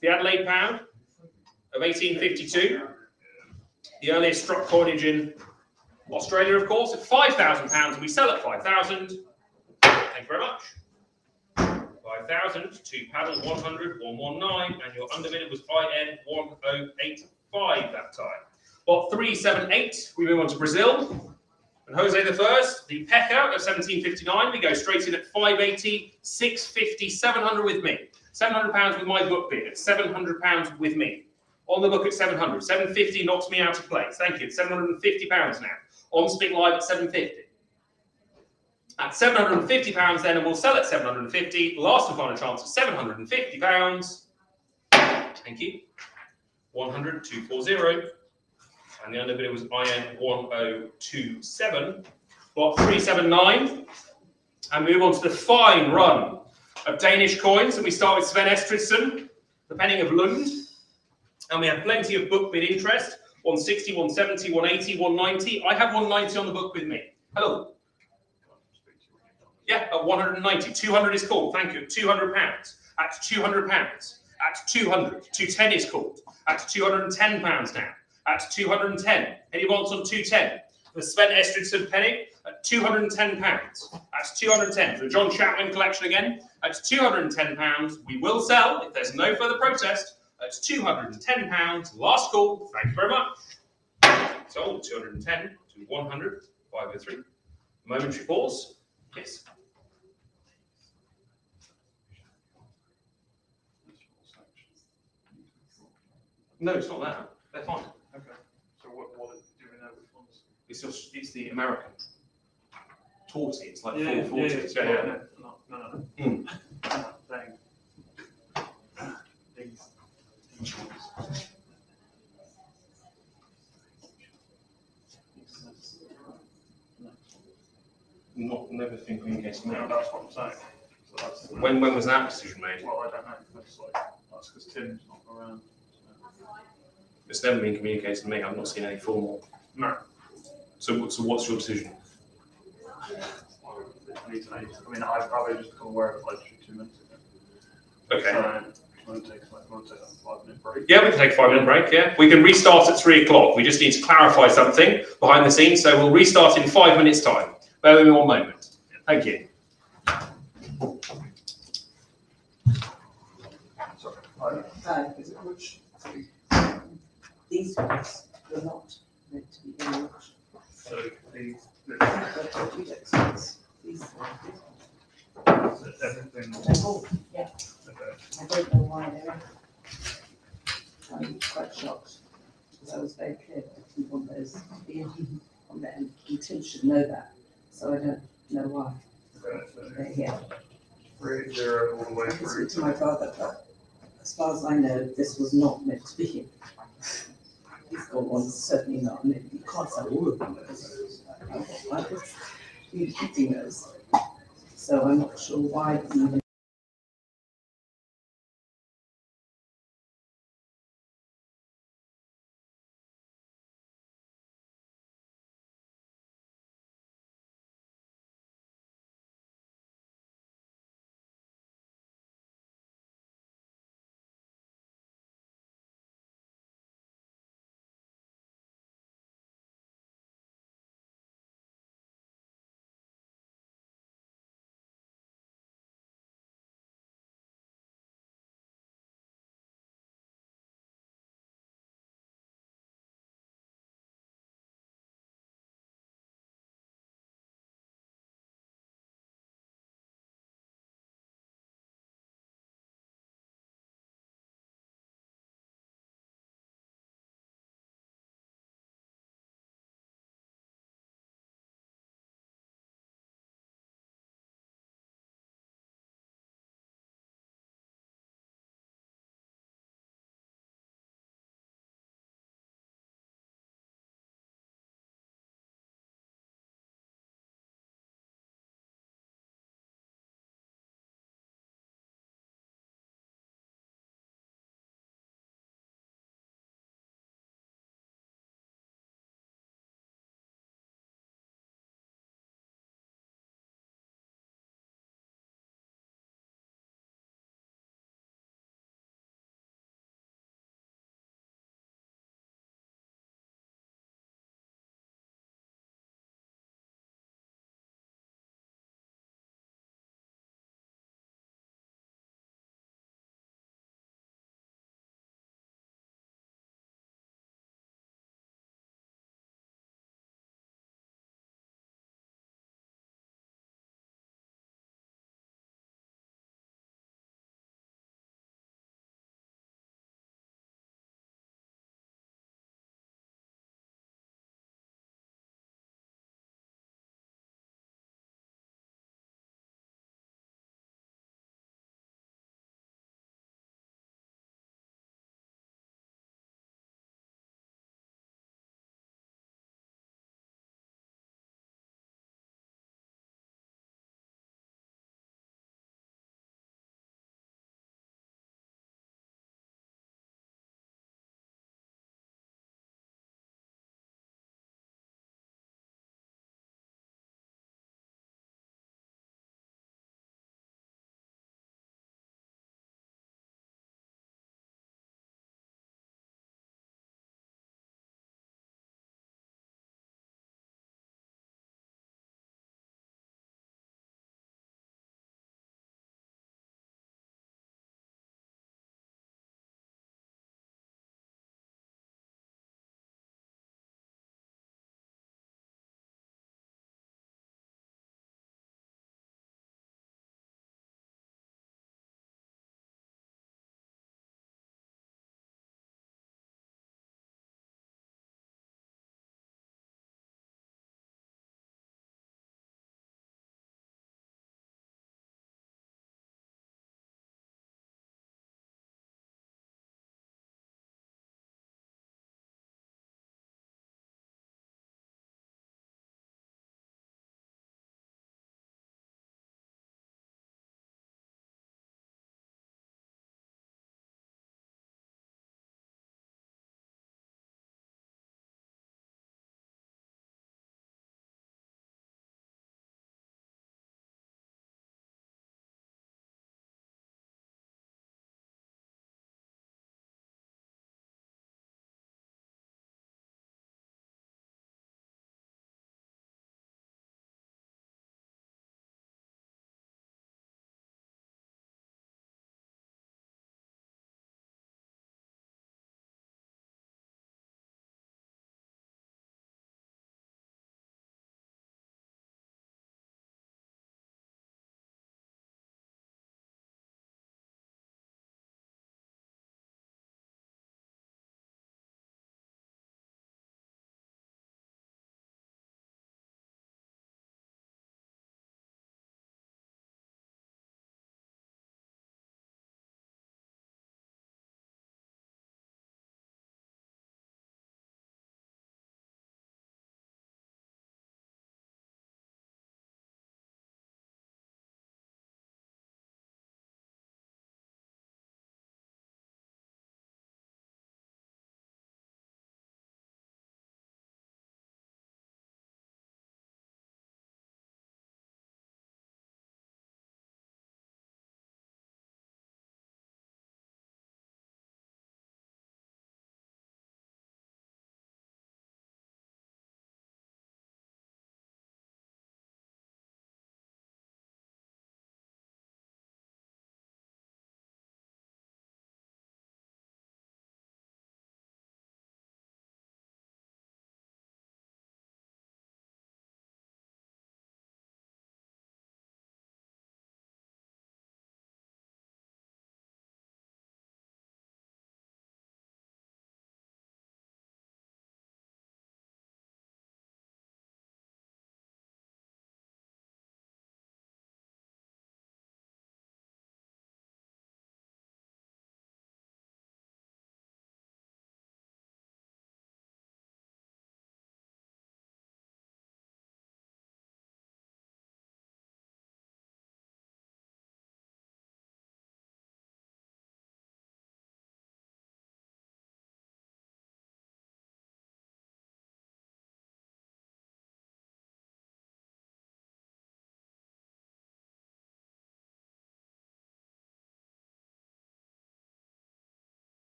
The Adelaide pound of 1852. The earliest struck coinage in Australia, of course, at £5,000, and we sell at 5,000. Thank you very much. 5,000, two paddle, 100, 119, and your underbidder was IN 1085 that time. Lot 378, we move on to Brazil. And Jose the First, the Pekka of 1759, we go straight in at 580, 650, 700 with me. £700 with my book bid, at £700 with me. On the book at 700, 750 knocks me out of place. Thank you, it's £750 now. On Spink Live at 750. At £750 then, and we'll sell at 750. Last and final chance at £750. Thank you. 100, 240. And the underbidder was IN 1027. Lot 379. And move on to the fine run of Danish coins. And we start with Sven Estridsson, the penning of Lund. And we have plenty of book bid interest. 160, 170, 180, 190. I have 190 on the book with me. Hello. Yeah, at 190. 200 is called. Thank you. £200. At £200. At 200. 210 is called. At £210 now. At 210. Any wants on 210? The Sven Estridsson penny at £210. At 210. For the John Chapman collection again. At £210. We will sell, if there's no further protest, at £210. Last call. Thank you very much. Sold 210 to 100. 503. Momentary pause. Yes. No, it's not that. They're fine. Okay. So what do we know which ones? It's the American. Torty. It's like Yeah, 440. yeah. No. Mm. These ones. never been communicated to me. No, that's what I'm saying. So that's, When was that decision made? well, I don't know. That's because Tim's not around. It's never been communicated to me. I've not seen any formal. No. So what's your decision? I need to know. I mean, I've probably just become aware of it like 2 minutes ago. Okay. So, I'm going to take a 5-minute break. Yeah, we can take a 5-minute break, yeah. We can restart at 3 o'clock. We just need to clarify something behind the scenes, so we'll restart in 5 minutes' time. Bear with me 1 moment. Thank you. Is it which? These ones were not meant to be in the auction. So, these, These everything. oh, yeah, Okay. I don't know why they're in. I'm quite shocked, because I was very clear that I didn't want those to be on there, and Tim should know that, so I don't know why Okay, so they're here. 3-0 all the way I can through. speak to my father, but as far as I know, this was not meant to be here. These gold ones certainly not, and you can't sell all of them, because I was eating those. So I'm not sure why even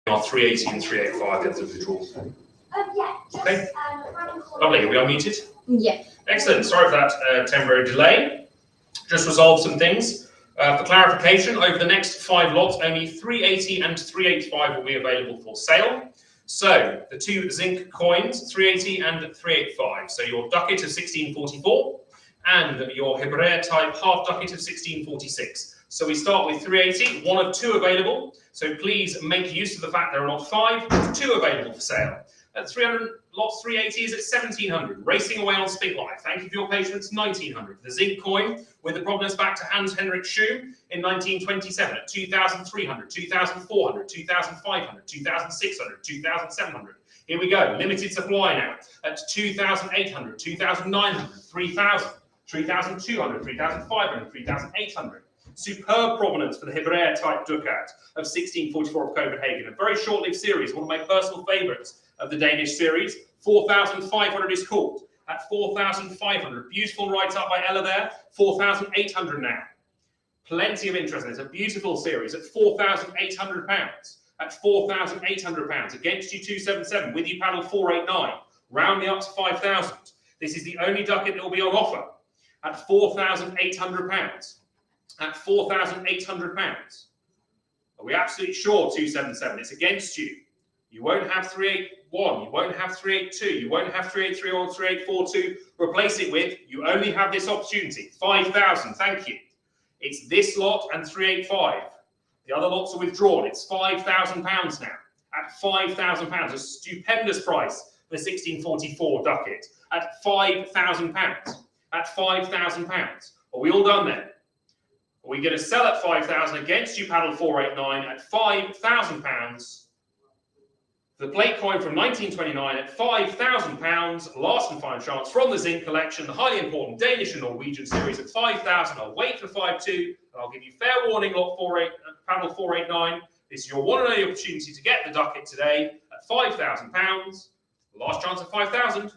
Are 380 and 385, the others withdrawn. Yeah. Okay. Lovely, are we unmuted? Yeah. Excellent, sorry for that temporary delay. Just resolved some things. For clarification, over the next 5 lots, only 380 and 385 will be available for sale. So, the 2 zinc coins, 380 and 385. So your ducat of 1644 and your Hebrea type half ducat of 1646. So we start with 380, 1 of 2 available. So please make use of the fact there are not 5, but 2 available for sale. At 300, lots 380 is at 1700, racing away on Spink London. Thank you for your patience, 1900. The zinc coin with the provenance back to Hans Henrik Schuh in 1927 at 2300, 2400, 2500, 2600, 2700. Here we go, limited supply now at 2800, 2900, 3000, 3200, 3500, 3800. Superb provenance for the Hebrea type ducat of 1644 of Copenhagen. A very short-lived series, one of my personal favourites of the Danish series. 4,500 is called. At 4,500, beautiful write-up by Ella there. 4,800 now. Plenty of interest in it. It's a beautiful series at £4,800. At £4,800 against you 277 with you paddle 489. Round me up to 5,000. This is the only ducat that will be on offer at £4,800. At £4,800. Are we absolutely sure 277? It's against you. You won't have 381, you won't have 382, you won't have 383 or 3842 to replace it with. You only have this opportunity. 5,000, thank you. It's this lot and 385. The other lots are withdrawn. It's £5,000 now. At £5,000, a stupendous price for the 1644 ducat. At £5,000. At £5,000. Are we all done then? Are we going to sell at 5,000 against you paddle 489 at £5,000? The plate coin from 1929 at £5,000, last and final chance from the zinc collection, the highly important Danish and Norwegian series at 5,000. I'll wait for 5-2, and I'll give you fair warning, lot 48, panel 489. This is your one and only opportunity to get the ducat today at £5,000. Last chance at 5,000.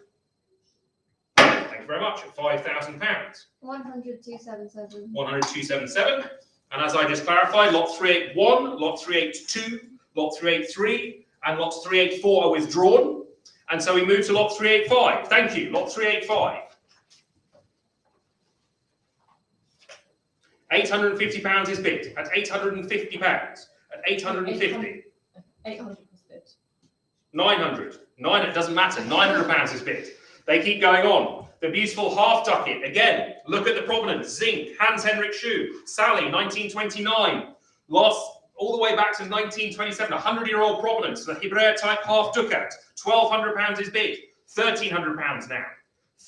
Thank you very much, at £5,000. 100,277. 100,277. And as I just clarified, lot 381, lot 382, lot 383, and lots 384 are withdrawn. And so we move to lot 385. Thank you, lot 385. £850 is bid at £850. At 850. 800 was bid. 900. It doesn't matter. £900 is bid. They keep going on. The beautiful half ducat. Again, look at the provenance. Zinc, Hans Henrik Schuh, Sally, 1929. Lost all the way back to 1927, 100-year-old provenance. The Hebrea type half ducat. £1,200 is bid. £1,300 now.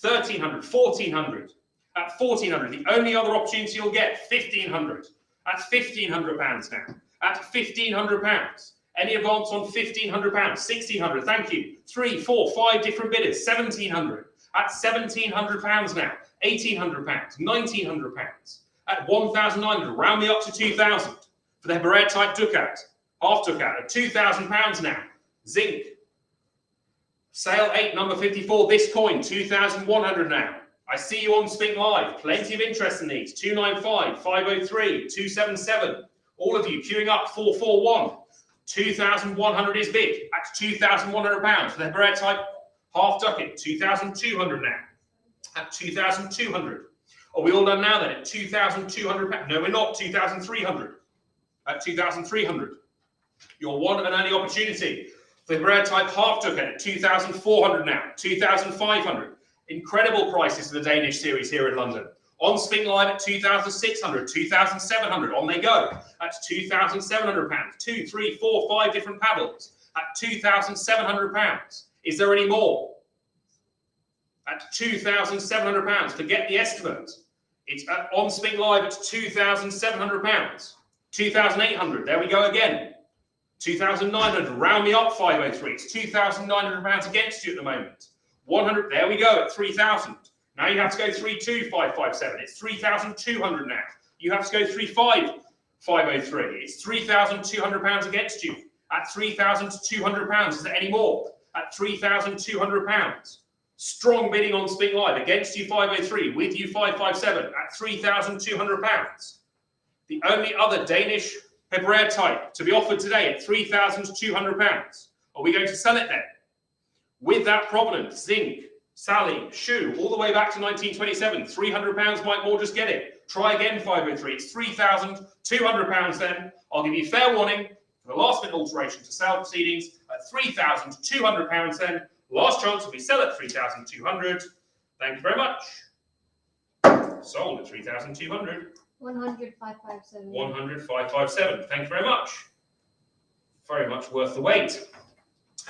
1,300, 1,400. At 1,400, the only other opportunity you'll get, 1,500. At £1,500 now. At £1,500. Any advance on £1,500? 1,600, thank you. 3, 4, 5 different bidders. 1,700. At £1,700 now. £1,800. £1,900. At 1,900, round me up to 2,000. For the Hebrea type ducat. Half ducat at £2,000 now. Zinc. Sale 8, number 54, this coin, 2,100 now. I see you on Spink Live. Plenty of interest in these. 295, 503, 277. All of you queuing up 441. 2,100 is bid at £2,100 for the Hebrea type half ducat. 2,200 now. At 2,200. Are we all done now then? At £2,200? No, we're not. 2,300. At 2,300. Your one and only opportunity. The Hebrea type half ducat at 2,400 now. 2,500. Incredible prices for the Danish series here in London. On Spink Live at 2,600, 2,700, on they go. At £2,700, 2, 3, 4, 5 different paddles. At £2,700. Is there any more? At £2,700, forget the estimate. It's on Spink Live at £2,700. 2,800, there we go again. 2,900, round me up 503. It's £2,900 against you at the moment. 100, there we go at 3,000. Now you have to go 32557. It's 3,200 now. You have to go 35503. It's £3,200 against you. At £3,200, is there any more? At £3,200. Strong bidding on Spink Live. Against you 503. With you 557. At £3,200. The only other Danish Pepper type to be offered today at £3,200. Are we going to sell it then? With that provenance, zinc, Sally, shoe, all the way back to 1927, £300 might more just get it. Try again, 503. It's £3,200 then. I'll give you fair warning for the last minute alteration to sale proceedings at £3,200 then. Last chance will be sell at £3,200. Thank you very much. Sold at £3,200. 100,557. 100,557. Thank you very much. Very much worth the wait.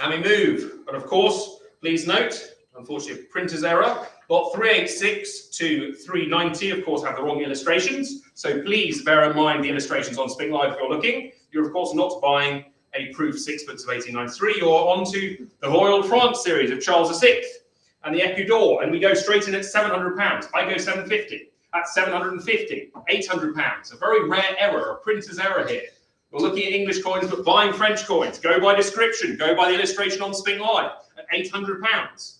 And we move. But of course, please note, unfortunately, printer's error. Lot 386 to 390, of course, have the wrong illustrations. So please bear in mind the illustrations on Spink Live if you're looking. You're, of course, not buying a proof sixpence of 1893. You're on to the Royal France series of Charles VI and the Écu d'Or. And we go straight in at £700. I go 750. At 750, £800. A very rare error, a printer's error here. We're looking at English coins, but buying French coins. Go by description. Go by the illustration on Spink Live. At £800.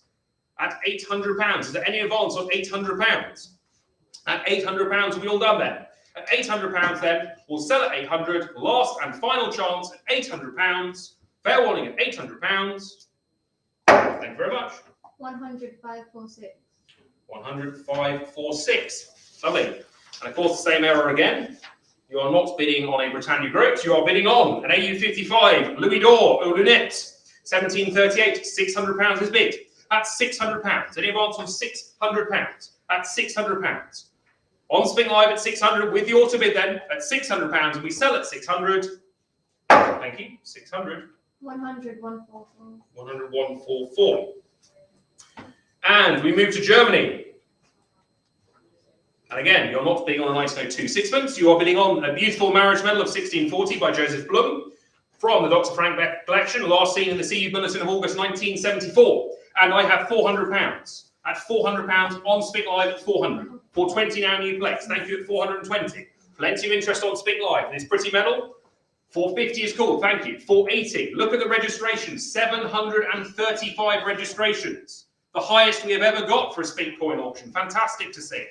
At £800. Is there any advance on £800? At £800, are we all done then? At £800 then, we'll sell at 800. Last and final chance at £800. Fair warning at £800. Thank you very much. 100,546. 100,546. Lovely. And of course, the same error again. You are not bidding on a Britannia Groat. You are bidding on an AU55 Louis d'Or aux lunettes. 1738. £600 is bid. At £600. Any advance on £600? At £600. On Spink Live at 600 with the auto bid then at £600, and we sell at 600. Thank you. 600. 100,144. 100,144. And we move to Germany. And again, you're not bidding on a 1902 sixpence. You are bidding on a beautiful marriage medal of 1640 by Joseph Blum from the Dr. Frank Beck collection, last seen in the CU Bulletin of August 1974. And I have £400. At £400 on Spink Live at 400. 420 now new place. Thank you at 420. Plenty of interest on Spink Live. This pretty medal. 450 is cool. Thank you. 480. Look at the registrations. 735 registrations. The highest we have ever got for a Spink coin auction. Fantastic to see.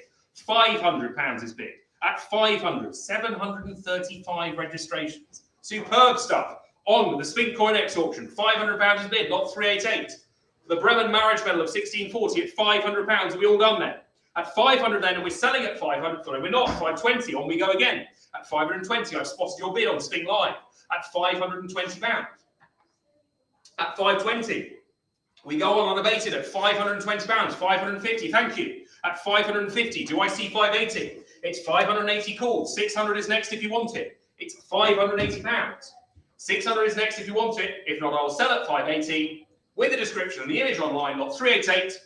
£500 is bid. At 500, 735 registrations. Superb stuff. On the Spink COINEX auction, £500 is bid. Lot 388. The Bremen marriage medal of 1640 at £500. Are we all done then? At 500 then, and we're selling at 500. Sorry, we're not. 520. On we go again. At 520, I've spotted your bid on Spink Live. At £520. At 520. We go on unabated at £520. 550. Thank you. At 550. Do I see 580? It's 580 called. 600 is next if you want it. It's £580. 600 is next if you want it. If not, I'll sell at 580 with the description and the image online. Lot 388.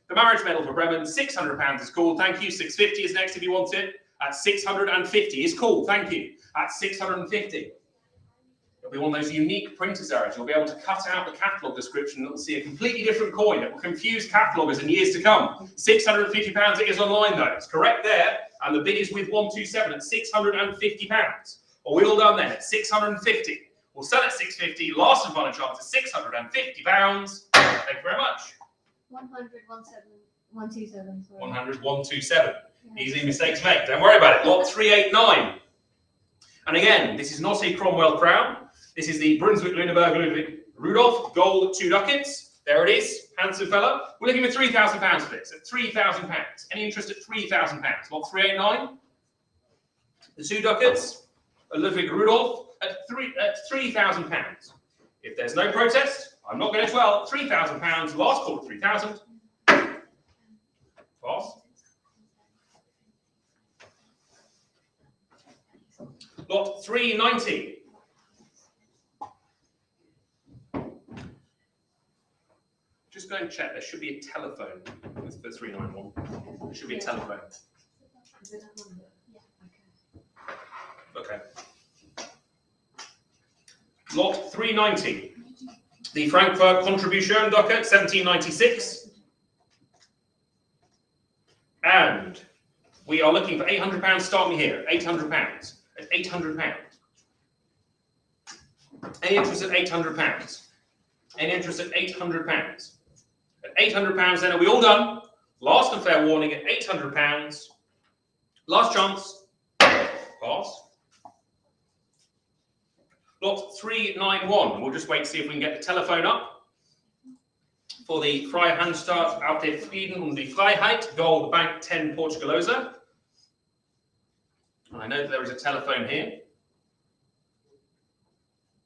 The marriage medal for Bremen. £600 is called. Thank you. 650 is next if you want it. At 650 is called. Thank you. At 650. It'll be one of those unique printer's errors. You'll be able to cut out the catalogue description and it'll see a completely different coin. It will confuse cataloguers in years to come. £650 it is online though. It's correct there. And the bid is with 127 at £650. Are we all done then at 650? We'll sell at 650. Last and final chance at £650. Thank you very much. 100,127. 100,127. Easy mistakes made. Don't worry about it. Lot 389. And again, this is not a Cromwell crown. This is the Brunswick Lüneburg Ludwig Rudolph gold 2 ducats. There it is. Handsome fella. We're looking at £3,000 for this. At £3,000. Any interest at £3,000? Lot 389. The 2 ducats. Ludwig Rudolph at £3,000. If there's no protest, I'm not going to dwell. £3,000. Last call at 3,000. Pass. Lot 390. Just go and check. There should be a telephone with the 391. There should be a telephone. Okay. Lot 390. The Frankfurt Contribution Ducat, 1796. And we are looking for £800 starting here. £800. At £800. Any interest at £800? Any interest at £800? At £800 then, are we all done? Last and fair warning at £800. Last chance. Pass. Lot 391. We'll just wait to see if we can get the telephone up for the Freihandstart auf der Frieden und die Freiheit Gold Bank 10 Portugallosa. And I know that there is a telephone here.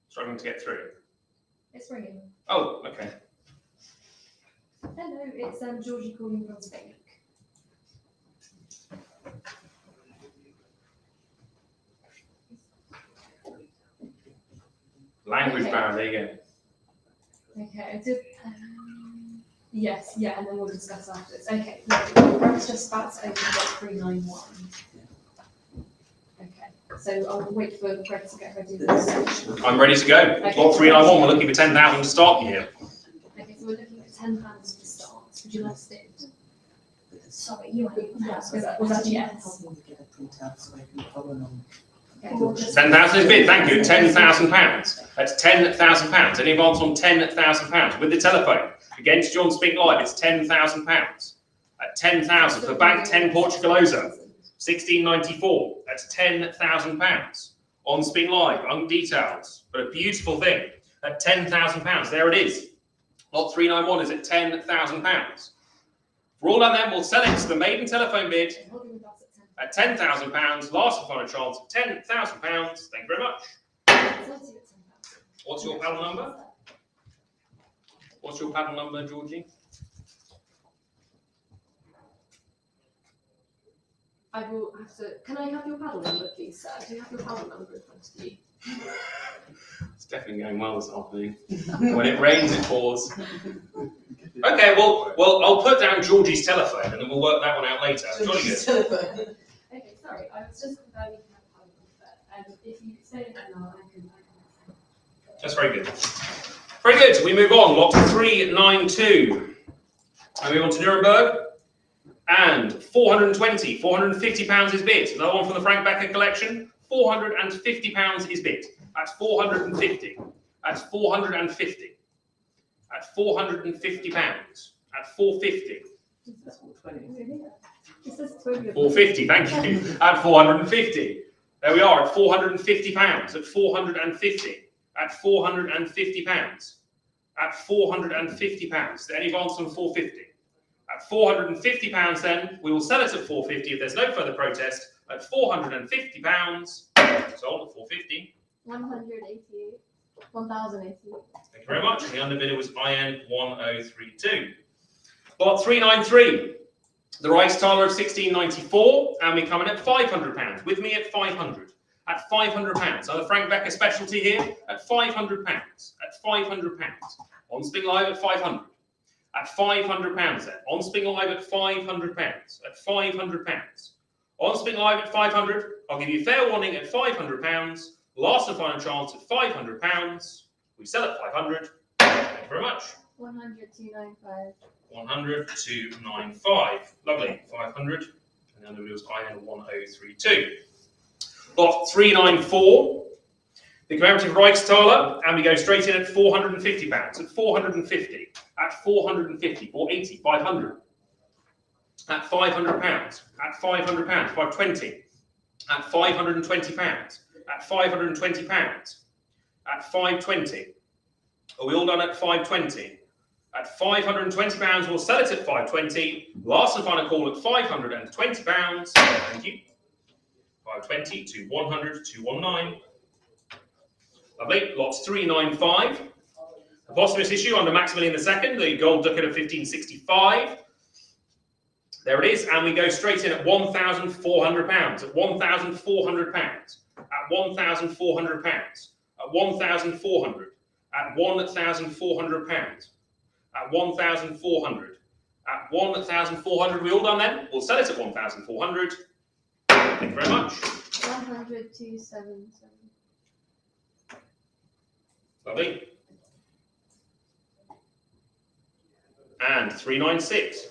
Struggling to get through. It's ringing. Oh, okay. Hello, it's Georgie calling from Spink. Language Okay. barrier, there you go. Okay, yes, yeah, and then we'll discuss afterwards. Okay, let's just about to open block 391. Okay, so I'll wait for Greg to get ready with this section. I'm ready to go. Okay. Lot 391, we're looking for 10,000 to start here. Okay, so we're looking at 10,000 to start. Would you like to sit? Sorry, you had. Yes, was that yes? Get a printout so I can follow along. Okay, we'll just. 10,000 is bid, thank you. £10,000. That's £10,000. Any advance on £10,000 with the telephone? Against John Spink Live, it's £10,000. At 10,000 for Bank 10 Portugallosa, 1694. That's £10,000. On Spink Live, details, but a beautiful thing. At £10,000, there it is. Lot 391 is at £10,000. For all done then, we'll sell it to the maiden telephone bid at £10,000. Last and final chance of £10,000. Thank you very much. What's your paddle number? What's your paddle number, Georgie? I will have to. Can I have your paddle number, please, sir? Do you have your paddle number in front of you? It's definitely going well this afternoon. When it rains, it pours. Okay, well, I'll put down Georgie's telephone and then we'll work that one out later. Jolly good. Okay, sorry, I was just confirming you have a paddle number. If you say it now, I can. That's very good. Very good. We move on. Lot 392. I move on to Nuremberg. And 420, £450 is bid. Another one from the Frank Becker collection. £450 is bid. At 450. At 450. At £450. At 450. It says 20. 450, thank you. At 450. There we are at £450. At 450. At £450. At £450. Any advance on 450? At £450 then, we will sell it at 450 if there's no further protest. At £450, sold at 450. 188. 1,088. Thank you very much. The underbidder was IN 1032. Lot 393. The Reichstaler of 1694, and we come in at £500. With me at 500. At £500. So the Frank Becker specialty here at £500. At £500. On Spink Live at 500. At £500 then. On Spink Live at £500. At £500. On Spink Live at 500. I'll give you fair warning at £500. Last and final chance at £500. We sell at 500. Thank you very much. 100, 295. 100 to 95. Lovely. 500. And the other was IN 1032. Lot 394. The commemorative Reichstaler, and we go straight in at £450. At 450. At 450. 480. 500. At £500. At £500. 520. At £520. At £520. At 520. Are we all done at 520? At £520, we'll sell it at 520. Last and final call at £520. Thank you. 520 to 100 to 19. Lovely. Lots 395. A posthumous issue under Maximilian II, the gold ducat of 1565. There it is, and we go straight in at £1,400. At £1,400. At £1,400. At 1,400. At £1,400. At 1,400. At 1,400. We all done then? We'll sell it at 1,400. Thank you very much. 100, 277. Lovely. And 396.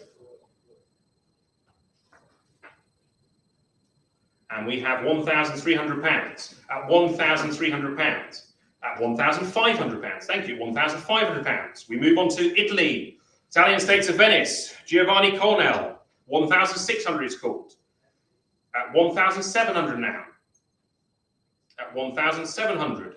And we have £1,300. At £1,300. At £1,500. Thank you, £1,500. We move on to Italy. Italian States of Venice. Giovanni Cornell. 1,600 is called. At 1,700 now. At 1,700.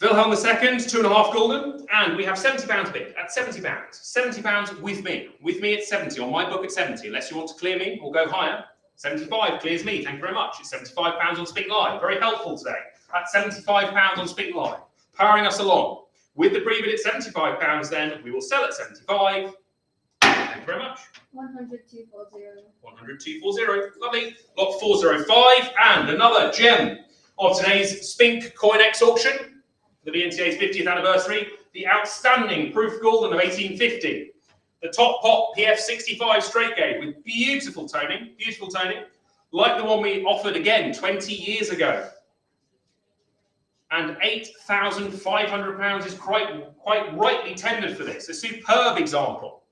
Wilhelm II, 2.5 gulden, and we have £70 bid at £70. £70 with me. With me at 70, on my book at 70, unless you want to clear me or go higher. 75 clears me, thank you very much. It's £75 on Spink Live, very helpful today. At £75 on Spink Live, powering us along. With the pre-bid at £75, then we will sell at 75. Thank you very much. 100,240. 100,240, lovely. Lot 405, and another gem of today's Spink COINEX auction, the BNTA's 50th anniversary, the outstanding proof gulden of 1850. The top pot PF65 straight gauge with beautiful toning, like the one we offered again 20 years ago. And £8,500 is quite rightly tendered for this. A superb example.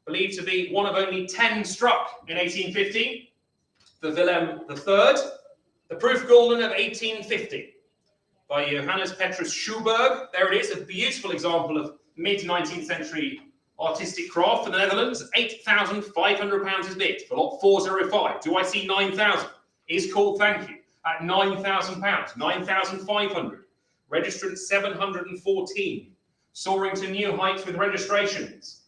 Believed to be one of only 10 struck in 1850. The Wilhelm III. The proof gulden of 1850 by Johannes Petrus Schuberg. There it is, a beautiful example of mid-19th century artistic craft for the Netherlands. £8,500 is bid for lot 405. Do I see 9,000? Is called, thank you. At £9,000, 9,500. Registrant 714. Soaring to new heights with registrations.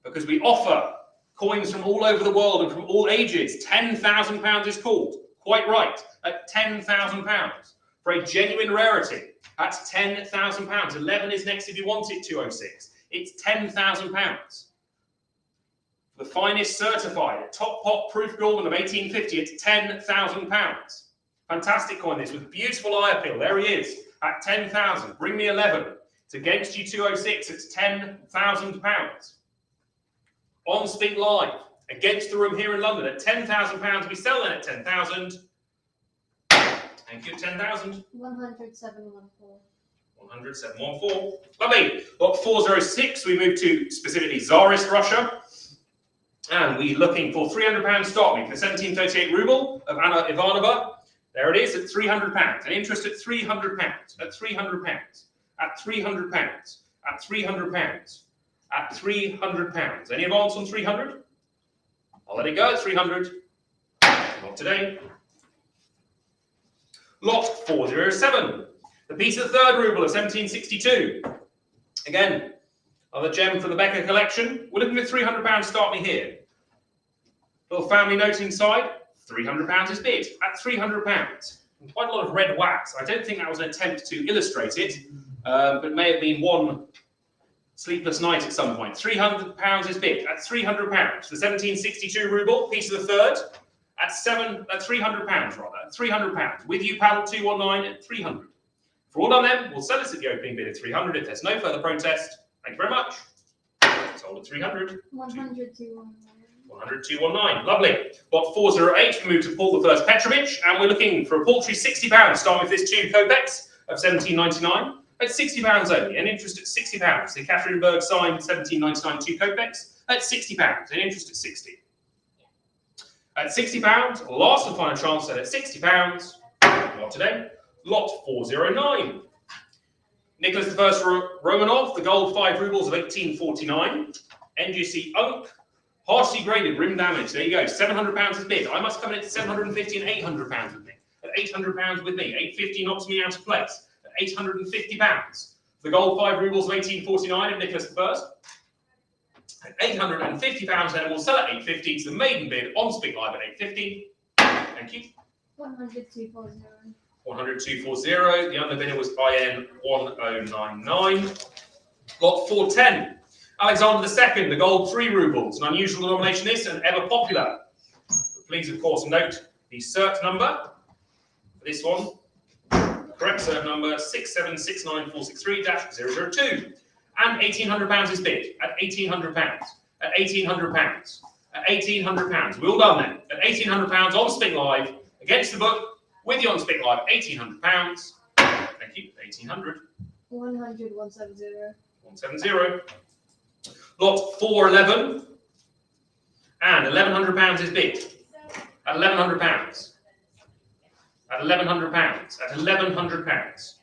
Because we offer coins from all over the world and from all ages. £10,000 is called. Quite right, at £10,000 for a genuine rarity. At £10,000. 11 is next if you want it, 206. It's £10,000. The finest certified, top pot proof gulden of 1850. It's £10,000. Fantastic coin this with beautiful eye appeal. There he is at 10,000. Bring me 11. It's against you, 206. It's £10,000. On Spink Live, against the room here in London at £10,000. We sell them at 10,000. Thank you, 10,000. 107,140. 107,140. Lovely. Lot 406, we move to specifically Tsarist Russia. And we're looking for £300 start me for the 1738 ruble of Anna Ivanova. There it is at £300. An interest at £300. At £300. At £300. At £300. At £300. Any advance on 300? I'll let it go at 300. Not today. Lot 407. The piece of the third ruble of 1762. Again, another gem from the Becker collection. We're looking for £300 start me here. Little family note inside. £300 is bid at £300. And quite a lot of red wax. I don't think that was an attempt to illustrate it, but it may have been one sleepless night at some point. £300 is bid at £300. The 1762 ruble, piece of the third, at £300 rather. At £300. With you, paddle 219 at 300. For all done then, we'll sell this at the opening bid at 300 if there's no further protest. Thank you very much. Sold at 300. 100,219. 100,219. Lovely. Lot 408, we move to Paul I Petrovich, and we're looking for a paltry £60, starting with this 2 kopecks of 1799 at £60 only. An interest at £60. The Katerinburg signed 1799 2 kopecks at £60. An interest at 60. At £60, last and final chance at £60. Not today. Lot 409. Nicholas I Romanov, the gold 5 rubles of 1849. NGC Unk. Harshly graded rim damage. There you go. £700 is bid. I must come in at 750 and £800 with me. At £800 with me. 850 knocks me out of place. At £850. The gold 5 rubles of 1849 of Nicholas I. At £850 then we'll sell at 850. It's the maiden bid on Spink Live at 850. Thank you. 100,240. 100,240. The underbidder was IN 1099. Lot 410. Alexander II, the gold 3 rubles, an unusual denomination this and ever popular. But please, of course, note the cert number for this one. Correct cert number 6769463-002. And £1,800 is bid at £1,800. At £1,800. At £1,800. We're all done then. At £1,800 on Spink Live against the book with you on Spink Live. £1,800. Thank you. 1,800. 100, 170. 170. Lot 411 and £1,100 is bid at £1,100. At £1,100. At £1,100.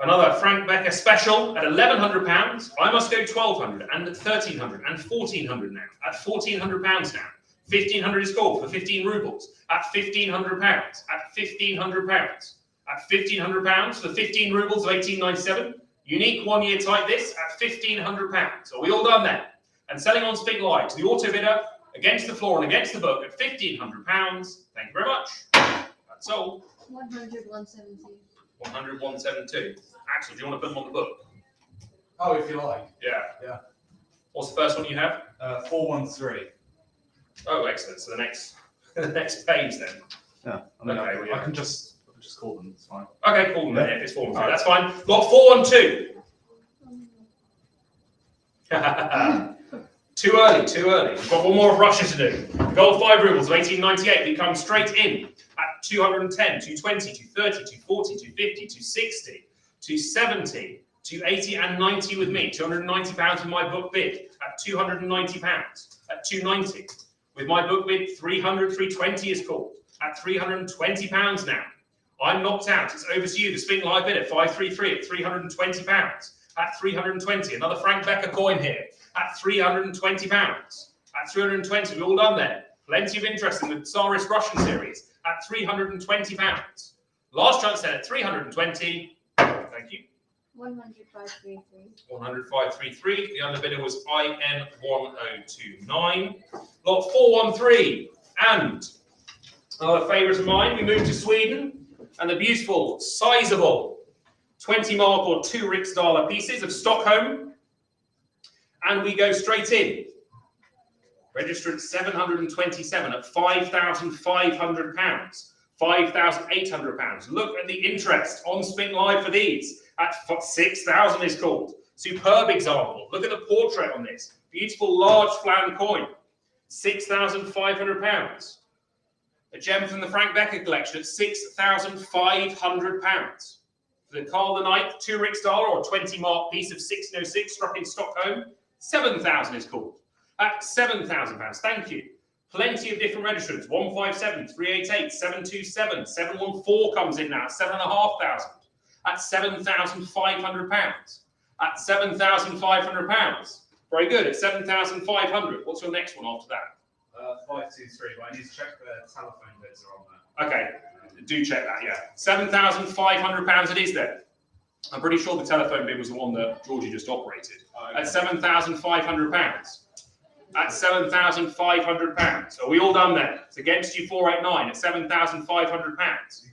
Another Frank Becker special at £1,100. I must go 1,200 and 1,300 and 1,400 now. At £1,400 now. 1,500 is called for 15 rubles. At £1,500. At £1,500. at £1,500 for the 15 rubles of 1897. Unique one-year type this at £1,500. Are we all done there? And selling on Spink Live to the auto bidder against the floor and against the book at £1,500. Thank you very much. That's all. 100 170. 100 172. Axel, do you want to put them on the book? Oh, if you like. Yeah. Yeah. What's the first one you have? 413. Oh, excellent. So the next page then. Yeah. I mean, Okay, I can just call them. It's fine. Okay, cool. Then if it's 413, that's fine. Lot 412. Too early, too early. We've got one more of Russia to do. Gold 5 rubles of 1898. We come straight in at 210, 220, 230, 240, 250, 260, 270, 280 and 90 with me. £290 with my book bid at £290 at 290. With my book bid, 300, 320 is called at £320 now. I'm knocked out. It's over to you. The Spink Live bid at 533 at £320 at 320. Another Frank Becker coin here at £320 at 320. We're all done there. Plenty of interest in the Tsarist Russian series at £320. Last chance then at 320. Thank you. 10533. 10533. The underbidder was IN1029. Lot 413. And another favourite of mine. We move to Sweden. And the beautiful, sizable 20 mark or 2 riksdaler pieces of Stockholm. And we go straight in. Register at 727 at £5,500. £5,800. Look at the interest on Spink Live for these. At 6,000 is called. Superb example. Look at the portrait on this. Beautiful large flan coin. £6,500. A gem from the Frank Becker collection at £6,500. For the Carl the Ninth 2 riksdaler or 20 mark piece of 1606 struck in Stockholm, 7,000 is called. At £7,000. Thank you. Plenty of different registrants. 157, 388, 727, 714 comes in now. 7,500. At £7,500. At £7,500. Very good. At 7,500. What's your next one after that? 523, but I need to check the telephone bids are on there. Okay, do check that, yeah. £7,500 it is then. I'm pretty sure the telephone bid was the one that Georgie just operated. At £7,500. At £7,500. Are we all done then? It's against you 489 at £7,500.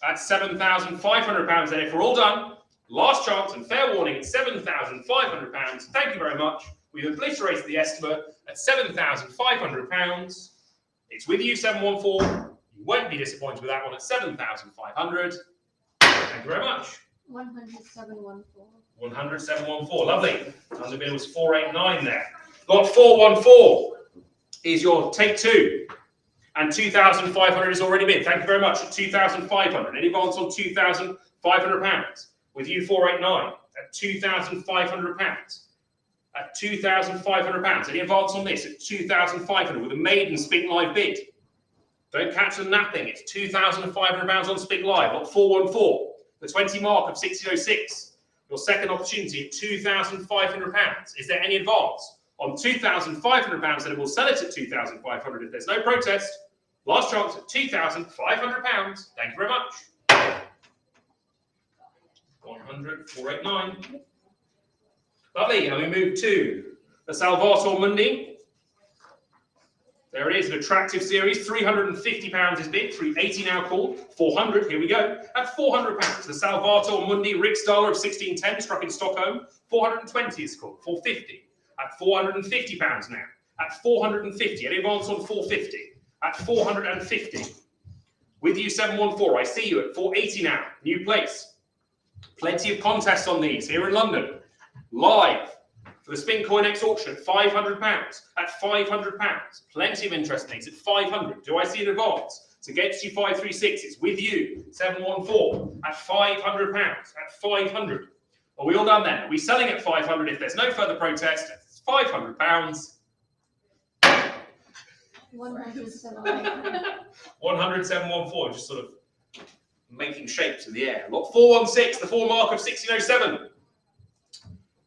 At £7,500 then. If we're all done, last chance and fair warning at £7,500. Thank you very much. We've obliterated the estimate at £7,500. It's with you, 714. You won't be disappointed with that one at 7,500. Thank you very much. 10714. 10714. Lovely. And the bid was 489 there. Lot 414 is your take 2. And 2,500 is already bid. Thank you very much at 2,500. Any advance on £2,500? With you, 489 at £2,500. At £2,500. Any advance on this at 2,500 with a maiden Spink Live bid? Don't catch them napping. It's £2,500 on Spink Live. Lot 414. The 20 mark of 1606. Your second opportunity at £2,500. Is there any advance on £2,500? Then it will sell it at £2,500 if there's no protest. Last chance at £2,500. Thank you very much. 100, 489. Lovely, and we move to the Salvator Mundi. There it is, an attractive series. £350 is bid, 380 now called, 400, here we go. At £400, the Salvator Mundi riksdaler of 1610 struck in Stockholm, 420 is called, 450. At £450 now, at 450, any advance on 450? At 450. With you, 714, I see you at 480 now, new place. Plenty of contests on these here in London. Live for the Spink COINEX auction at £500. At £500. Plenty of interest in these at 500. Do I see an advance? It's against you 536. It's with you 714 at £500. At 500. Are we all done then? Are we selling at 500 if there's no further protest? It's £500. 10714. Just sort of making shapes in the air. Lot 416. The 4 mark of 1607.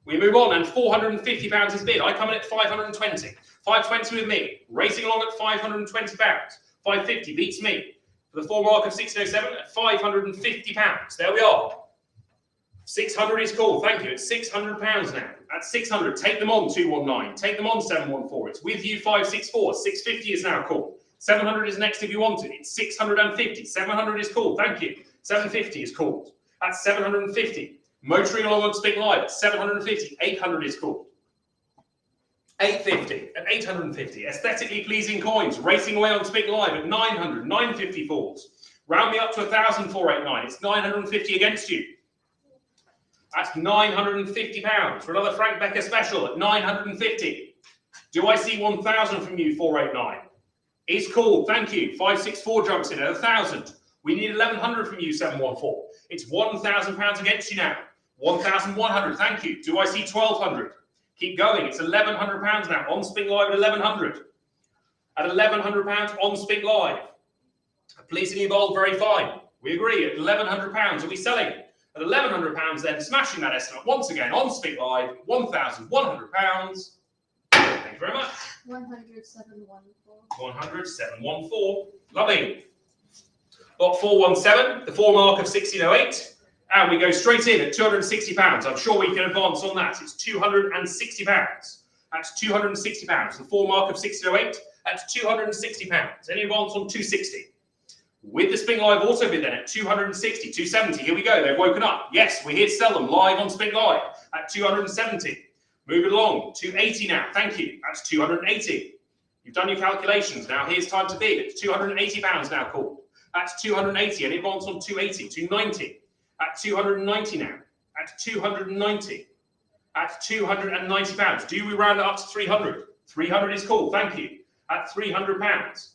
We move on, and £450 is bid. I come in at 520. 520 with me. Racing along at £520. 550 beats me. for the 4 mark of 1607 at £550. There we are. 600 is called. Thank you. It's £600 now. At 600, take them on 219. Take them on 714. It's with you 564. 650 is now called. 700 is next if you want it. It's 650. 700 is called. Thank you. 750 is called. That's 750. Motoring along on Spink Live at 750. 800 is called. 850 at 850. Aesthetically pleasing coins racing away on Spink Live at 900. 950 falls. Round me up to 1,000. 489. It's 950 against you. That's £950 for another Frank Becker special at 950. Do I see 1,000 from you? 489. Is called. Thank you. 564 jumps in at 1,000. We need 1,100 from you. 714. It's £1,000 against you now. 1,100. Thank you. Do I see 1,200? Keep going. It's £1,100 now on Spink Live at 1,100. At £1,100 on Spink Live. Pleasingly bold, very fine. We agree. At £1,100, are we selling? At £1,100 then, smashing that estimate once again on Spink Live, £1,100. Thank you very much. 100,714. 100,714. Lovely. Lot 417, the 4 mark of 1608. And we go straight in at £260. I'm sure we can advance on that. It's £260. That's £260. The 4 mark of 1608. That's £260. Any advance on 260? With the Spink Live also bid then at 260, 270. Here we go. They've woken up. Yes, we're here to sell them live on Spink Live at 270. Moving along. 280 now. Thank you. That's 280. You've done your calculations. Now here's time to bid. It's £280 now called. That's 280. Any advance on 280, 290. At 290 now. At 290. At £290. Do we round it up to 300? 300 is called. Thank you. At £300.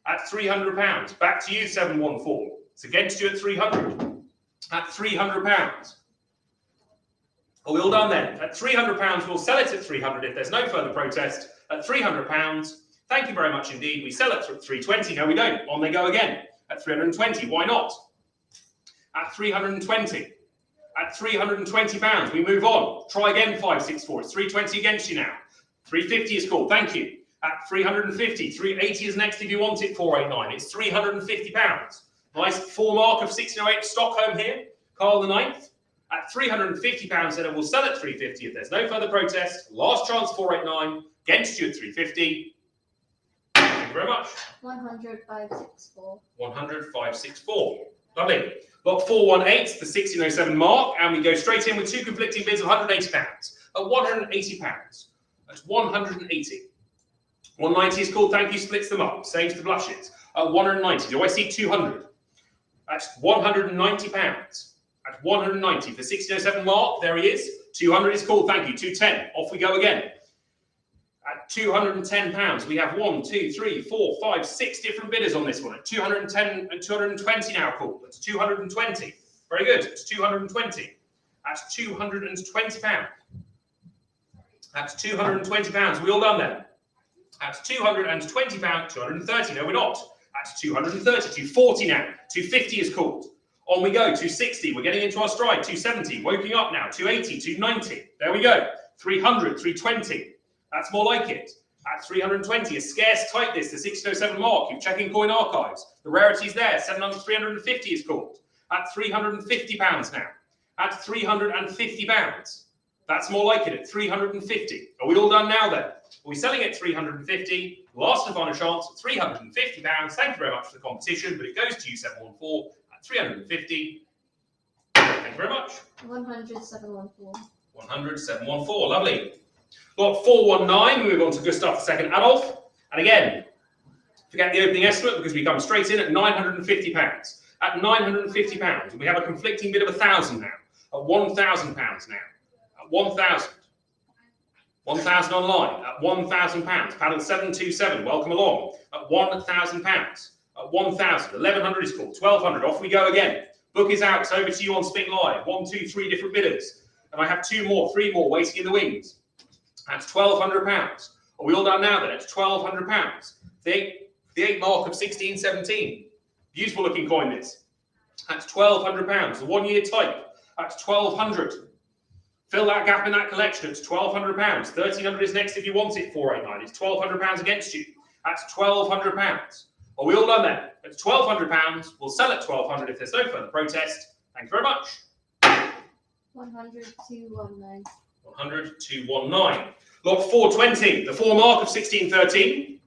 At £300. Back to you, 714. It's against you at 300. At £300. Are we all done then? At £300, we'll sell it at 300 if there's no further protest. At £300, thank you very much indeed. We sell it at 320. No, we don't. On they go again. At 320. Why not? At 320. At £320, we move on. Try again, 564. It's 320 against you now. 350 is called. Thank you. At 350. 380 is next if you want it. 489. It's £350. Nice 4 mark of 1608 Stockholm here. Carl the 9th. At £350, then it will sell at 350 if there's no further protest. Last chance, 489. Against you at 350. Thank you very much. 100,564. 100,564. Lovely. Lot 418, the 1607 mark, and we go straight in with 2 conflicting bids of £180. At £180. That's 180. 190 is called. Thank you. Splits them up. Saves the blushes. At 190. Do I see 200? That's £190. At 190 for 1607 mark. There he is. 200 is called. Thank you. 210. Off we go again. At £210, we have 1, 2, 3, 4, 5, 6 different bidders on this one. At 210 and 220 now called. That's 220. Very good. It's 220. That's £220. That's £220. We all done then? That's £220. 230. No, we're not. That's 230. 240 now. 250 is called. On we go. 260. We're getting into our stride. 270. Woking up now. 280. 290. There we go. 300. 320. That's more like it. At 320, a scarce type this, the 1607 mark. You're checking coin archives. The rarity's there. 350 is called. At £350 now. At £350. That's more like it at 350. Are we all done now then? Are we selling at 350? Last and final chance at £350. Thank you very much for the competition, but it goes to you, 714 at 350. Thank you very much. 100,714. 100,714. Lovely. Lot 419, we move on to Gustav II Adolf. And again, forget the opening estimate because we come straight in at £950. At £950, we have a conflicting bid of 1,000 now. At £1,000 now. At 1,000. 1,000 online. At £1,000. Paddle 727, welcome along. At £1,000. At 1,000. 1,100 is called. 1,200. Off we go again. Book is out. It's over to you on Spink Live. 1, 2, 3 different bidders. And I have 2 more, 3 more waiting in the wings. That's £1,200. Are we all done now then? It's £1,200. The 8 mark of 1617. Beautiful looking coin this. That's £1,200. The 1 year type. That's £1,200. Fill that gap in that collection. It's £1,200. 1,300 is next if you want it. 489. It's £1,200 against you. That's £1,200. Are we all done then? It's £1,200. We'll sell at £1,200 if there's no further protest. Thank you very much. 100 to 19. 100 to 19. Lot 420, the 4 mark of 1613.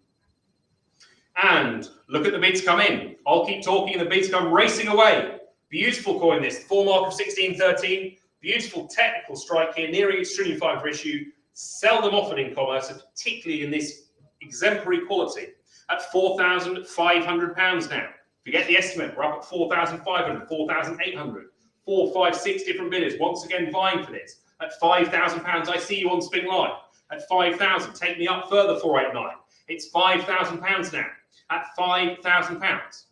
And look at the bids come in. I'll keep talking and the bids come racing away. Beautiful coin this, 4 mark of 1613. Beautiful technical strike here, nearing extremely fine for issue. Seldom offered in commerce, and particularly in this exemplary quality. At £4,500 now. Forget the estimate, we're up at 4,500, 4,800. 4, 5, 6 different bidders once again vying for this. At £5,000, I see you on Spink Live. At 5,000, take me up further, 489. It's £5,000 now. At £5,000.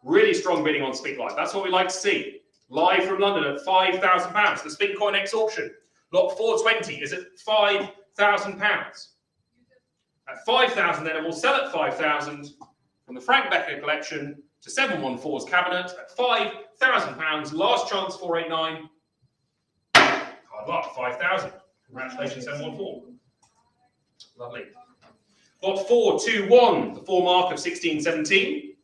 Really strong bidding on Spink Live. That's what we like to see. Live from London at £5,000. The Spink COINEX auction. Lot 420 is at £5,000. At 5,000 then, and we'll sell at 5,000 from the Frank Becker collection to 714's cabinet at £5,000. Last chance, 489. Hard luck, 5,000. Congratulations, 714. Lovely. Lot 421, the 4 mark of 1617.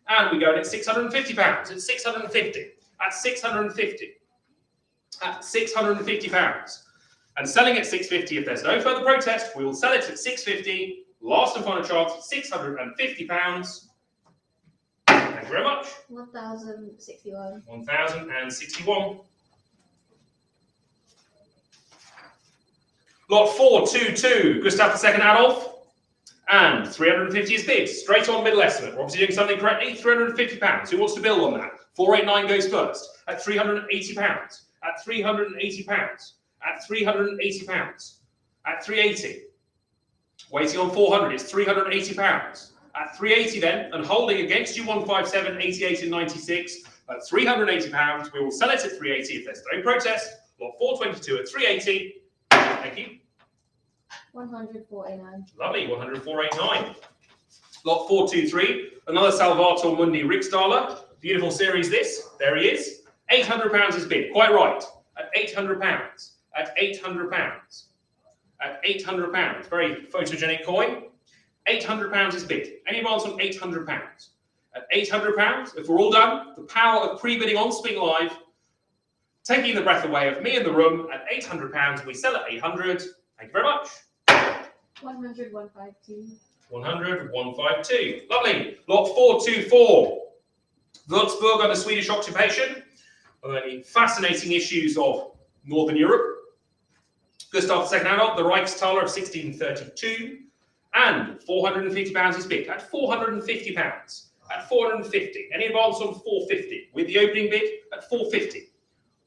And we go in at £650. It's 650. At 650. At £650. And selling at 650 if there's no further protest, we will sell it at 650. Last and final chance at £650. Thank you very much. 1,061. 1,061. Lot 422, Gustav II Adolf. And 350 is bid. Straight on middle estimate. We're obviously doing something correctly. £350. Who wants to build on that? 489 goes first. At £380. At £380. At £380. At 380. Waiting on 400 is £380. At 380 then, and holding against you 157, 88 and 96. At £380, we will sell it at 380 if there's no protest. Lot 422 at 380. Thank you. 149. Lovely, 104.89. Lot 423, another Salvator Mundi Riksdaler. Beautiful series this. There he is. £800 is bid. Quite right. At £800. At £800. At £800. Very photogenic coin. £800 is bid. Any advance on £800? At £800, if we're all done, the power of pre-bidding on Spink Live, taking the breath away of me in the room. At £800, we sell at 800. Thank you very much. 100, 152. 100, 152. Lovely. Lot 424. Würzburg under Swedish occupation. One of the fascinating issues of Northern Europe. Gustav II Adolf, the Reichstaler of 1632. And £450 is bid. At £450. At 450. Any advance on 450? With the opening bid at 450.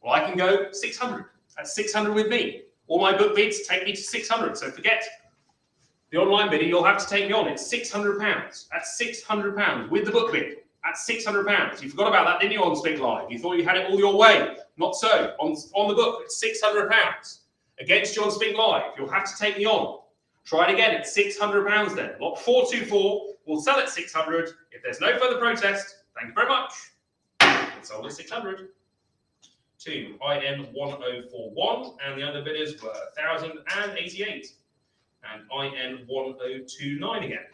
Well, I can go 600. At 600 with me. All my book bids take me to 600. So forget the online bidding, you'll have to take me on. It's £600. At £600 with the book bid. At £600. You forgot about that, didn't you, on Spink Live? You thought you had it all your way. Not so. On the book, it's £600. Against you on Spink Live, you'll have to take me on. Try it again at £600 then. Lot 424 will sell at 600 if there's no further protest. Thank you very much. It's sold at 600 to IN 1041, and the other bidders were 1,088 and IN 1029 again.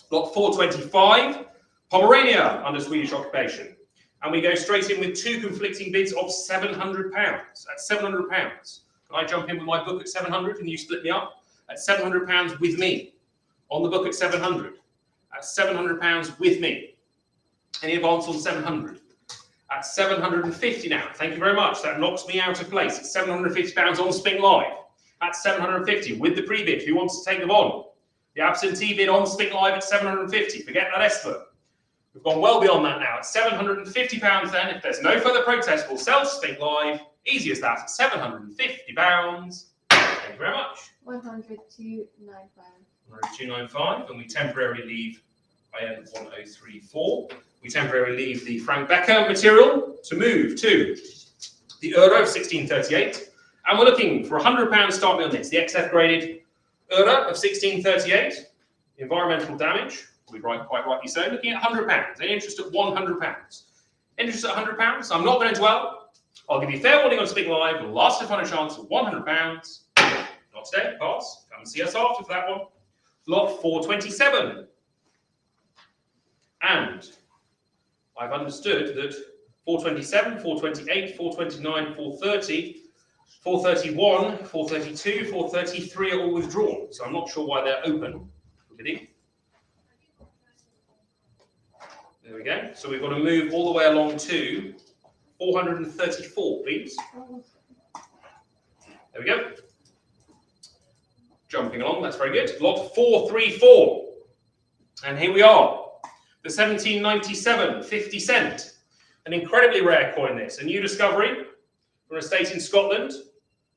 Lot 425, Pomerania under Swedish occupation, and we go straight in with 2 conflicting bids of £700. At £700, can I jump in with my book at 700? Can you split me up? At £700 with me, on the book at 700. At £700 with me. Any advance on 700? At 750 now. Thank you very much. That knocks me out of place. At £750 on Spink Live. At 750 with the pre-bid. Who wants to take them on? The absentee bid on Spink Live at 750. Forget that estimate. We've gone well beyond that now. At £750 then, if there's no further protest, we'll sell to Spink Live. Easy as that. At £750. Thank you very much. 100 to 95. 295, and we temporarily leave IN 1034. We temporarily leave the Frank Becker material to move to the Euro of 1638. And we're looking for £100 start me on this. The XF graded Euro of 1638. Environmental damage, we write quite rightly so, looking at £100. Any interest at £100? Interest at £100? I'm not going to dwell. I'll give you fair warning on Spink Live. Last and final chance of £100. Not today, pass. Come and see us after for that one. Lot 427. And I've understood that 427, 428, 429, 430, 431, 432, 433 are all withdrawn. So I'm not sure why they're open. There we go. So we've got to move all the way along to 434, please. There we go. Jumping along, that's very good. Lot 434. And here we are. The 1797 50 cent. An incredibly rare coin this. A new discovery from a estate in Scotland.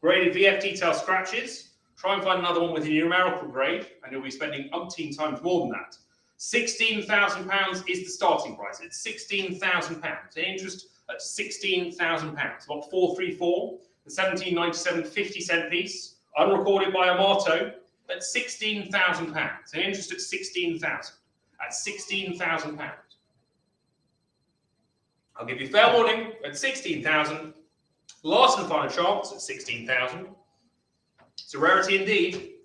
Graded VF detail scratches. Try and find another one with a numerical grade, and you'll be spending umpteen times more than that. £16,000 is the starting price. It's £16,000. An interest at £16,000. Lot 434, the 1797 50 cent piece, unrecorded by Amato, at £16,000. An interest at £16,000. At £16,000. I'll give you fair warning at £16,000. Last and final chance at £16,000. It's a rarity indeed.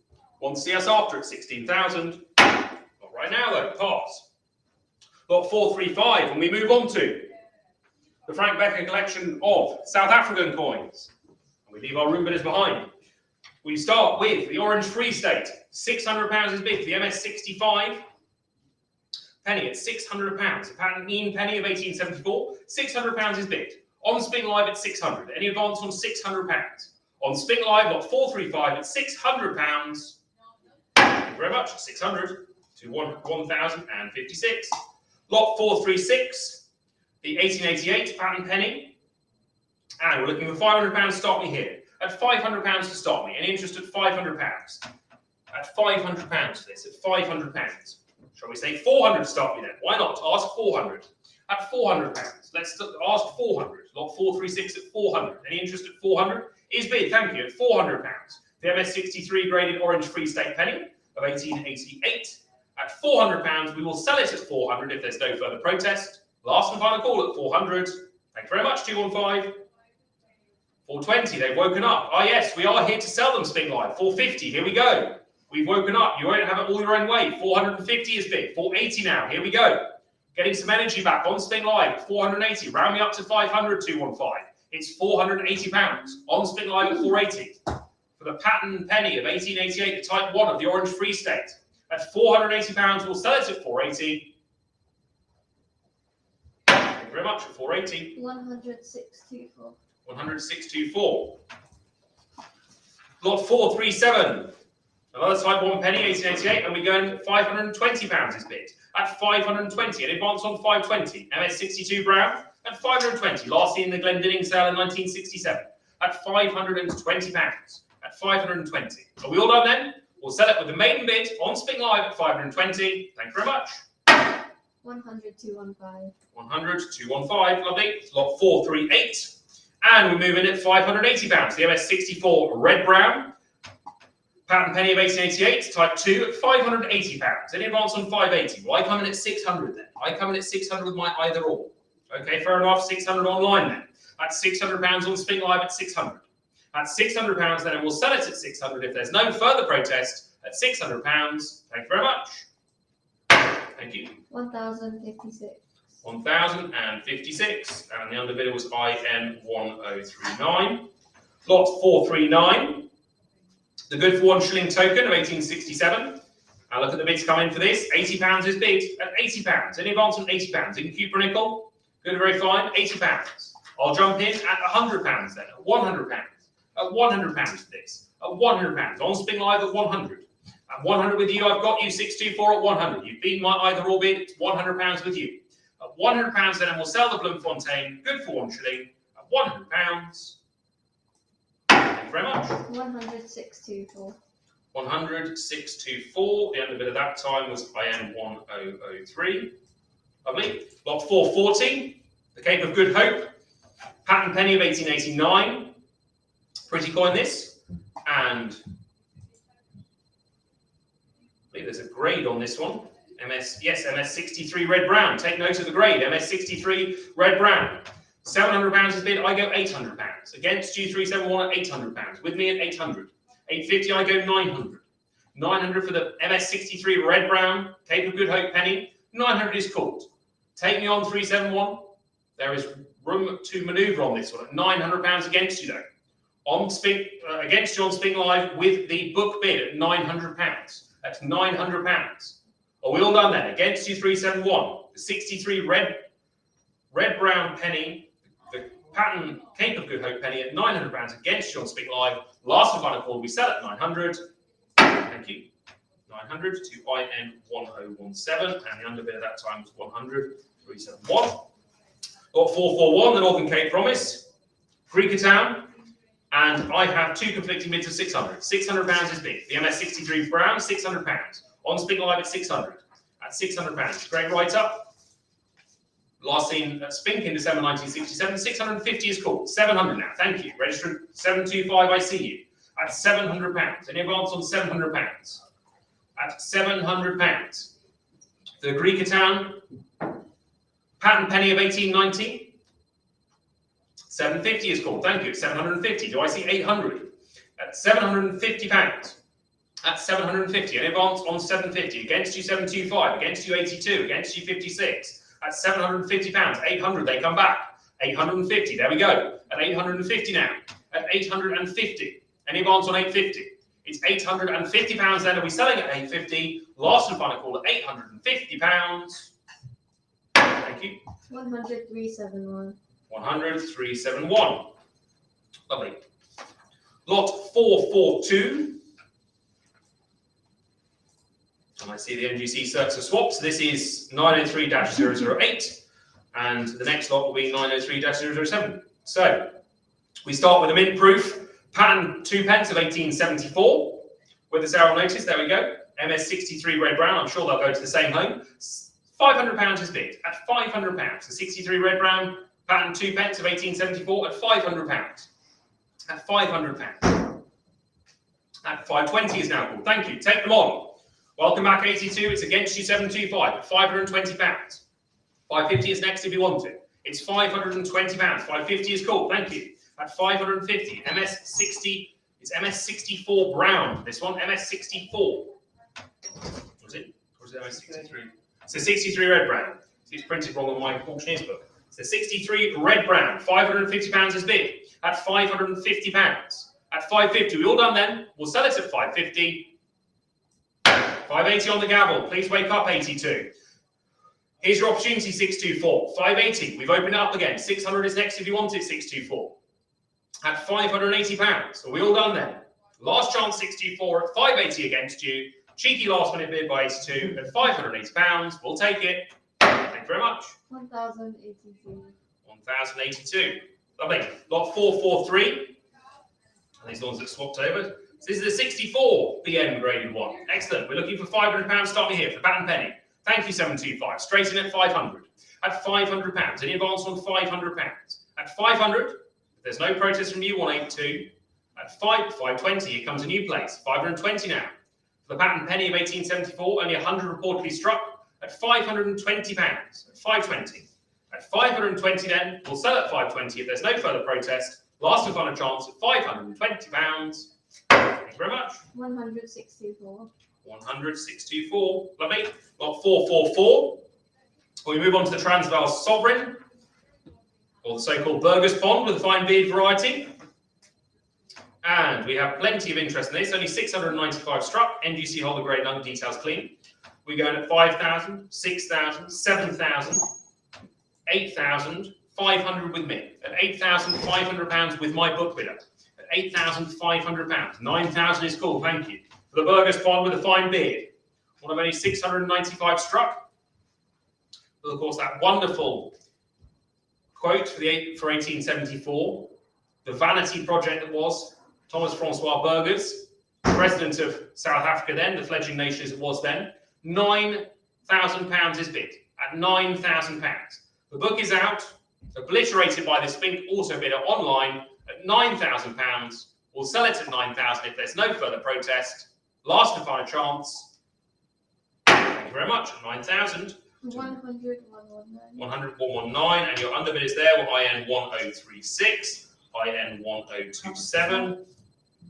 Want to see us after at £16,000. Not right now though, pass. Lot 435, and we move on to the Frank Becker collection of South African coins. And we leave our room bidders behind. We start with the Orange Free State. £600 is bid for the MS65 penny at £600. A patent mean penny of 1874. £600 is bid. On Spink Live at £600. Any advance on £600? On Spink Live, lot 435 at £600. Thank you very much. 600 to 1,056. Lot 436, the 1888 patent penny. And we're looking for £500 to start me here. At £500 to start me. Any interest at £500? At £500 for this. At £500. Shall we say 400 to start me then? Why not? Ask 400. At £400. Let's ask 400. Lot 436 at 400. Any interest at 400? Is bid, thank you, at £400. The MS63 graded Orange Free State penny of 1888. At £400, we will sell it at 400 if there's no further protest. Last and final call at 400. Thank you very much, 215. 420, they've woken up. Ah yes, we are here to sell them, Spink Live. 450, here we go. We've woken up. You won't have it all your own way. 450 is bid. 480 now, here we go. Getting some energy back on Spink Live. 480, round me up to 500, 215. It's £480 on Spink Live at 480 for the patent penny of 1888, the Type 1 of the Orange Free State. At £480, we'll sell it at 480. Thank you very much. At 480. 10624. 10624. Lot 437. Another Type 1 penny, 1888, and we're going £520 is bid. At 520, an advance on 520. MS62 Brown. At 520, last seen in the Glendinning sale in 1967. At £520. At 520. Are we all done then? We'll sell it with the maiden bid on Spink Live at 520. Thank you very much. 100 215. 100 215. Lovely. Lot 438. And we're moving at £580. The MS64 Red Brown. Patent penny of 1888, Type 2 at £580. Any advance on 580? Well, I come in at 600 then. I come in at 600 with my either or. Okay, fair enough. 600 online then. At £600 on Spink Live at 600. At £600 then, and we'll sell it at 600 if there's no further protest. At £600. Thank you very much. Thank you. 1056. 1056. And the underbidder was IM1039. Lot 439. The good for 1 shilling token of 1867. Now look at the bids come in for this. £80 is bid at £80. Any advance on £80? In Cupra nickel. Good, very fine. £80. I'll jump in at £100 then. At £100. At £100 for this. At £100. On Spink Live at 100. At 100 with you, I've got you 624 at 100. You've beaten my either or bid. It's £100 with you. At £100 then, and we'll sell the Bloemfontein. Good for 1 shilling. At £100. Thank you very much. 10624. 10624. The underbid at that time was IM1003. Lovely. Lot 440. The Cape of Good Hope. Patent penny of 1889. Pretty coin this. And I believe there's a grade on this one. MS63 Red Brown. Take note of the grade. MS63 Red Brown. £700 is bid, I go £800. Against you, 371 at £800. With me at 800. 850, I go 900. 900 for the MS63 Red Brown, Cape of Good Hope penny. 900 is called. Take me on 371. There is room to manoeuvre on this one at £900 against you though. On Spink, against you on Spink Live with the book bid at £900. That's £900. Are we all done then? Against you 371. The 63 red-brown penny, the pattern Cape of Good Hope penny at £900 against you on Spink Live. Last and final call, we sell at 900. Thank you. 900 to IN1017, and the underbid at that time was 100, 371. Got 441, the Northern Cape Promise, Greekatown, and I have two conflicting bids of 600. £600 is bid. The MS63 Brown, £600. On Spink Live at 600. At £600. Great write-up. Last seen at Spink in December 1967. 650 is called. 700 now. Thank you. Registered 725. I see you. At £700. Any advance on £700? At £700. The Greekatown patent penny of 1890. 750 is called. Thank you. 750. Do I see 800? At £750. At 750. Any advance on 750? Against you 725. Against you 82. Against you 56. At £750. 800. They come back. 850. There we go. At 850 now. At 850. Any advance on 850? It's £850 then. Are we selling at 850? Last and final call at £850. Thank you. 100, 371. 100, 371. Lovely. Lot 442. And I see the NGC certs are swapped. So this is 903-008. And the next lot will be 903-007. So we start with a mint proof. Pattern 2p of 1874 with the Sarah notice. There we go. MS63 red brown. I'm sure they'll go to the same home. £500 is bid at £500. The 63 red brown pattern 2p of 1874 at £500. At £500. At 520 is now called. Thank you. Take them on. Welcome back 82. It's against you 725 at £520. 550 is next if you want it. It's £520. 550 is called. Thank you. At 550, MS60, it's MS64 brown. This one, MS64. Was it? Or is it MS63? It's a 63 red brown. It's printed wrong on my auctioneer's book. It's a 63 red brown. £550 is bid. At £550. At 550, we all done then? We'll sell it at 550. 580 on the gavel. Please wake up, 82. Here's your opportunity, 624. 580. We've opened it up again. 600 is next if you want it, 624. At £580. Are we all done then? Last chance, 624 at 580 against you. Cheeky last minute bid by 82 at £580. We'll take it. Thank you very much. 1082. 1082. Lovely. Lot 443. And these are the ones that swapped over. So this is the 64 BN graded one. Excellent. We're looking for £500. Start me here for pattern penny. Thank you, 725. Straight in at 500. At £500. Any advance on £500? At 500. There's no protest from you, 182. At 520, here comes a new place. 520 now. For the patent penny of 1874, only 100 reportedly struck at £520. At 520. At 520 then, we'll sell at 520 if there's no further protest. Last and final chance at £520. Thank you very much. 100, 100,624. Lovely. Lot 444. We move on to the Transvaal Sovereign, or the so-called Burgers Pond with a fine beard variety. And we have plenty of interest in this. Only 695 struck. NGC holder grade, none details clean. We go in at 5,000, 6,000, 7,000, 8,000, 500 with me. At £8,500 with my book bidder. At £8,500. 9,000 is called. Thank you. For the Burgers Pond with a fine beard. One of only 695 struck. Well, of course, that wonderful quote for 1874, the vanity project that was Thomas Francois Burgers, president of South Africa then, the fledgling nation as it was then. £9,000 is bid at £9,000. The book is out, obliterated by the Spink auto bidder online at £9,000. We'll sell it at £9,000 if there's no further protest. Last and final chance. Thank you very much. 9,000. 100, 119. 100, 119, and your underbid is there with IN 1036, IN 1027,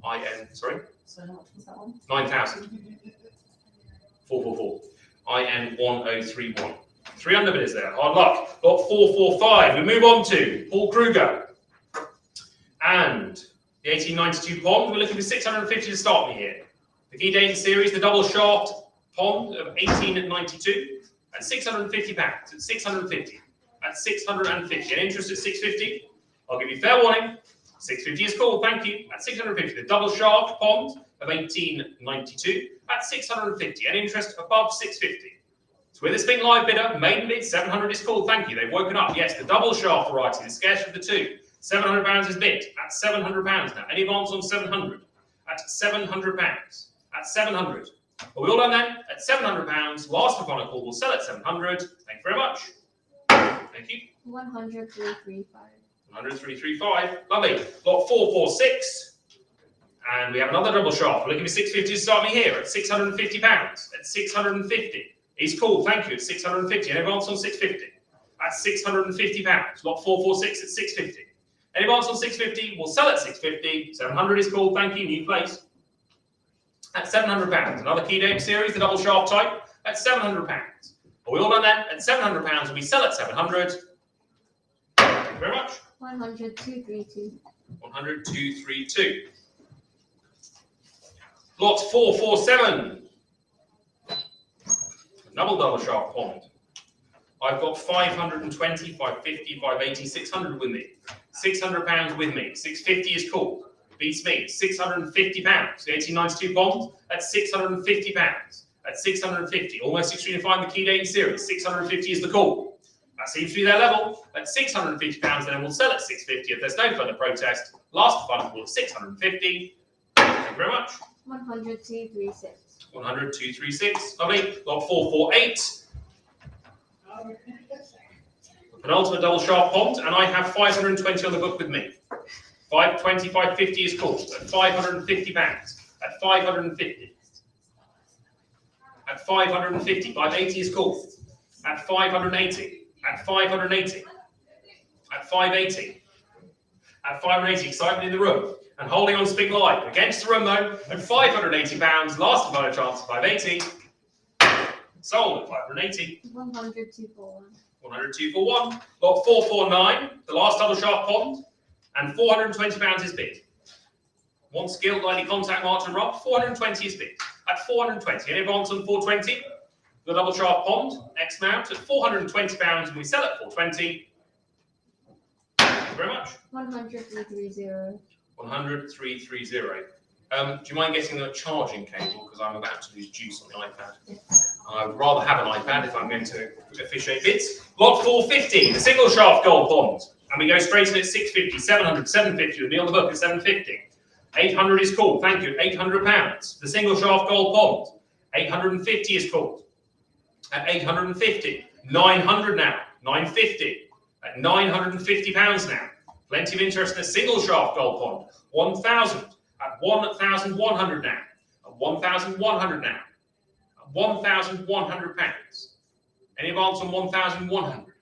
IN, sorry? So how much was that one? 9,000. 444. IN 1031. 3 underbidders there. Hard luck. Lot 445. We move on to Paul Kruger. And the 1892 pond. We're looking for 650 to start me here. The key date in the series, the double shaft pond of 1892 at £650. At 650. At 650. An interest at 650. I'll give you fair warning. 650 is called, thank you. At 650. The double shaft pond of 1892 at 650. An interest above 650. So with a Spink Live bidder, maiden bid, 700 is called, thank you. They've woken up. Yes, the double shaft variety, the scarce of the two. £700 is bid at £700 now. Any advance on 700? At £700. At 700. Are we all done then? At £700. Last and final call will sell at 700. Thank you very much. Thank you. 100,335. 100,335. Lovely. Lot 446. And we have another double shaft. We're looking for 650 to start me here at £650. At 650. He's called, thank you, at 650. Any advance on 650? At £650. Lot 446 at 650. Any advance on 650 will sell at 650. 700 is called, thank you, new place. At £700. Another key date series, the double shaft type, at £700. Are we all done then? At £700, we sell at 700. Thank you very much. 100,232. 100,232. Lot 447. Double shaft pond. I've got 520, 550, 580, 600 with me. £600 with me. 650 is called. Beats me. £650. The 1892 bond at £650. At 650. Almost extreme to find the key date in series. 650 is the call. That seems to be their level. At £650, then we'll sell at 650 if there's no further protest. Last final call at 650. Thank you very much. 100,236. 100,236. Lovely. Lot 448. Penultimate double shaft pond, and I have 520 on the book with me. 520, 550 is called. At £550. At 550. At 550. 580 is called. At 580. At 580. At 580. At 580. Excitement in the room. And holding on Spink Live. Against the room though, at £580. Last and final chance, 580. Sold at 580. 100,241. 100,241. Lot 449, the last double shaft pond, and £420 is bid. One skilled lightly contact Martin Rock, 420 is bid. At 420. Any advance on 420? The double shaft pond, X mount at £420, and we sell at 420. Thank you very much. 100,330. 100,330. Do you mind getting a charging cable? Because I'm about to lose juice on the iPad. I would rather have an iPad if I'm going to officiate bids. Lot 450, the single shaft gold pond. And we go straight in at 650, 700, 750. With me on the book at 750. 800 is called. Thank you. £800. The single shaft gold pond. 850 is called. At 850. 900 now. 950. At £950 now. Plenty of interest in a single shaft gold pond. 1,000. At 1,100 now. At 1,100 now. At £1,100. Any advance on 1,100?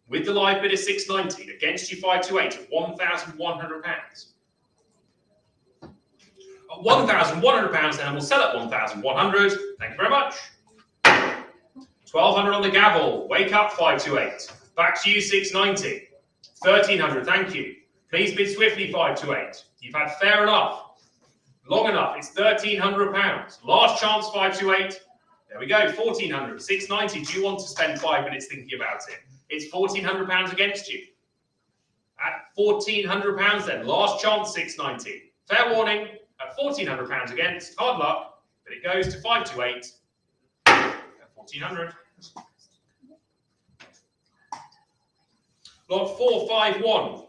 With the live bid of 690. Against you 528 at £1,100. At £1,100 then we'll sell at 1,100. Thank you very much. 1,200 on the gavel. Wake up 528. Back to you 690. 1,300. Thank you. Please bid swiftly 528. You've had fair enough. Long enough. It's £1,300. Last chance 528. There we go. 1,400. 690. Do you want to spend 5 minutes thinking about it? It's £1,400 against you. At £1,400 then. Last chance 690. Fair warning. At £1,400 against. Hard luck. But it goes to 528. At 1,400. Lot 451.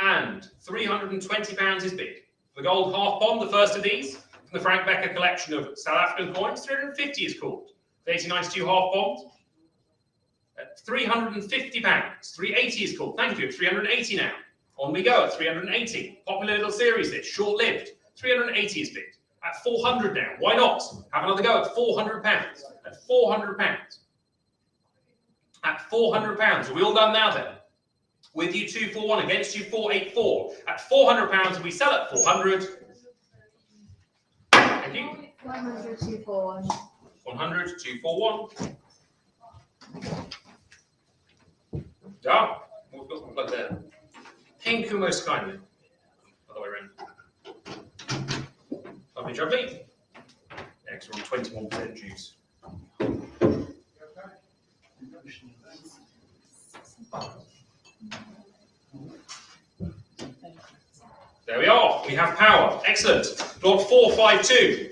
And £320 is bid. The gold half pond, the first of these, from the Frank Becker collection of South African coins, 350 is called. The 1892 half pond, at £350. 380 is called. Thank you. At 380 now. On we go at 380. Popular little series this, short-lived. 380 is bid. At 400 now. Why not? Have another go at £400. At £400. At £400. Are we all done now then? With you 241, against you 484. At £400, we sell at 400. Thank you. 100,241. 100,241. Ah, we've got one plug there. Pink most kindly. Other way around. Lovely jubbly. Excellent, 21% juice. There we are. We have power. Excellent. Lot 452.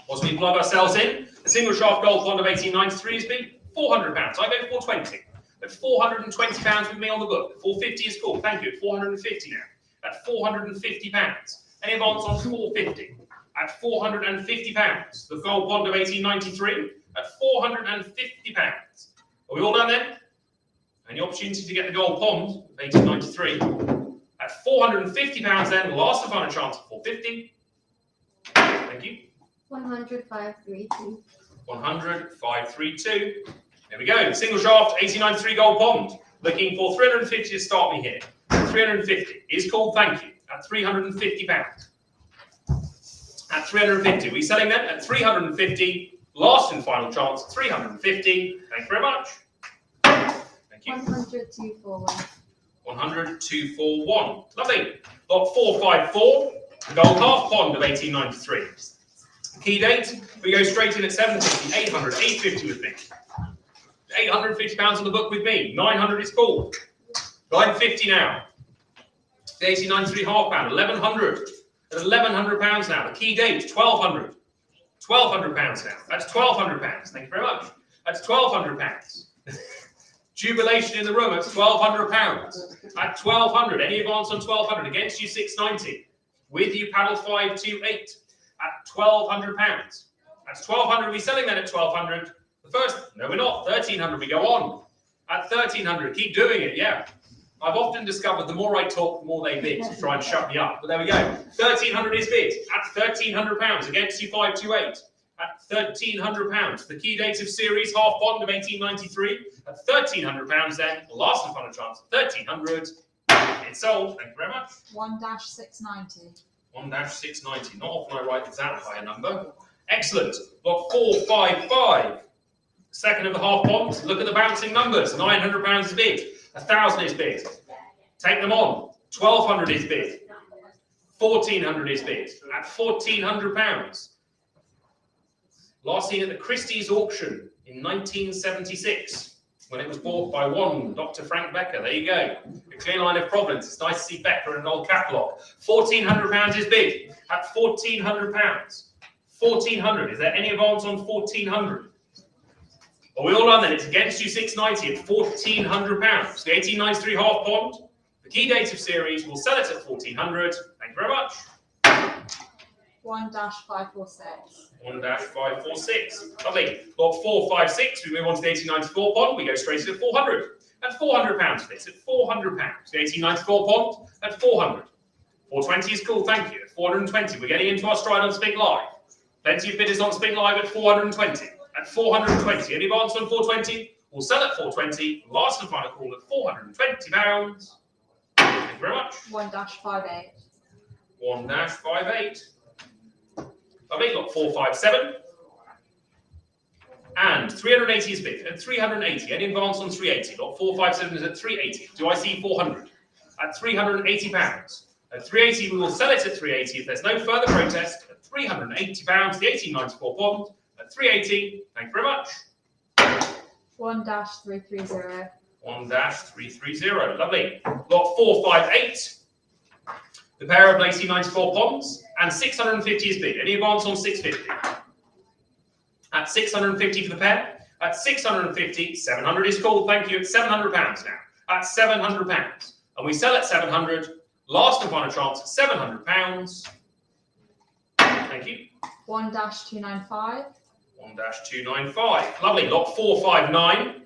Once we plug ourselves in, the single shaft gold bond of 1893 is bid £400. I go 420. At £420 with me on the book. 450 is cool. Thank you. At 450 now. At £450. Any advance on 450? At £450. The gold bond of 1893 at £450. Are we all done then? And the opportunity to get the gold pond of 1893 at £450 then. Last and final chance at 450. Thank you. 100, 532. 100, 532. There we go. Single shaft, 1893 gold pond. Looking for 350 to start me here. 350 is called, thank you, at £350. At 350. We selling them at 350. Last and final chance, 350. Thank you very much. Thank you. 100, 241. 100, 241. Lovely. Lot 454. The gold half pond of 1893. Key date, we go straight in at 750, 800, 850 with me. £850 on the book with me. 900 is called. 950 now. The 1893 half pound, 1100. At £1,100 now. The key date, 1200. £1,200 now. That's £1,200. Thank you very much. That's £1,200. Jubilation in the room. That's £1,200. At 1200. Any advance on 1200? Against you, 690. With you, paddle 528. At £1,200. That's 1200. We're selling that at 1200. The first, no, we're not. 1300. We go on. At 1300. Keep doing it, yeah. I've often discovered the more I talk, the more they bid to try and shut me up. But there we go. 1300 is bid at £1,300. Against you, 528. At £1,300. The key date of series half bond of 1893. At £1,300 then. Last and final chance. 1300. It's sold. Thank you very much. 1-690. 1-690. Not often I write that high a number. Excellent. Lot 455. Second of the half bonds. Look at the bouncing numbers. £900 is bid. 1,000 is bid. Take them on. 1,200 is bid. 1,400 is bid. At £1,400. Last seen at the Christie's auction in 1976, when it was bought by one Dr. Frank Becker. There you go. A clear line of Providence. It's nice to see Becker in an old catalogue. £1,400 is bid. At £1,400. 1,400. Is there any advance on 1,400? Are we all done then? It's against you, 690 at £1,400. The 1893 half pond. The key date of series. We'll sell it at 1,400. Thank you very much. 1-546. 1-546. Lovely. Lot 456. We move on to the 1894 pond. We go straight to 400. At £400 for this. At £400. The 1894 pond. At 400. 420 is cool. Thank you. At 420. We're getting into our stride on Spink Live. Plenty of bidders on Spink Live at 420. At 420. Any advance on 420? We'll sell at 420. Last and final call at £420. Thank you very much. 1-58. 1-58. Lovely. Lot 457. And 380 is bid. At 380. Any advance on 380? Lot 457 is at 380. Do I see 400? At £380. At 380, we will sell it at 380 if there's no further protest. At £380, the 1894 pond. At 380, thank you very much. 1-330. 1-330, lovely. Lot 458, the pair of 1894 ponds, and 650 is bid. Any advance on 650? At 650 for the pair. At 650, 700 is called, thank you. At £700 now. At £700. And we sell at 700. Last and final chance at £700. Thank you. 1-295. 1-295. Lovely. Lot 459.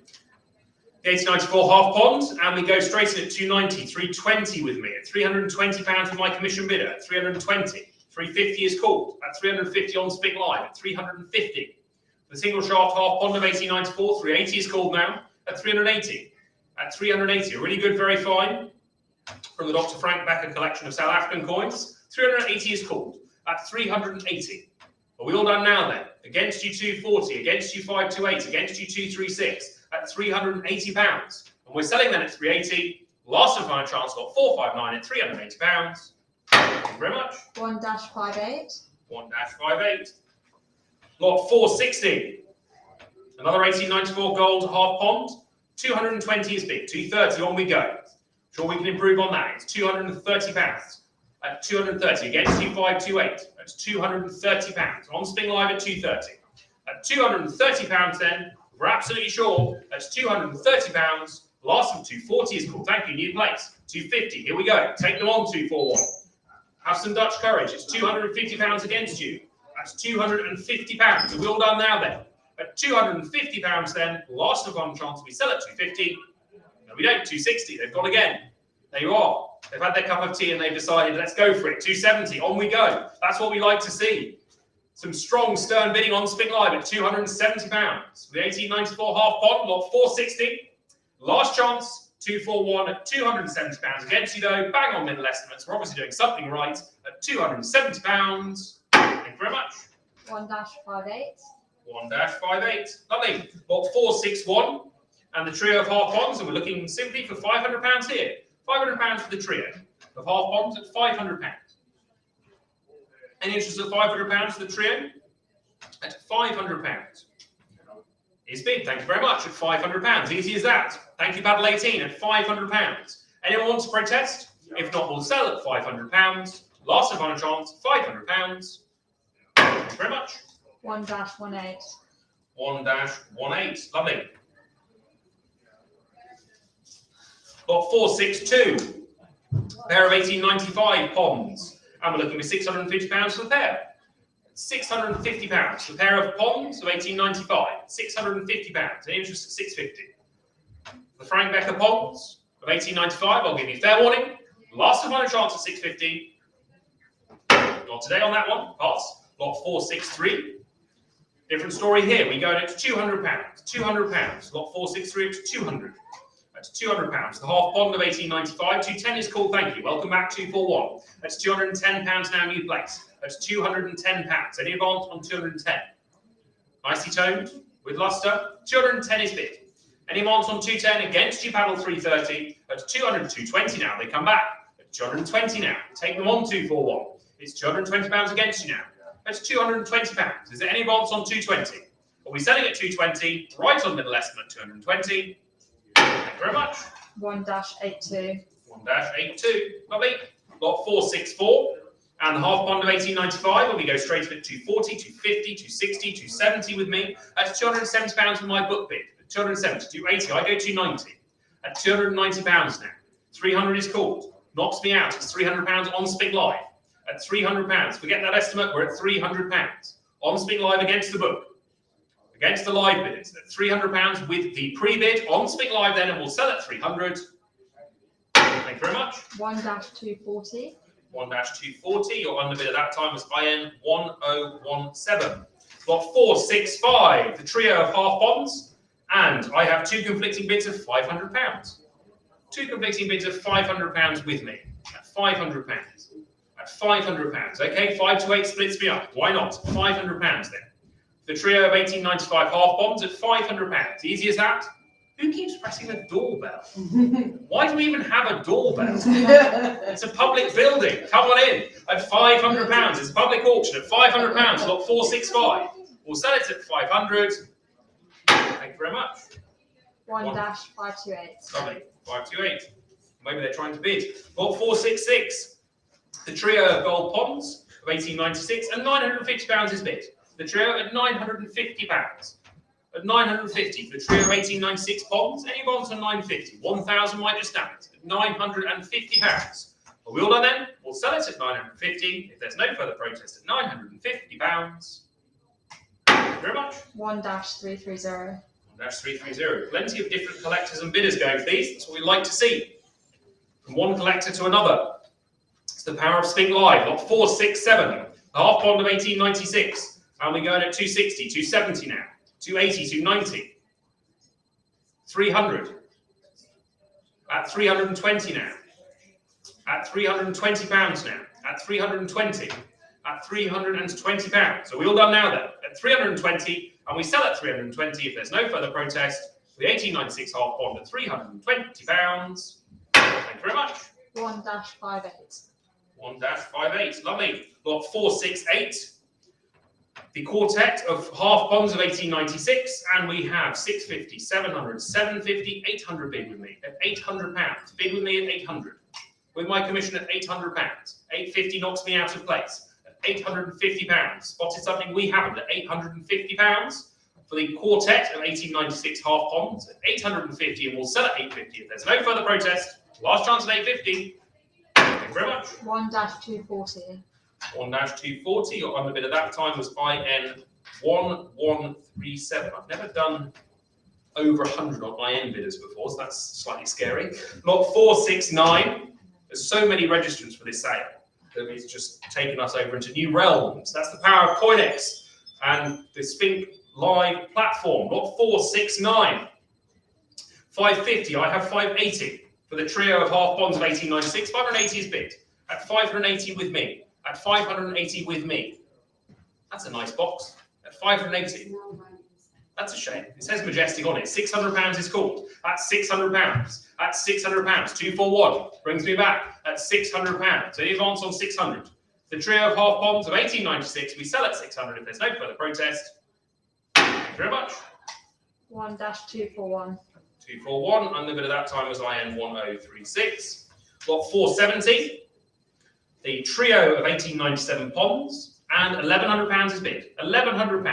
The 1894 half pond. And we go straight in at 290. 320 with me. At £320 with my commission bidder. At 320. 350 is called. At 350 on Spink Live. At 350. The single shaft half pond of 1894. 380 is called now. At 380. At 380. A really good, very fine. From the Dr. Frank Becker collection of South African coins. 380 is called. At 380. Are we all done now then? Against you 240, against you 528, against you 236 at £380. And we're selling then at 380. Last and final chance, got 459 at £380. Thank you very much. 1-58. 1-58. Lot 460. Another 1894 gold half pond. 220 is bid. 230 on we go. Sure we can improve on that. It's £230. At 230 against you 528. That's £230. On Spink Live at 230. At £230 then, we're absolutely sure that's £230. Last of 240 is called. Thank you, new place. 250. Here we go. Take them on 241. Have some Dutch courage. It's £250 against you. That's £250. Are we all done now then? At £250 then, last of one chance we sell at 250. No, we don't. 260. They've gone again. There you are. They've had their cup of tea and they've decided, let's go for it. 270. On we go. That's what we like to see. Some strong, stern bidding on Spink Live at £270. The 1894 half pond, lot 460. Last chance, 241 at £270 against you though. Bang on middle estimates. We're obviously doing something right at £270. Thank you very much. 1-58. 1-58. Lovely. Lot 461 and the trio of half ponds, and we're looking simply for £500 here. £500 for the trio of half ponds at £500. Any interest at £500 for the trio? At £500. Is bid. Thank you very much. At £500. Easy as that. Thank you, Paddle 18 at £500. Anyone want to protest? If not, we'll sell at £500. Last and final chance, £500. Thank you very much. 1-18. 1-18. Lovely. Lot 462. Pair of 1895 ponds. And we're looking for £650 for the pair. £650. The pair of ponds of 1895. £650. Any interest at 650. The Frank Becker ponds of 1895. I'll give you fair warning. Last and final chance at 650. Not today on that one. Pass. Lot 463. Different story here. We go at £200. £200. Lot 463 at 200. That's £200. The half pond of 1895. 210 is called. Thank you. Welcome back. 241. That's £210 now. New place. That's £210. Any advance on 210? Nicely toned with luster. 210 is bid. Any advance on 210 against you, Paddle 330. That's 200, 220 now. They come back. That's 220 now. Take them on 241. It's £220 against you now. That's £220. Is there any advance on 220? Are we selling at 220? Right on middle estimate, 220. Thank you very much. 1-82. 1-82. Lovely. Lot 464. And the half pond of 1895, when we go straight at 240, 250, 260, 270 with me. That's £270 for my book bid. 270, 280, I go 290. At £290 now. 300 is called. Knocks me out. It's £300 on Spink Live. At £300. Forget that estimate, we're at £300. On Spink Live against the book. Against the live bids. At £300 with the pre-bid on Spink Live then, and we'll sell at 300. Thank you very much. 1-240. 1-240. Your underbid at that time was IN 1017. Lot 465, the trio of half bonds, and I have two conflicting bids of £500. Two conflicting bids of £500 with me at £500. At £500. Okay, 5 to 8 splits me up. Why not? £500 then. The trio of 1895 half bonds at £500. Easy as that. Who keeps pressing the doorbell? Why do we even have a doorbell? It's a public building. Come on in. At £500. It's a public auction at £500. Lot 465. We'll sell it at 500. Thank you very much. 1-528. Lovely. 528. Maybe they're trying to bid. Lot 466. The trio of gold ponds of 1896 and £950 is bid. The trio at £950. At 950 for the trio of 1896 ponds. Any bonds on 950? 1,000 might just stand at £950. Are we all done then? We'll sell it at 950. If there's no further protest, at £950. Thank you very much. 1-330. 1-330. Plenty of different collectors and bidders going for these. That's what we like to see. From one collector to another. It's the power of Spink Live. Lot 467. The half bond of 1896. And we're going at 260, 270 now. 280, 290. 300. At 320 now. At £320 now. At 320. at £320. So we all done now then, at 320, and we sell at 320 if there's no further protest. The 1896 half bond at £320. Thank you very much. 1-58. 1-58, lovely. Lot 468. The quartet of half bonds of 1896, and we have 650, 700, 750, 800 bid with me at £800. Bid with me at 800. With my commission at £800. 850 knocks me out of place. At £850. Spotted something we haven't at £850 for the quartet of 1896 half bonds at 850, and we'll sell at 850 if there's no further protest. Last chance at 850. Thank you very much. 1-240. 1-240. Your under bid at that time was IN 1137. I've never done over 100 on IN bidders before, so that's slightly scary. Lot 469. There's so many registrants for this sale that it's just taken us over into new realms. That's the power of COINEX and the Spink Live platform. Lot 469. 550. I have 580 for the trio of half bonds of 1896. 580 is bid. At 580 with me. At 580 with me. That's a nice box. At 580. That's a shame. It says Majestic on it. £600 is called. That's £600. That's £600. 241 brings me back at £600. Any advance on 600. The trio of half bonds of 1896. We sell at 600 if there's no further protest. Thank you very much. 1-241. 241. And the bid at that time was IN 1036. Lot 470. The trio of 1897 ponds, and £1,100 is bid. £1,100.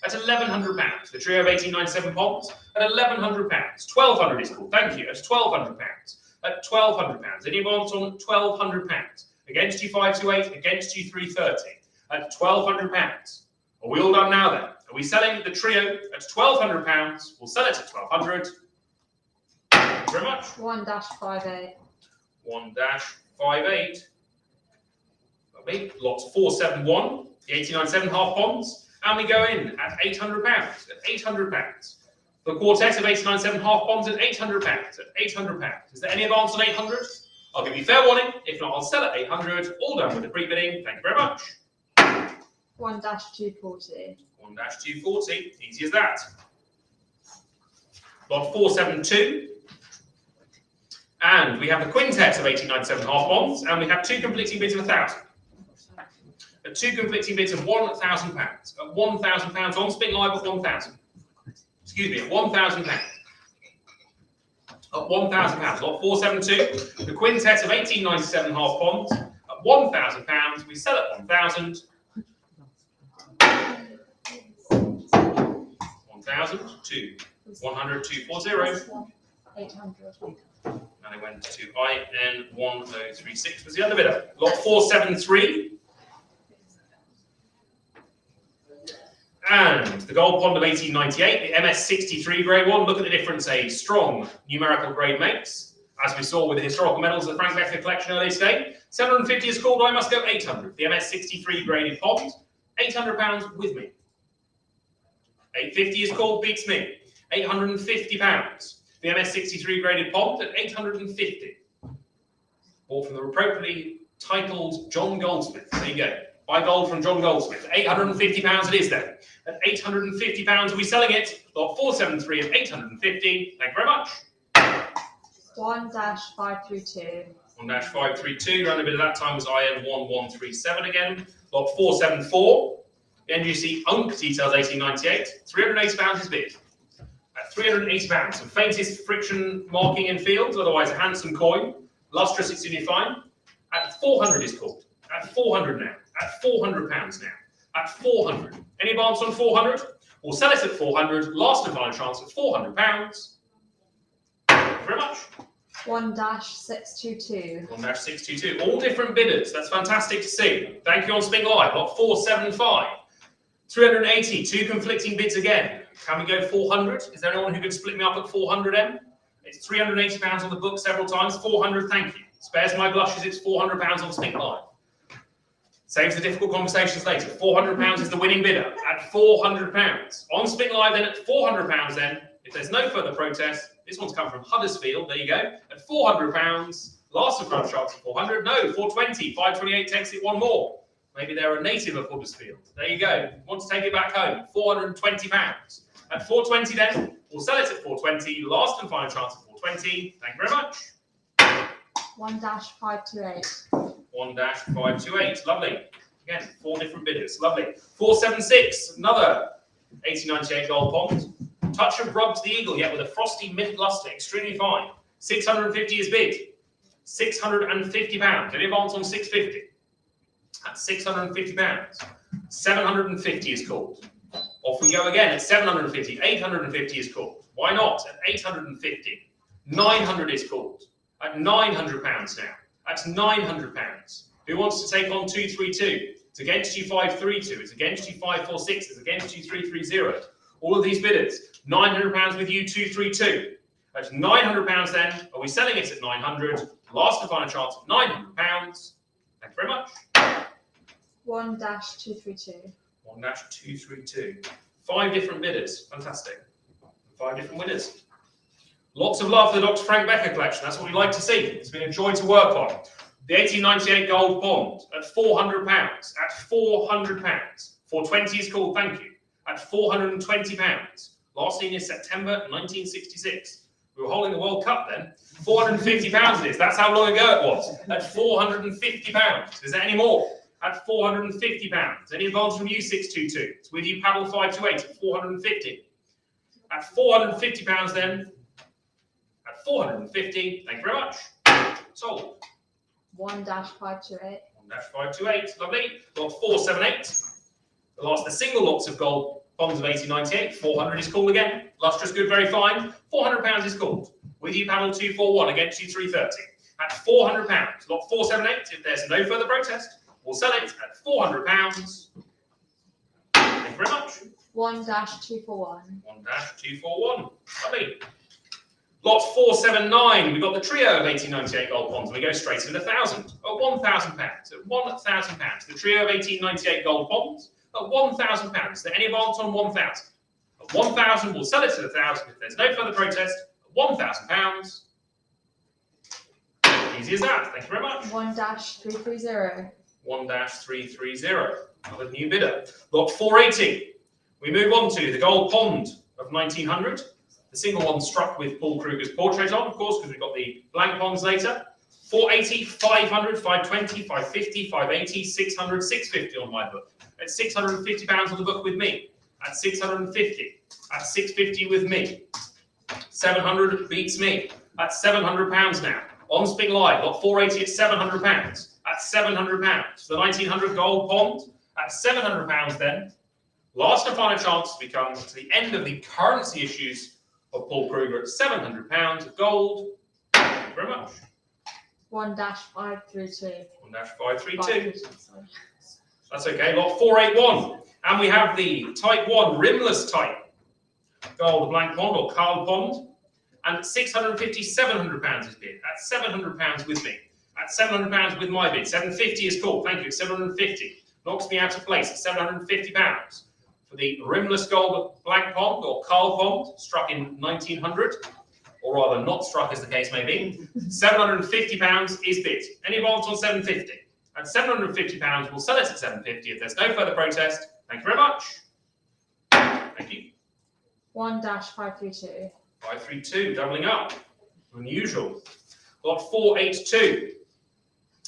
At £1,100. The trio of 1897 ponds at £1,100. 1,200 is called. Thank you. At £1,200. At £1,200. Any advance on £1,200? Against you 528. Against you 330. At £1,200. Are we all done now then? Are we selling the trio at £1,200? We'll sell it at £1,200. Thank you very much. 1-58. 1-58. Lovely. Lot 471. The 1897 half bonds. And we go in at £800. At £800. The quartet of 1897 half bonds at £800. At £800. Is there any advance on 800? I'll give you fair warning. If not, I'll sell at 800. All done with the pre-bidding. Thank you very much. 1-240. 1-240. Easy as that. Lot 472. And we have the quintet of 1897 half bonds. And we have two conflicting bids of 1,000. At two conflicting bids of £1,000. At £1,000 on Spink Live at 1,000. Excuse me, at £1,000. At £1,000. Lot 472. The quintet of 1897 half bonds. At £1,000. We sell at 1,000. 1,000 to 100 240. 800. And it went to IN 1036 was the other bidder. Lot 473. And the gold pond of 1898, the MS63 grade one. Look at the difference a strong numerical grade makes. As we saw with the historical medals of the Frank Becker collection earlier today. 750 is called, I must go 800. The MS63 graded pond, £800 with me. 850 is called, beats me. £850. The MS63 graded pond at 850. Bought from the appropriately titled John Goldsmith. There you go. Buy gold from John Goldsmith. £850 it is then. At £850 are we selling it? Lot 473 at 850. Thank you very much. 1-532. 1-532. Round a bit of that time was IN 1137 again. Lot 474. The NGC UNC details 1898. £380 is bid. At £380. Some faintest friction marking in fields, otherwise a handsome coin. Lustrous, extremely fine. At 400 is called. At 400 now. At £400 now. At 400. Any advance on 400? We'll sell it at 400. Last and final chance at £400. Thank you very much. 1-622. 1-622. All different bidders. That's fantastic to see. Thank you on Spink Live. Lot 475. 380. Two conflicting bids again. Can we go 400? Is there anyone who can split me up at 400 M? It's £380 on the book several times. 400, thank you. Spares my blushes. It's £400 on Spink Live. Saves the difficult conversations later. £400 is the winning bidder at £400. On Spink Live then at £400 then. If there's no further protest, this one's come from Huddersfield. There you go. At £400. Last and final chance at 400. No, 420. 528 takes it one more. Maybe they're a native of Huddersfield. There you go. Want to take it back home? £420. At 420 then, we'll sell it at 420. Last and final chance at 420. Thank you very much. 1-528. 1-528. Lovely. Again, 4 different bidders. Lovely. 476. Another 1898 gold pond. Touch of rub to the eagle, yet with a frosty mint luster. Extremely fine. 650 is bid. £650. Any advance on 650? That's £650. 750 is called. Off we go again at 750. 850 is called. Why not? At 850. 900 is called. At £900 now. That's £900. Who wants to take on 232? It's against you 532. It's against you 546. It's against you 330. All of these bidders. £900 with you 232. That's £900 then. Are we selling it at 900? Last and final chance of £900. Thank you very much. 1-232. 1-232. 5 different bidders. Fantastic. 5 different winners. Lots of love for the Dr. Frank Becker collection. That's what we like to see. It's been a joy to work on. The 1898 gold bond at £400. At £400. 420 is called. Thank you. At £420. Last seen in September 1966. We were holding the World Cup then. £450 it is. That's how long ago it was. At £450. Is there any more? At £450. Any advance from you 622? It's with you paddle 528 at 450. At £450 then. At 450. Thank you very much. Sold. 1-528. 1-528. Lovely. Lot 478. The single lots of gold bonds of 1898. 400 is called again. Lustrous good, very fine. £400 is called. With you paddle 241 against you 330. At £400. Lot 478. If there's no further protest, we'll sell it at £400. Thank you very much. 1-241. 1-241. Lovely. Lot 479. We've got the trio of 1898 gold bonds. We go straight into 1,000. At £1,000. At £1,000. The trio of 1898 gold bonds at £1,000. Is there any advance on 1,000? At 1,000, we'll sell it at 1,000. If there's no further protest, at £1,000. Easy as that. Thank you very much. 1-330. 1-330. Another new bidder. Lot 480. We move on to the gold pond of 1900. The single one struck with Paul Kruger's portrait on, of course, because we've got the blank ponds later. 480, 500, 520, 550, 580, 600, 650 on my book. At £650 on the book with me. At 650. At 650 with me. 700 beats me. At £700 now. On Spink Live, lot 480 at £700. At £700. The 1900 gold pond at £700 then. Last and final chance as we come to the end of the currency issues of Paul Kruger at £700 of gold. Thank you very much. 1-532. 1-532. That's okay. Lot 481. And we have the Type 1 rimless type gold blank pond or Carl pond. And 650, £700 is bid. At £700 with me. At £700 with my bid. 750 is called. Thank you. 750. Knocks me out of place at £750 for the rimless gold blank pond or Carl pond, struck in 1900, or rather not struck as the case may be. £750 is bid. Any advance on 750? At £750, we'll sell it at 750 if there's no further protest. Thank you very much. Thank you. 1-532. 532, doubling up. Unusual. Lot 482.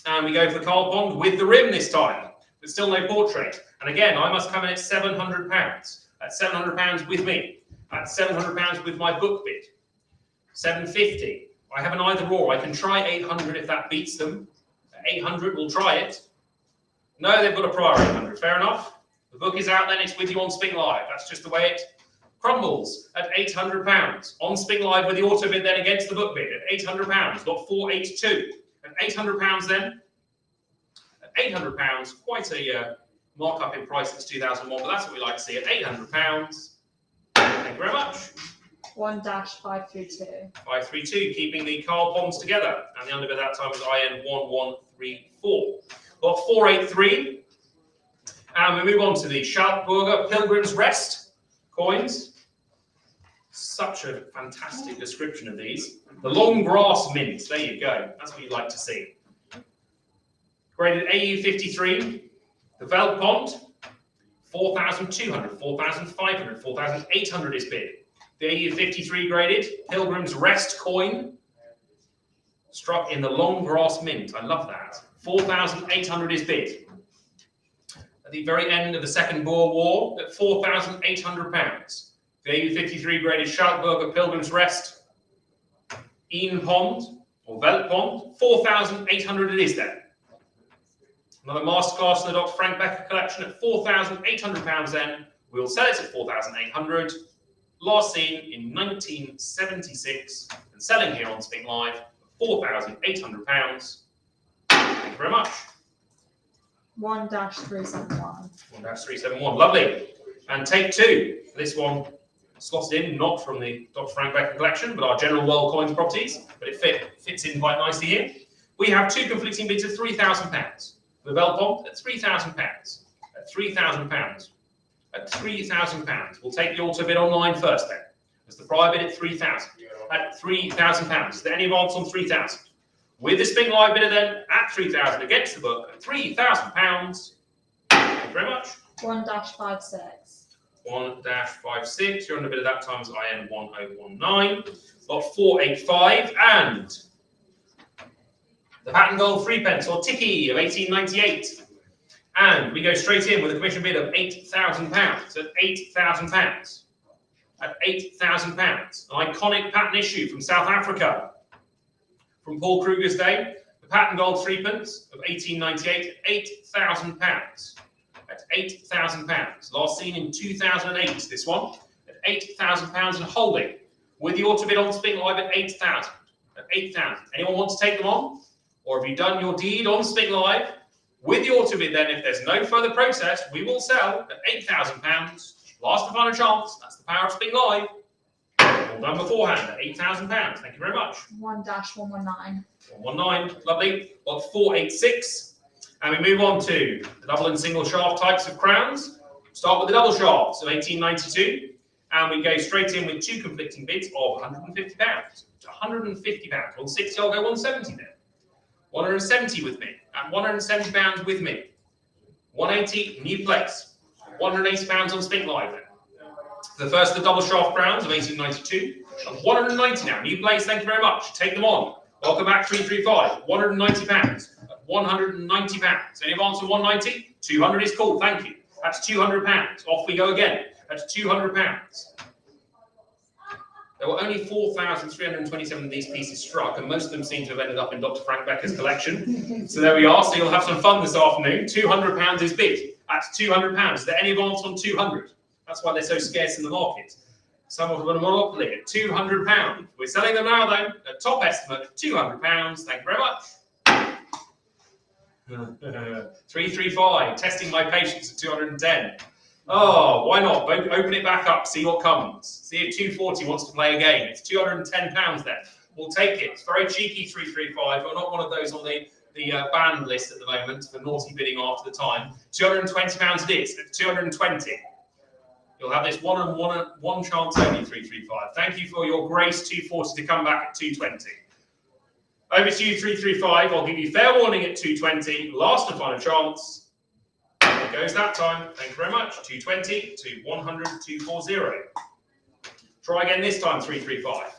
And we go for the Carl pond with the rim this time, but still no portrait. And again, I must come in at £700. At £700 with me. At £700 with my book bid. 750. I have an either or. I can try 800 if that beats them. At 800, we'll try it. No, they've got a prior 800. Fair enough. The book is out, then it's with you on Spink Live. That's just the way it crumbles at £800. On Spink Live with the auto bid then against the book bid at £800. Lot 482. At £800 then. At £800, quite a markup in price since 2001, but that's what we like to see at £800. Thank you very much. 1-532. 532, keeping the Carl bonds together. And the underbid that time was IN1134. Lot 483. And we move on to the Schalkburger Pilgrim's Rest coins. Such a fantastic description of these. The long grass mint, there you go. That's what you'd like to see. Graded AU 53. The Veld Pond, 4,200, 4,500, 4,800 is bid. The AU53 graded Pilgrim's Rest coin struck in the long grass mint. I love that. 4,800 is bid. At the very end of the Second Boer War, at £4,800. The AU53 graded Schalkberger Pilgrim's Rest Ien Pond or Veld Pond, 4,800 it is then. Another masterclass in the Dr. Frank Becker collection at £4,800 then. We'll sell it at 4,800. Last seen in 1976 and selling here on Spink Live, £4,800. Thank you very much. 1-371. 1-371, lovely. And take two. This one slotted in, not from the Dr. Frank Becker collection, but our general world coins properties, but it fits in quite nicely here. We have two conflicting bids of £3,000. The Veld Pond at £3,000. At £3,000. At £3,000. We'll take the auto bid online first then. As the prior bid at £3,000. At £3,000. Is there any advance on £3,000? With the Spink Live bidder then at £3,000 against the book at £3,000. Thank you very much. 1-56. 1-56. You're on the bid at that times IN 1019. Lot 485 and the Pattern Gold 3p or Tiki of 1898. And we go straight in with a commission bid of £8,000 at £8,000. At £8,000. An iconic pattern issue from South Africa. From Paul Kruger's day, the Pattern Gold 3p of 1898 at £8,000. At £8,000. Last seen in 2008, this one. At £8,000 and holding. With the auto bid on Spink Live at £8,000. At £8,000. Anyone want to take them on? Or have you done your deed on Spink Live? With the auto bid then, if there's no further protest, we will sell at £8,000. Last and final chance. That's the power of Spink Live. All done beforehand at £8,000. Thank you very much. 1-119. 119, lovely. Lot 486. And we move on to the double and single shaft types of crowns. Start with the double shafts of 1892. And we go straight in with two conflicting bids of £150. To £150. 160, I'll go 170 then. 170 with me. At £170 with me. 180, new place. £180 on Spink Live then. The first of the double shaft crowns of 1892. 190 now, new place, thank you very much. Take them on. Welcome back, 335. £190. £190. Any advance on 190? 200 is cool, thank you. That's £200. Off we go again. That's £200. There were only 4,327 of these pieces struck, and most of them seem to have ended up in Dr. Frank Becker's collection. So there we are. So you'll have some fun this afternoon. £200 is bid. That's £200. Is there any advance on 200? That's why they're so scarce in the market. Some of them are monopoly at £200. We're selling them now, though, at top estimate, £200. Thank you very much. 335, testing my patience at 210. Oh, why not? Open it back up, see what comes. See if 240 wants to play a game. It's £210 then. We'll take it. It's very cheeky, 335. We're not one of those on the banned list at the moment for naughty bidding after the time. £220 it is at 220. You'll have this one chance only, 335. Thank you for your grace, 240 to come back at 220. Over to you, 335. I'll give you fair warning at 220. Last and final chance. There goes that time. Thank you very much. 220 to 100, 240. Try again this time, 335.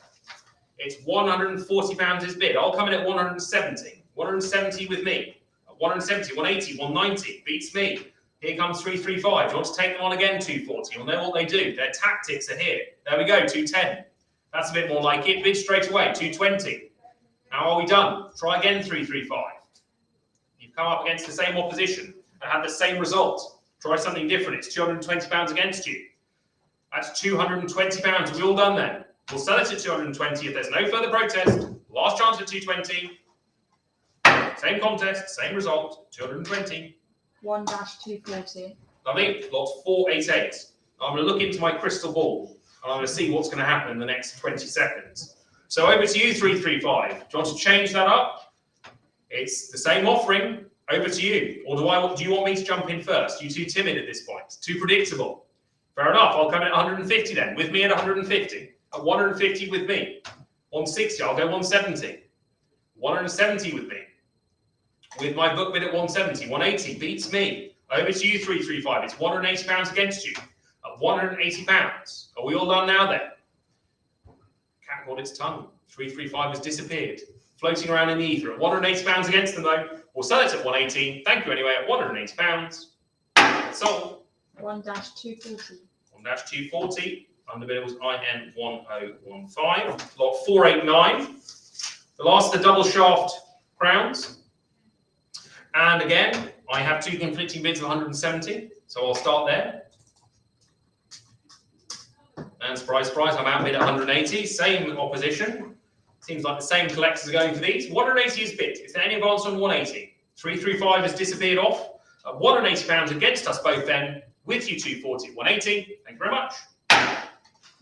It's £140 is bid. I'll come in at 170. 170 with me. 170, 180, 190. Beats me. Here comes 335. You want to take them on again, 240. You'll know what they do. Their tactics are here. There we go, 210. That's a bit more like it. Bid straight away, 220. How are we done? Try again, 335. You've come up against the same opposition and had the same result. Try something different. It's £220 against you. That's £220. We're all done then. We'll sell it at 220 if there's no further protest. Last chance at 220. Same contest, same result, 220. 1-240. Lovely. Lot 488. I'm going to look into my crystal ball and I'm going to see what's going to happen in the next 20 seconds. So over to you, 335. Do you want to change that up? It's the same offering. Over to you. Or do you want me to jump in first? You're too timid at this point. Too predictable. Fair enough. I'll come in at 150 then. With me at 150. At 150 with me. 160. I'll go 170. 170 with me. With my book bid at 170. 180 beats me. Over to you, 335. It's £180 against you. At £180. Are we all done now then? Cat got its tongue. 335 has disappeared. Floating around in the ether at £180 against them though. We'll sell it at 180. Thank you anyway at £180. Sold. 1-240. 1-240. Underbid was IN1015. Lot 489. The last of the double shaft crowns. And again, I have two conflicting bids of 170. So I'll start there. And surprise, surprise, I'm outbid at 180. Same opposition. Seems like the same collectors are going for these. 180 is bid. Is there any advance on 180? 335 has disappeared off. At £180 against us both then. With you 240, 180. Thank you very much.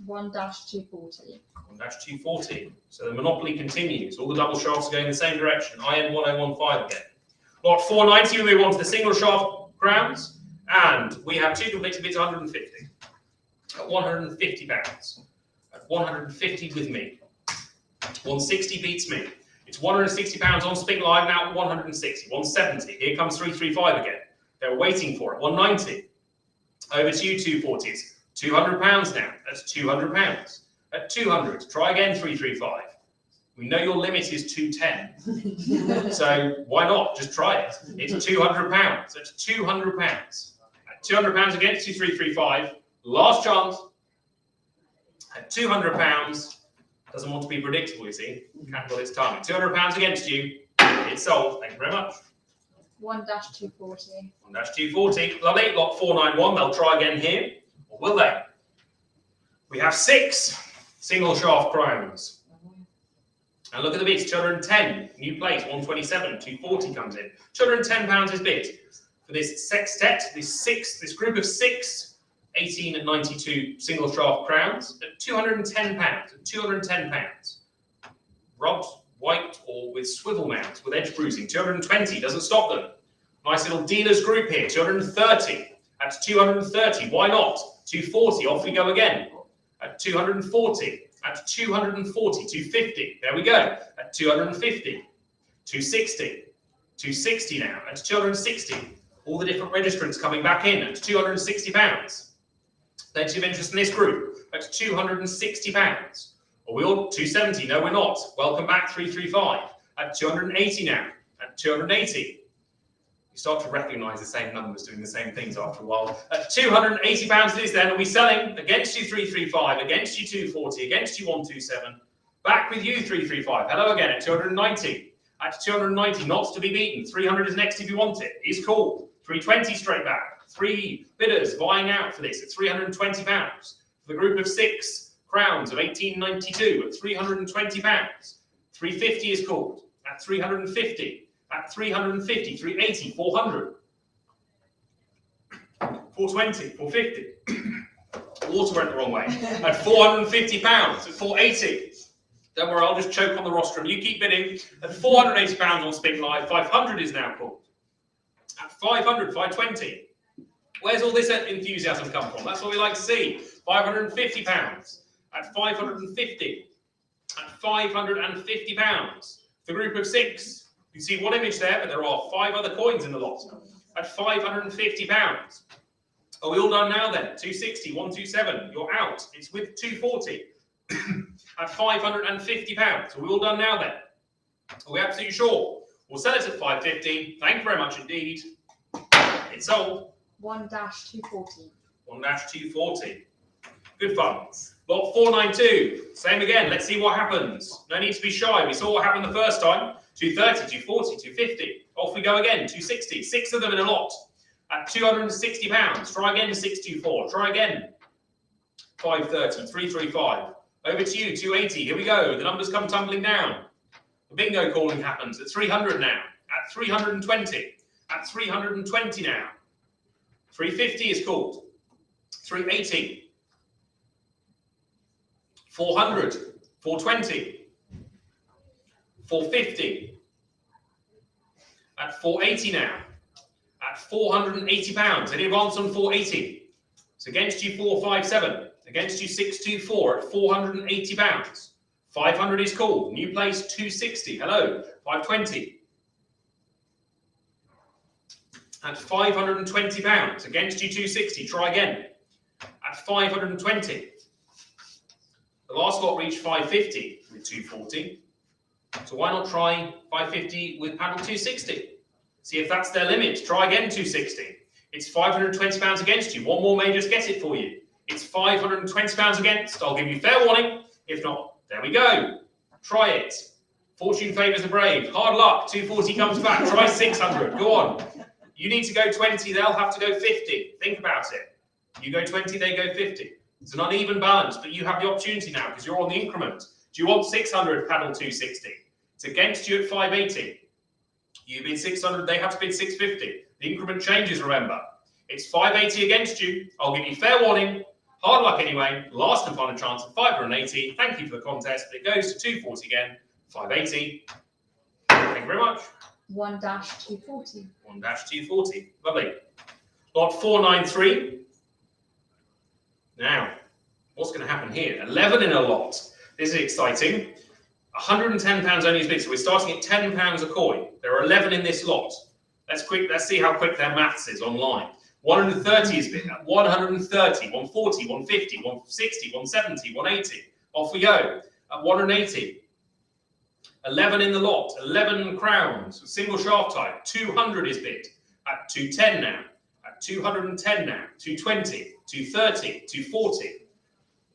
1-240. 1-240. So the monopoly continues. All the double shafts are going in the same direction. IN1015 again. Lot 490, we move on to the single shaft crowns. And we have two conflicting bids, 150. At £150. At 150 with me. 160 beats me. It's £160 on Spink Live now at 160. 170. Here comes 335 again. They're waiting for it. 190. Over to you, 240s. £200 now. That's £200. At 200, try again, 335. We know your limit is 210. So why not? Just try it. It's £200. That's £200. At £200 against you, 335. Last chance. At £200. Doesn't want to be predictable, you see. Can't got its tongue. £200 against you. It's sold. Thank you very much. 1-240. 1-240. Lovely. Lot 491. They'll try again here. Or will they? We have 6 single shaft crowns. And look at the bids. 210. New place. 127. 240 comes in. £210 is bid for this sextet. This group of 6 18 and 92 single shaft crowns at £210. At £210. Rubbed, white, or with swivel mounts with edge bruising. 220 doesn't stop them. Nice little dealers group here. 230. At 230. Why not? 240. Off we go again. At 240. At 240. 250. There we go. At 250. 260. 260 now. At 260. All the different registrants coming back in at £260. Plenty of interest in this group at £260. Are we all 270? No, we're not. Welcome back, 335 at 280 now. At 280. You start to recognise the same numbers doing the same things after a while. At £280 it is then. Are we selling against you 335, against you 240, against you 127? Back with you 335. Hello again at 290. At 290, not to be beaten. 300 is next if you want it. He's called. 320 straight back. 3 bidders vying out for this at £320. For the group of 6 crowns of 1892 at £320. 350 is called at 350. At 350, 380, 400. 420, 450. Water went the wrong way. At £450. At 480. Don't worry, I'll just choke on the rostrum. You keep bidding. At £480 on Spink Live. 500 is now called. At 500, 520. Where's all this enthusiasm come from? That's what we like to see. £550. At 550. At £550. The group of 6. You see one image there, but there are 5 other coins in the lot. At £550. Are we all done now then? 260, 127. You're out. It's with 240. At £550. Are we all done now then? Are we absolutely sure? We'll sell it at 550. Thank you very much indeed. It's sold. 1-240. 1-240. Good fun. Lot 492. Same again. Let's see what happens. No need to be shy. We saw what happened the first time. 230, 240, 250. Off we go again. 260. 6 of them in a lot. At £260. Try again. 624. Try again. 530. 335. Over to you. 280. Here we go. The numbers come tumbling down. The bingo calling happens at 300 now. At 320. At 320 now. 350 is called. 380. 400. 420. 450. At 480 now. At £480. Any advance on 480? It's against you 457. Against you 624 at £480. 500 is called. New place 260. Hello. 520. at £520. Against you, 260. Try again. At 520. The last lot reached 550 with 240. So why not try 550 with paddle 260? See if that's their limit. Try again, 260. It's £520 against you. One more may just get it for you. It's £520 against. I'll give you fair warning. If not, there we go. Try it. Fortune favours the brave. Hard luck. 240 comes back. Try 600. Go on. You need to go 20. They'll have to go 50. Think about it. You go 20, they go 50. It's an uneven balance, but you have the opportunity now because you're on the increment. Do you want 600, paddle 260? It's against you at 580. You bid 600, they have to bid 650. The increment changes, remember. It's 580 against you. I'll give you fair warning. Hard luck anyway. Last and final chance at 580. Thank you for the contest. But it goes to 240 again. 580. Thank you very much. 1-240. 1-240. Lovely. Lot 493. Now, what's going to happen here? 11 in a lot. This is exciting. £110 only is bid, so we're starting at £10 a coin. There are 11 in this lot. Let's see how quick their maths is online. 130 is bid. 130, 140, 150, 160, 170, 180. Off we go. At 180. 11 in the lot. 11 crowns. Single shaft type. 200 is bid. At 210 now. At 210 now. 220. 230. 240.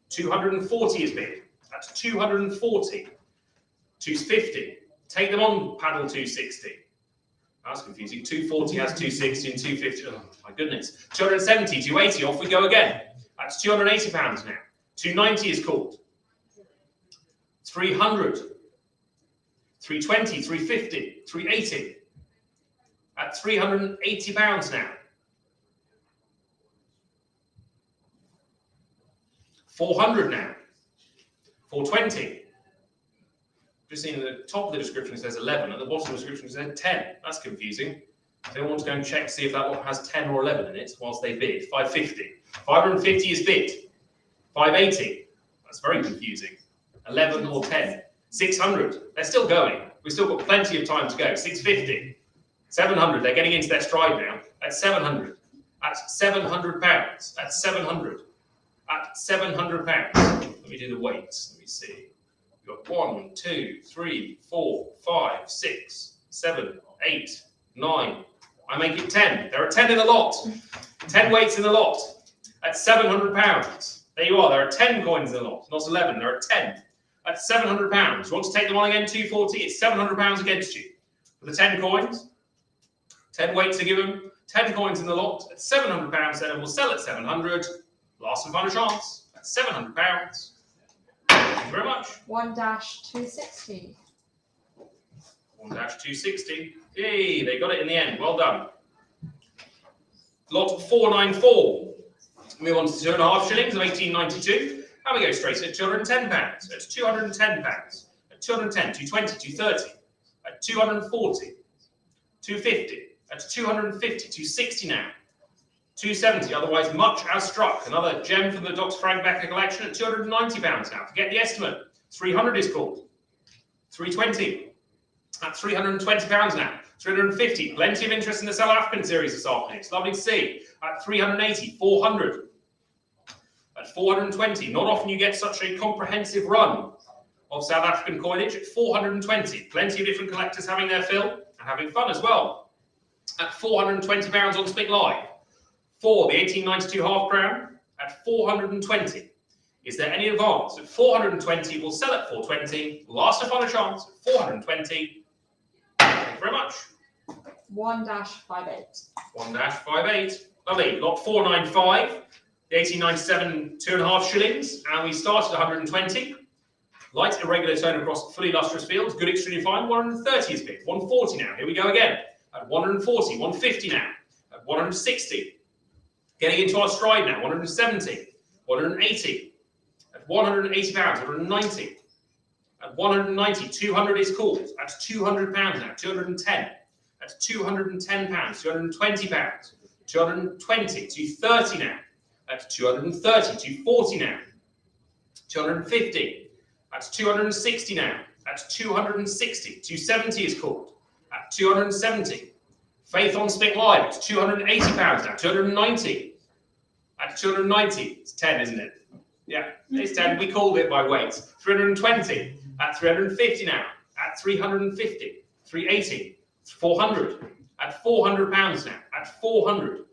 240 is bid. At 240. 250. Take them on, paddle 260. That's confusing. 240 has 260 and 250. Oh, my goodness. 270, 280. Off we go again. That's £280 now. 290 is called. 300. 320, 350, 380. At £380 now. 400 now. 420. Just seeing at the top of the description it says 11, at the bottom of the description it says 10. That's confusing. If anyone wants to go and check to see if that one has 10 or 11 in it whilst they bid. 550. 550 is bid. 580. That's very confusing. 11 or 10. 600. They're still going. We've still got plenty of time to go. 650. 700. They're getting into their stride now. At 700. At £700. At 700. At £700. Let me do the weights. Let me see. We've got 1, 2, 3, 4, 5, 6, 7, 8, 9. I make it 10. There are 10 in the lot. 10 weights in the lot. At £700. There you are. There are 10 coins in the lot. Not 11. There are 10. At £700. You want to take them on again? 240. It's £700 against you. For the 10 coins. 10 weights are given. 10 coins in the lot. At £700. Then we'll sell at 700. Last and final chance. At £700. Thank you very much. 1-260. 1-260. Yay, they got it in the end. Well done. Lot 494. Move on to 2.5 shillings of 1892. And we go straight at £210. At £210. At 210, 220, 230. At 240. 250. At 250, 260 now. 270, otherwise much as struck. Another gem from the Dr. Frank Becker collection at £290 now. Forget the estimate. 300 is called. 320. At £320 now. 350. Plenty of interest in the South African series this afternoon. It's lovely to see. At 380. 400. At 420. Not often you get such a comprehensive run of South African coinage. At 420. Plenty of different collectors having their fill and having fun as well. At £420 on Spink Live. For the 1892 half crown at 420. Is there any advance? At 420, we'll sell at 420. Last and final chance at 420. Thank you very much. 1-58. 1-58. Lovely. Lot 495. The 1897 2.5 shillings. And we start at 120. Light irregular tone across fully lustrous fields. Good, extremely fine. 130 is picked. 140 now. Here we go again. At 140. 150 now. At 160. Getting into our stride now, 170, 180, at £180, 190, at 190, 200 is called, at £200 now, 210, at £210, £220, 220, 230 now, at 230, 240 now, 250, at 260 now, at 260, 270 is called, at 270, Faith on Spink Live, it's £280 now, 290. At 290, it's 10, isn't it? Yeah, it's 10. We called it by weight. 320. At 350 now. At 350. 380. 400. At £400 now. At 400.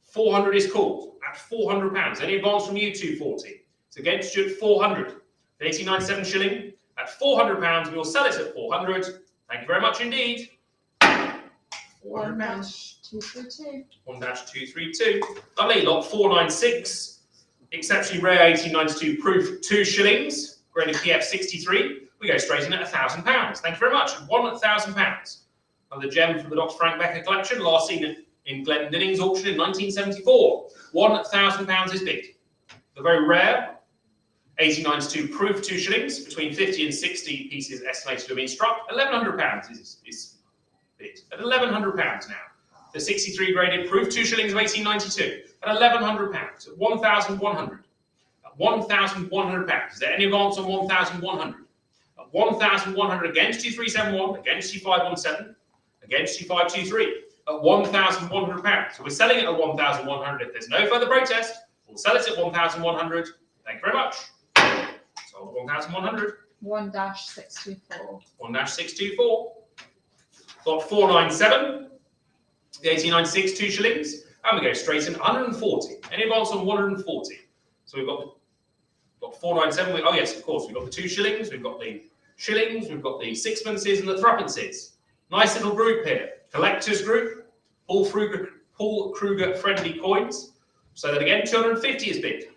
400 is called. At £400. Any advance from you, 240. It's against you at 400. 1897 shilling. At £400, we will sell it at 400. Thank you very much indeed. One £400. dash 232. 1-232. Lovely. Lot 496. Exceptionally rare 1892 proof, 2 shillings. Graded PF 63. We go straight in at £1,000. Thank you very much. £1,000. Another gem from the Dr. Frank Becker collection, last seen in Glendinnings's auction in 1974. £1,000 is bid. The very rare 1892 proof, 2 shillings. Between 50 and 60 pieces estimated to have been struck. £1,100 is bid. At £1,100 now. The 63 graded proof, 2 shillings of 1892. At £1,100. At 1,100. At £1,100. Is there any advance on 1,100? At 1,100 against 2371, against 2517, against 2523. At £1,100. So we're selling it at 1,100. If there's no further protest, we'll sell it at 1,100. Thank you very much. Sold at 1,100. 1-624. 1-624. Got 497. The 1896, 2 shillings. And we go straight in 140. Any advance on 140? So we've got 497. Oh yes, of course. We've got the 2 shillings. We've got the shillings. We've got the sixpences and the threepences. Nice little group here. Collectors group. Paul Kruger friendly coins. So that again, 250 is bid.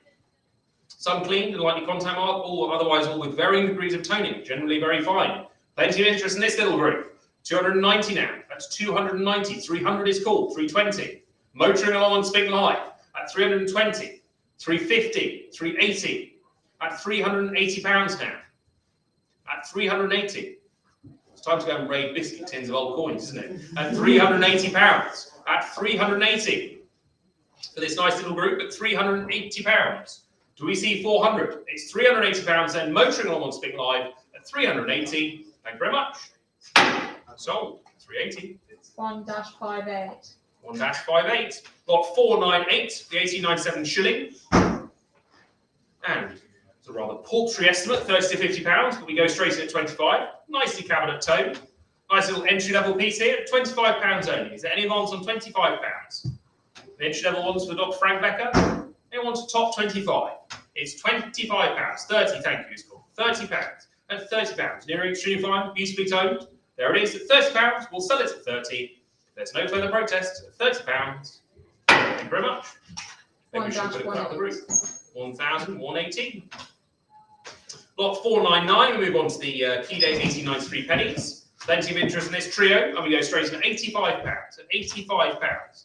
Some cleaned and lightly contact mark, all otherwise all with varying degrees of toning, generally very fine. Plenty of interest in this little group. 290 now. That's 290. 300 is called. 320. Motoring along on Spink Live at 320. 350. 380. At £380 now. At 380. It's time to go and raid biscuit tins of old coins, isn't it? At £380. At 380. For this nice little group at £380. Do we see 400? It's £380 then, motoring along on Spink Live at 380. Thank you very much. Sold. 380. 1-58. 1-58. Got 498, the 1897 shilling. And it's a rather paltry estimate, 30 to £50, but we go straight in at 25. Nicely cabinet tone. Nice little entry level piece here at £25 only. Is there any advance on £25? The entry level ones for Dr. Frank Becker. Anyone to top 25? It's £25. 30, thank you, it's called. £30. At £30. Nearing extremely fine, beautifully toned. There it is at £30. We'll sell it at 30. If there's no further protest, at £30. Thank you very much. Maybe we should put it back the group. 1,118. Lot 499. We move on to the key date 1893 pennies. Plenty of interest in this trio, and we go straight in at £85. At £85.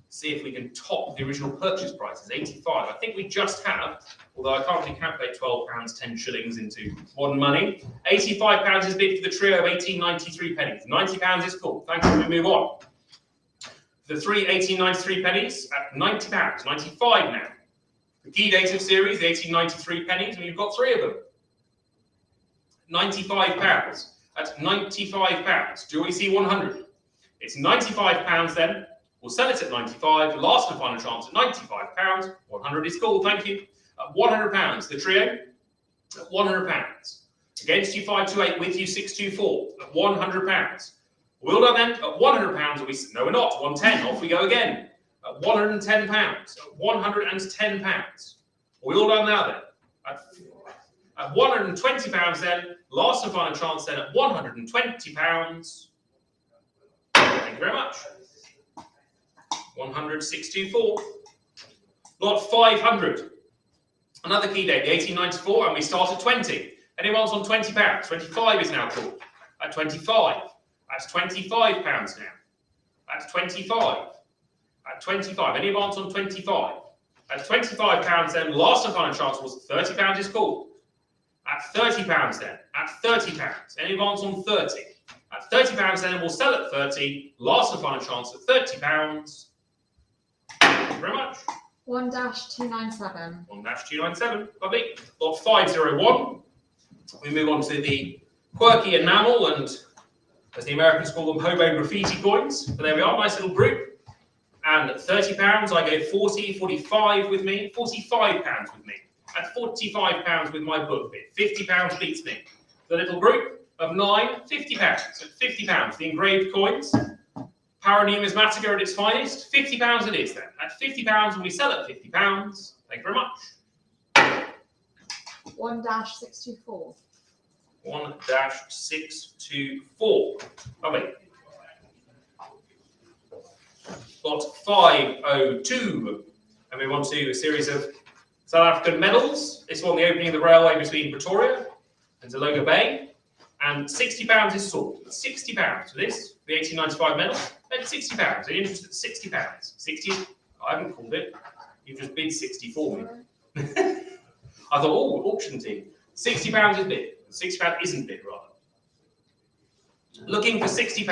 See if we can top the original purchase price is 85. I think we just have, although I can't really calculate £12, 10 shillings into modern money. £85 is bid for the trio of 1893 pennies. £90 is called. Thank you. We move on. The 3 1893 pennies at £90, 95 now. The key dated series, the 1893 pennies, and you've got 3 of them. £95 at £95. Do we see 100? It's £95 then. We'll sell it at 95. Last and final chance at £95. 100 is called. Thank you. At £100, the trio. At £100. Against you 528, with you 624. At £100. We'll done then. At £100, we no, we're not. 110. Off we go again. At £110. At £110. We all done now then. At £120 then. Last and final chance then at £120. Thank you very much. 100,624. Lot 500. Another key date, the 1894, and we start at 20. Anyone's on £20? 25 is now called. At 25. That's £25 now. At 25. At 25. Any advance on 25? At £25 then, last and final chance was £30 is called. At £30 then. At £30. Any advance on 30? At £30 then, we'll sell at 30. Last and final chance at £30. Thank you very much. 1-297. 1-297. Lovely. Lot 501. We move on to the quirky enamel and as the Americans call them, hobo graffiti coins. But there we are, nice little group. And at £30, I go 40, 45 with me, £45 with me, and £45 with my book bit. £50 beats me. The little group of 9, £50. At £50, the engraved coins, paranumismatica at its finest, £50 it is then. At £50, when we sell at £50, thank you very much. 1-624. 1-624. Lovely. Got 502. And we want to do a series of South African medals. This one, the opening of the railway between Pretoria and Zaloga Bay. And £60 is sold. £60 for this, the 1895 medal. At £60. Are you interested? £60. 60. I haven't called it. You've just bid 60 for me. I thought, oh, auction team. £60 is bid. £60 isn't bid, rather. Looking for £60.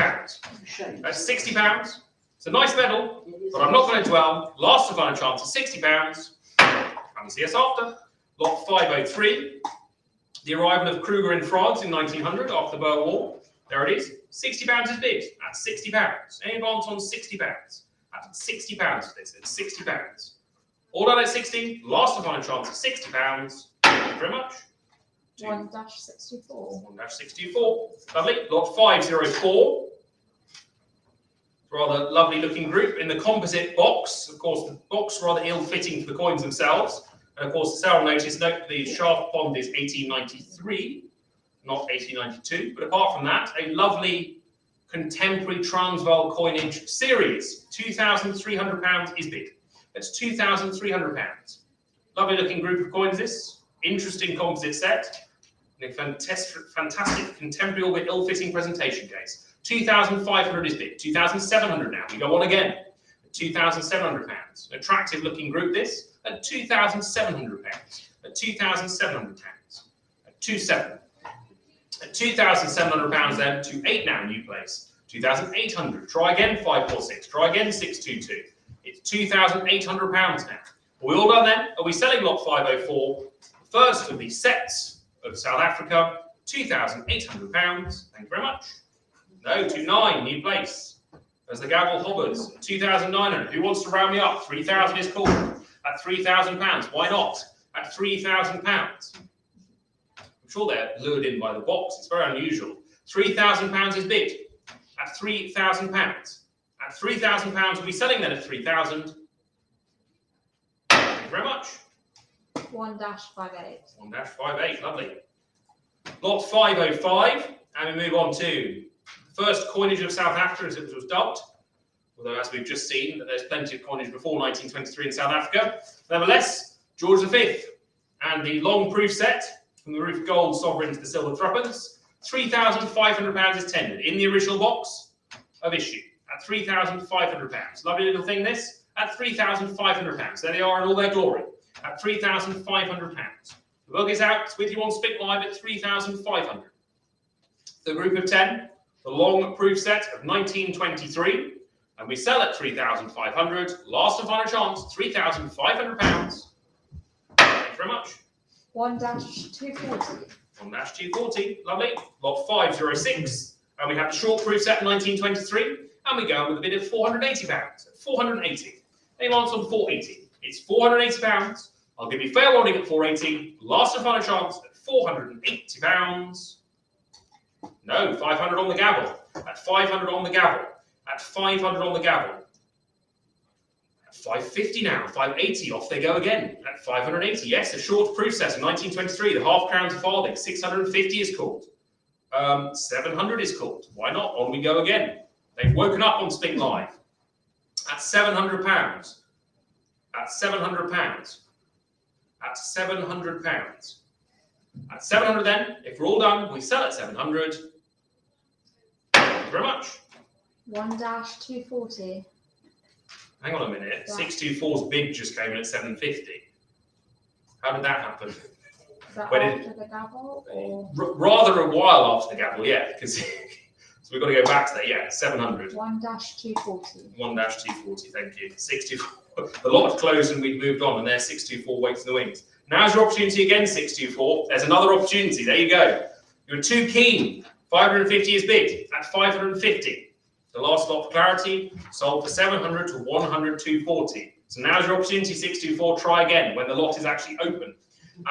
That's £60. It's a nice medal, but I'm not going to dwell. Last of final chance at £60. Come and see us after. Lot 503. The arrival of Kruger in France in 1900 after the Boer War. There it is. £60 is bid at £60. Any advance on £60? At £60 for this. It's £60. All done at 60. Last of final chance at £60. Thank you very much. 1-64. 1-64. Lovely. Lot 504. Rather lovely looking group in the composite box. Of course, the box rather ill-fitting for the coins themselves. And of course, the sale notice, note the shaft pond is 1893, not 1892. But apart from that, a lovely contemporary Transvaal coinage series. £2,300 is bid. That's £2,300. Lovely looking group of coins, this. Interesting composite set. And a fantastic contemporary albeit ill-fitting presentation case. £2,500 is bid. £2,700 now. We go on again. £2,700. Attractive looking group, this. At £2,700. At £2,700. At 2,700. At £2,700 then, to 8 now, new place. 2,800. Try again, 546. Try again, 622. It's £2,800 now. Are we all done then? Are we selling lot 504? The first of these sets of South Africa, £2,800. Thank you very much. No, 29, new place. As the gavel hovers, 2,900. Who wants to round me up? 3,000 is called. At £3,000. Why not? At £3,000. I'm sure they're lured in by the box. It's very unusual. £3,000 is bid. At £3,000. At £3,000, we'll be selling then at 3,000. Thank you very much. 1-58. 1-58, lovely. Lot 505, and we move on to the first coinage of South Africa, as it was dubbed. Although, as we've just seen, that there's plenty of coinage before 1923 in South Africa. Nevertheless, George V and the long proof set from the roof gold sovereign to the silver threepence, £3,500 is tendered in the original box of issue at £3,500. Lovely little thing, this, at £3,500. There they are in all their glory at £3,500. The book is out, it's with you on Spink Live at £3,500. The group of 10, the long proof set of 1923. And we sell at £3,500. Last and final chance, £3,500. Thank you very much. 1-240. 1-240, lovely. Lot 506. And we have the short proof set 1923. And we go with a bid of £480. 480. Any answer on 480? It's £480. I'll give you fair warning at 480. Last and final chance at £480. No, 500 on the gavel. At 500 on the gavel. At 500 on the gavel. At 550 now, 580, off they go again. At 580, yes, a short proof set of 1923, the half crown to farthing, 650 is called. 700 is called. Why not? On we go again. They've woken up on Spink Live. At £700. At £700. At £700. At 700 then, if we're all done, we sell at 700. Thank you very much. 1-240. Hang on a minute. 624's bid just came in at 750. How did that happen? Is that When after the gavel? Or Rather a while after the gavel, yeah. Because so we've got to go back to that. Yeah, 700. 1-240. 1-240. Thank you. 624. The lot had closed and we'd moved on, and there's 624 waits in the wings. Now's your opportunity again, 624. There's another opportunity. There you go. You're too keen. 550 is bid at 550. The last lot for clarity, sold for 700 to 100, 240. So now's your opportunity, 624, try again when the lot is actually open.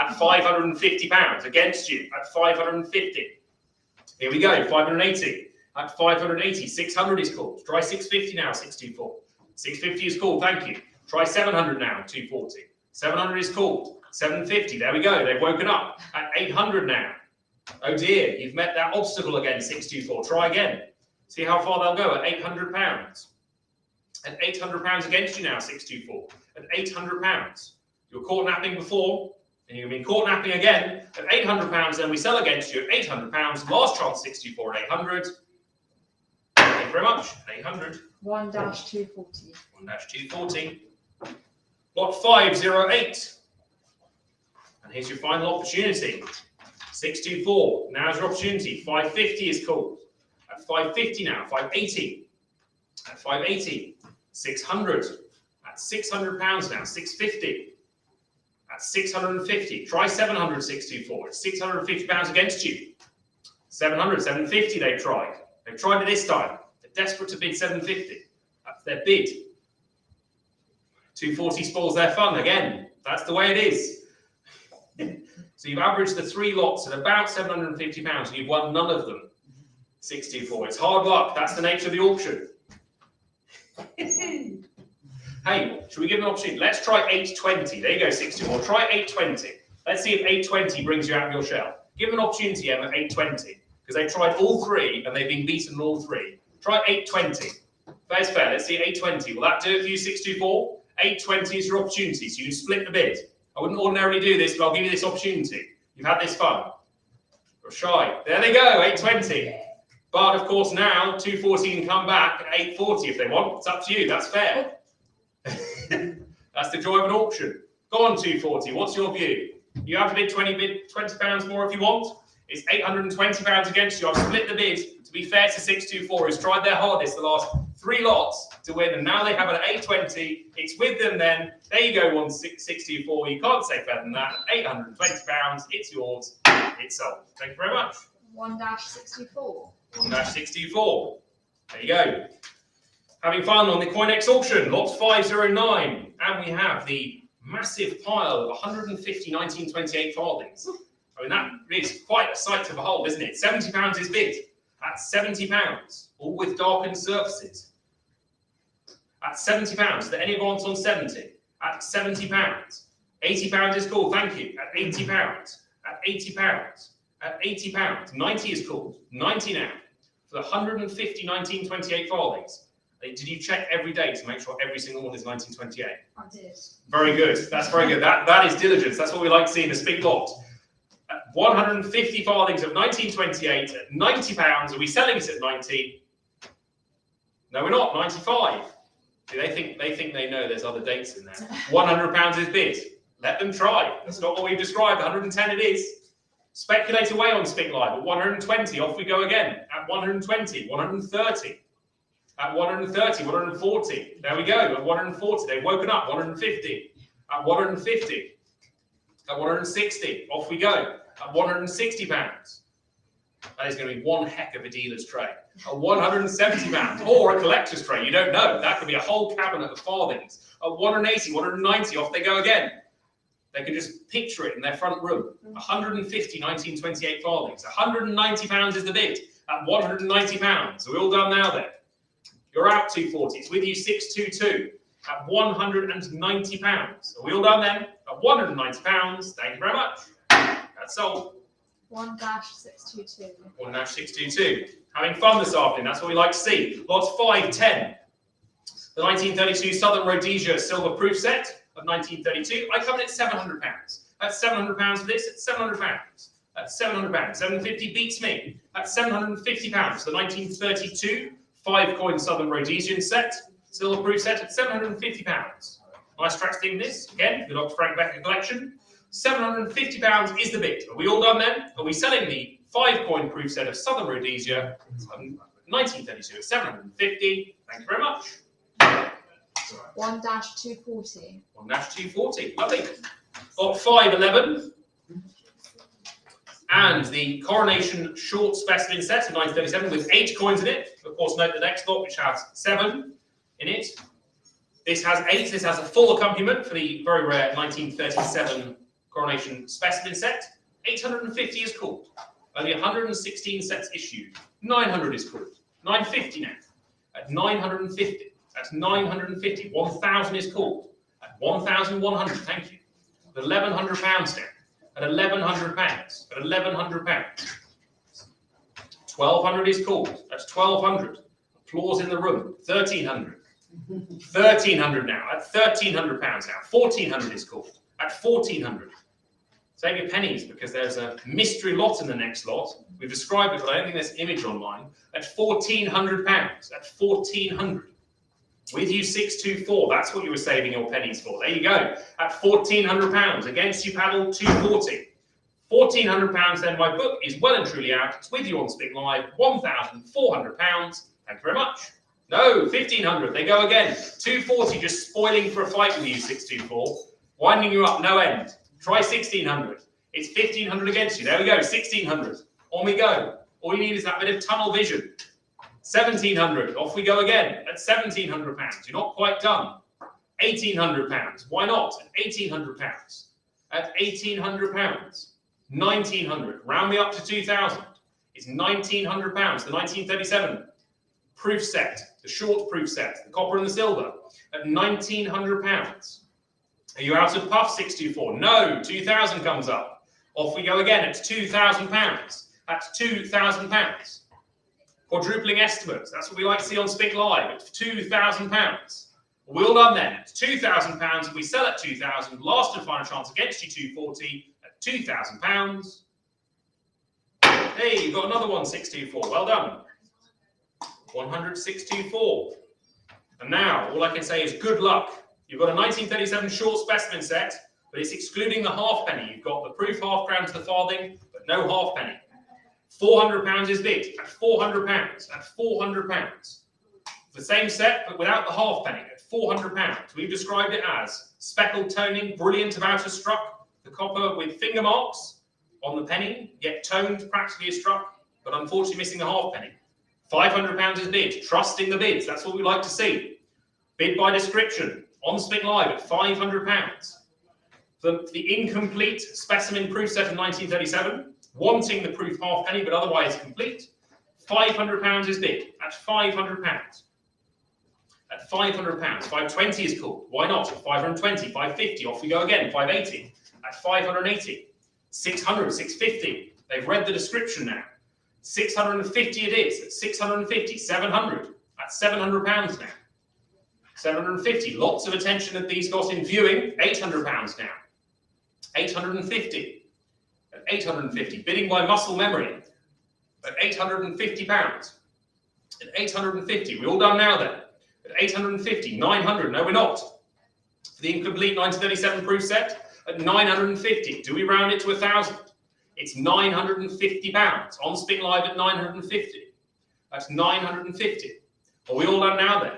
At £550 against you at 550. Here we go, 580. At 580, 600 is called. Try 650 now, 624. 650 is called, thank you. Try 700 now, 240. 700 is called. 750, there we go, they've woken up. At 800 now. Oh dear, you've met that obstacle again, 624. Try again. See how far they'll go at £800. At £800 against you now, 624. At £800. You were caught napping before, and you've been caught napping again. At £800, then we sell against you at £800. Last chance, 624 at 800. Thank you very much. 800. 1-240. 1-240. Lot 508. And here's your final opportunity. 624. Now's your opportunity. 550 is called. At 550 now. 580. At 580. 600. At £600 now. 650. At 650. Try 700, 624. It's £650 against you. 700, 750 they've tried. They've tried it this time. They're desperate to bid 750. That's their bid. 240 spoils their fun again. That's the way it is. So you've averaged the 3 lots at about £750 and you've won none of them. 624. It's hard luck. That's the nature of the auction. Hey, should we give them an opportunity? Let's try 820. There you go, 624. Try 820. Let's see if 820 brings you out of your shell. Give them an opportunity, Em, at 820. Because they've tried all 3 and they've been beaten all 3. Try 820. Fair's fair. Let's see 820. Will that do it for you, 624? 820 is your opportunity, so you can split the bid. I wouldn't ordinarily do this, but I'll give you this opportunity. You've had this fun. You're shy. There they go, 820. But of course now 240 can come back at 840 if they want. It's up to you. That's fair. That's the joy of an auction. Go on, 240. What's your view? You have to bid £20 more if you want. It's £820 against you. I've split the bid. To be fair to 624, who's tried their hardest the last 3 lots to win, and now they have it at 820. It's with them then. There you go, 624. You can't say better than that. £820. It's yours. It's sold. Thank you very much. 1-64. 1-64. There you go. Having fun on the COINEX auction, lot 509. And we have the massive pile of 150 1928 farthings. I mean, that is quite a sight to behold, isn't it? £70 is bid. At £70, all with darkened surfaces. At £70, is there anyone wants on 70? At £70. £80 is called, thank you. At £80. At £80. At £80. 90 is called. 90 now. For the 150 1928 farthings. Did you check every day to make sure every single one is 1928? I did. Very good. That's very good. That is diligence. That's what we like to see in a Spink lot. 150 farthings of 1928 at £90. Are we selling it at 90? No, we're not. 95. They think they know there's other dates in there. £100 is bid. Let them try. That's not what we've described. 110 it is. Speculate away on Spink Live at 120. Off we go again. At 120, 130. At 130, 140. There we go. At 140, they've woken up. 150. At 150. At 160. Off we go. At £160. That is going to be one heck of a dealer's tray. At £170 or a collector's tray. You don't know. That could be a whole cabinet of farthings. At 180, 190, off they go again. They can just picture it in their front room. 150 1928 farthings. £190 is the bid. At £190. So we're all done now then. You're out 240. It's with you 622. At £190. Are we all done then? At £190. Thank you very much. That's sold. 1-622. 1-622. Having fun this afternoon, that's what we like to see. Lots 510. The 1932 Southern Rhodesia silver proof set of 1932. I come in at £700. That's £700 for this. It's £700. That's £700. 750 beats me. That's £750. The 1932 5-coin Southern Rhodesian set, silver proof set at £750. Nice tracks theme this. Again, the Dr. Frank Becker collection. £750 is the bid. Are we all done then? Are we selling the 5-coin proof set of Southern Rhodesia, 1932 at £750? Thank you very much. 1-240. 1-240. Lovely. Lot 511. And the Coronation short specimen set of 1937 with 8 coins in it. Of course, note the next lot, which has 7 in it. This has 8. This has a full accompaniment for the very rare 1937 Coronation specimen set. 850 is called. Only 116 sets issued. 900 is called. 950 now. At 950. That's 950. 1,000 is called. At 1,100. Thank you. At £1,100 now. At £1,100. At £1,100. 1,200 is called. That's 1,200. Applause in the room. 1,300. 1,300 now. At £1,300 now. 1,400 is called. At 1,400. Save your pennies because there's a mystery lot in the next lot. We've described it, but I don't think there's image online. At £1,400. At 1,400. With you 624. That's what you were saving your pennies for. There you go. At £1,400. Against you paddle 240. £1,400. Then my book is well and truly out. It's with you on Spink Live. £1,400. Thank you very much. No, 1,500. They go again. 240. Just spoiling for a fight with you 624. Winding you up no end. Try 1,600. It's 1,500 against you. There we go. 1,600. On we go. All you need is that bit of tunnel vision. 1,700. Off we go again. At £1,700. You're not quite done. £1,800. Why not? At £1,800. At £1,800. 1,900. Round me up to 2,000. It's £1,900. The 1937 proof set. The short proof set. The copper and the silver. At £1,900. Are you out of puff 624? No. 2,000 comes up. Off we go again. It's £2,000. At £2,000. Quadrupling estimates. That's what we like to see on Spink Live. It's £2,000. We're all done then. It's £2,000. If we sell at 2,000, last and final chance against you 240 at £2,000. Hey, you've got another one 624. Well done. 100 624. And now all I can say is good luck. You've got a 1937 short specimen set, but it's excluding the halfpenny. You've got the proof half crown to the farthing, but no halfpenny. £400 is bid at £400. At £400. The same set, but without the halfpenny at £400. We've described it as speckled toning, brilliant about as struck, the copper with finger marks on the penny, yet toned practically as struck, but unfortunately missing the halfpenny. £500 is bid. Trusting the bids. That's what we like to see. Bid by description on Spink Live at £500. The incomplete specimen proof set of 1937, wanting the proof halfpenny but otherwise complete, £500 is bid at £500. At £500, 520 is called. Why not? At 520, 550, off we go again. 580, at 580, 600, 650. They've read the description now. 650 it is. At 650, 700. At £700 now. 750. Lots of attention that these got in viewing. £800 now. 850. At 850. Bidding by muscle memory. At £850. At 850. We all done now then? At 850. 900. No, we're not. For the incomplete 1937 proof set. At 950. Do we round it to 1,000? It's £950. On Spink Live at 950. That's 950. Are we all done now then?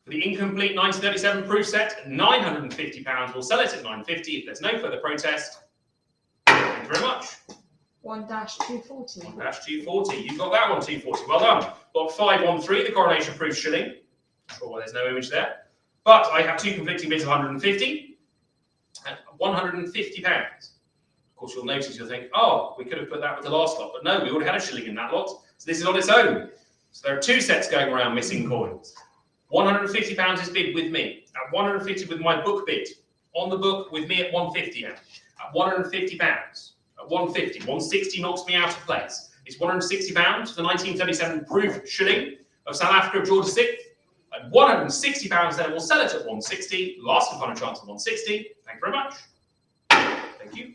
For the incomplete 1937 proof set, at £950. We'll sell it at 950 if there's no further protest. Thank you very much. 1-240. 1-240. You've got that one, 240. Well done. Lot 513, the coronation proof shilling. Not sure why there's no image there. But I have two conflicting bids of 150 and £150. Of course, you'll notice, you'll think, oh, we could have put that with the last lot. But no, we already had a shilling in that lot. So this is on its own. So there are two sets going around missing coins. £150 is bid with me. At 150 with my book bid. On the book with me at 150 now. At £150. At 150. 160 knocks me out of place. It's £160 for the 1937 proof shilling of South Africa of George VI. At £160 then we'll sell it at 160. Last and final chance at 160. Thank you very much. Thank you.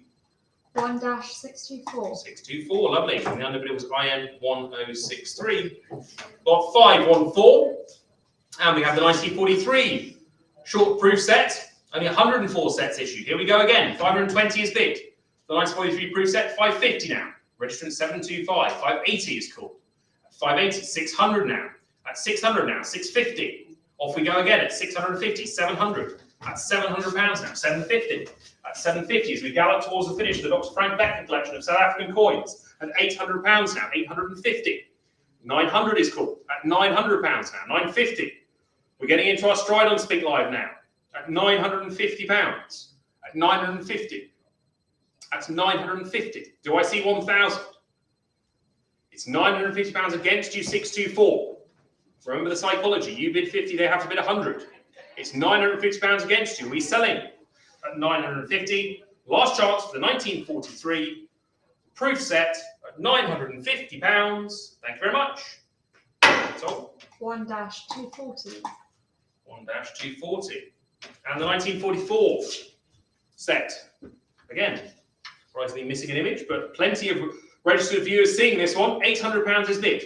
1-624. 624, lovely. And the underbid was IN 1063. Lot 514. And we have the 1943 short proof set. Only 104 sets issued. Here we go again. 520 is bid. The 1943 proof set, 550 now. Registrant 725. 580 is called. At 580, 600 now. At 600 now, 650. Off we go again at 650, 700. at £700 now, 750. At 750 as we gallop towards the finish of the Dr. Frank Becker collection of South African coins. At £800 now, 850. 900 is called. At £900 now, 950. We're getting into our stride on Spink Live now. At £950. At 950. At 950. Do I see 1,000? It's £950 against you, 624. Remember the psychology. You bid 50, they have to bid 100. It's £950 against you. Are we selling at 950? Last chance for the 1943 proof set at £950. Thank you very much. That's all. 1-240. 1-240. And the 1944 set. Again, surprisingly missing an image, but plenty of registered viewers seeing this one. £800 is bid.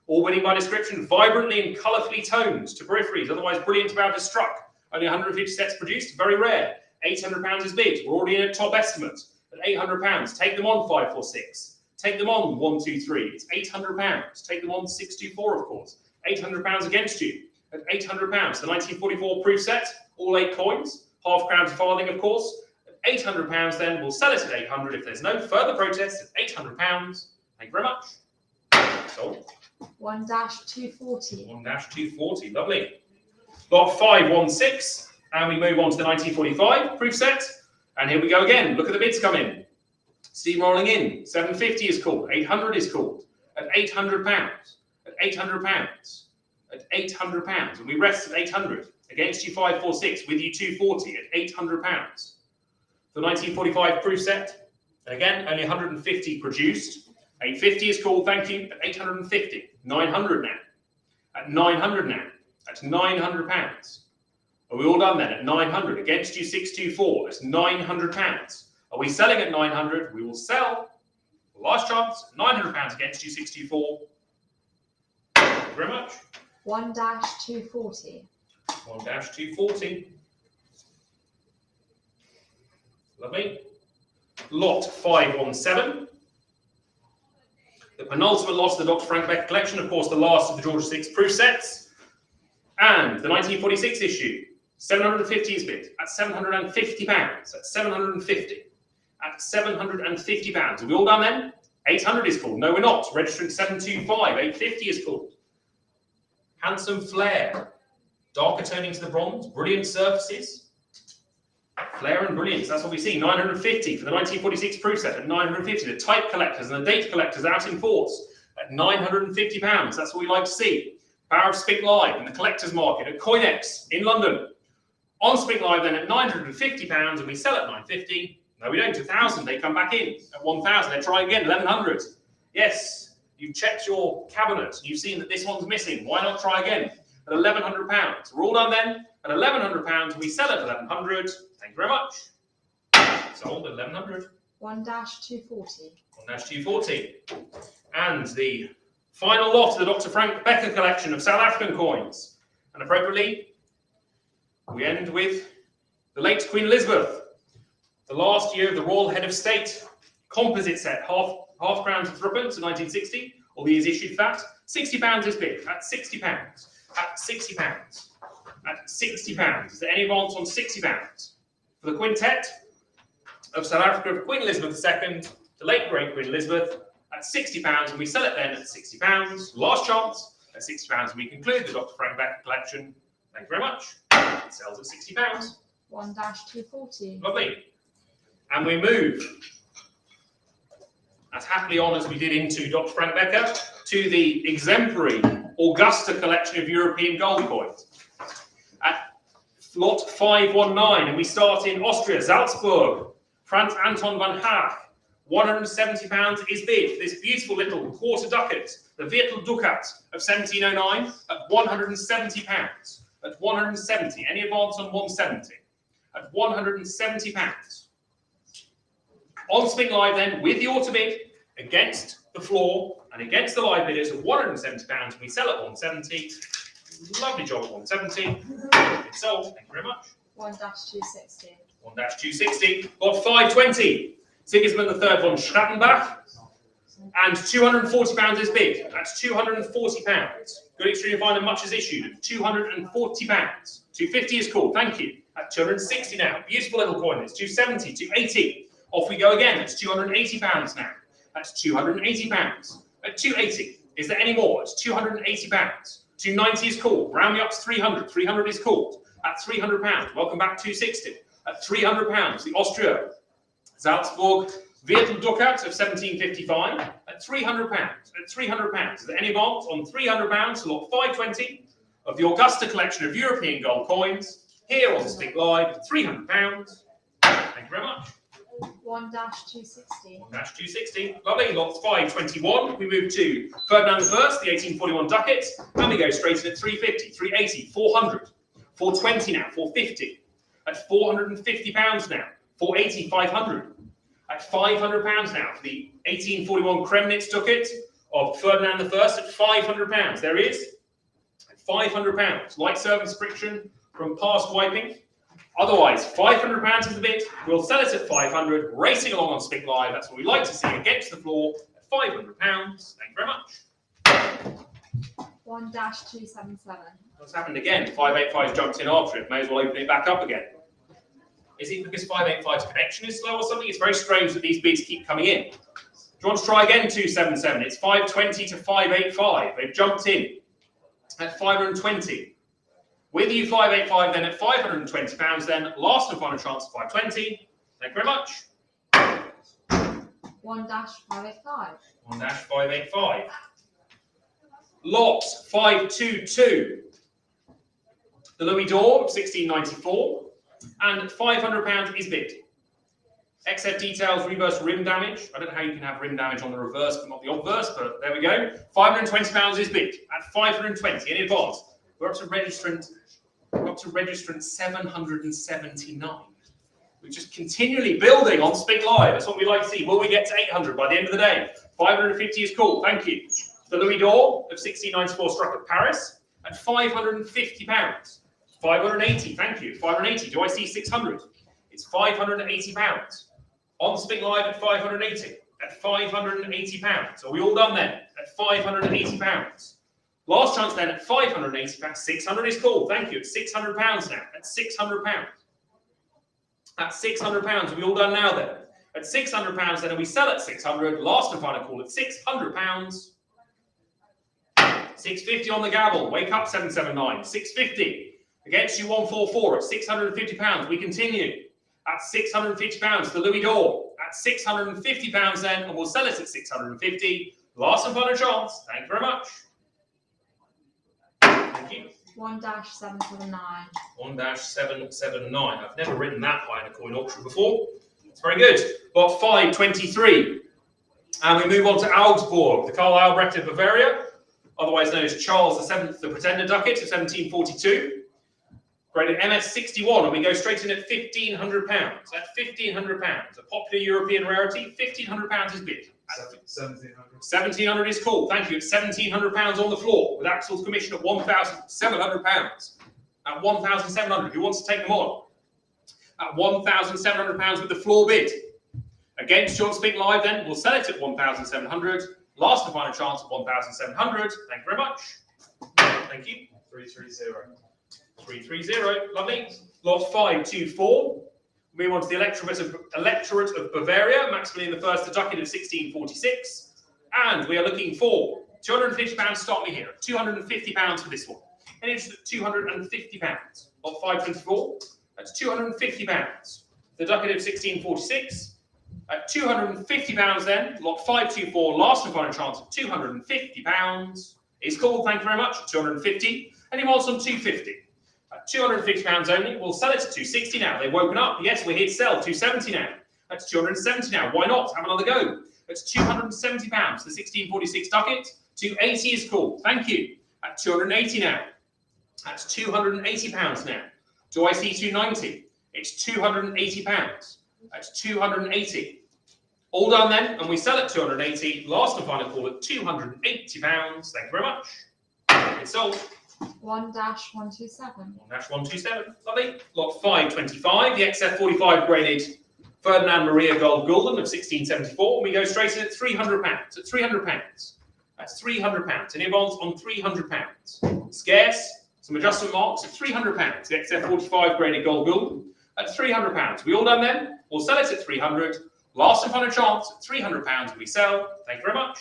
All winning by description, vibrantly and colourfully toned to peripheries, otherwise brilliant about is struck. Only 150 sets produced, very rare. £800 is bid. We're already in a top estimate at £800. Take them on 546. Take them on 123. It's £800. Take them on 624, of course. £800 against you at £800. The 1944 proof set, all 8 coins, half crown to farthing, of course. At £800, then we'll sell it at 800 if there's no further protest at £800. Thank you very much. So. 1-240. 1-240, lovely. Lot 516, and we move on to the 1945 proof set. And here we go again. Look at the bids come in. Steam rolling in. 750 is called. 800 is called. At £800. At £800. At £800. And we rest at 800. Against you 546. With you 240 at £800. The 1945 proof set. And again, only 150 produced. 850 is called, thank you, at 850. 900 now. At 900 now. That's £900. Are we all done then? At 900. Against you 624. That's £900. Are we selling at 900? We will sell. Last chance. £900 against you 624. Thank you very much. 1-240. 1-240. Lovely. Lot 517. The penultimate lot of the Dr. Frank Becker collection, of course, the last of the Georgia 6 proof sets. And the 1946 issue, 750 is bid at £750. At 750. At £750. Are we all done then? 800 is called. No, we're not. Registering 725. 850 is called. Handsome flare. Darker toning to the bronze. Brilliant surfaces. Flare and brilliance, that's what we see. 950 for the 1946 proof set at 950. The type collectors and the date collectors out in force at £950. That's what we like to see. Power of Spink Live in the collector's market at COINEX in London. On Spink Live then at £950 and we sell at £950. No, we don't. 1,000. They come back in at 1,000. They try again. 1,100. Yes, you've checked your cabinet. You've seen that this one's missing. Why not try again at £1,100? We're all done then. At £1,100, we sell at £1,100. Thank you very much. Sold at £1,100. 1-240. 1-240. And the final lot of the Dr. Frank Becker collection of South African coins. And appropriately, we end with the late Queen Elizabeth. The last year of the Royal Head of State composite set, half crown to threepence in 1960. All these issued for that. £60 is bid at £60. At £60. At £60. Is there any advance on £60? For the quintet of South Africa of Queen Elizabeth II, the late great Queen Elizabeth, at £60, and we sell it then at £60. Last chance at £60, and we conclude the Dr. Frank Becker collection. Thank you very much. It sells at £60. 1-240. Lovely. And we move as happily on as we did into Dr. Frank Becker to the exemplary Augusta collection of European gold coins. At lot 519, and we start in Austria, Salzburg, Franz Anton van Haag. £170 is bid for this beautiful little quarter ducat, the Viertel Ducat of 1709, at £170. At 170. Any advance on 170? At £170. On Spink Live then, with the auto bid, against the floor and against the live bidders of £170, we sell at 170. Lovely job at 170. It's sold. Thank you very much. 1-260. 1-260. Lot 520. Sigismund III von Schrattenbach. And £240 is bid. That's £240. Good extreme fine and much is issued at £240. 250 is called. Thank you. at 260 now. Beautiful little coin. It's 270, 280. Off we go again. It's 280 pounds now. That's 280 pounds. At 280. Is there any more? It's 280 pounds. 290 is called. Round me up to 300. 300 is called. At 300 pounds. Welcome back. 260. At 300 pounds. The Austria Salzburg Viertel Ducat of 1755 at 300 pounds. At 300 pounds. Is there any advance on 300 pounds? So lot 520 of the Augusta collection of European gold coins here on Spink Live. 300 pounds. Thank you very much. 1-260. 1-260. Lovely. Lots 521. We move to Ferdinand I, the 1841 ducat, and we go straight in at 350, 380, 400, 420 now, 450. At 450 pounds now. 480, 500. At 500 pounds now for the 1841 Kremnitz ducat of Ferdinand I at 500 pounds. There he is. At 500 pounds. Light surface friction from past wiping. Otherwise, 500 pounds is the bid. We'll sell it at 500. Racing along on Spink Live. That's what we like to see against the floor at 500 pounds. Thank you very much. 1-277. What's happened again? 585's jumped in after it. May as well open it back up again. Is it because 585's connection is slow or something? It's very strange that these bids keep coming in. Do you want to try again? 277. It's 520 to 585. They've jumped in at 520. With you 585 then at 520 pounds then. Last and final chance at 520. Thank you very much. 1-585. 1-585. Lot 522. The Louis d'Or of 1694. And £500 is bid. XF details, reverse rim damage. I don't know how you can have rim damage on the reverse but not the obverse, but there we go. £520 is bid at 520 in advance. We're up to registrant 779. We're just continually building on Spink Live. That's what we like to see. Will we get to 800 by the end of the day? 550 is cool. Thank you. The Louis d'Or of 1694 struck at Paris at £550. 580, thank you. 580. Do I see 600? It's £580. On Spink Live at 580. At £580. Are we all done then? At £580. Last chance then at £580. 600 is called. Thank you. It's £600 now. At £600. At £600. Are we all done now then? At £600 then, and we sell at 600. Last and final call at £600. 650 on the gavel. Wake up 779. 650. Against you 144 at £650. We continue at £650. The Louis d'Or at £650 then, and we'll sell it at 650. Last and final chance. Thank you very much. Thank you. 1-779. 1-779. I've never written that high in a coin auction before. It's very good. Lot 523. And we move on to Augsburg, the Karl Albrecht of Bavaria, otherwise known as Charles VII, the Pretender Ducat of 1742. Graded MS61, and we go straight in at £1,500. At £1,500, a popular European rarity. £1,500 is bid. 1700. 1,700 is called. Thank you. It's £1,700 on the floor with Axel's commission at £1,700. At £1,700, who wants to take them on? At £1,700 with the floor bid. Against John Spink Live, then we'll sell it at £1,700. Last and final chance at £1,700. Thank you very much. Thank you. 330. 330, lovely. Lot 524. Move on to the Electorate of Bavaria, Maximilian I, the Ducat of 1646. And we are looking for £250. Start me here. £250 for this one. And it's at £250. Lot 524. That's £250. The Ducat of 1646. At £250 then. Lot 524. Last and final chance at £250. Is called. Thank you very much. 250. Anyone else on 250? At £250 only, we'll sell it at 260 now. They've woken up. Yes, we're here to sell. 270 now. That's 270 now. Why not? Have another go. That's £270. The 1646 Ducat. 280 is cool. Thank you. At 280 now. That's £280 now. Do I see 290? It's £280. That's 280. All done then, and we sell at 280. Last and final call at £280. Thank you very much. It's sold. 1-127. 1-127. Lovely. Lot 525. The XF45 graded Ferdinand Maria Gold Gulden of 1674. And we go straight in at £300. At £300. That's £300. Any bonds on £300? Scarce. Some adjustment marks at £300. The XF45 graded gold build at £300. We all done then? We'll sell it at 300. Last and final chance at £300 we sell. Thank you very much.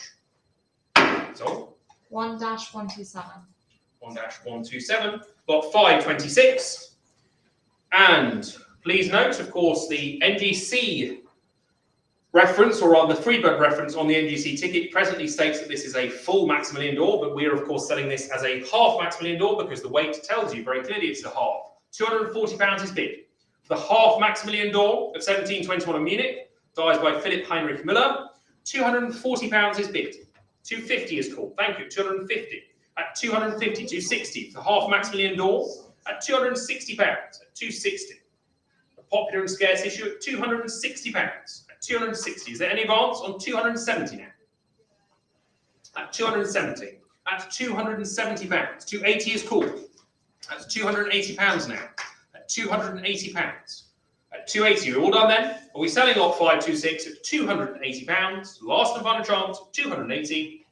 That's all. 1-127. 1-127. Lot 526. And please note, of course, the NGC reference, or rather the Freebird reference on the NGC ticket presently states that this is a full Maximilian d'Or, but we're of course selling this as a half Maximilian d'Or because the weight tells you very clearly it's a half. £240 is bid. For the half Maximilian d'Or of 1721 in Munich, dies by Philip Heinrich Müller, £240 is bid. 250 is called. Thank you. 250. At 250, 260. For the half Maximilian d'Or at £260. At 260. A popular and scarce issue at £260. At 260. Is there any advance on 270 now? At 270. At £270. 280 is called. That's £280 now. At £280. At 280, we're all done then? Are we selling lot 526 at £280? Last and final chance, 280.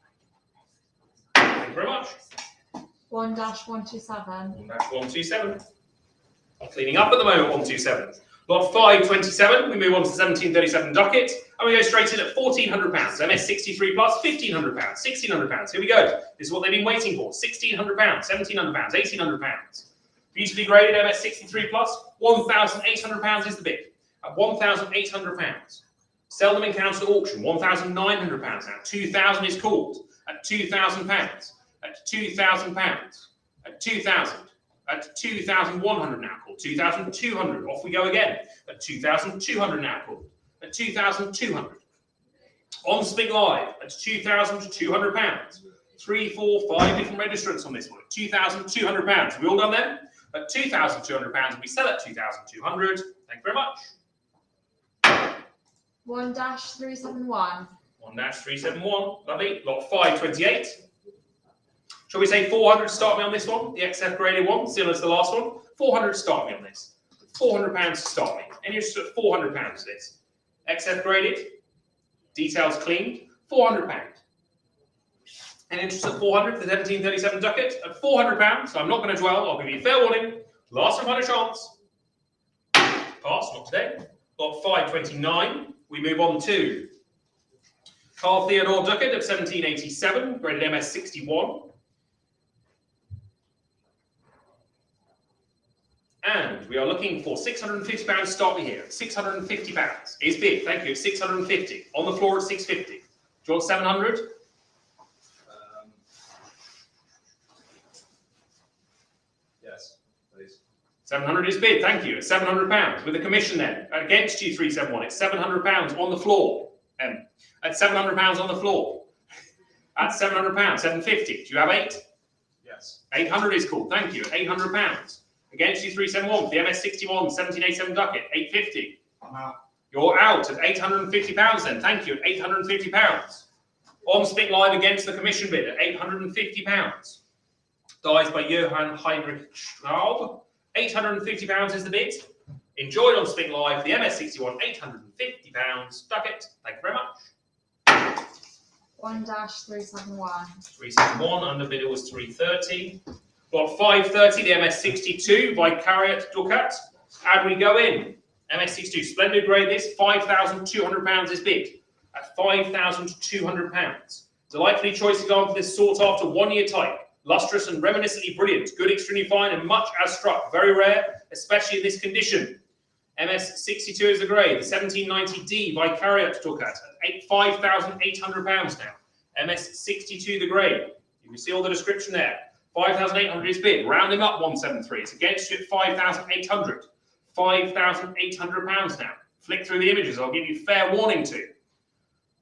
Thank you very much. 1-127. 1-127. Cleaning up at the moment, 127. Lot 527, we move on to 1737 ducat, and we go straight in at £1,400. MS63 plus, £1,500. £1,600. Here we go. This is what they've been waiting for. £1,600, £1,700, £1,800. Beautifully graded MS63 plus, £1,800 is the bid. At £1,800. Sell them in council auction, £1,900 now. £2,000 is called. At £2,000. At £2,000. At £2,000. At £2,100 now called. £2,200. Off we go again. At £2,200 now called. At £2,200. On Spink Live at £2,200. 3, 4, 5 different registrants on this one. £2,200. We all done then? At £2,200, we sell at £2,200. Thank you very much. 1-371. 1-371. Lovely. Lot 528. Shall we say 400 to start me on this one? The XF graded one, similar to the last one. 400 to start me on this. £400 to start me. Any interest at £400 for this? XF graded. Details cleaned. £400. Any interest at 400 for the 1737 ducat? At £400, so I'm not going to dwell. I'll give you a fair warning. Last and final chance. Pass, not today. Lot 529. We move on to Carl Theodore ducat of 1787, graded MS61. And we are looking for £650 to start me here. £650 is bid. Thank you. 650. On the floor at 650. Do you want 700? Yes, please. 700 is bid. Thank you. £700 with a commission then. Against you, 371. It's £700 on the floor. At £700 on the floor. At £700. 750. Do you have 8? Yes. 800 is called. Thank you. £800. Against you, 371. The MS61, 1787 ducat, 850. I'm out. You're out at £850 then. Thank you. At £850. On Spink Live against the commission bid at £850. Dies by Johann Heinrich Straub. £850 is the bid. Enjoyed on Spink Live. The MS61, £850. Ducat. Thank you very much. 1-371. 371. Under bidder was 330. Lot 530, the MS62 by Vicariat Ducat. And we go in. MS62, splendid grade this, £5,200 is bid. At £5,200. Delightfully choice example for this sought after 1-year type. Lustrous and reminiscently brilliant. Good, extremely fine, and much as struck. Very rare, especially in this condition. MS62 is the grade. The 1790D by Vicariat Ducat. At £5,800 now. MS62 the grade. You can see all the description there. 5,800 is bid. Round him up 173. It's against you at 5,800. £5,800 now. Flick through the images. I'll give you fair warning to.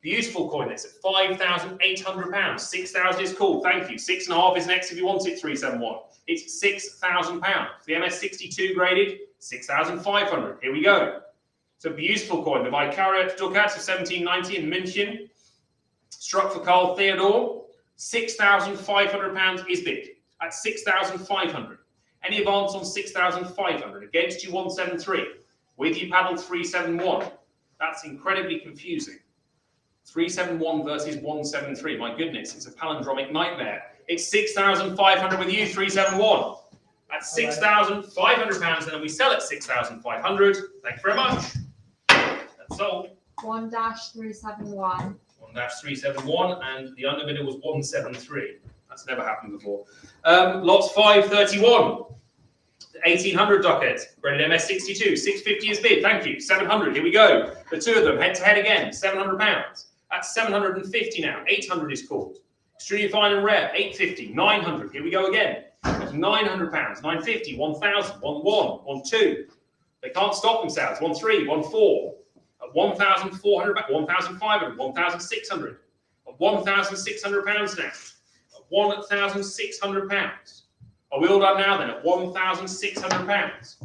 Beautiful coin this at £5,800. 6,000 is called. Thank you. 6.5 is next if you want it. 371. It's £6,000. The MS62 graded 6,500. Here we go. It's a beautiful coin. The Vicariat Ducat of 1790 in München. Struck for Carl Theodore. £6,500 is bid. At 6,500. Any advance on 6,500. Against you 173. With you paddle 371. That's incredibly confusing. 371 versus 173. My goodness, it's a palindromic nightmare. It's 6,500 with you, 371. at £6,500, and then we sell at 6,500. Thank you very much. That's sold. 1-371. 1-371, and the underbidder was 173. That's never happened before. Lots 531. 1800 docket, graded MS 62, 650 is bid, thank you, 700, here we go. The two of them head to head again, £700. That's 750 now, 800 is called. Extremely fine and rare, 850, 900, here we go again. That's £900, 950, 1000, 11, 12. They can't stop themselves, 13, 14, at 1,400, 1,500, 1,600, at £1,600 now, at £1,600. Are we all done now then at £1,600?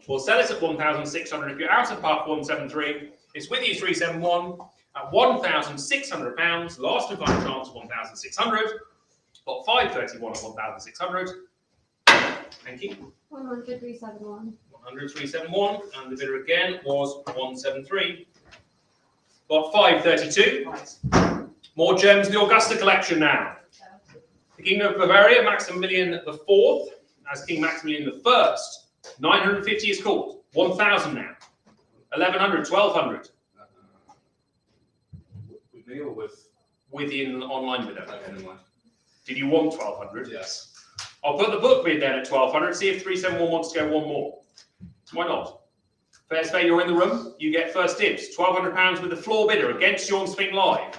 We'll sell it at 1,600. If you're out of park 173, it's with you 371 at £1,600. Last and final chance 1,600. Lot 531 at 1,600. Thank you. 100-371. 100-371, and the bidder again was 173. Lot 532. More gems in the Augusta collection now. The King of Bavaria, Maximilian the Fourth, as King Maximilian the First. 950 is called. 1,000 now. 1,100, 1,200. With me or with? With the online bidder. Okay, never mind. Did you want 1,200? Yes. I'll put the book bid then at 1,200. See if 371 wants to go one more. Why not? Fair's fair, you're in the room. You get first dibs. £1,200 with the floor bidder against you on Spink Live.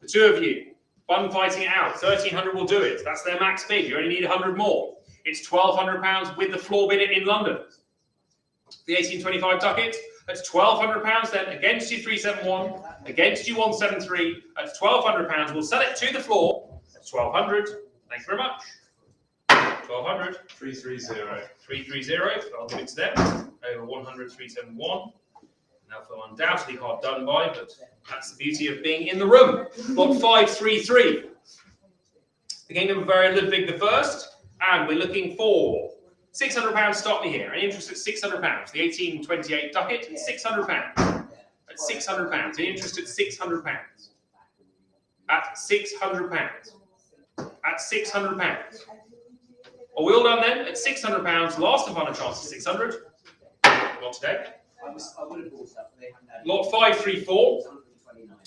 The two of you, fun fighting it out. 1,300 will do it. That's their max bid. You only need 100 more. It's £1,200 with the floor bidder in London. The 1825 ducat, that's £1,200 then against you 371, against you 173. That's £1,200. We'll sell it to the floor. That's 1,200. Thank you very much. 1,200. 330. 330. I'll give it to them. Over 100, 371. Now for undoubtedly hard done by, but that's the beauty of being in the room. Lot 533. The Kingdom of Bavaria, Ludwig the First, and we're looking for £600. Stop me here. Any interest at £600? The 1828 ducat, £600. At £600. Any interest at £600? At £600. At £600. Are we all done then? At £600. Last and final chance is 600. Not today. Lot 534.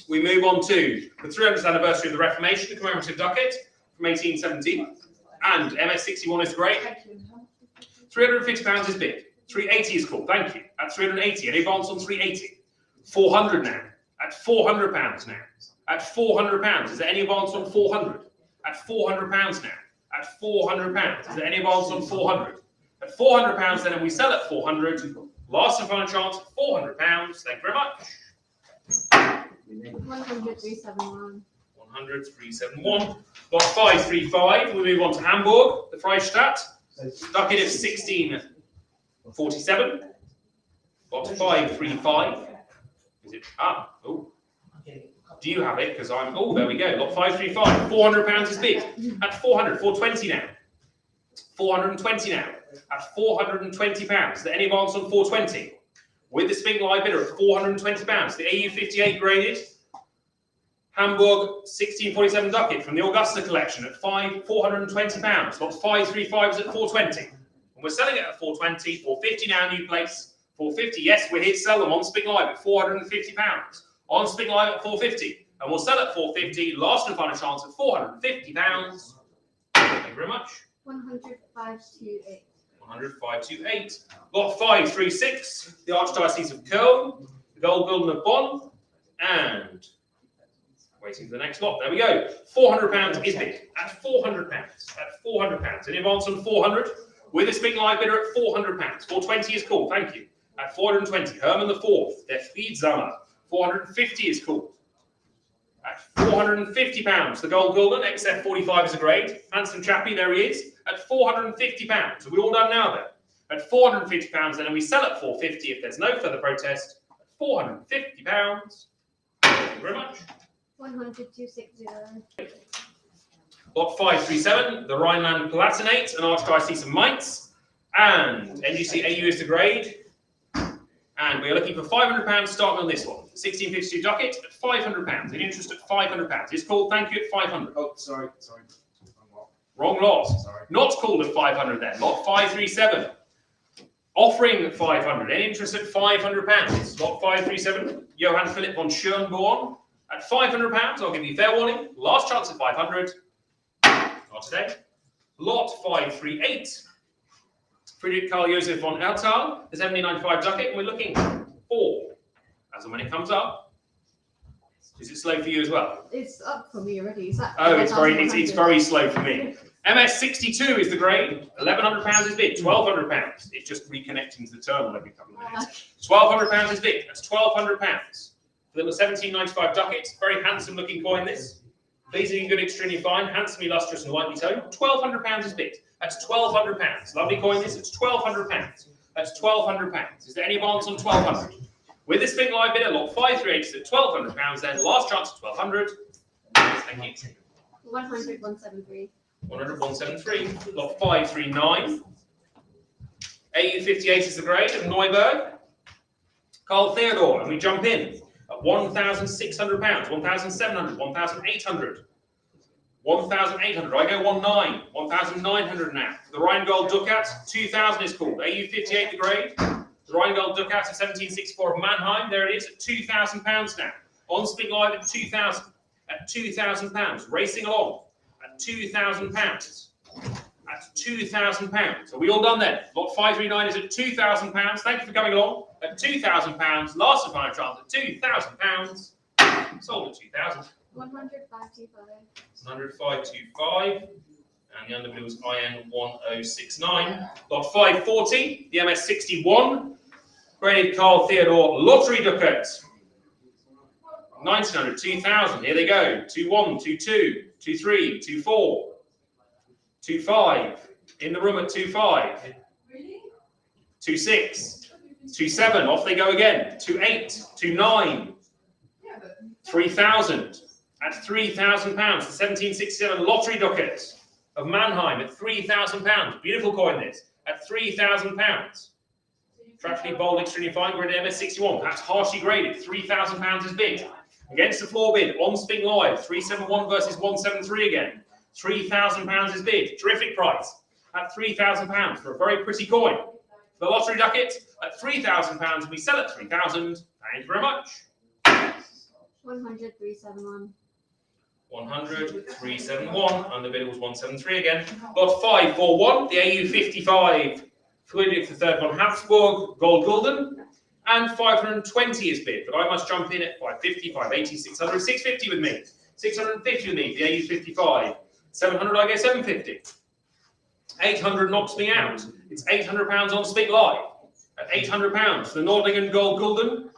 We move on to the 300th anniversary of the Reformation, the commemorative ducat from 1870, and MS61 is great. £350 is bid. 380 is called. Thank you. At 380. Any advance on 380? 400 now. At £400 now. At £400. Is there any advance on 400? At £400 now. At £400. Is there any advance on 400? At £400 then, and we sell at 400. Last and final chance, £400. Thank you very much. 100-371. 100-371. Lot 535. We move on to Hamburg, the Freistadt. Ducat of 1647. Lot 535. Is it? Oh. Do you have it? Because I'm. Oh, there we go. Lot 535. £400 is bid. At 400. 420 now. 420 now. At £420. Is there any advance on 420? With the Spink Live bidder at £420. The AU58 graded Hamburg 1647 ducat from the Augusta collection at £420. Lot 535 is at 420. And we're selling it at 420. 450 now, new place. 450. Yes, we're here to sell them on Spink Live at £450. On Spink Live at 450. And we'll sell at 450. Last and final chance at £450. Thank you very much. 100-528. 100-528. Lot 536, the Archdiocese of Cologne, the Gold Building of Bonn, and waiting for the next lot. There we go. £400 is bid at £400. At £400. Any advance on 400? With a Spink Live bidder at £400. 420 is called. Thank you. At 420. Herman the Fourth, der Friedsamer. 450 is called. At £450, the Gold Gulden, XF45 is a grade. Handsome chappy, there he is. At £450. Are we all done now then? At £450 then, and we sell at £450 if there's no further protest. At £450. Thank you very much. 100-260. Lot 537, the Rhineland Palatinate, an Archdiocese of Mainz. And NGC AU is the grade. And we are looking for £500 starting on this one. 1652 ducat at £500. In interest at £500. It's called. Thank you at 500. Oh, sorry. Wrong lot. Not called at 500 then. Lot 537. Offering 500. Any interest at £500? Lot 537. Johan Philip von Schönborn. At £500, I'll give you fair warning. Last chance at 500. Not today. Lot 538. Friedrich Karl Josef von Ertal. The 1795 ducat. And we're looking for, as and when it comes up. Is it slow for you as well? It's up for me already. Is that Oh, it's very slow for me. MS62 is the grade. £1,100 is bid. £1,200. It's just reconnecting to the terminal every couple of minutes. £1,200 is bid. That's £1,200. For the 1795 ducat. Very handsome looking coin, this. Pleasing, good, extremely fine. Handsomely lustrous and lightly toned. £1,200 is bid. That's £1,200. Lovely coin, this. It's £1,200. That's £1,200. Is there any advance on £1,200? With the Spink Live bidder, lot 538 is at £1,200 then. Last chance at £1,200. Thank you. 100, 173. 100, 173. Lot 539. AU58 is the grade of Neuberg. Carl Theodore, and we jump in at £1,600, 1,700, 1,800. 1,800. I go 19. 1,900 now. The Rheingold Ducat, 2,000 is called. AU58 the grade. The Rheingold Ducat of 1764 of Mannheim. There it is at £2,000 now. On Spink Live at 2,000. At £2,000. Racing along at £2,000. At £2,000. Are we all done then? Lot 539 is at £2,000. Thank you for coming along. At £2,000. Last and final chance at £2,000. Sold at 2,000. 100, 525. 100, 525. And the underbid was IN 1069. Lot 540, the MS61. Graded Carl Theodore Lottery Ducat. 1900, 2000. Here they go. 21, 22, 23, 24, 25. In the room at 25. 26, 27. Off they go again. 28, 29. 3,000. At £3,000. The 1767 Lottery Ducat of Mannheim at £3,000. Beautiful coin this. At £3,000. Tragically bold, extremely fine, graded MS61. Perhaps harshly graded. £3,000 is bid. Against the floor bid on Spink Live. 371 versus 173 again. £3,000 is bid. Terrific price. At £3,000 for a very pretty coin. The Lottery Ducat at £3,000. We sell at 3,000. Thank you very much. 100, 371. 100, 371, underbid was 173 again. Lot 541, the AU55, Friedrich III von Habsburg, Gold Gulden, and 520 is bid, but I must jump in at 550, 580, 600, 650 with me. 650 with me, the AU55. 700, I go 750. 800 knocks me out. It's £800 on Spink Live. At £800, the Nordlingen Gold Gulden.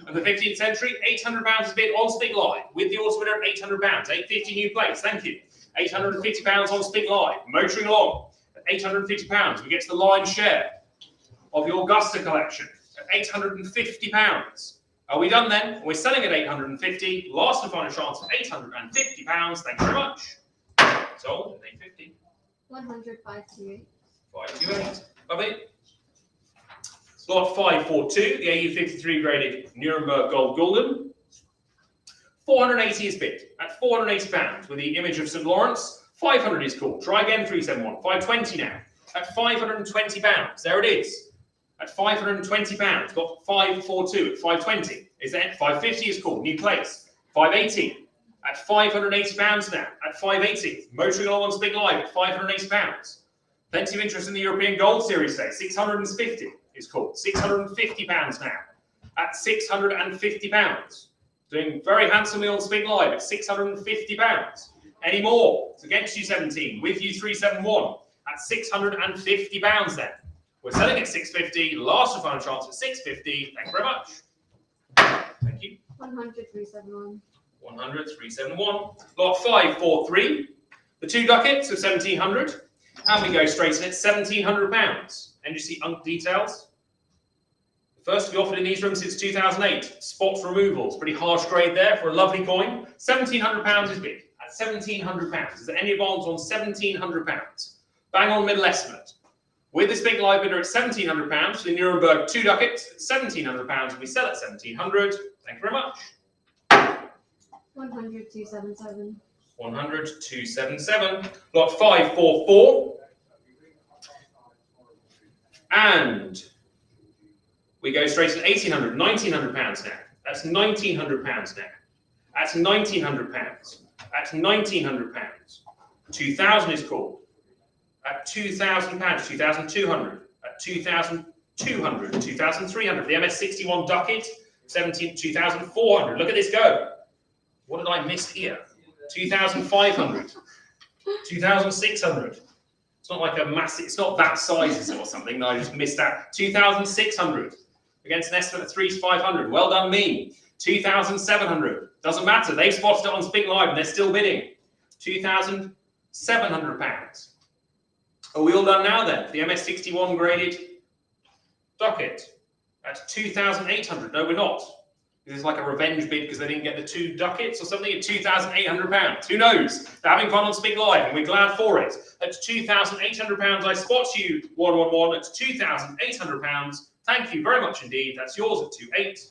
Of the 15th century, £800 is bid on Spink Live with the odds winner at £800. 850 new place, thank you. £850 on Spink Live, motoring along at £850. We get to the lion's share of the Augusta collection at £850. Are we done then? We're selling at £850. Last and final chance at £850. Thank you very much. Sold at £850. 100, 528. 528. Lovely. Lot 542, the AU53 graded Nuremberg Gold Gulden. 480 is bid at £480 with the image of St. Lawrence. 500 is called. Try again, 371. 520 now. At £520. There it is. At £520. Got 542 at 520. Is that 550 is called. New place. 580. At £580 now. At 580. Motoring along on Spink Live at £580. Plenty of interest in the European Gold Series today. 650 is called. £650 now. At £650. Doing very handsomely on Spink Live at £650. Any more? It's against you 17. With you 371 at £650 then. We're selling at £650. Last and final chance at £650. Thank you very much. Thank you. 100, 371. 100, 371. Lot 543. The two ducats of 1700. And we go straight in at £1,700. And you see details. First to be offered in these rooms since 2008. Spot removals. Pretty harsh grade there for a lovely coin. £1,700 is bid. At £1,700. Is there any advance on £1,700? Bang on middle estimate. With the Spink Live bidder at £1,700 for the Nuremberg two ducats at £1,700. And we sell at £1,700. Thank you very much. 100, 277. 100, 277. Lot 544. And we go straight to 1,800, 1,900 pounds now. That's 1,900 pounds now. That's 1,900 pounds. That's 1,900 pounds. 2,000 is called. At 2,000 pounds, 2,200. At 2,200, 2,300. The MS61 Ducket, 2,400. Look at this go. What did I miss here? 2,500. 2,600. It's not like a massive, it's not that size or something. I just missed that. 2,600 against an estimate of 3 to 500. Well done, me. 2,700. Doesn't matter. They've spotted it on Spink Live and they're still bidding. 2,700 pounds. Are we all done now then? The MS61 graded Ducket at 2,800. No, we're not. This is like a revenge bid because they didn't get the 2 ducats or something at 2,800 pounds. Who knows? They're having fun on Spink Live and we're glad for it. At 2,800 pounds, I spot you 111 at 2,800 pounds. Thank you very much indeed. That's yours at 28.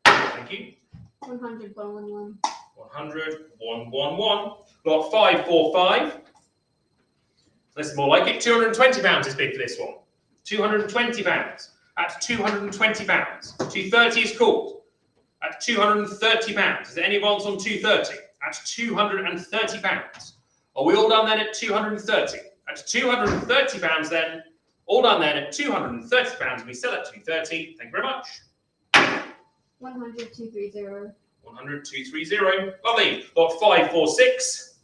Thank you. 100, 111. 100, 111. Lot 545. This is more like it. 220 pounds is bid for this one. 220 pounds. At 220 pounds. 230 is called. At 230 pounds. Is there any advance on 230? At 230 pounds. Are we all done then at 230? At 230 pounds then. All done then at 230 pounds. We sell at 230. Thank you very much. 100, 230. 100, 230. Lovely. Lot 546.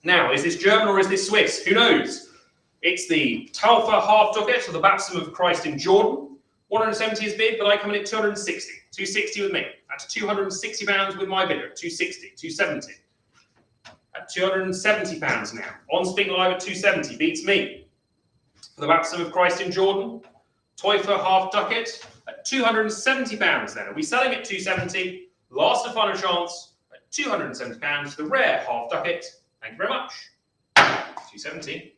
Now, is this German or is this Swiss? Who knows? It's the Taufa half ducat or the baptism of Christ in Jordan. 170 is bid, but I come in at 260. 260 with me. At 260 pounds with my bidder. 260, 270. At 270 pounds now. On Spink Live at 270. Beats me. For the baptism of Christ in Jordan. Taufa half ducat at 270 pounds then. Are we selling at 270? Last and final chance at 270 pounds. The rare half ducat. Thank you very much. 270.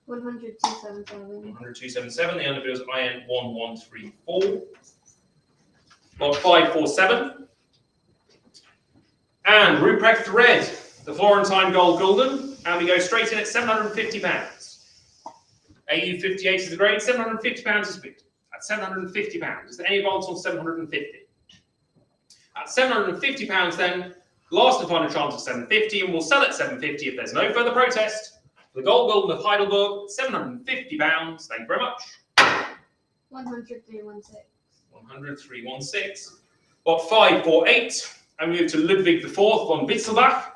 100, 277. 100, 277. The underbid is IN 1134. Lot 547. And Ruprecht Red, the Florentine Gold Gulden. And we go straight in at 750 pounds. AU 58 is the grade. 750 pounds is bid. At 750 pounds. Is there any advance on 750? At 750 pounds then, last and final chance at 750, and we'll sell at 750 if there's no further protest. For the Gold Gulden of Heidelberg, 750 pounds. Thank you very much. 100, 316. 100, 316. Lot 548. And we move to Ludwig IV von Witzelbach.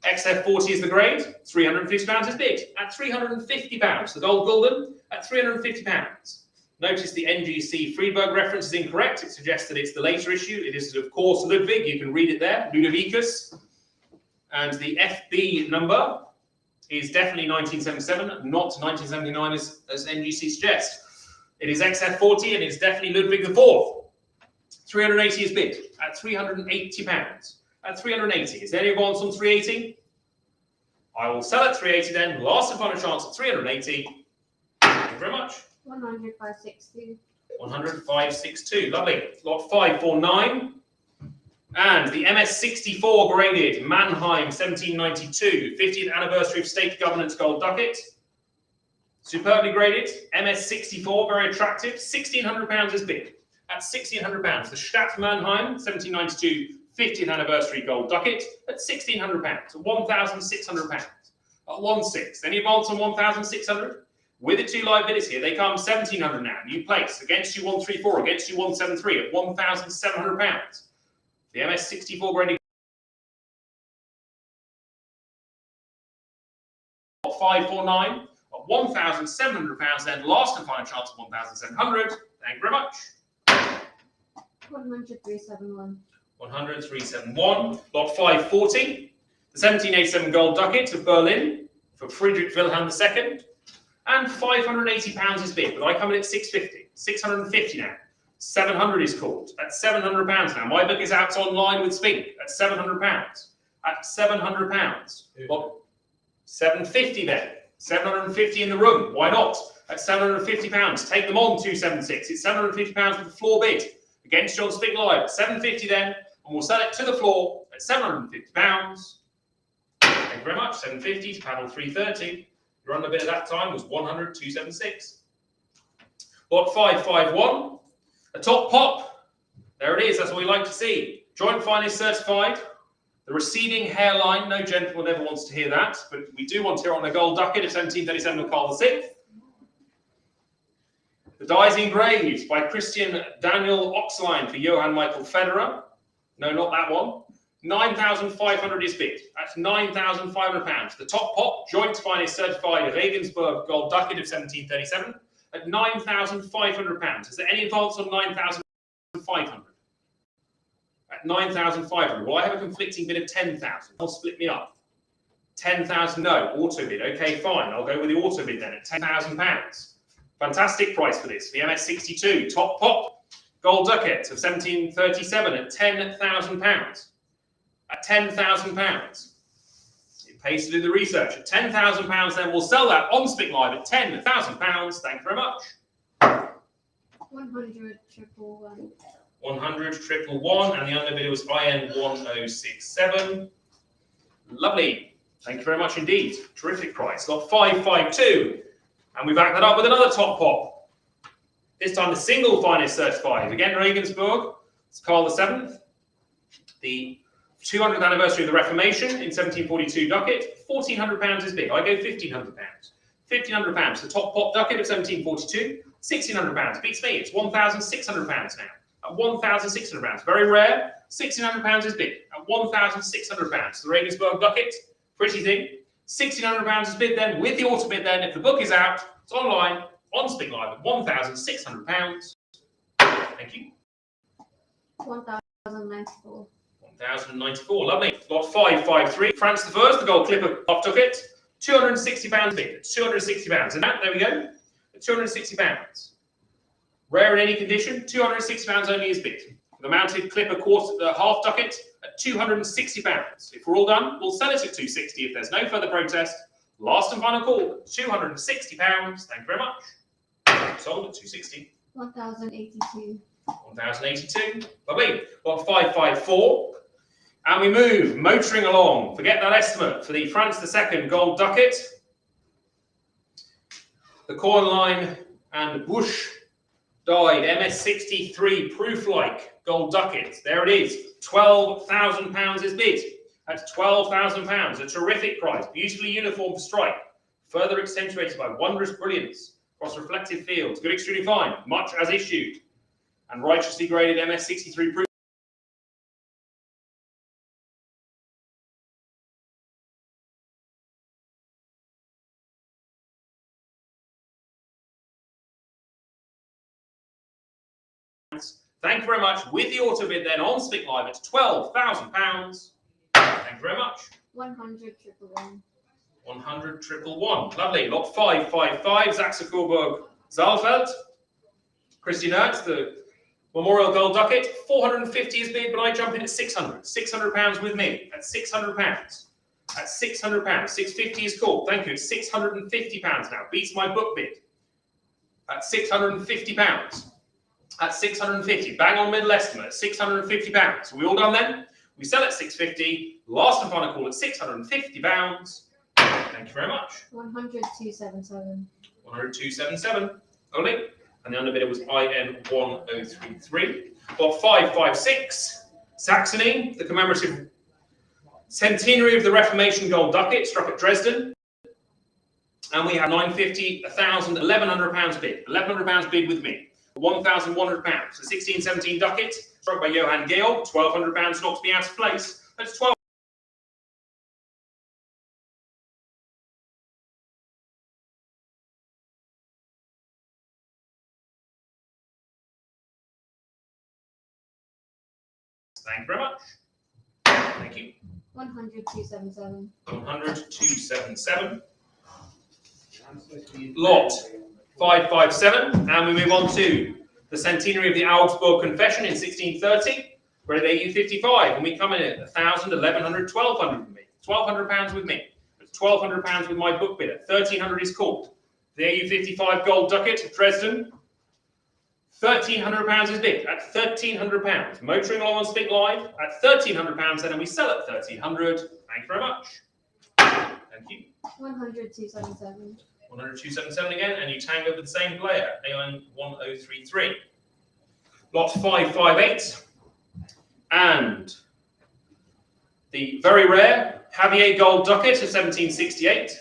XF40 is the grade. 350 pounds is bid. At 350 pounds. The Gold Gulden at 350 pounds. Notice the NGC Friedberg reference is incorrect. It suggests that it's the later issue. It is, of course, Ludwig. You can read it there. Ludovicus. And the FB number is definitely 1977, not 1979 as NGC suggests. It is XF40 and it's definitely Ludwig IV. 380 is bid at 380 pounds. At 380, is there any advance on 380? I will sell at 380 then. Last and final chance at 380. Thank you very much. 100, 562. 100, 562. Lovely. Lot 549. And the MS64 graded Mannheim 1792, 50th anniversary of state governance gold ducat. Superbly graded. MS64, very attractive. £1,600 is bid. At £1,600. The Stadt Mannheim 1792, 50th anniversary gold ducat at £1,600. £1,600. At 16. Any advance on 1,600? With the 2 live bidders here, they come 1,700 now. New place. Against you 134, against you 173 at £1,700. The MS64 grading 549 at £1,700. Then last and final chance of 1,700. Thank you very much. 100, 371. 100, 371. Lot 540. The 1787 gold ducat of Berlin for Friedrich Wilhelm II. And £580 is bid, but I come in at 650. 650 now. 700 is called at £700 now. My book is out online with Spink at £700. At £700. Well, 750 then. 750 in the room. Why not? At £750. Take them on 276. It's £750 with the floor bid. Against John Spink Live at 750 then, and we'll sell it to the floor at £750. Thank you very much. 750 to paddle 330. Your under bid at that time was 100,276. Lot 551. A top pop. There it is. That's what we like to see. Joint finest certified. The receding hairline. No gentleman ever wants to hear that, but we do want to hear on a gold ducat of 1737 of Carl VI. The dies engraved by Christian Daniel Oxline for Johann Michael Federer. No, not that one. 9,500 is bid. That's £9,500. The top pop, joint finest certified Regensburg gold ducat of 1737 at £9,500. Is there any advance on 9,500? At 9,500. Well, I have a conflicting bid of 10,000. I'll split me up. 10,000, no, auto bid. Okay, fine. I'll go with the auto bid then at £10,000. Fantastic price for this. The MS62 top pop gold ducat of 1737 at £10,000. At £10,000. It pays to do the research. At £10,000, then we'll sell that on Spink Live at £10,000. Thank you very much. 100 triple one. 100 triple one, and the underbid was IN 1067. Lovely. Thank you very much indeed. Terrific price. Lot 552. And we back that up with another top pop. This time the single finest certified. Again, Regensburg. It's Carl VII. The 200th anniversary of the Reformation in 1742 ducat. £1,400 is big. I go £1,500. £1,500. The top pop ducat of 1742. £1,600. Beats me. It's £1,600 now. At £1,600. Very rare. £1,600 is bid. At £1,600. The Regensburg ducat. Pretty thing. £1,600 is bid then, with the auto bid then. If the book is out, it's online, on Spink Live at £1,600. Thank you. 1,094. 1,094, lovely. Lot 553. France the First, the gold clipper off took it. £260 bid. It's £260. And that, there we go. £260. Rare in any condition, £260 only is bid. The mounted clipper quarter, the half ducat at £260. If we're all done, we'll sell it at £260 if there's no further protest. Last and final call, £260. Thank you very much. Sold at £260. 1,082. 1,082. Lovely. Lot 554. And we move, motoring along. Forget that estimate for the France II gold ducat. The Coin Line and Bush died MS63 proof-like gold ducat. There it is. £12,000 is bid. That's £12,000. A terrific price. Beautifully uniform for strike. Further accentuated by wondrous brilliance across reflective fields. Good extremely fine. Much as issued. And righteously graded MS63 proof. Thank you very much. With the auto bid then on Spink Live, it's £12,000. Thank you very much. 100 triple one. 100 triple one. Lovely. Lot 555. Zaxa Coburg Zalfeld. Christian Ertz, the Memorial Gold Ducat. 450 is bid, but I jump in at 600. £600 with me. At £600. At £600. 650 is called. Thank you. It's £650 now. Beats my book bid. At £650. At 650, bang on middle estimate, £650. Are we all done then? We sell at 650, last and final call at £650. Thank you very much. 100,277. 100,277, only. And the underbidder was IN 1033. Lot 556, Saxony, the commemorative centenary of the Reformation gold ducat, struck at Dresden. And we have 950, 1,000, £1,100 bid. £1,100 bid with me. £1,100. The 1617 ducat, struck by Johann Georg, £1,200 knocks me out of place. That's 12. Thank you very much. Thank you. 100,277. 100,277. Lot 557, and we move on to the centenary of the Augsburg Confession in 1630. We're at AU 55, and we come in at 1,000, 1,100, 1,200 with me. £1,200 with me. It's £1,200 with my book bidder. 1,300 is called. The AU 55 gold ducat of Dresden. £1,300 is bid at £1,300. Motoring along on Spink Live at £1,300, and we sell at 1,300. Thank you very much. Thank you. 100 277. 100 277 again, and you tang over the same player, AIN 1033. Lot 558. And the very rare Javier Gold Ducat of 1768.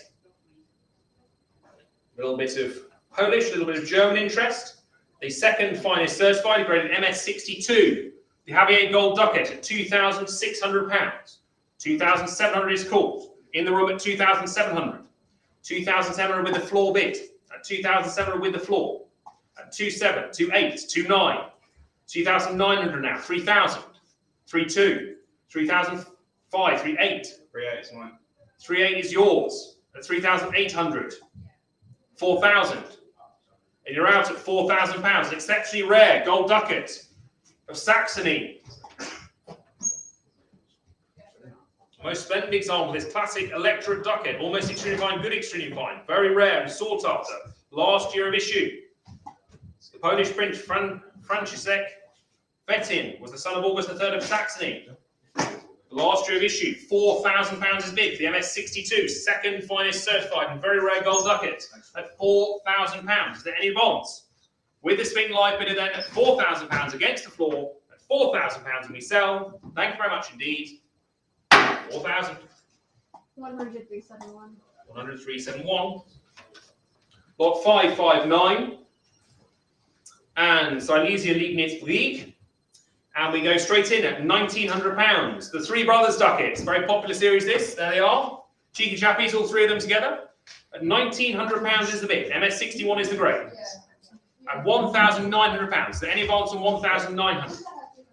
A little bit of Polish, a little bit of German interest. The second finest certified, graded MS62. The Javier Gold Ducat at £2,600. 2,700 is called. In the room at 2,700. 2,700 with the floor bid. At 2,700 with the floor. At 2,700, 2,800, 2,900. 2,900 now. 3,000. 3,200. 3,500. 3,800. 3.8 is mine. 3,800 is yours. At 3,800. 4,000. And you're out at £4,000. Exceptionally rare gold ducat of Saxony. Most splendid example, this classic electric ducat, almost extremely fine, good extremely fine, very rare and sought after. Last year of issue. The Polish prince Franciszek Wettin was the son of August III of Saxony. Last year of issue, £4,000 is bid for the MS62, second finest certified and very rare gold ducat at £4,000. Is there any bonds? With the Spink Live bidder then at £4,000 against the floor, at £4,000 we sell. Thank you very much indeed. 4,000. 100 371. 100 371. Lot 559. And Silesia Liegnitz League. And we go straight in at £1,900. The Three Brothers Ducats. Very popular series this. There they are. Cheeky chappies, all three of them together. At £1,900 is the bid. MS61 is the grade. At £1,900. Is there any advance on 1,900?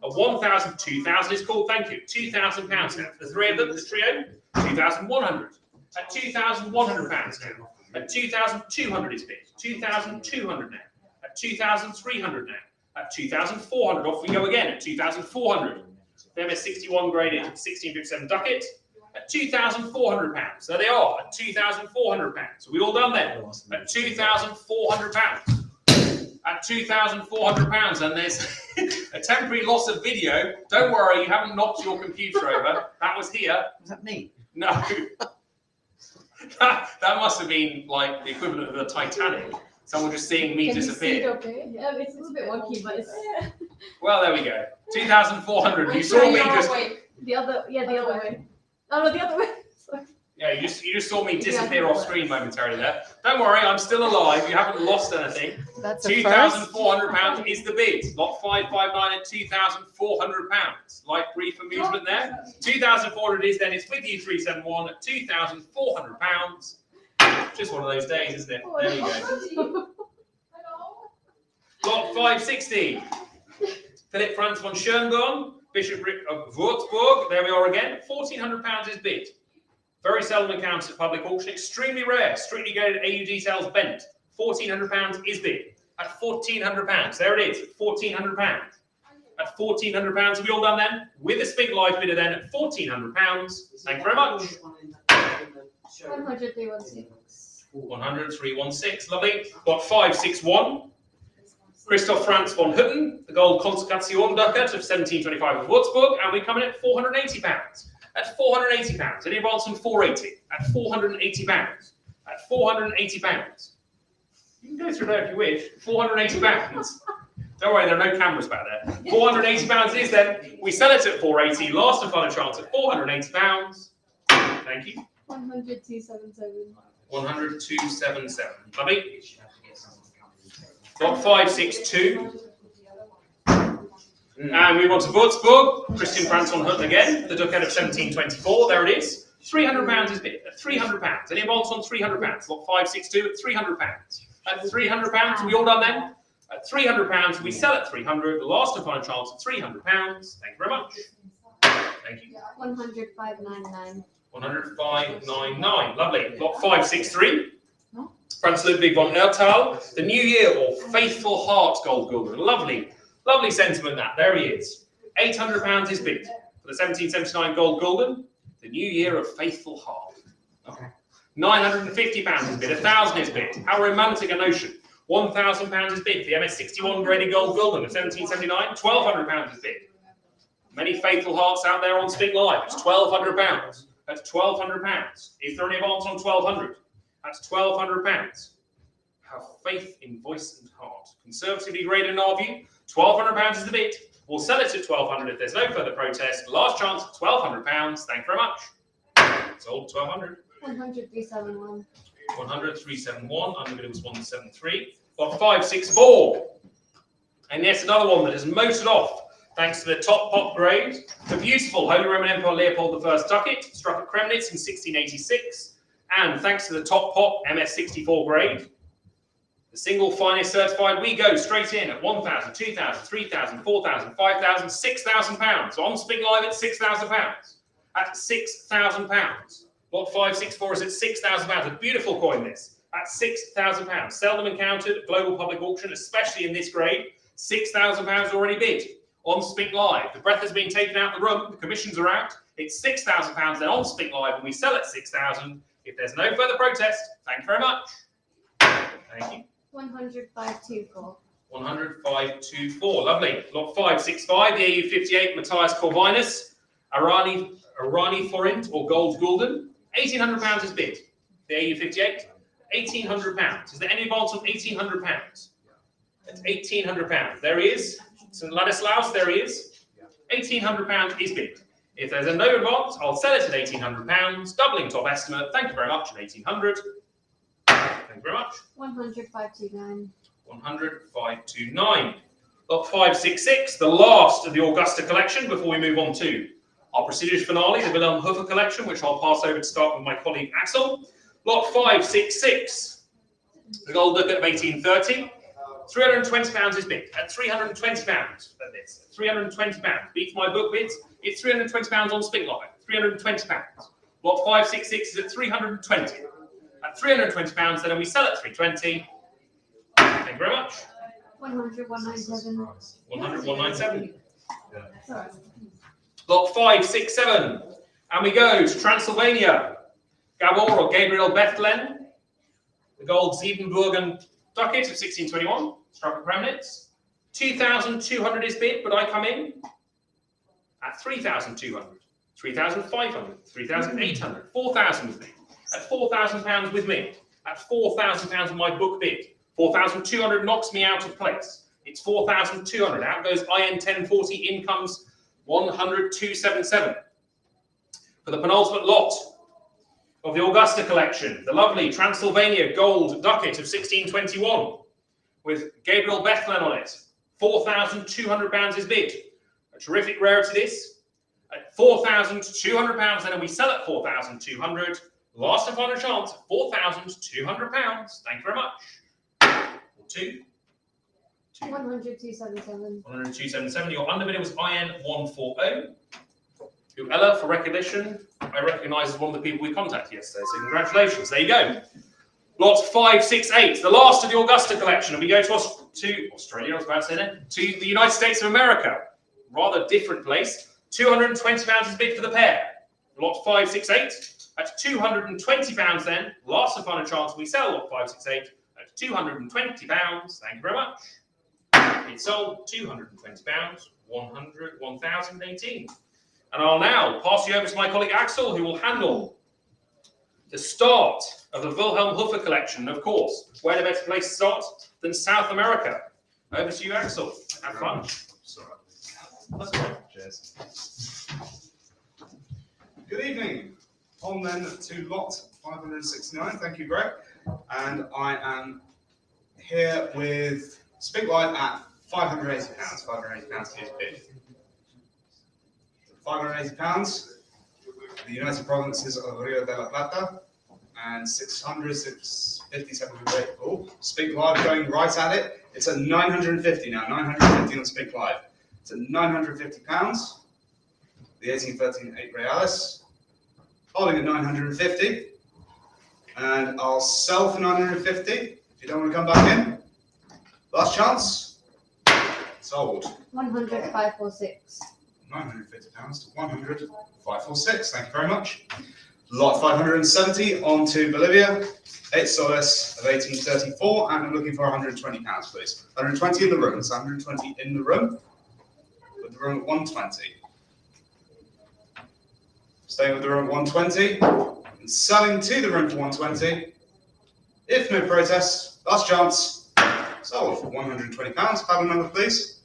At 1,000, 2,000 is called. Thank you. £2,000 now. For the three of them, the trio, 2,100. At £2,100 now. At 2,200 is bid. 2,200 now. At 2,300 now. At 2,400, off we go again at 2,400. The MS61 graded 1657 ducat at £2,400. There they are at £2,400. So we all done then at £2,400. At £2,400, and there's a temporary loss of video. Don't worry, you haven't knocked your computer over. That was here. Was that me? No. that must have been like the equivalent of the Titanic. Someone just seeing me Can you see disappear. it okay? Yeah, it's a little bit wonky, but it's Well, there we go. 2,400. You saw me just. the other way. Oh no, the other way. Sorry. Yeah, you just saw me disappear off screen momentarily there. Don't worry, I'm still alive. You haven't lost anything. That's a £2,400 is the bid. Lot 559 at £2,400. Light brief amusement there. 2,400 is then. It's with you 371 at £2,400. Just one of those days, isn't it? There you go. Lot 560. Philip Franz von Schönborn, Bishopric of Würzburg. There we are again. £1,400 is bid. Very seldom encountered at public auction. Extremely rare. Strictly graded AU details bent. £1,400 is bid. At £1,400. There it is. At £1,400. At £1,400. Have we all done then? With a Spink Live bidder then at £1,400. Thank you very much. 100 316. 100 316. Lovely. Got 561. Christoph Franz von Hutten, the gold Konsequation ducat of 1725 of Würzburg, and we come in at £480. At £480. Any advance on 480? At £480. At £480. You can go through there if you wish. £480. Don't worry, there are no cameras back there. £480 is then. We sell it at 480. Last and final chance at £480. Thank you. 100 277. 100 277. Lovely. Got 562. And we want to Würzburg. Christian Franz von Hutten again. The ducat of 1724. There it is. £300 is bid. At £300. Any advance on £300? Lot 562 at £300. At £300. We all done then? At £300. We sell at 300. The last and final chance at £300. Thank you very much. Thank you. 100 599. 100 599. Lovely. Lot 563. Franz Ludwig von Ertal. The New Year or Faithful Heart Gold Gulden. Lovely. Lovely sentiment that. There he is. £800 is bid for the 1779 Gold Gulden. The New Year of Faithful Heart. Okay. £950 is bid. 1,000 is bid. How romantic a notion. £1,000 is bid for the MS61 graded Gold Gulden of 1779. £1,200 is bid. Many faithful hearts out there on Spink Live. It's £1,200. at £1,200. Is there any advance on 1,200? At £1,200. Have faith in voice and heart. Conservatively graded in our view, £1,200 is the bid. We'll sell it at 1,200 if there's no further protest. Last chance at £1,200. Thank you very much. Sold 1,200. 100, 371. 100, 371. Underbid was 173. Got 564. And yes, another one that is motored off thanks to the top pop grade. The beautiful Holy Roman Emperor Leopold I ducat, struck at Kremnitz in 1686. And thanks to the top pop MS64 grade, the single finest certified, we go straight in at 1,000, 2,000, 3,000, 4,000, 5,000, £6,000. On Spink Live at £6,000. At £6,000. Lot 564 is at £6,000. A beautiful coin this. At £6,000. Seldom encountered at global public auction, especially in this grade. £6,000 already bid. On Spink Live. The breath has been taken out of the room. The commissions are out. It's £6,000 then on Spink Live, and we sell at £6,000. If there's no further protest, thank you very much. Thank you. 100, 524. 100, 524. Lovely. Lot 565, the AU58, Matthias Corvinus, Arani Forint or Gold Gulden. £1,800 is bid. The AU58, £1,800. Is there any advance on £1,800? It's £1,800. There he is. St. Ladislaus, there he is. £1,800 is bid. If there's a no advance, I'll sell it at £1,800, doubling top estimate. Thank you very much at £1,800. Thank you very much. 100, 529. 100, 529. Lot 566, the last of the Augusta collection before we move on to our prestigious finale, the Wilhelm Hofer collection, which I'll pass over to start with my colleague Axel. Lot 566, the gold ducat of 1830. £320 is bid at £320 for this. £320 beats my book bids. It's £320 on Spink Live. £320. Lot 566 is at 320. At £320, then we sell at 320. Thank you very much. 100, 197. 100, 197. Sorry. Lot 567. And we go to Transylvania. Gabor or Gabriel Bethlen. The gold Siebenburgen ducat of 1621. Struck at Kremnitz. 2,200 is bid, but I come in at 3,200. 3,500. 3,800. 4,000 with me. At £4,000 with me. At £4,000 my book bid. 4,200 knocks me out of place. It's 4,200. Out goes IN 1040. In comes 100,277. For the penultimate lot of the Augusta collection, the lovely Transylvania gold ducat of 1621 with Gabriel Bethlen on it. £4,200 is bid. A terrific rarity this. At £4,200, and then we sell at 4,200. Last and final chance, £4,200. Thank you very much. Or two. 100, 277. 100, 277. Your underbidder was IN 140. Who, Ella, for recognition, I recognise as one of the people we contacted yesterday. So congratulations. There you go. Lot 568, the last of the Augusta collection. And we go to Australia, I was about to say then, to the United States of America. Rather different place. £220 is bid for the pair. Lot 568 at £220 then. Last and final chance we sell lot 568 at £220. Thank you very much. It's sold £220, 100, 1,018. And I'll now pass you over to my colleague Axel, who will handle the start of the Wilhelm Hofer collection. Of course, where the better place to start than South America? Over to you, Axel. Have fun. Sorry. That's right. Cheers. Good evening. On then to lot 569. Thank you, Greg. And I am here with Spink Live at £580. £580 is bid. £580. The United Provinces of Rio de la Plata. And 600, 650, 700. Oh, Spink Live going right at it. It's at 950 now. 950 on Spink Live. It's at £950. The 1813 8 Realis. Holding at 950. And I'll sell for 950 if you don't want to come back in. Last chance. Sold. 100, 546. £950 to 100, 546. Thank you very much. Lot 570 on to Bolivia. 8 soles of 1834, and I'm looking for £120, please. 120 in the room. It's 120 in the room. With the room at 120. Staying with the room at 120 and selling to the room for 120. If no protest, last chance, sold for £120. Paddle number, please.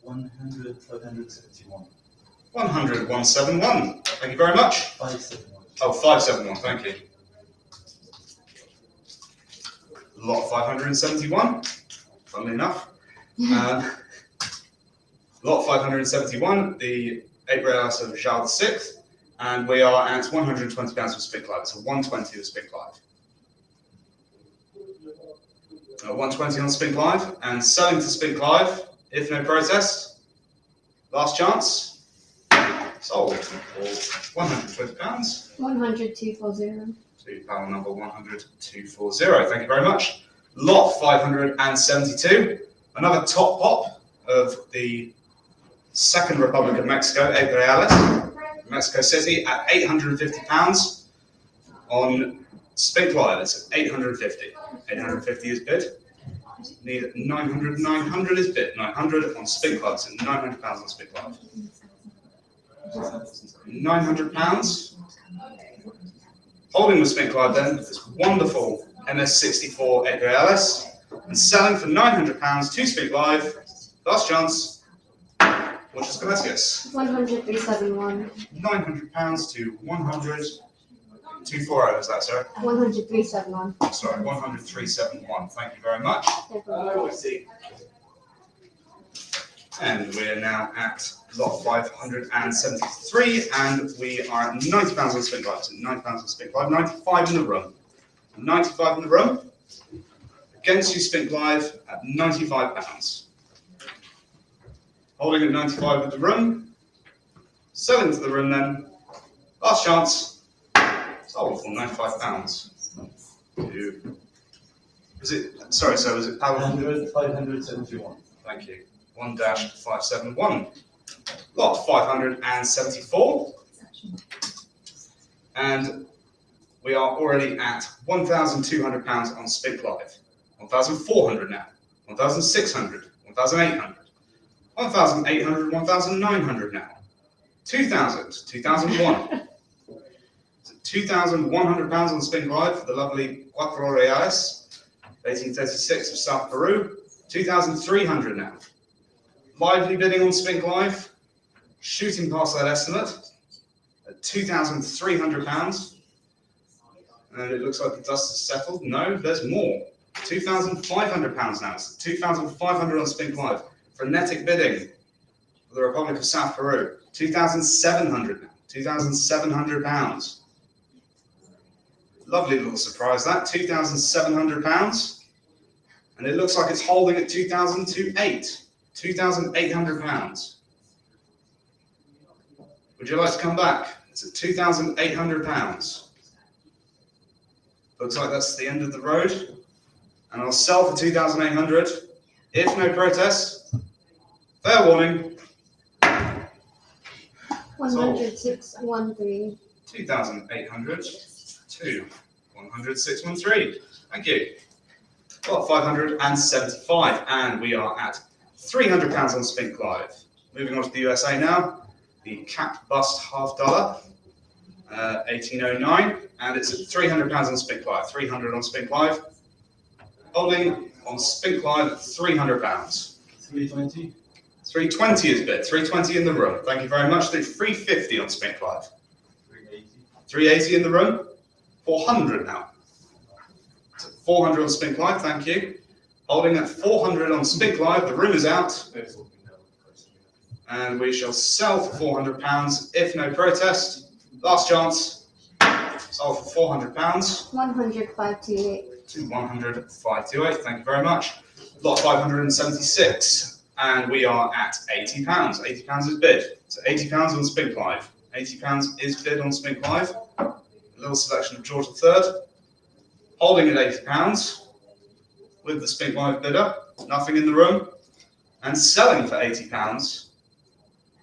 100, 571. 100, 171. Thank you very much. 571. Oh, 571, thank you. Lot 571, funnily enough. Lot 571, the 8 rails of Charles VI, and we are at £120 for Spink Live. So 120 for Spink Live. 120 on Spink Live, and selling to Spink Live, if no protest. Last chance. Sold for £120. 100,240. To panel number 100,240. Thank you very much. Lot 572. Another top pop of the Second Republic of Mexico, 8 reales. Mexico City at £850 on Spink Live. It's at 850. 850 is bid. Need 900. 900 is bid. 900 on Spink Live. It's at £900 on Spink Live. £900. Holding the Spink Live then, this wonderful MS64 8 reales, and selling for £900 to Spink Live. Last chance. Muchas gracias. 100,371. £900 to 100. 240, is that, sir? 100,371. Sorry, 100,371. Thank you very much. And we're now at lot 573, and we are at £90 on Spink Live. So £90 on Spink Live, 95 in the room. 95 in the room. Against you, Spink Live at £95. Holding at 95 with the room. Selling to the room then. Last chance. Sold for £95. Was it, sorry, so was it power? 100, 571. Thank you. 1-571. Lot 574. And we are already at £1,200 on Spink Live. 1,400 now. 1,600. 1,800. 1,800. 1,900 now. 2,000. 2,001. £2,100 on Spink Live for the lovely 4 reales, 1836 of South Peru. 2,300 now. Lively bidding on Spink Live, shooting past that estimate at £2,300. And it looks like the dust has settled. No, there's more. £2,500 now. It's 2,500 on Spink Live. Frenetic bidding for the Republic of South Peru. 2,700 now. £2,700. Lovely little surprise that. £2,700. And it looks like it's holding at 2,008. £2,800. Would you like to come back? It's at £2,800. Looks like that's the end of the road. And I'll sell for 2,800. If no protest, fair warning. 100,613. 2,800 to 100,613. Thank you. Got 575, and we are at £300 on Spink Live. Moving on to the USA now. The cap bust $half, 1809, and it's at £300 on Spink Live. 300 on Spink Live. Holding on Spink Live at £300. 320. 320 is bid. 320 in the room. Thank you very much. The 350 on Spink Live. 380. 380 in the room. 400 now. 400 on Spink Live, thank you. Holding at 400 on Spink Live, the room is out. And we shall sell for £400 if no protest. Last chance. Sold for £400. 100,528. To 100,528, thank you very much. Lot 576, and we are at £80. £80 is bid. So £80 on Spink Live. £80 is bid on Spink Live. A little selection of George III. Holding at £80 with the Spink Live bidder, nothing in the room, and selling for £80.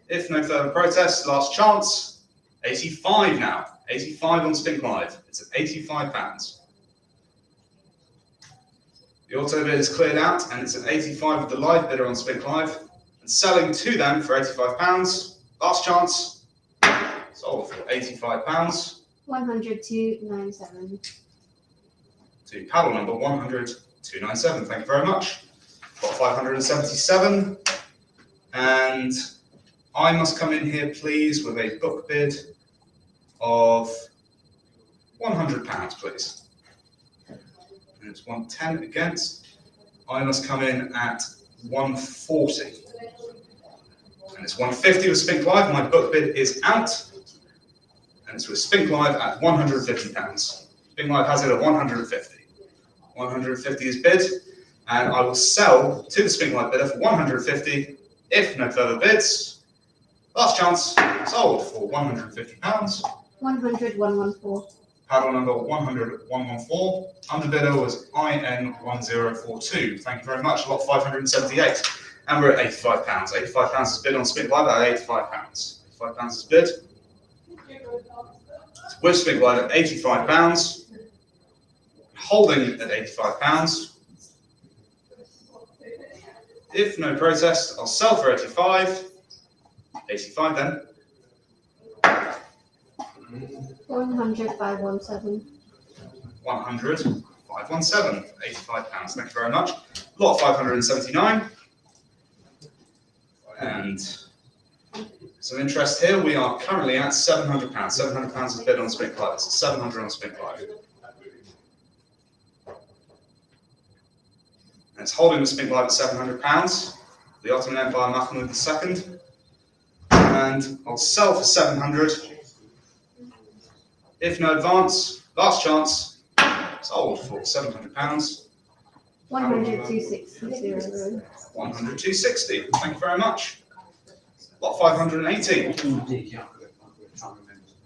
If no further protest, last chance, 85 now. 85 on Spink Live. It's at £85. The auto bid is cleared out, and it's at 85 with the live bidder on Spink Live. And selling to them for £85. Last chance. Sold for £85. 100,297. To paddle number 100,297. Thank you very much. Got 577. And I must come in here, please, with a book bid of £100, please. And it's 110 against. I must come in at 140. And it's 150 with Spink Live. My book bid is out. And it's with Spink Live at £150. Spink Live has it at 150. 150 is bid. And I will sell to the Spink Live bidder for 150. If no further bids, last chance, sold for £150. 100,114. Paddle number 100,114. Underbidder was IN1042. Thank you very much. Lot 578. And we're at £85. £85 is bid on Spink Live at £85. £85 is bid. With Spink Live at £85. Holding at £85. If no protest, I'll sell for 85. 85 then. 100,517. 100,517. £85. Thank you very much. Lot 579. And some interest here. We are currently at £700. £700 is bid on Spink Live. It's 700 on Spink Live. And it's holding the Spink Live at £700. The Ottoman Empire Mahmud II. And I'll sell for 700. If no advance, last chance, sold for £700. 100,260. 100,260. Thank you very much. Lot 518.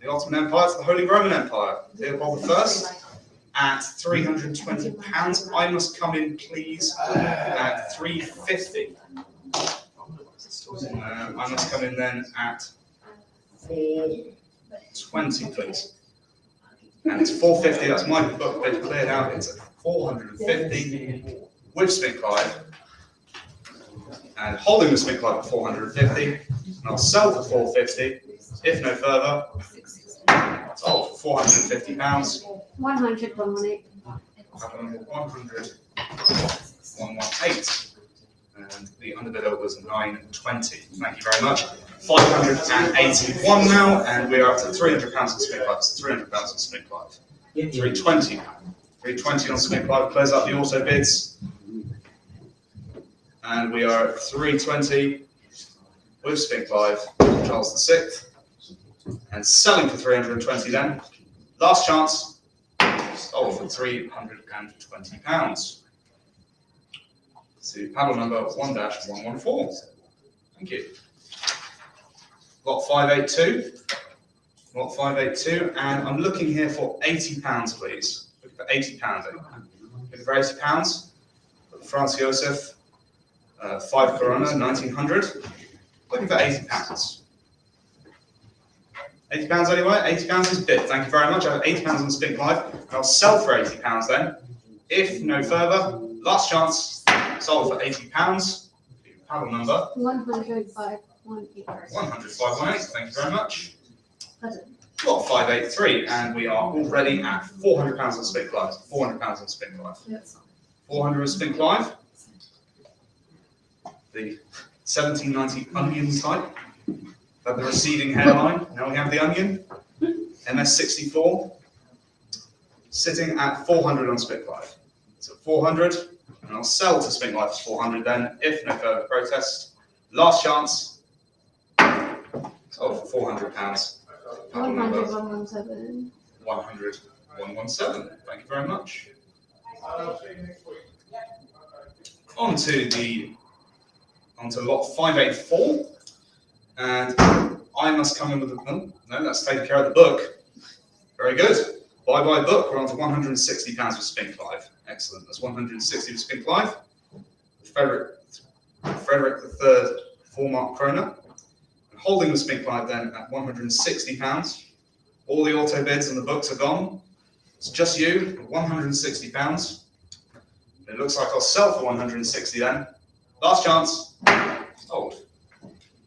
The Ottoman Empire to the Holy Roman Empire. Leopold I at £320. I must come in, please, at £350. I must come in then at £420, please. And it's £450. That's my book bid cleared out. It's at £450 with Spink Live. And holding the Spink Live at £450. And I'll sell for £450. If no further, sold for £450. 100,118. 100,118. And the underbidder was 920. Thank you very much. 581 now, and we are up to £300 on Spink Live. So £300 on Spink Live. 320 now. 320 on Spink Live. Close up the auto bids. And we are at 320 with Spink Live, Charles VI. And selling for 320 then. Last chance, sold for £320. To paddle number 1-114. Thank you. Lot 582. Lot 582, and I'm looking here for £80, please. Looking for £80. Looking for £80. Franz Josef, 5 Corona, 1900. Looking for £80. £80 anyway. £80 is bid. Thank you very much. I have £80 on Spink Live, and I'll sell for £80 then. If no further, last chance. Sold for £80. Paddle number 100,518. 100,518. Thank you very much. Lot 583, and we are already at £400 on Spink Live. £400 on Spink Live. 400 on Spink Live. The 1790 onion type. Had the receding hairline. Now we have the onion. MS64. Sitting at 400 on Spink Live. So 400. And I'll sell to Spink Live for 400 then, if no further protest. Last chance. Sold for £400. 100,117. 100,117. Thank you very much. Onto lot 584. And I must come in with the no, that's taking care of the book. Very good. Bye-bye book. We're on to £160 with Spink Live. Excellent. That's 160 with Spink Live. Frederick III, 4 Mark Krona. And holding the Spink Live then at £160. All the auto bids and the books are gone. It's just you, £160. It looks like I'll sell for 160 then. Last chance. Sold.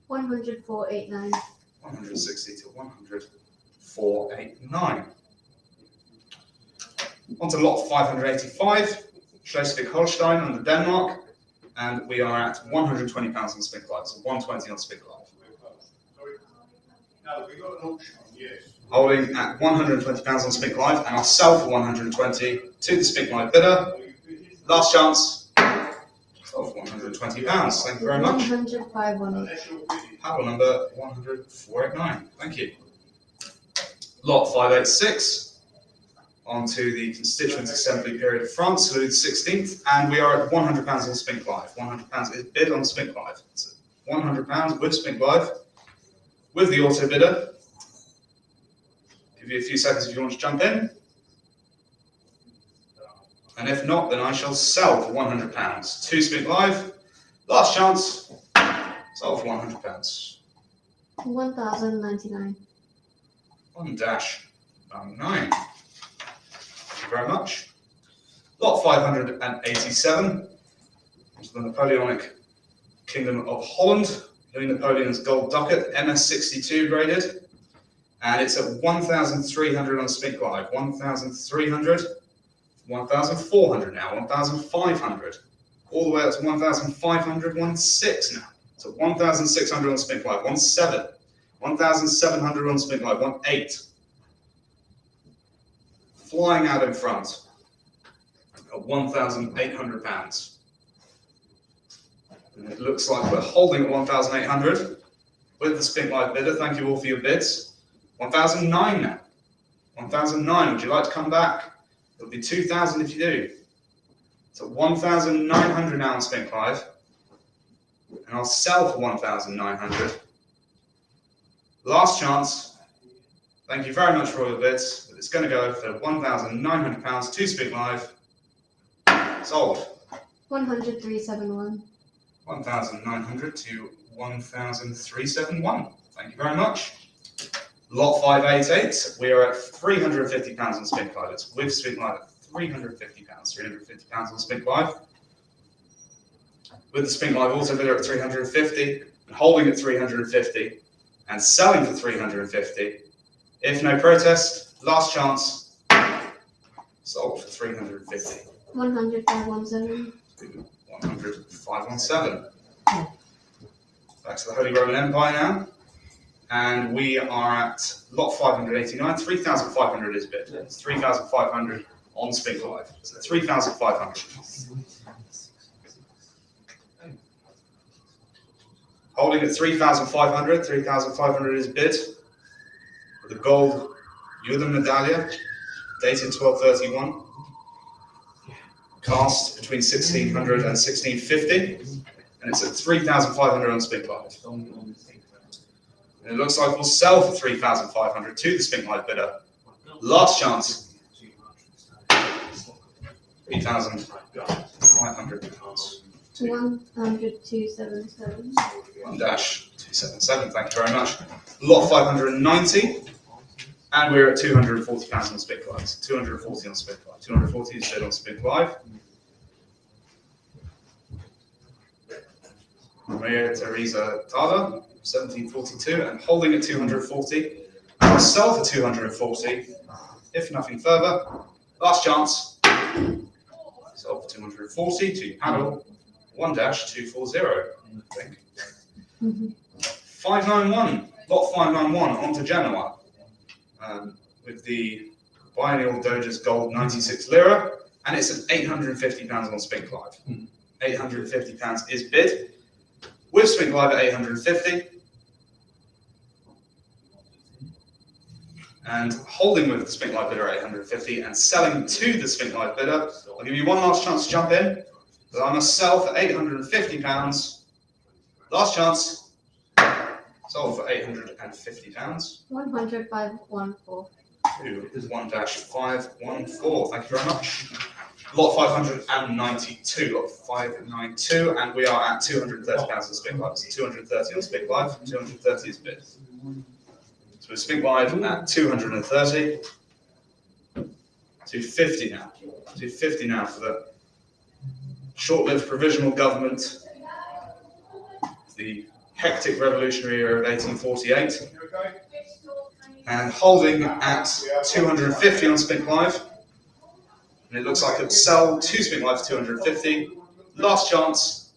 100,489. 160 to 100,489. On to lot 585, Schleswig-Holstein under Denmark, and we are at £120 on Spink Live, so 120 on Spink Live. Holding at £120 on Spink Live, and I'll sell for 120 to the Spink Live bidder. Last chance of £120. Thank you very much. 100,518. Paddle number 100,489. Thank you. Lot 586. On to the Constituent Assembly period of France, Louis XVI, and we are at £100 on Spink Live. £100 is bid on Spink Live. So £100 with Spink Live, with the auto bidder. Give you a few seconds if you want to jump in. And if not, then I shall sell for £100 to Spink Live. Last chance, sold for £100. 1,099. 1-9. Thank you very much. Lot 587, into the Napoleonic Kingdom of Holland, Louis Napoleon's gold ducat, MS62 graded, and it's at 1,300 on Spink Live. 1,300, 1,400 now, 1,500, all the way up to 1,500, 16 now. So 1,600 on Spink Live, 17, 1,700 on Spink Live, 18. Flying out in front at £1,800. And it looks like we're holding at 1,800 with the Spink Live bidder. Thank you all for your bids. 1,009 now. 1,009. Would you like to come back? It'll be 2,000 if you do. So 1,900 now on Spink Live. And I'll sell for 1,900. Last chance. Thank you very much for all your bids. But it's going to go for £1,900 to Spink Live. Sold. 100,371. 1,900 to 1,371. Thank you very much. Lot 588, we are at £350 on Spink Live. It's with Spink Live at £350. £350 on Spink Live. With the Spink Live auto bidder at 350, and holding at 350, and selling for 350. If no protest, last chance, sold for 350. 100,517. 100,517. Back to the Holy Roman Empire now. And we are at lot 589. 3,500 is bid. It's 3,500 on Spink Live. So 3,500. Holding at 3,500. 3,500 is bid. With the gold Juden medallia, dated 1231. Cast between 1600 and 1650. And it's at 3,500 on Spink Live. And it looks like we'll sell for 3,500 to the Spink Live bidder. Last chance. 3,500 pounds. 100,277. 1-277. Thank you very much. Lot 590. And we're at £240 on Spink Live. So 240 on Spink Live. 240 is bid on Spink Live. Maria Teresa Tada, 1742, and holding at 240. And I'll sell for 240, if nothing further. Last chance. Sell for 240 to paddle 1-240. I think. 591, lot 591, on to Genoa. With the biennial Doge's gold 96 lira, and it's at £850 on Spink Live. £850 is bid. With Spink Live at 850, and holding with the Spink Live bidder at 850, and selling to the Spink Live bidder. I'll give you one last chance to jump in, but I must sell for £850. Last chance, sold for £850. 100,514. 1-514. Thank you very much. Lot 592, lot 592, and we are at £230 on Spink Live. So 230 on Spink Live, 230 is bid. So with Spink Live at 230, 250 now. 250 now for the short-lived provisional government. the hectic revolutionary era of 1848. And holding at 250 on Spink Live. And it looks like it'll sell to Spink Live for 250. Last chance,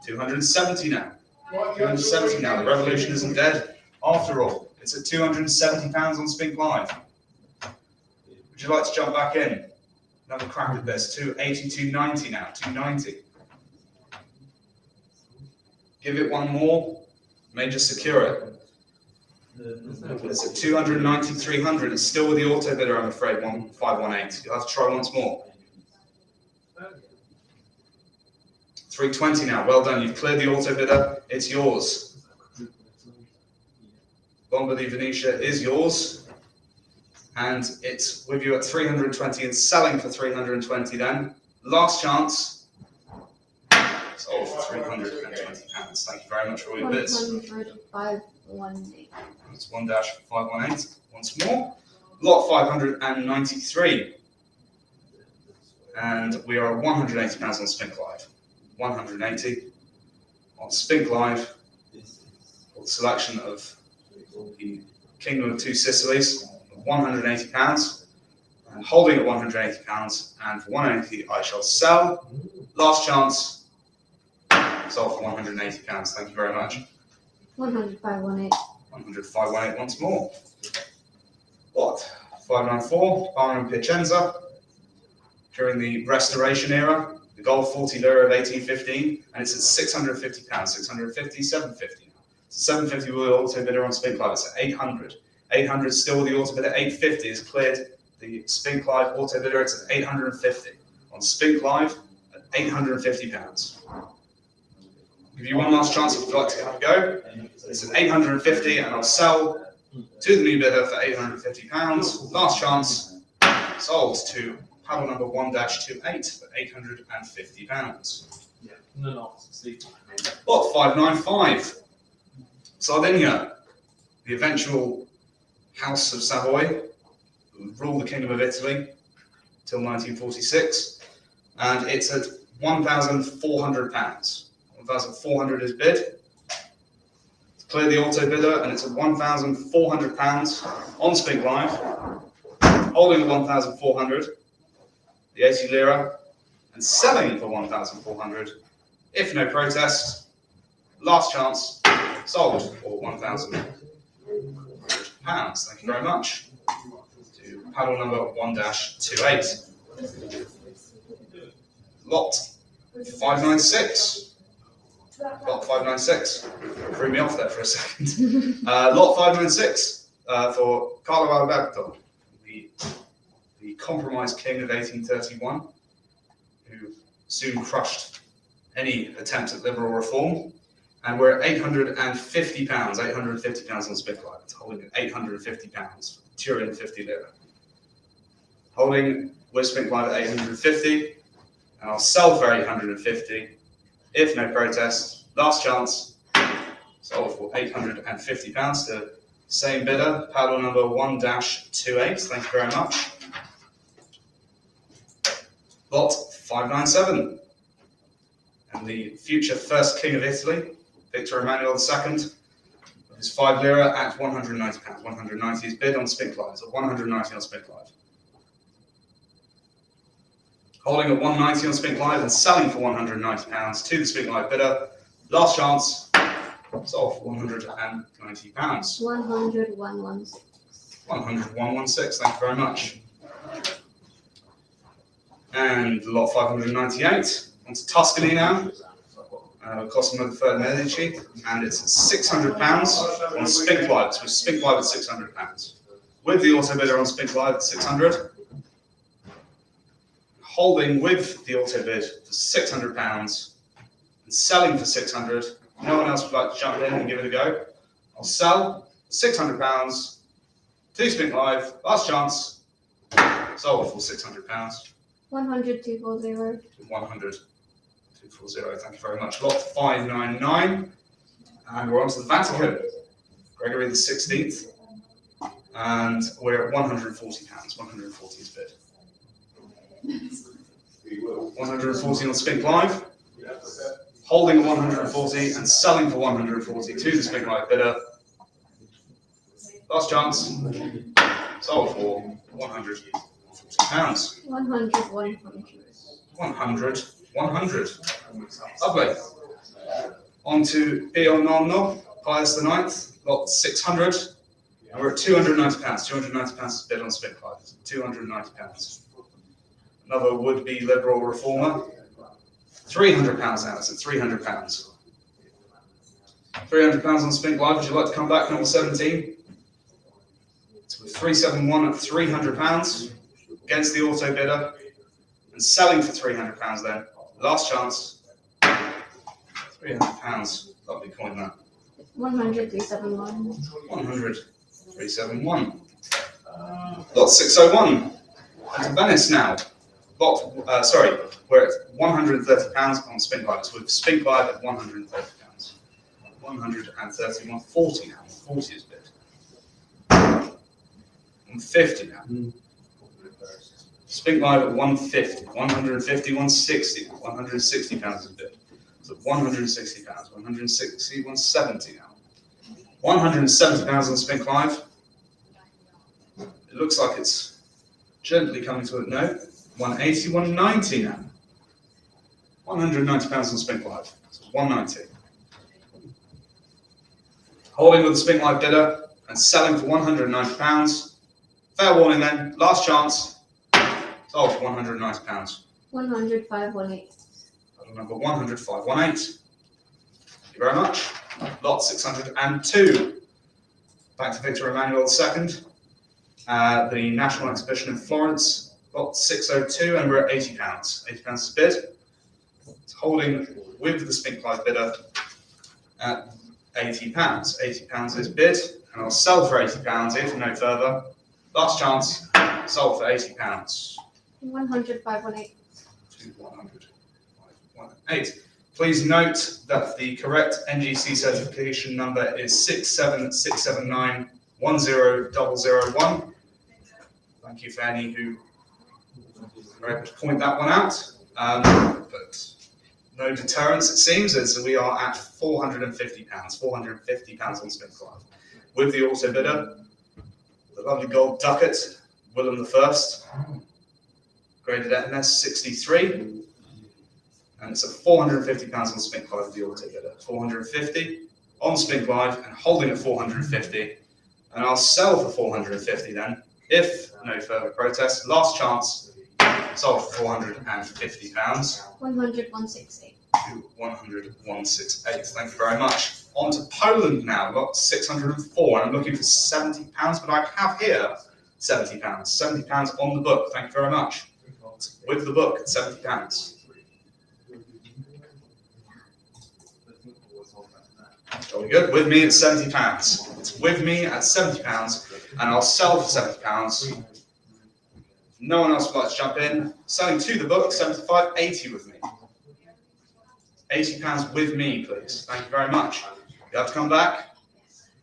270 now. 270 now. The revolution isn't dead after all. It's at £270 on Spink Live. Would you like to jump back in? Another crack at this. 280, 290 now. 290. Give it one more. May just secure it. It's at 290, 300. It's still with the auto bidder, I'm afraid. 1518. You'll have to try once more. 320 now. Well done. You've cleared the auto bidder. It's yours. Lombardy Venetia is yours. And it's with you at 320 and selling for 320 then. Last chance. Sold for £320. Thank you very much for all your bids. 10518. That's 1-518. Once more. Lot 593. And we are at £180 on Spink Live. 180 on Spink Live for the selection of the Kingdom of Two Sicilies. £180. And holding at £180. And for 180 I shall sell. Last chance. Sold for £180. Thank you very much. 10518. 10518 once more. What? 594, Bar and Piacenza. During the Restoration era, the gold 40 lira of 1815, and it's at £650, 650, 750. So 750 with the auto bidder on Spink Live, it's at 800. 800 still with the auto bidder, 850 is cleared. The Spink Live auto bidder, it's at 850. On Spink Live, at £850. Give you one last chance if you'd like to have a go. It's at 850 and I'll sell to the new bidder for £850. Last chance, sold to paddle number 1-28 for £850. Lot 595. Sardinia, the eventual House of Savoy, who ruled the Kingdom of Italy till 1946, and it's at £1,400. 1,400 is bid. Clear the auto bidder, and it's at £1,400 on Spink Live. Holding at 1,400, the 80 lira, and selling for 1,400. If no protest, last chance, sold for £1,000. Thank you very much. To paddle number 1-28. Lot 596. Lot 596. Threw me off there for a second. Lot 596 for Carlo Alberto, the compromised king of 1831, who soon crushed any attempt at liberal reform. And we're at £850, £850 on Spink Live. It's holding at £850, Turin 50 lira. Holding with Spink Live at 850, and I'll sell for 850. If no protest, last chance, sold for £850 to same bidder, paddle number 1-28. Thank you very much. Lot 597. And the future first king of Italy, Victor Emmanuel II, with his 5 lira at £190. 190 is bid on Spink Live, so 190 on Spink Live. Holding at 190 on Spink Live and selling for £190 to the Spink Live bidder. Last chance, sold for £190. 100 116. 100 116, thank you very much. And lot 598, on to Tuscany now. Cosimo III Medici, and it's at £600 on Spink Live. So Spink Live at £600. With the auto bidder on Spink Live at 600. Holding with the auto bid for £600 and selling for 600. No one else would like to jump in and give it a go. I'll sell £600 to Spink Live. Last chance. Sold for £600. 100 240. 100 240. Thank you very much. Lot 599, and we're on to the Vatican. Gregory the 16th, and we're at £140. 140 is bid. 140 on Spink Live, holding at 140 and selling for 140 to the Spink Live bidder. Last chance, sold for £140. 100, 100, 100. Lovely. On to Bio Nonno, Pius the Ninth, lot 600. And we're at £290. £290 is bid on Spink Live. £290. Another would-be liberal reformer. £300 now, it's at £300. £300 on Spink Live. Would you like to come back, number 17? It's with 371 at £300 against the auto bidder and selling for £300 then. Last chance. £300. Lovely coin that. 100, 371. 100, 371. Lot 601. And to Venice now. We're at £130 on Spink Live. It's with Spink Live at £130. 130, 140 now. 140 is bid. 150 now. Spink Live at 150, 150, 160, 160 pounds is bid. So 160 pounds, 160, 170 now. 170 pounds on Spink Live. It looks like it's gently coming to a no. 180, 190 now. 190 pounds on Spink Live. So 190. Holding with the Spink Live bidder and selling for 190 pounds. Fair warning then, last chance. Sold for £190. 105, 18. Item number 10518. Thank you very much. Lot 602. Back to Victor Emmanuel II. The National Exhibition in Florence. Lot 602, and we're at £80. £80 is bid. It's holding with the Spink Live bidder at £80. £80 is bid, and I'll sell for £80 if no further. Last chance, sold for £80. 100, 518. 100. Please note that the correct NGC certification number is 676791001. Thank you for any who were able to point that one out. But no deterrence, it seems, as we are at £450. £450 on Spink Live. With the auto bidder, the lovely gold ducat, Willem I, graded MS 63. And it's at £450 on Spink Live with the auto bidder. 450 on Spink Live and holding at 450. And I'll sell for 450 then, if no further protest. Last chance, sold for £450. 100, 168. 100, 168. Thank you very much. On to Poland now, lot 604. I'm looking for £70, but I have here £70. £70 on the book. Thank you very much. With the book at £70. Jolly good. With me at £70. It's with me at £70, and I'll sell for £70. No one else would like to jump in. Selling to the book, 75, 80 with me. £80 with me, please. Thank you very much. You have to come back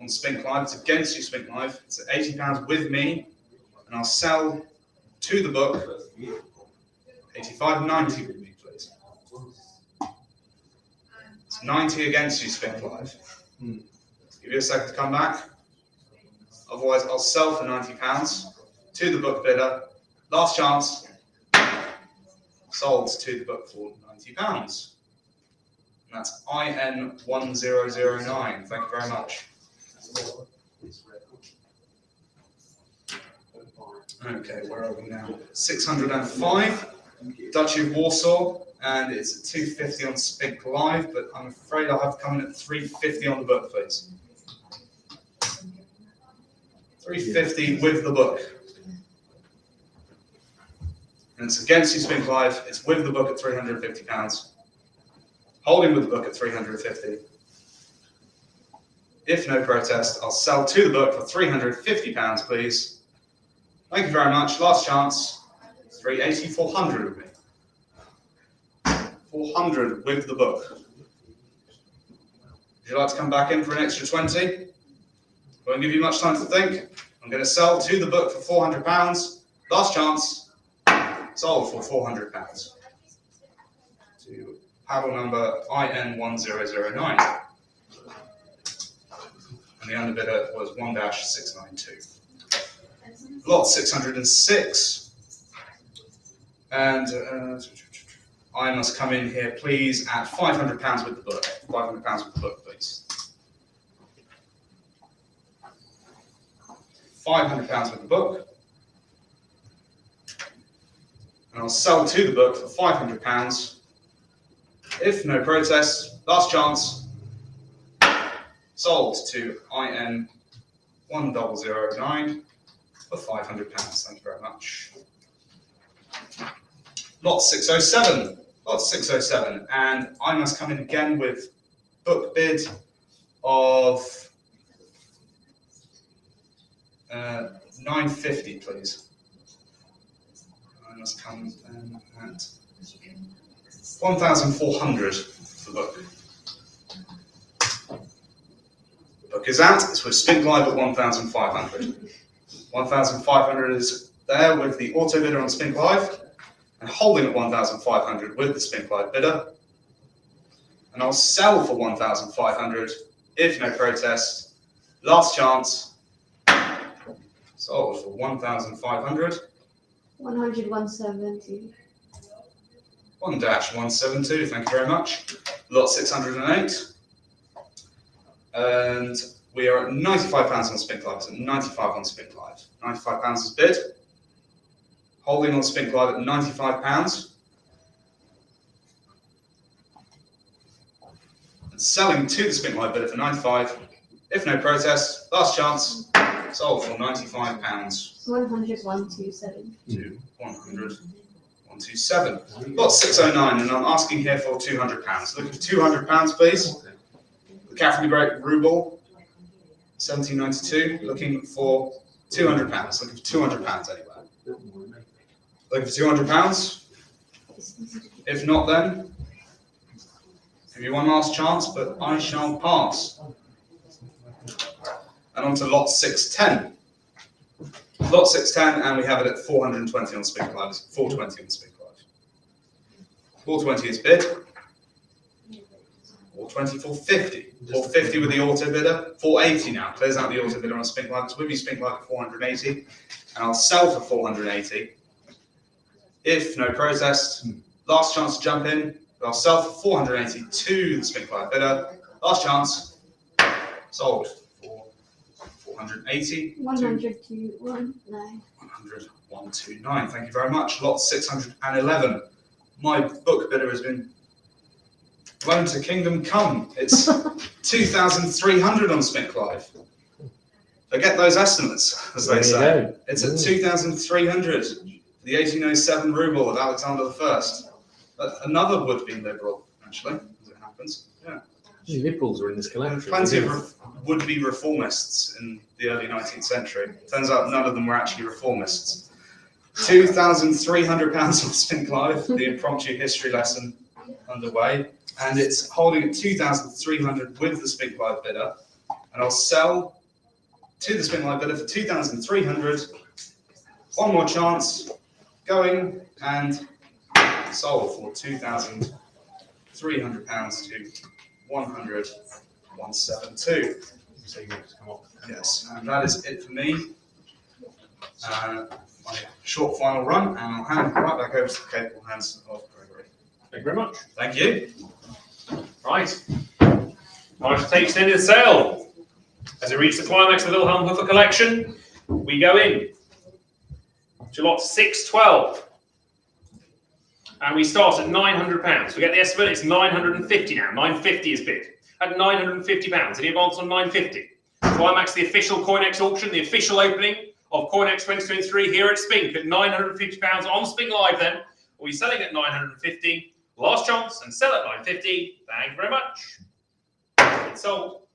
on Spink Live. It's against you, Spink Live. It's at £80 with me, and I'll sell to the book 85, 90 with me, please. It's 90 against you, Spink Live. Give you a second to come back. Otherwise, I'll sell for £90 to the book bidder. Last chance. Sold to the book for £90. And that's IN1009. Thank you very much. Okay, where are we now? 605. Duchy of Warsaw. And it's at 250 on Spink Live, but I'm afraid I'll have to come in at 350 on the book, please. 350 with the book. And it's against you, Spink Live. It's with the book at £350. Holding with the book at £350. If no protest, I'll sell to the book for £350, please. Thank you very much. Last chance. 380, 400 with me. 400 with the book. Would you like to come back in for an extra 20? Won't give you much time to think. I'm going to sell to the book for £400. Last chance. Sold for £400. To paddle number IN1009. And the underbidder was 1-692. Lot 606. And I must come in here, please, at £500 with the book. £500 with the book, please. £500 with the book. And I'll sell to the book for £500. If no protest, last chance, sold to IN1009 for £500. Thank you very much. Lot 607. Lot 607. And I must come in again with book bid of £950, please. I must come in at 1,400 for the book. The book is out. It's with Spink Live at 1,500. 1,500 is there with the auto bidder on Spink Live, and holding at 1,500 with the Spink Live bidder. And I'll sell for 1,500 if no protest. Last chance. Sold for 1,500. 100, 170. 1-172, thank you very much. Lot 608. And we are at £95 on Spink Live, so 95 on Spink Live. £95 is bid. Holding on Spink Live at £95. And selling to the Spink Live bidder for 95. If no protest, last chance, sold for £95. 100, 127. To 100, 127. Lot 609, and I'm asking here for £200. Looking for £200, please. The Catholic Great Ruble, 1792. Looking for £200. Looking for £200 anywhere. Looking for £200. If not, then give you one last chance, but I shall pass. And on to lot 610. Lot 610, and we have it at 420 on Spink Live. 420 on Spink Live. 420 is bid. 420, 450. 450 with the auto bidder. 480 now. Clears out the auto bidder on Spink Live. It's with you Spink Live at 480. And I'll sell for 480. If no protest, last chance to jump in. But I'll sell for 480 to the Spink Live bidder. Last chance. Sold. 180. 100 to 1, 9. 100, 129. Thank you very much. Lot 611. My book bidder has been blown to kingdom come. It's 2,300 on Spink Live. Forget those estimates, as they say. It's at 2,300. The 1807 ruble of Alexander I. Another would-be liberal, actually, as it happens. Yeah. Liberals are in this collection. Plenty of would-be reformists in the early 19th century. Turns out none of them were actually reformists. £2,300 on Spink Live, the impromptu history lesson underway. And it's holding at 2,300 with the Spink Live bidder. And I'll sell to the Spink Live bidder for 2,300. One more chance. Going and sold for £2,300 to 100, 172. So you want to come off. Yes, and that is it for me. My short final run, and I'll hand it right back over to the capable hands of Gregory. Thank you very much. Thank you. Right. Marshall takes the end of the sale. As we reach the climax of the Wilhelm Hoofer collection, we go in to lot 612. And we start at £900. We get the estimate, it's 950 now. 950 is bid. At £950. Any advance on 950? Climax the official COINEX auction, the official opening of COINEX 2023 here at Spink at £950 on Spink Live then. We'll be selling at 950. Last chance and sell at 950. Thank you very much. It's sold.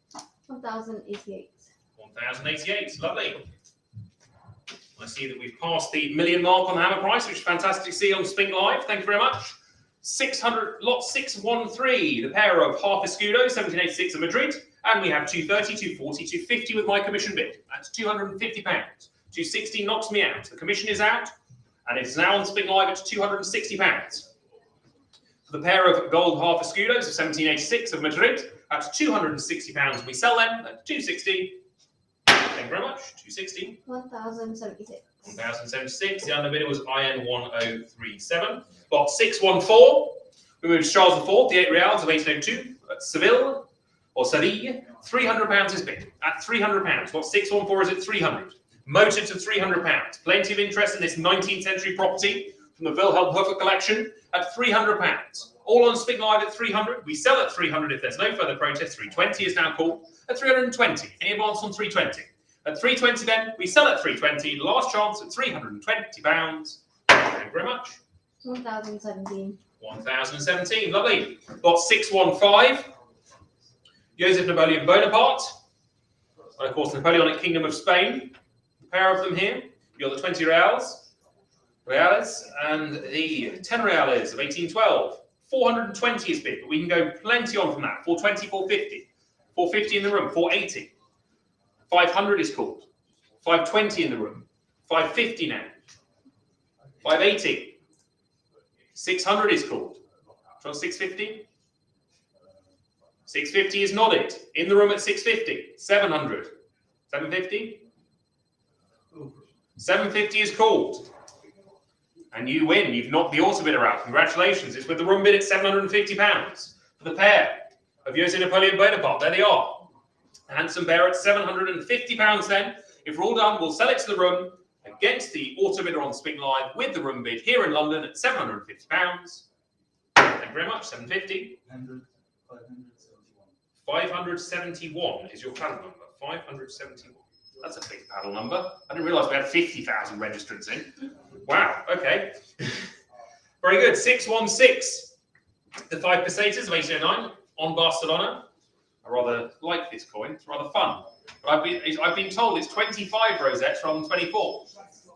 1,088. 1,088. Lovely. I see that we've passed the million mark on the hammer price, which is fantastic to see on Spink Live. Thank you very much. 600, lot 613, the pair of half escudo, 1786 of Madrid, and we have 230, 240, 250 with my commission bid. That's £250. 260 knocks me out. The commission is out, and it's now on Spink Live at £260. For the pair of gold half escudos of 1786 of Madrid, at £260, we sell them at 260. Thank you very much. 260. 1076. 1076. The underbidder was IN1037. Lot 614. We moved to Charles IV, the 8 reals of 1802 at Seville or Seville. £300 is bid at £300. Lot 614 is at 300. Motored to £300. Plenty of interest in this 19th century property from the Wilhelm Hofer collection at £300. All on Spink Live at 300. We sell at 300 if there's no further protest. 320 is now called at 320. Any advance on 320? At 320 then, we sell at 320. Last chance at £320. Thank you very much. 1017. 1017, lovely. Lot 615. Joseph Napoleon Bonaparte. And of course, Napoleonic Kingdom of Spain. A pair of them here. You've got the 20 reals. Reales and the 10 reales of 1812. 420 is bid, but we can go plenty on from that. 420, 450. 450 in the room, 480. 500 is called. 520 in the room. 550 now. 580. 600 is called. Try 650. 650 is nodded. In the room at 650. 700. 750. 750 is called. And you win. You've knocked the auto bidder out. Congratulations. It's with the room bid at £750 for the pair of Joseph Napoleon Bonaparte. There they are. A handsome pair at £750 then. If we're all done, we'll sell it to the room against the auto bidder on Spink Live with the room bid here in London at £750. Thank you very much. 750. 571 is your paddle number. 571. That's a big paddle number. I didn't realise we had 50,000 registrants in. Wow, okay. Very good. 616. The 5 pesetas of 1809 on Barcelona. I rather like this coin. It's rather fun. But I've been told it's 25 rosettes rather than 24.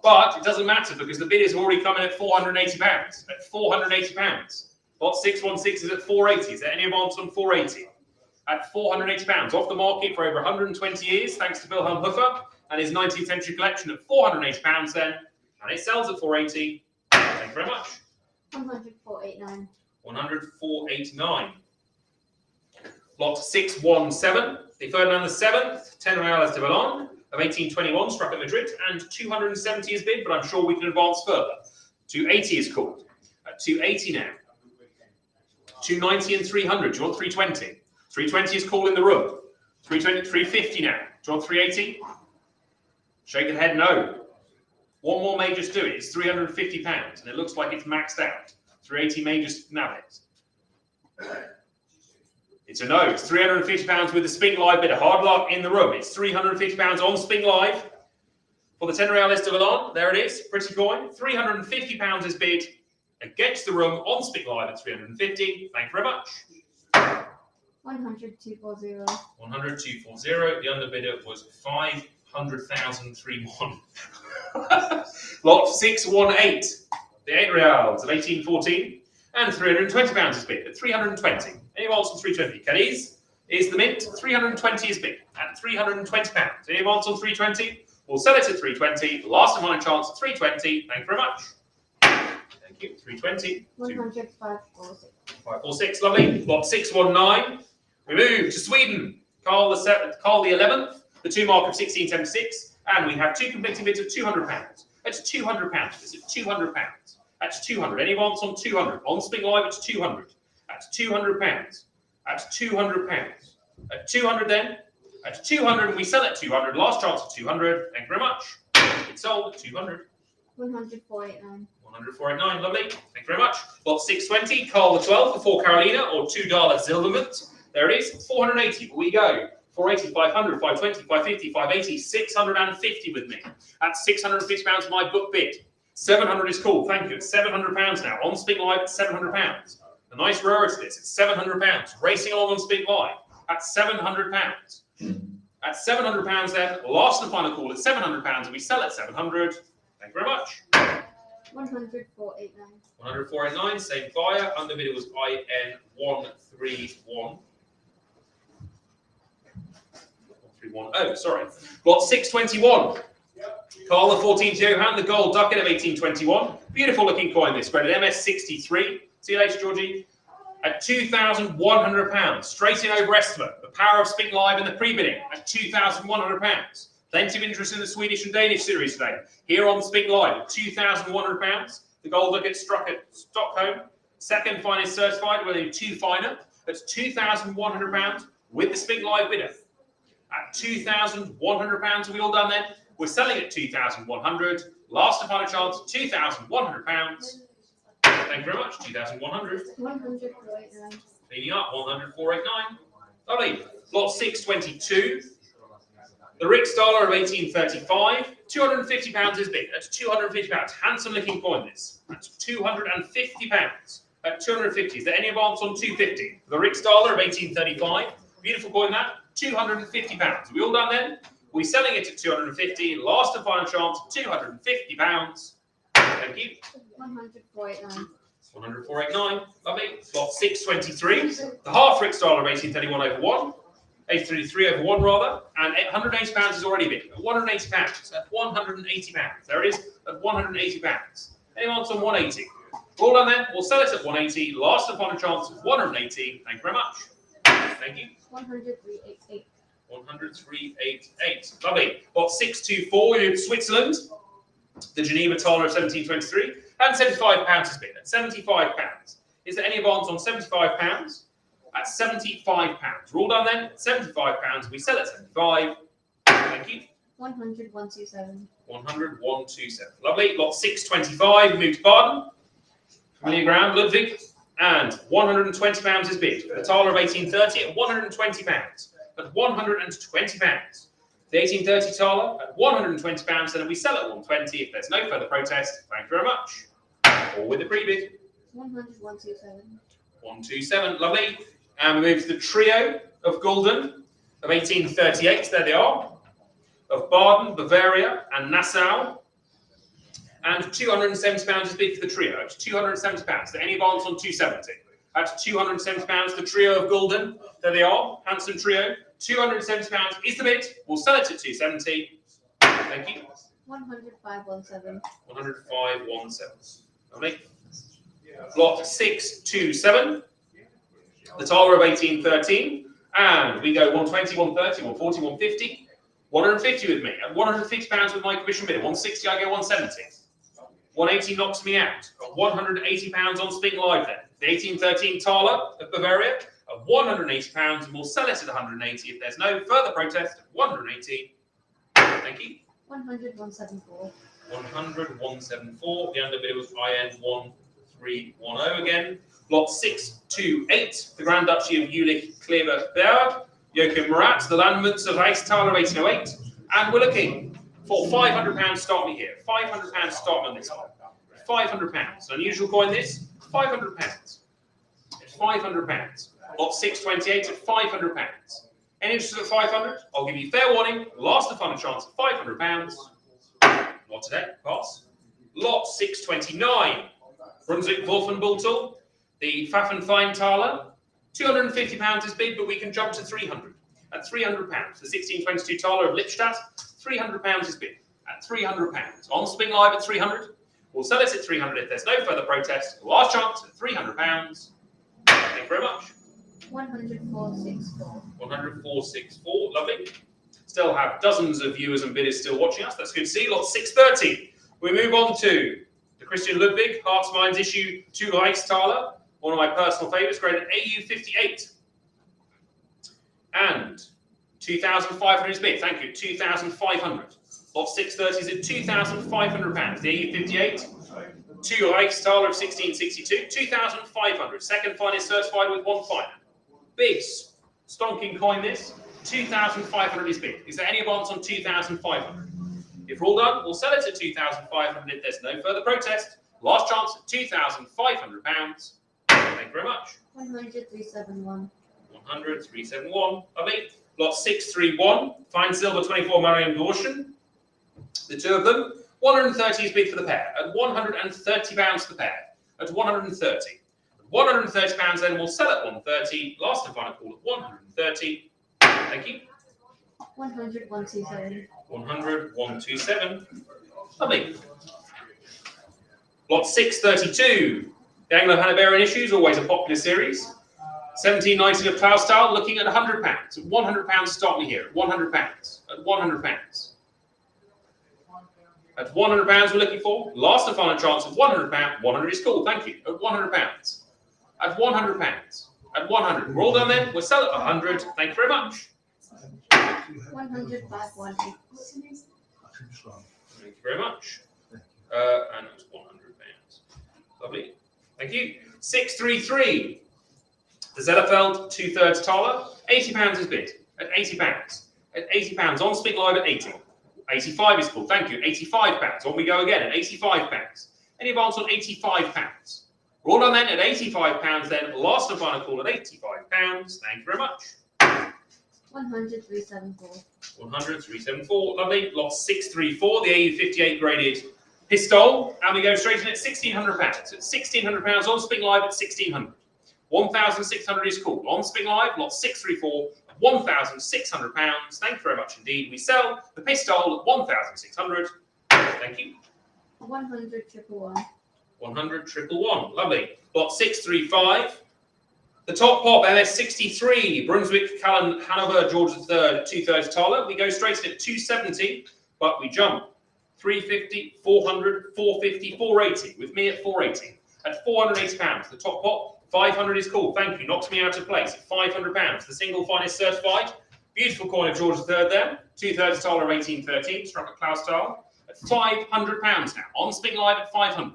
But it doesn't matter because the bid is already coming at £480. At £480. Lot 616 is at 480. Is there any advance on 480? At £480, off the market for over 120 years, thanks to Wilhelm Hofer and his 19th century collection at £480 then, and it sells at 480. Thank you very much. 10489. 104.89. Lot 617, the Ferdinand VII, 10 reales de Ballon of 1821, struck at Madrid, and 270 is bid, but I'm sure we can advance further. 280 is called. At 280 now. 290 and 300. Do you want 320? 320 is called in the room. 320, 350 now. Do you want 380? Shake your head, no. One more may just do it. It's £350, and it looks like it's maxed out. 380 may just nab it. It's a no. It's £350 with the Spink Live bid. A hard luck in the room. It's £350 on Spink Live for the 10 reales de Ballon. There it is. Pretty coin. £350 is bid against the room on Spink Live at 350. Thank you very much. 10240. 10240. The underbidder was 500,031. Lot 618. The 8 reals of 1814 and £320 is bid at 320. Any advance on 320? Cadiz is the mint. 320 is bid at £320. Any advance on 320? We'll sell it at 320. Last and final chance at 320. Thank you very much. Thank you. 320. 10546. 546. Lovely. Lot 619. We move to Sweden. Carl the 11th, the 2 mark of 1676, and we have 2 completing bids of £200. That's £200. This is £200. That's 200. Any advance on 200? On Spink Live, it's 200. That's £200. That's £200. At 200 then. At 200, and we sell at 200. Last chance at 200. Thank you very much. It's sold at 200. 10489. 104.89. Lovely. Thank you very much. Lot 620. Carl the 12th for 4 Carolina or $2 Zilvermont. There it is. 480. Here we go. 480, 500, 520, 550, 580, 650 with me. That's £650 my book bid. 700 is called. Thank you. It's £700 now. On Spink Live, it's £700. A nice rarity this. It's £700. Racing along on Spink Live. That's £700. At £700 then. Last and final call at £700 and we sell at 700. Thank you very much. 10489. 104.89. Same buyer. Underbidder was IN131. 131. Sorry. Lot 621. Carl the 14th Johann, the gold ducat of 1821. Beautiful looking coin this. Graded MS63. See you later, Georgie. at £2,100. Straight in over estimate. The power of Spink Live and the pre-bidding at £2,100. Plenty of interest in the Swedish and Danish series today. Here on Spink Live at £2,100. The gold gets struck at Stockholm. Second finest certified, whether two finer. That's £2,100 with the Spink Live bidder. At £2,100, are we all done then? We're selling at £2,100. Last and final chance, £2,100. Thank you very much. 2,100. 100 489. Cleaning up. 100,489. Lovely. Lot 622. The Riksdaler of 1835. £250 is bid. That's £250. Handsome looking coin this. That's £250. At 250. Is there any advance on 250? The Riksdaler of 1835. Beautiful coin that. £250. Are we all done then? We're selling it at 250. Last and final chance, £250. Thank you. 100 489. 100,489. Lovely. Lot 623. The half Riksdaler of 1831 over 1. 1833 over 1 rather. And £180 is already bid. At £180. At £180. There it is. At £180. Anyone on 180? All done then. We'll sell it at 180. Last and final chance of 180. Thank you very much. Thank you. 100 388. 100,388. Lovely. Lot 624 in Switzerland. The Geneva Thaler of 1723. And £75 is bid. At £75. Is there any advance on £75? At £75. We're all done then. £75. We sell at 75. Thank you. 100 127. 100 127. Lovely. Lot 625. Move to Baden. Familiar ground, Ludwig. And £120 is bid. The Thaler of 1830 at £120. At £120. The 1830 Thaler at £120, and we sell at 120 if there's no further protest. Thank you very much. Or with the pre-bid. 100 127. 127, lovely. And we move to the trio of Gulden of 1838. There they are. Of Baden, Bavaria, and Nassau. And £270 is bid for the trio. It's £270. There any advance on 270? At £270, the trio of Gulden. There they are. Handsome trio. £270 is the bid. We'll sell it at 270. Thank you. 100 517. 100 517. Lovely. Lot 627. The Thaler of 1813. And we go 120, 130, 140, 150. 150 with me. At £150 with my commission bid. 160, I go 170. 180 knocks me out. At £180 on Spink Live then. The 1813 Thaler of Bavaria at £180, and we'll sell it at 180 if there's no further protest. At 180. Thank you. 100 174. 100 174. The underbidder was IN 1310 again. Lot 628. The Grand Duchy of Jülich-Kleberg. Joachim Murat, the Landmünze of Reichsthaler of 1808. And we're looking for £500 start me here. £500 start me on this one. £500. Unusual coin this. £500. It's £500. Lot 628 at £500. Any interest at 500? I'll give you fair warning. Last and final chance at £500. Not today. Pass. Lot 629. Brunswick Wolfenbüttel. The Pfaffenfein-Thaler. £250 is bid, but we can jump to 300. At £300. The 1622 Thaler of Lippstadt. £300 is bid. At £300. On Spink Live at 300. We'll sell it at 300 if there's no further protest. Last chance at £300. Thank you very much. 100 464. 100 464. Lovely. Still have dozens of viewers and bidders still watching us. That's good to see. Lot 630. We move on to the Christian Ludwig Hearts Minds issue 2 Reichsthaler. One of my personal favourites, graded AU 58. And 2,500 is bid. Thank you. 2,500. Lot 630 is at £2,500. The AU 58. 2 Reichsthaler of 1662. 2,500. Second finest certified with 1 finer. Big stonking coin this. 2,500 is bid. Is there any advance on 2,500? If we're all done, we'll sell it at 2,500 if there's no further protest. Last chance at £2,500. Thank you very much. 100 371. 100 371. Lovely. Lot 631. Fine silver 24 Marion Gorschen. The two of them. 130 is bid for the pair. At £130 the pair. At 130. At £130 then we'll sell at 130. Last and final call at 130. Thank you. 100 127. 100 127. Lovely. Lot 632. The Anglo-Hanoverian issue is always a popular series. 1719 of Cloud Style, looking at £100. £100 start me here. £100. At £100. At £100 we're looking for. Last and final chance of £100. 100 is cool. Thank you. At £100. At £100. At 100. We're all done then. We'll sell at 100. Thank you very much. 100, 518. Thank you very much. And it was £100. Lovely. Thank you. 633. The Zellerfeld 2/3 Thaler. £80 is bid. At £80. At £80 on Spink Live at 80. 85 is cool. Thank you. £85. On we go again at £85. Any advance on £85? We're all done then at £85 then. Last and final call at £85. Thank you very much. 100, 374. 100, 374. Lovely. Lot 634, the AU58 graded pistol. And we go straight in at £1,600. At £1,600 on Spink Live at 1,600. 1,600 is called. On Spink Live, lot 634, £1,600. Thank you very much indeed. We sell the pistol at 1,600. Thank you. 100, 111. 100, 111. Lovely. Lot 635. The top pop, MS63, Brunswick, Callan, Hanover, George III, 2/3 Thaler. We go straight in at 270, but we jump. 350, 400, 450, 480. With me at 480. At £480, the top pop. 500 is called. Thank you. Knocks me out of place. At £500. The single finest certified. Beautiful coin of George III there. 2/3 Thaler, 1813. Struck at Klaus style. At £500 now. On Spink Live at 500.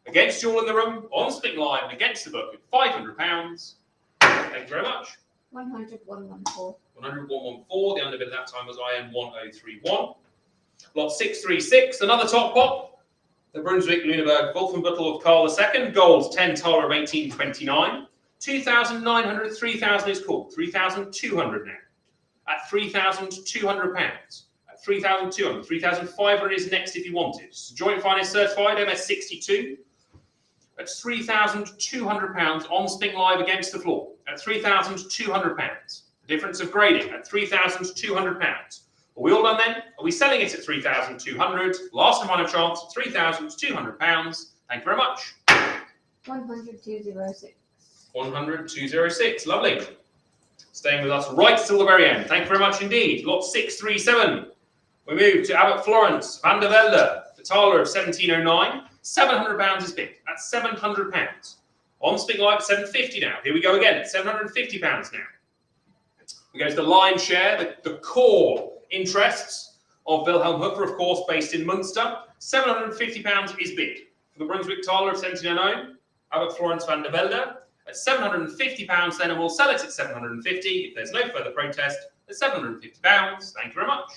Against you all in the room. On Spink Live and against the book at £500. Thank you very much. 100, 114. 100, 114. The underbid at that time was IN 1031. Lot 636. Another top pop. The Brunswick, Lüneburg, Wolfenbüttel of Karl II. Gold 10 Thaler of 1829. 2,900, 3,000 is called. 3,200 now. At £3,200. 3,200. 3,500 is next if you want it. Joint finest certified, MS62. At £3,200 on Spink Live against the floor. At £3,200. The difference of grading at £3,200. Are we all done then? Are we selling it at £3,200? Last and final chance at £3,200. Thank you very much. 100, 206. 100, 206. Lovely. Staying with us right till the very end. Thank you very much indeed. Lot 637. We move to Abbott Florence, Van der Velde, the Thaler of 1709. £700 is bid at £700. On Spink Live at 750 now. Here we go again at £750 now. We go to the lion's share, the core interests of Wilhelm Hoofer, of course, based in Munster. £750 is bid for the Brunswick Thaler of 1709. Abbott Florence Van der Velde at £750 then, and we'll sell it at £750 if there's no further protest at £750. Thank you very much.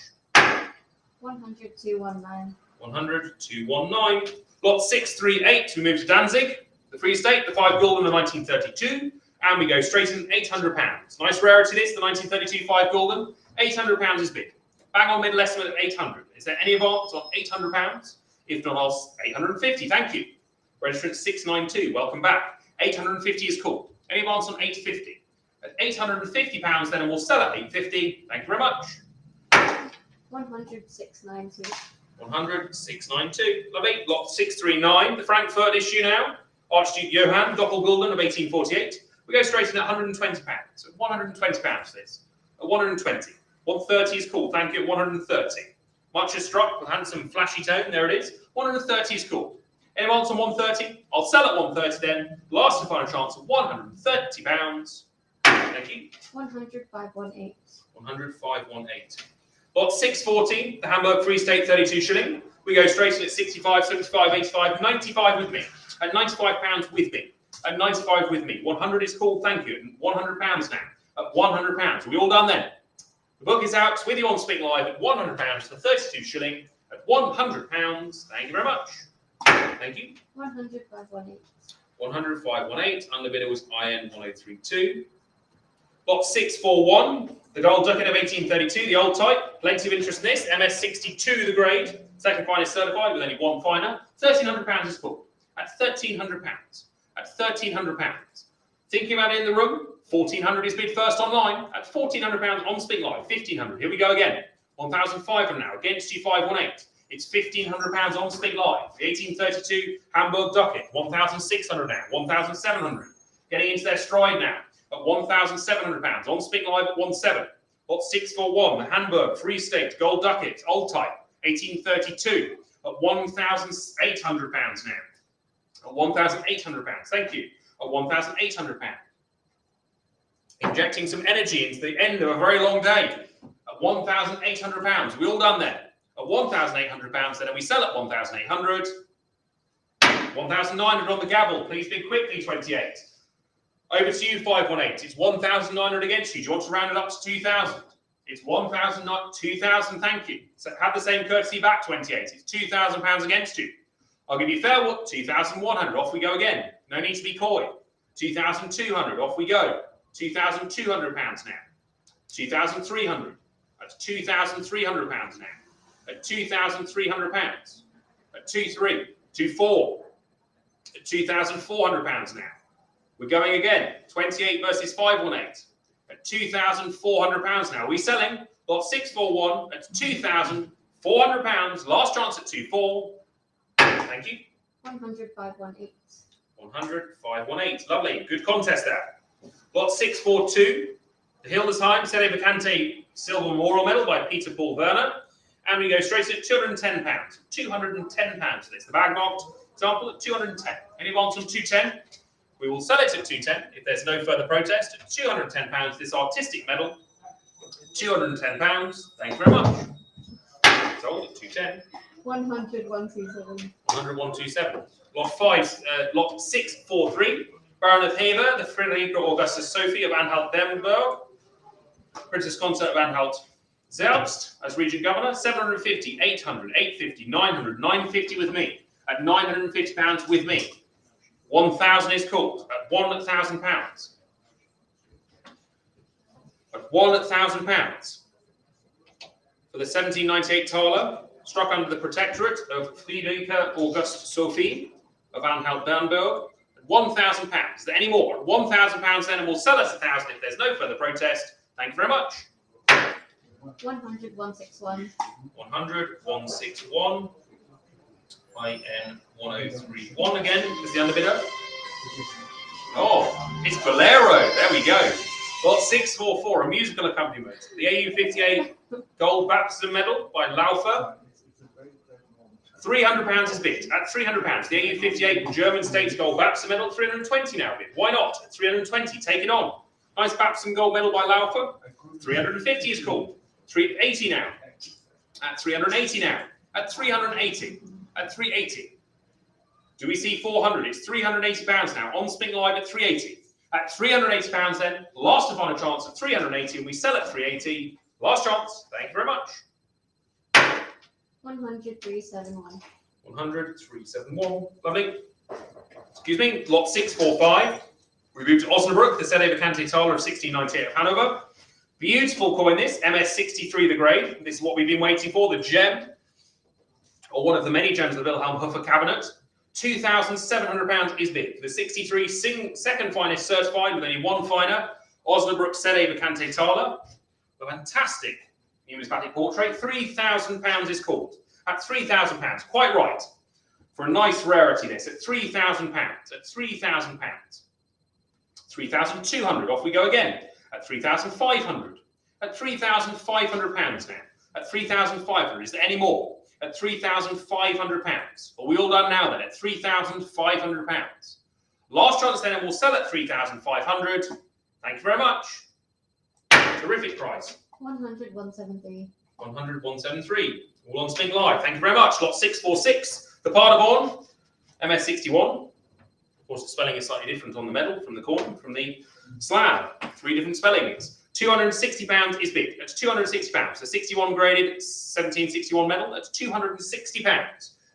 100, 219. 100, 219. Lot 638, we move to Danzig, the Free State, the 5 gulden of 1932, and we go straight in £800. Nice rarity this, the 1932 5 gulden. £800 is bid. Bang on middle estimate at 800. Is there any advance on £800? If not, I'll 850. Thank you. Registrant 692. Welcome back. 850 is called. Any advance on 850? At £850 then, and we'll sell at 850. Thank you very much. 100, 692. 100, 692. Lovely. Lot 639. The Frankfurt issue now. Archduke Johann, Doppelgulden of 1848. We go straight in at £120. So £120 this. At 120. 130 is called. Thank you. At 130. Much is struck with handsome flashy tone. There it is. 130 is called. Any advance on 130? I'll sell at 130 then. Last and final chance of £130. Thank you. 100, 518. 100, 518. Lot 640, the Hamburg Free State, 32 shilling. We go straight in at 65, 75, 85, 95 with me. At £95 with me. At 95 with me. 100 is called. Thank you. £100 now. At £100. Are we all done then? The book is out with you on Spink Live at £100 for 32 shilling. At £100. Thank you very much. Thank you. 100, 518. 100, 518. Underbidder was IN 1032. Lot 641, the gold ducat of 1832, the old type. Plenty of interest in this. MS62, the grade. Second finest certified with only one finer. £1,300 is full. At £1,300. At £1,300. Thinking about it in the room? £1,400 is bid first online. At £1,400 on Spink Live. £1,500. Here we go again. 1,500 now. Against you, 518. It's £1,500 on Spink Live. The 1832 Hamburg Ducket, 1,600 now, 1,700. Getting into their stride now at £1,700 on Spink Live at 1.7. Lot 641, the Hamburg Free State Gold Ducket, old type, 1832 at £1,800 now. At £1,800, thank you. At £1,800. Injecting some energy into the end of a very long day. At £1,800, we all done there. At £1,800, then we sell at 1,800. 1,900 on the gavel, please be quickly, 28. Over to you, 518. It's 1,900 against you. Do you want to round it up to 2,000? It's 1,000, not 2,000, thank you. So have the same courtesy back, 28. It's £2,000 against you. I'll give you fair 2,100. Off we go again. No need to be coy. 2,200. Off we go. £2,200 now. 2,300. That's £2,300 now. At £2,300. At 2,300. 2,400. At £2,400 now. We're going again. 28 versus 518. At £2,400 now. Are we selling? Lot 641 at £2,400. Last chance at 2,400. Thank you. 100, 518. 100, 518. Lovely. Good contest there. Lot 642. The Hildesheim Serie Vacante Silver Memorial Medal by Peter Paul Werner. And we go straight at £210. £210 for this. The bag marked example at 210. Any advance on 210? We will sell it at 210 if there's no further protest. At £210, this artistic medal. £210. Thank you very much. Sold at 210. 100, 127. 100, 127. Lot 643. Baron of Hever, the Friederike Augustus Sophie of Anhalt-Bernburg. Princess Consort of Anhalt-Zerbst as Regent Governor. 750, 800, 850, 900, 950 with me. At £950 with me. 1,000 is called at £1,000. At £1,000 for the 1798 Thaler, struck under the protectorate of Friederike August Sophie of Anhalt-Bernburg. At £1,000. Is there any more? At £1,000 then, and we'll sell us 1,000 if there's no further protest. Thank you very much. 100, 161. 100, 161. IN 1031 again is the underbidder. Oh, it's Bolero. There we go. Lot 644, a musical accompaniment. The AU58 Gold Baptism Medal by Laufer. £300 is bid at £300. The AU58 German States Gold Baptism Medal, 320 now bid. Why not? At 320, take it on. Nice Baptism Gold Medal by Laufer. 350 is called. 380 now. At 380 now. At 380. At 380. Do we see 400? It's £380 now. On Spink Live at 380. At £380 then. Last and final chance at 380, and we sell at 380. Last chance. Thank you very much. 100, 371. 100, 371. Lovely. Excuse me. Lot 645. We move to Osnabrück, the Serie Vacante Thaler of 1698 of Hanover. Beautiful coin this. MS63 the grade. This is what we've been waiting for. The gem. Or one of the many gems of the Wilhelm Huffer cabinet. £2,700 is bid. The 63 second finest certified with only one finer. Osnabrück Serie Vacante Thaler. A fantastic numismatic portrait. £3,000 is called. At £3,000. Quite right. For a nice rarity this. At £3,000. At £3,000. 3,200. Off we go again. At 3,500. At £3,500 now. At 3,500. Is there any more? At £3,500. Are we all done now then? At £3,500. Last chance then, and we'll sell at 3,500. Thank you very much. Terrific price. 100, 173. 100, 173. All on Spink Live. Thank you very much. Lot 646. The Paderborn. MS61. Of course, the spelling is slightly different on the medal from the corner, from the slab. 3 different spellings. £260 is bid. That's £260. The 61 graded 1761 medal. That's £260.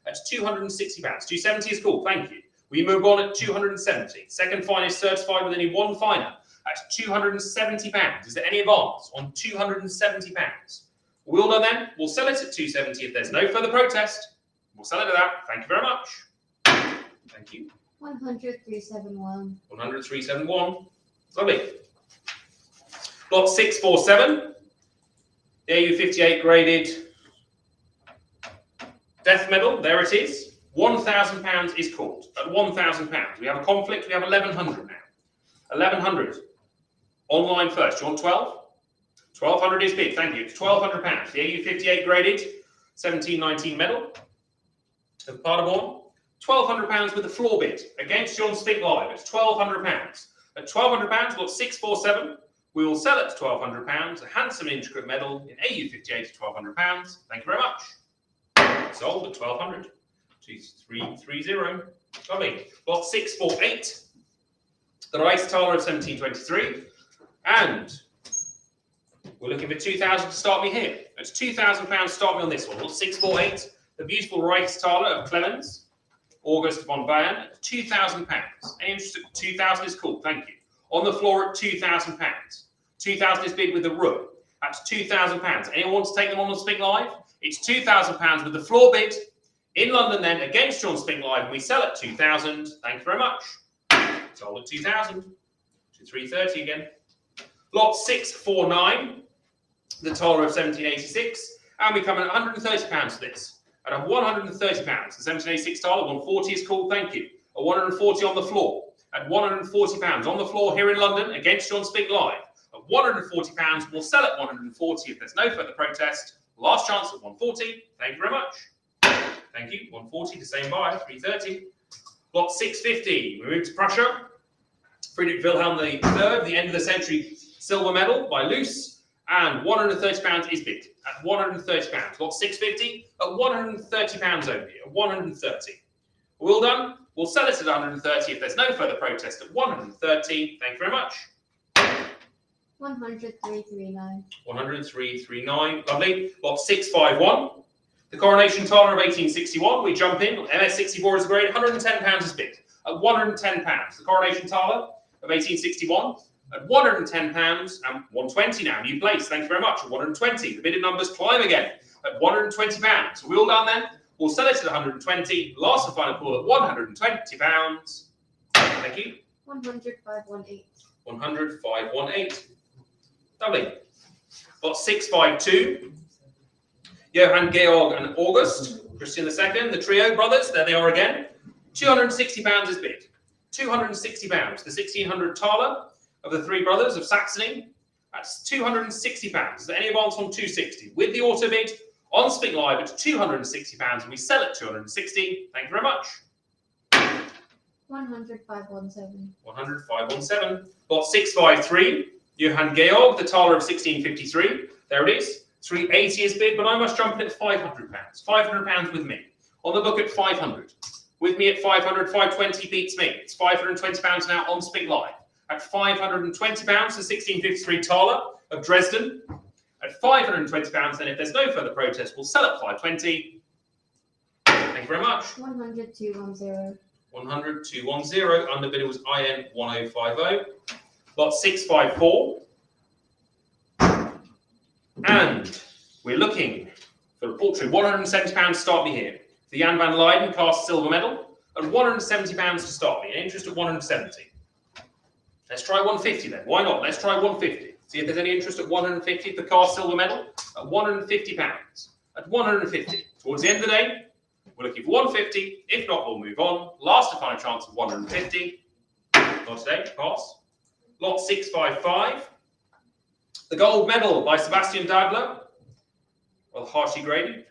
That's £260. 270 is cool. Thank you. We move on at 270. Second finest certified with only one finer. That's £270. Is there any advance on £270? We all done then? We'll sell it at 270 if there's no further protest. We'll sell it at that. Thank you very much. Thank you. 100, 371. 100, 371. Lovely. Lot 647. The AU58 graded Death medal, there it is. £1,000 is called. At £1,000. We have a conflict, we have 1,100 now. 1,100. Online first. Do you want 12? 1,200 is bid, thank you. It's £1,200. The AU58 graded, 1719 medal of Paderborn. £1,200 with the floor bid against John Spink Live. It's £1,200. At £1,200, lot 647. We will sell it to £1,200. A handsome intricate medal in AU58 at £1,200. Thank you very much. Sold at £1,200. 2330. Lovely. Lot 648. The Rice Taler of 1723. And we're looking for 2,000 to start me here. It's £2,000 to start me on this one. Lot 648. The beautiful Rice Taler of Clemens. August von Bayern at £2,000. Any interest at 2,000 is cool. Thank you. On the floor at £2,000. 2,000 is bid with the rook. That's £2,000. Anyone want to take them on Spink Live? It's £2,000 with the floor bid in London then against John Spink Live, and we sell at 2,000. Thank you very much. Sold at 2,000 to 330 again. Lot 649, the Taler of 1786, and we come in at £130 for this. At £130, the 1786 Taler, 140 is called. Thank you. A 140 on the floor. At £140 on the floor here in London against John Spink Live. At £140, we'll sell at 140 if there's no further protest. Last chance at 140. Thank you very much. Thank you. 140, the same buyer, 330. Lot 650. We move to Prussia. Friedrich Wilhelm III, the end of the century silver medal by Luce. And £130 is bid. At £130. Lot 650 at £130 only. At 130. Well done. We'll sell it at 130 if there's no further protest at 130. Thank you very much. 103.39. 103.39. Lovely. Lot 651. The Coronation Taler of 1861. We jump in. MS64 is the grade. £110 is bid. At £110. The Coronation Taler of 1861. At £110 and 120 now. New place. Thank you very much. At 120. The bidded numbers climb again. At £120. So we're all done then. We'll sell it at 120. Last and final call at £120. Thank you. 100.518. 100.518. Lovely. Got 652. Johann Georg and August. Christian II. The trio brothers. There they are again. £260 is bid. £260. The 1600 Taler of the three brothers of Saxony. That's £260. Is there any advance on 260? With the auto bid on Spink Live at £260, and we sell at 260. Thank you very much. 100.517. 100.517. Got 653. Johann Georg, the Taler of 1653. There it is. 380 is bid, but I must jump in at £500. £500 with me. On the book at 500. With me at 500, 520 beats me. It's £520 now on Spink Live. At £520, the 1653 Taler of Dresden. At £520, then if there's no further protest, we'll sell at 520. Thank you very much. 100.210. 100.210. Underbidder was IN 1050. Lot 654. And we're looking for a portrait. £170 to start me here. The Jan van Leyden cast silver medal. At £170 to start me. An interest at 170. Let's try 150 then. Why not? Let's try 150. See if there's any interest at 150 for cast silver medal. At £150. At 150. Towards the end of the day, we're looking for 150. If not, we'll move on. Last and final chance of 150. Not today. Pass. Lot 655. The gold medal by Sebastian Dabler. Well, harshly graded.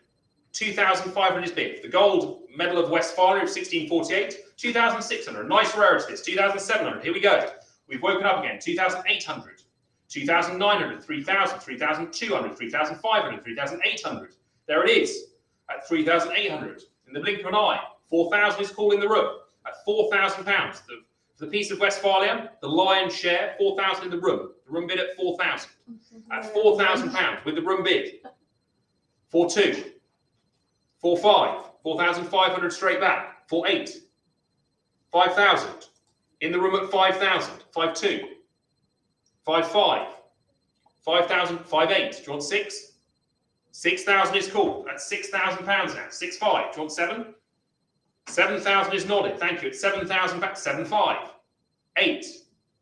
2,500 is bid. The gold medal of Westphalia of 1648. 2,600. Nice rarity this. 2,700. Here we go. We've woken up again. 2,800. 2,900. 3,000. 3,200. 3,500. 3,800. There it is. At 3,800. In the blink of an eye. 4,000 is calling the room. At £4,000. The piece of Westphalia, the lion's share, 4,000 in the room. The room bid at 4,000. At £4,000 with the room bid. 4,2. 4,5. 4,500 straight back. 4,8. 5,000. In the room at 5,000. 5,2. 5,5. 5,000. 5,8. Do you want 6? 6,000 is cool. That's £6,000 now. 6,5. Do you want 7? 7,000 is nodded. Thank you. It's 7,000 back. 7,5. 8.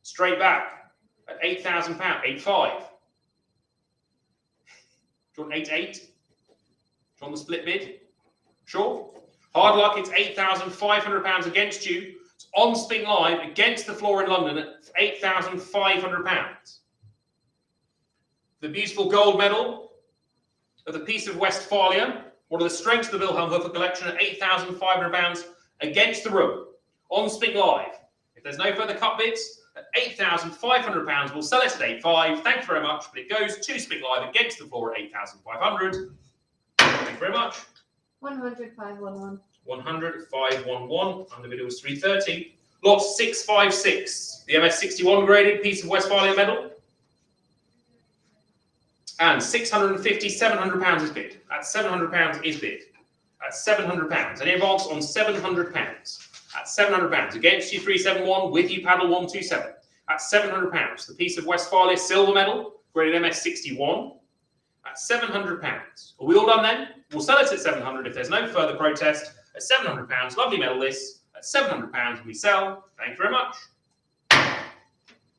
Straight back. At £8,000. 8,5. Do you want 8,8? Do you want the split bid? Sure? Hard luck, it's £8,500 against you. It's on Spink Live against the floor in London at £8,500. The beautiful gold medal of the Peace of Westphalia, one of the strengths of the Wilhelm Hoofer collection at £8,500 against the room on Spink Live. If there's no further cut bids, at £8,500, we'll sell it at £8,500. Thank you very much, but it goes to Spink Live against the floor at £8,500. Thank you very much. 100, 511. 100, 511, under bid was 330. Lot 656, the MS61 graded Peace of Westphalia medal. And £650, £700 is bid. At £700 is bid. At £700. Any advance on £700? At £700. Against you 371, with you paddle 127. At £700. The Peace of Westphalia silver medal, graded MS61. At £700. Are we all done then? We'll sell it at £700 if there's no further protest. At £700, lovely medal list. At £700 we sell. Thank you very much.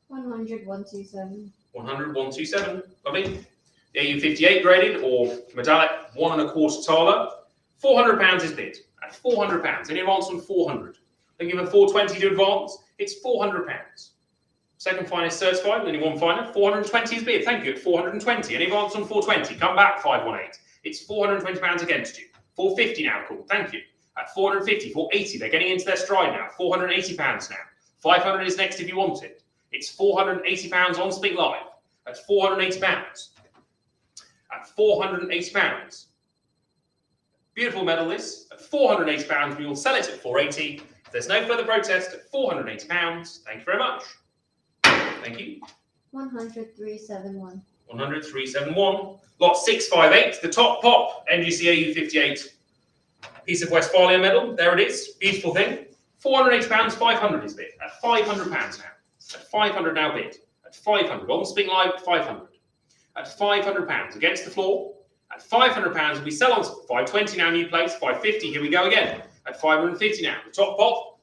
100, 127. 100, 127, lovely. The AU58 graded or metallic 1 1/4 taler. £400 is bid. At £400. Any advance on 400? They give a 420 to advance. It's £400. Second finest certified, only one final. 420 is bid. Thank you. At 420. Any advance on 420? Come back 518. It's £420 against you. 450 now, cool. Thank you. At 450, 480. They're getting into their stride now. £480 now. 500 is next if you want it. It's £480 on Spink Live. At £480. At £480. Beautiful medal list. At £480, we will sell it at £480. If there's no further protest, at £480. Thank you very much. Thank you. 100, 371. 100, 371. Lot 658, the top pop NGC AU58 Peace of Westphalia medal. There it is. Beautiful thing. £480, 500 is bid. At £500 now. At 500 now bid. At 500. On Spink Live, 500. At £500 against the floor. At £500, we sell on 520 now, new place. 550, here we go again. At 550 now. The top pop,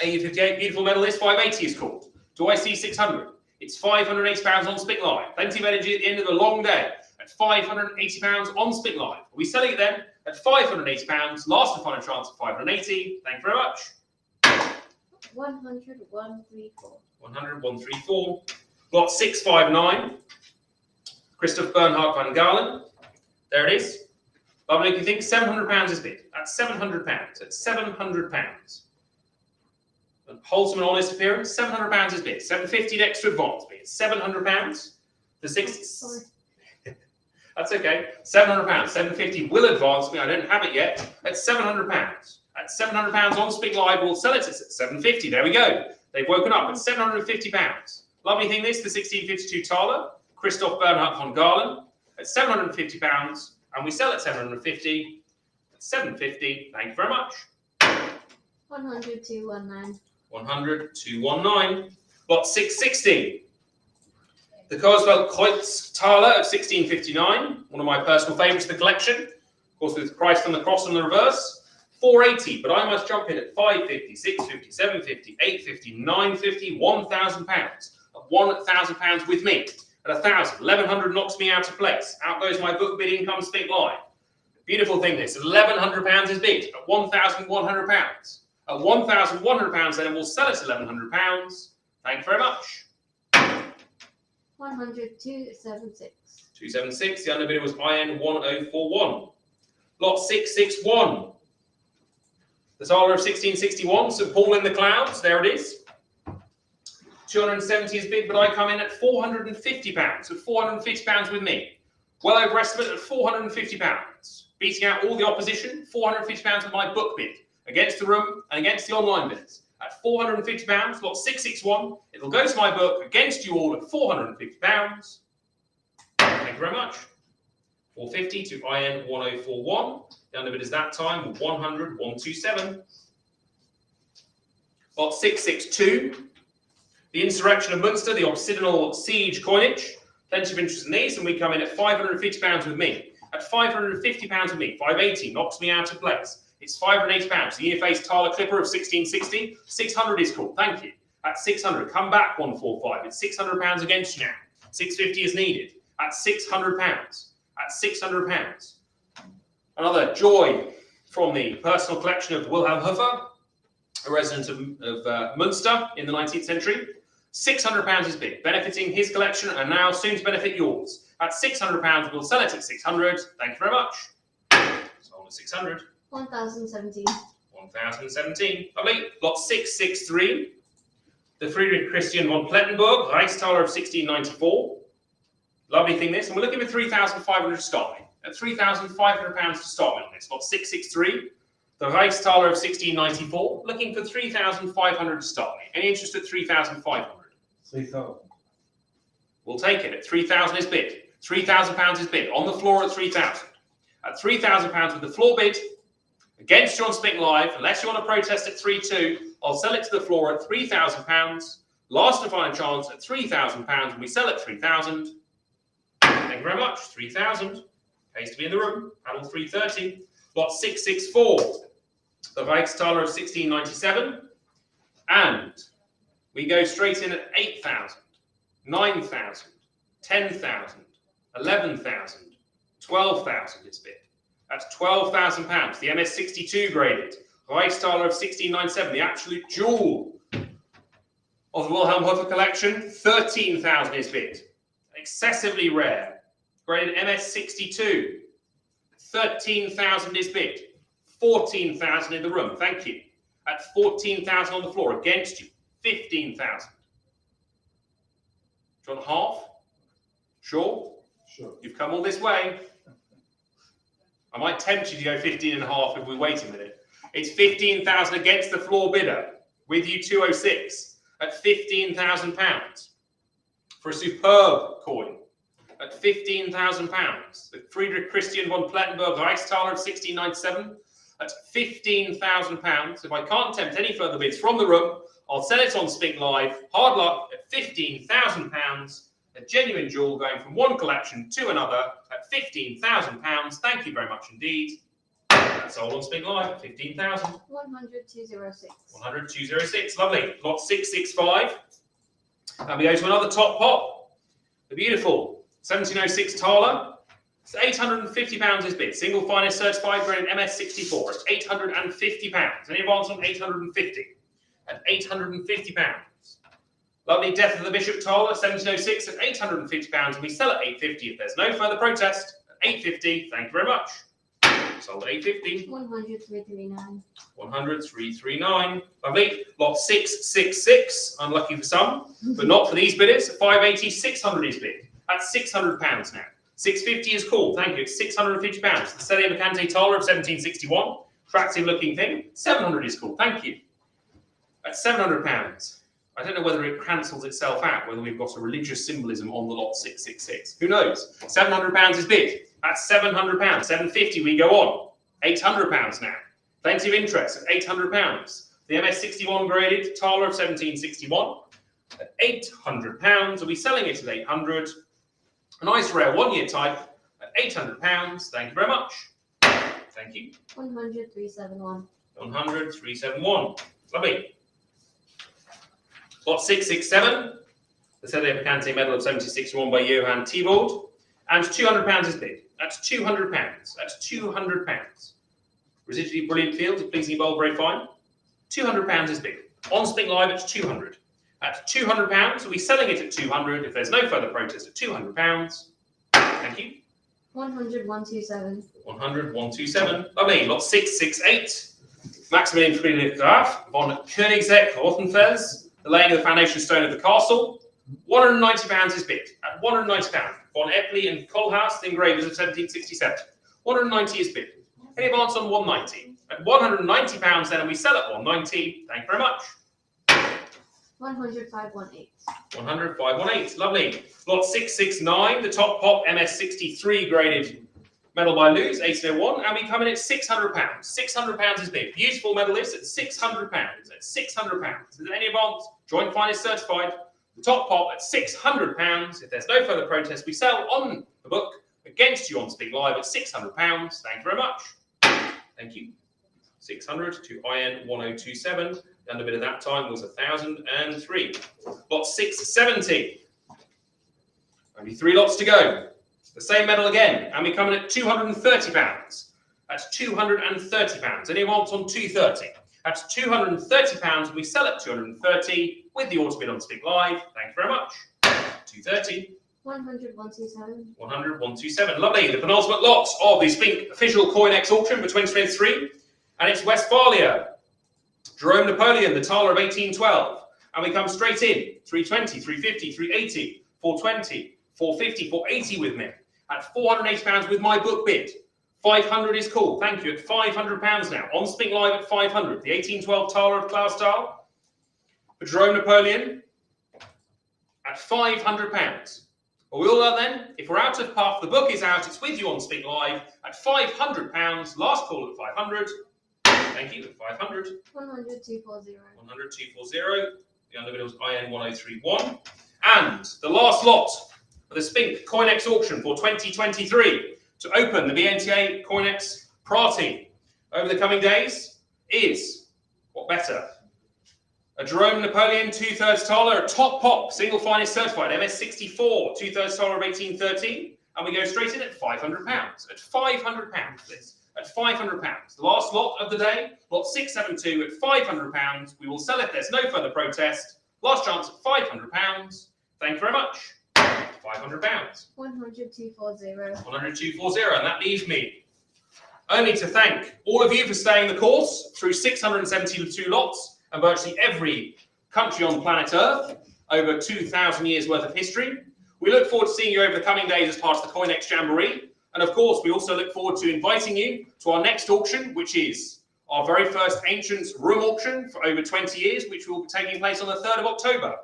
AU58, beautiful medal list, 580 is called. Do I see 600? It's £580 on Spink Live. Plenty of energy at the end of a long day. At £580 on Spink Live. Are we selling it then? At £580, last and final chance at 580. Thank you very much. 100, 134. 100, 134. Lot 659. Christoph Bernhard van Galen. There it is. Lovely looking thing. £700 is bid. At £700. At £700. And wholesome and honest appearance. £700 is bid. 750 next to advance bid. £700. The six. Sorry. That's okay. £700. 750 will advance me. I don't have it yet. At £700. At £700 on Spink Live, we'll sell it at £750. There we go. They've woken up at £750. Lovely thing this, the 1652 Thaler, Christoph Bernhard von Galen, at £750, and we sell at £750. At £750. Thank you very much. 100, 219. 100, 219. Lot 660. The Coesfeld Kreutz Thaler of 1659, one of my personal favourites of the collection. Of course, with Christ on the cross on the reverse. 480, but I must jump in at 550, 650, 750, 850, 950, £1,000. At £1,000 with me. At 1,000, 1,100 knocks me out of place. Out goes my book bid, income Spink Live. Beautiful thing this. £1,100 is bid at £1,100. At £1,100, then we'll sell it at £1,100. Thank you very much. 100, 276. 276. The underbidder was IN 1041. Lot 661. The Thaler of 1661, St Paul in the Clouds. There it is. 270 is bid, but I come in at £450. At £450 with me. Well over estimate at £450. Beating out all the opposition. £450 with my book bid. Against the room and against the online bids. At £450, lot 661. It'll go to my book against you all at £450. Thank you very much. 450 to IN 1041. The underbid is that time 100, 127. Lot 662. The Insurrection of Munster, the Obsidional Siege coinage. Plenty of interest in these, and we come in at £550 with me. At £550 with me, 580 knocks me out of place. It's £580. The Ear-Face Thaler Clipper of 1660. 600 is called. Thank you. At 600, come back 145. It's £600 against you now. 650 is needed. At £600. At £600. Another joy from the personal collection of Wilhelm Hofer, a resident of Munster in the 19th century. £600 is bid, benefiting his collection and now soon to benefit yours. At £600, we'll sell it at 600. Thank you very much. Sold at 600. 1017. 1017. Lovely. Lot 663. The Friedrich Christian von Plettenberg, Reichstaler of 1694. Lovely thing this. And we're looking for 3,500 to start with. At £3,500 to start with on this. Lot 663. The Reichstaler of 1694. Looking for 3,500 to start with. Any interest at 3,500? 3,000. We'll take it. At 3,000 is bid. £3,000 is bid. On the floor at 3,000. At £3,000 with the floor bid. Against you on Spink Live, unless you want to protest at 3-2, I'll sell it to the floor at £3,000. Last and final chance at £3,000, and we sell at 3,000. Thank you very much. 3,000. Pays to be in the room. Panel 330. Lot 664. The Reichstaler of 1697. And we go straight in at 8,000, 9,000, 10,000, 11,000, 12,000 it's bid. That's £12,000. The MS62 graded. Reichstaler of 1697, the absolute jewel of the Wilhelm Hofer collection. 13,000 is bid. Excessively rare. Graded MS62. 13,000 is bid. 14,000 in the room. Thank you. At 14,000 on the floor. Against you. 15,000. Do you want half? Sure? Sure. You've come all this way. I might tempt you to go 15 and a half if we wait a minute. It's 15,000 against the floor bidder. With you 206 at £15,000 for a superb coin. At £15,000. The Friedrich Christian von Plettenberg Reichstaler of 1697 at £15,000. If I can't tempt any further bids from the room, I'll sell it on Spink Live. Hard luck at £15,000. A genuine jewel going from one collection to another at £15,000. Thank you very much indeed. That's all on Spink Live. 15,000. 100,206. 100,206. Lovely. Lot 665. And we go to another top pot. The beautiful 1706 Thaler. It's £850 is bid. Single finest certified grade MS64. It's £850. Any advance on 850? At £850. Lovely Death of the Bishop Thaler, 1706 at £850, and we sell at £850 if there's no further protest. At £850, thank you very much. Sold at £850. 100,339. 100,339. Lovely. Lot 666, unlucky for some, but not for these bidders. 580, 600 is bid. That's £600 now. 650 is cool, thank you. It's £650. The Celia Mercante Thaler of 1761, attractive looking thing. 700 is cool, thank you. At £700. I don't know whether it cancels itself out, whether we've got a religious symbolism on the lot 666. Who knows? £700 is bid. That's £700. £750 we go on. £800 now. Plenty of interest at £800. The MS61 graded Thaler of 1761 at £800. We'll be selling it at £800. A nice rare one-year type at £800. Thank you very much. Thank you. 100,371. 100,371. Lovely. Lot 667, the Celia Mercante medal of 1761 by Johann Thibault, and £200 is bid. That's £200. That's £200. Residually brilliant fields, a pleasing bowl, very fine. £200 is bid. On Spink Live, it's 200. At £200, so we're selling it at 200. If there's no further protest, at £200. Thank you. 100,127. 100,127. Lovely. Lot 668, Maximilian Friedrich Graf von Königsegg Rothenfels. The laying of the foundation stone of the castle. £190 is bid. At £190. Von Epley and Kohlhaas, the engravers of 1767. 190 is bid. Any advance on 190? At £190 then, and we sell at 190. Thank you very much. 100,518. 100,518. Lovely. Lot 669, the top pop MS63 graded medal by Luz, 1801, and we come in at £600. £600 is bid. Beautiful medal list at £600. At £600. Is there any advance? Joint finest certified. The top pop at £600. If there's no further protest, we sell on the book against you on Spink Live at £600. Thank you very much. Thank you. 600 to IN 1027. The underbid at that time was 1,003. Lot 670. Only 3 lots to go. The same medal again, and we come in at £230. That's £230. Anyone wants on 230? That's £230. We sell at 230 with the auto bid on Spink Live. Thank you very much. 230. 100, 127. 100, 127. Lovely. The penultimate lot of the Spink official COINEX auction for 2023. And it's Westphalia. Jerome Napoleon, the Taler of 1812. And we come straight in. 320, 350, 380, 420, 450, 480 with me. At £480 with my book bid. 500 is cool. Thank you. At £500 now. On Spink Live at 500. The 1812 Taler of Klaus Stahl. For Jerome Napoleon at £500. Well, we all are then. If we're out of puff, the book is out. It's with you on Spink Live at £500. Last call at 500. Thank you. At 500. 100, 240. 100, 240. The underbid was IN1031. And the last lot for the Spink COINEX auction for 2023 to open the BNTA COINEX party over the coming days is, what better? A Jerome Napoleon 2/3 Taler, a top pop, single finest certified, MS64, 2/3 Taler of 1813. And we go straight in at £500. At £500, please. At £500. The last lot of the day, lot 672 at £500. We will sell if there's no further protest. Last chance at £500. Thank you very much. £500. 100, 240. 100, 240. And that leaves me only to thank all of you for staying the course through 672 lots and virtually every country on planet Earth, over 2,000 years worth of history. We look forward to seeing you over the coming days as part of the COINEX Jamboree. And of course, we also look forward to inviting you to our next auction, which is our very first Ancients room auction for over 20 years, which will be taking place on the 3rd of October.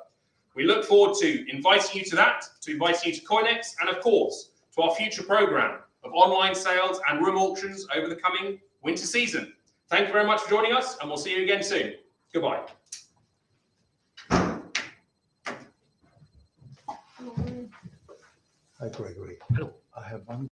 We look forward to inviting you to that, to inviting you to COINEX, and of course, to our future programme of online sales and room auctions over the coming winter season. Thank you very much for joining us, and we'll see you again soon. Goodbye. Hi, Gregory. Hello. I have one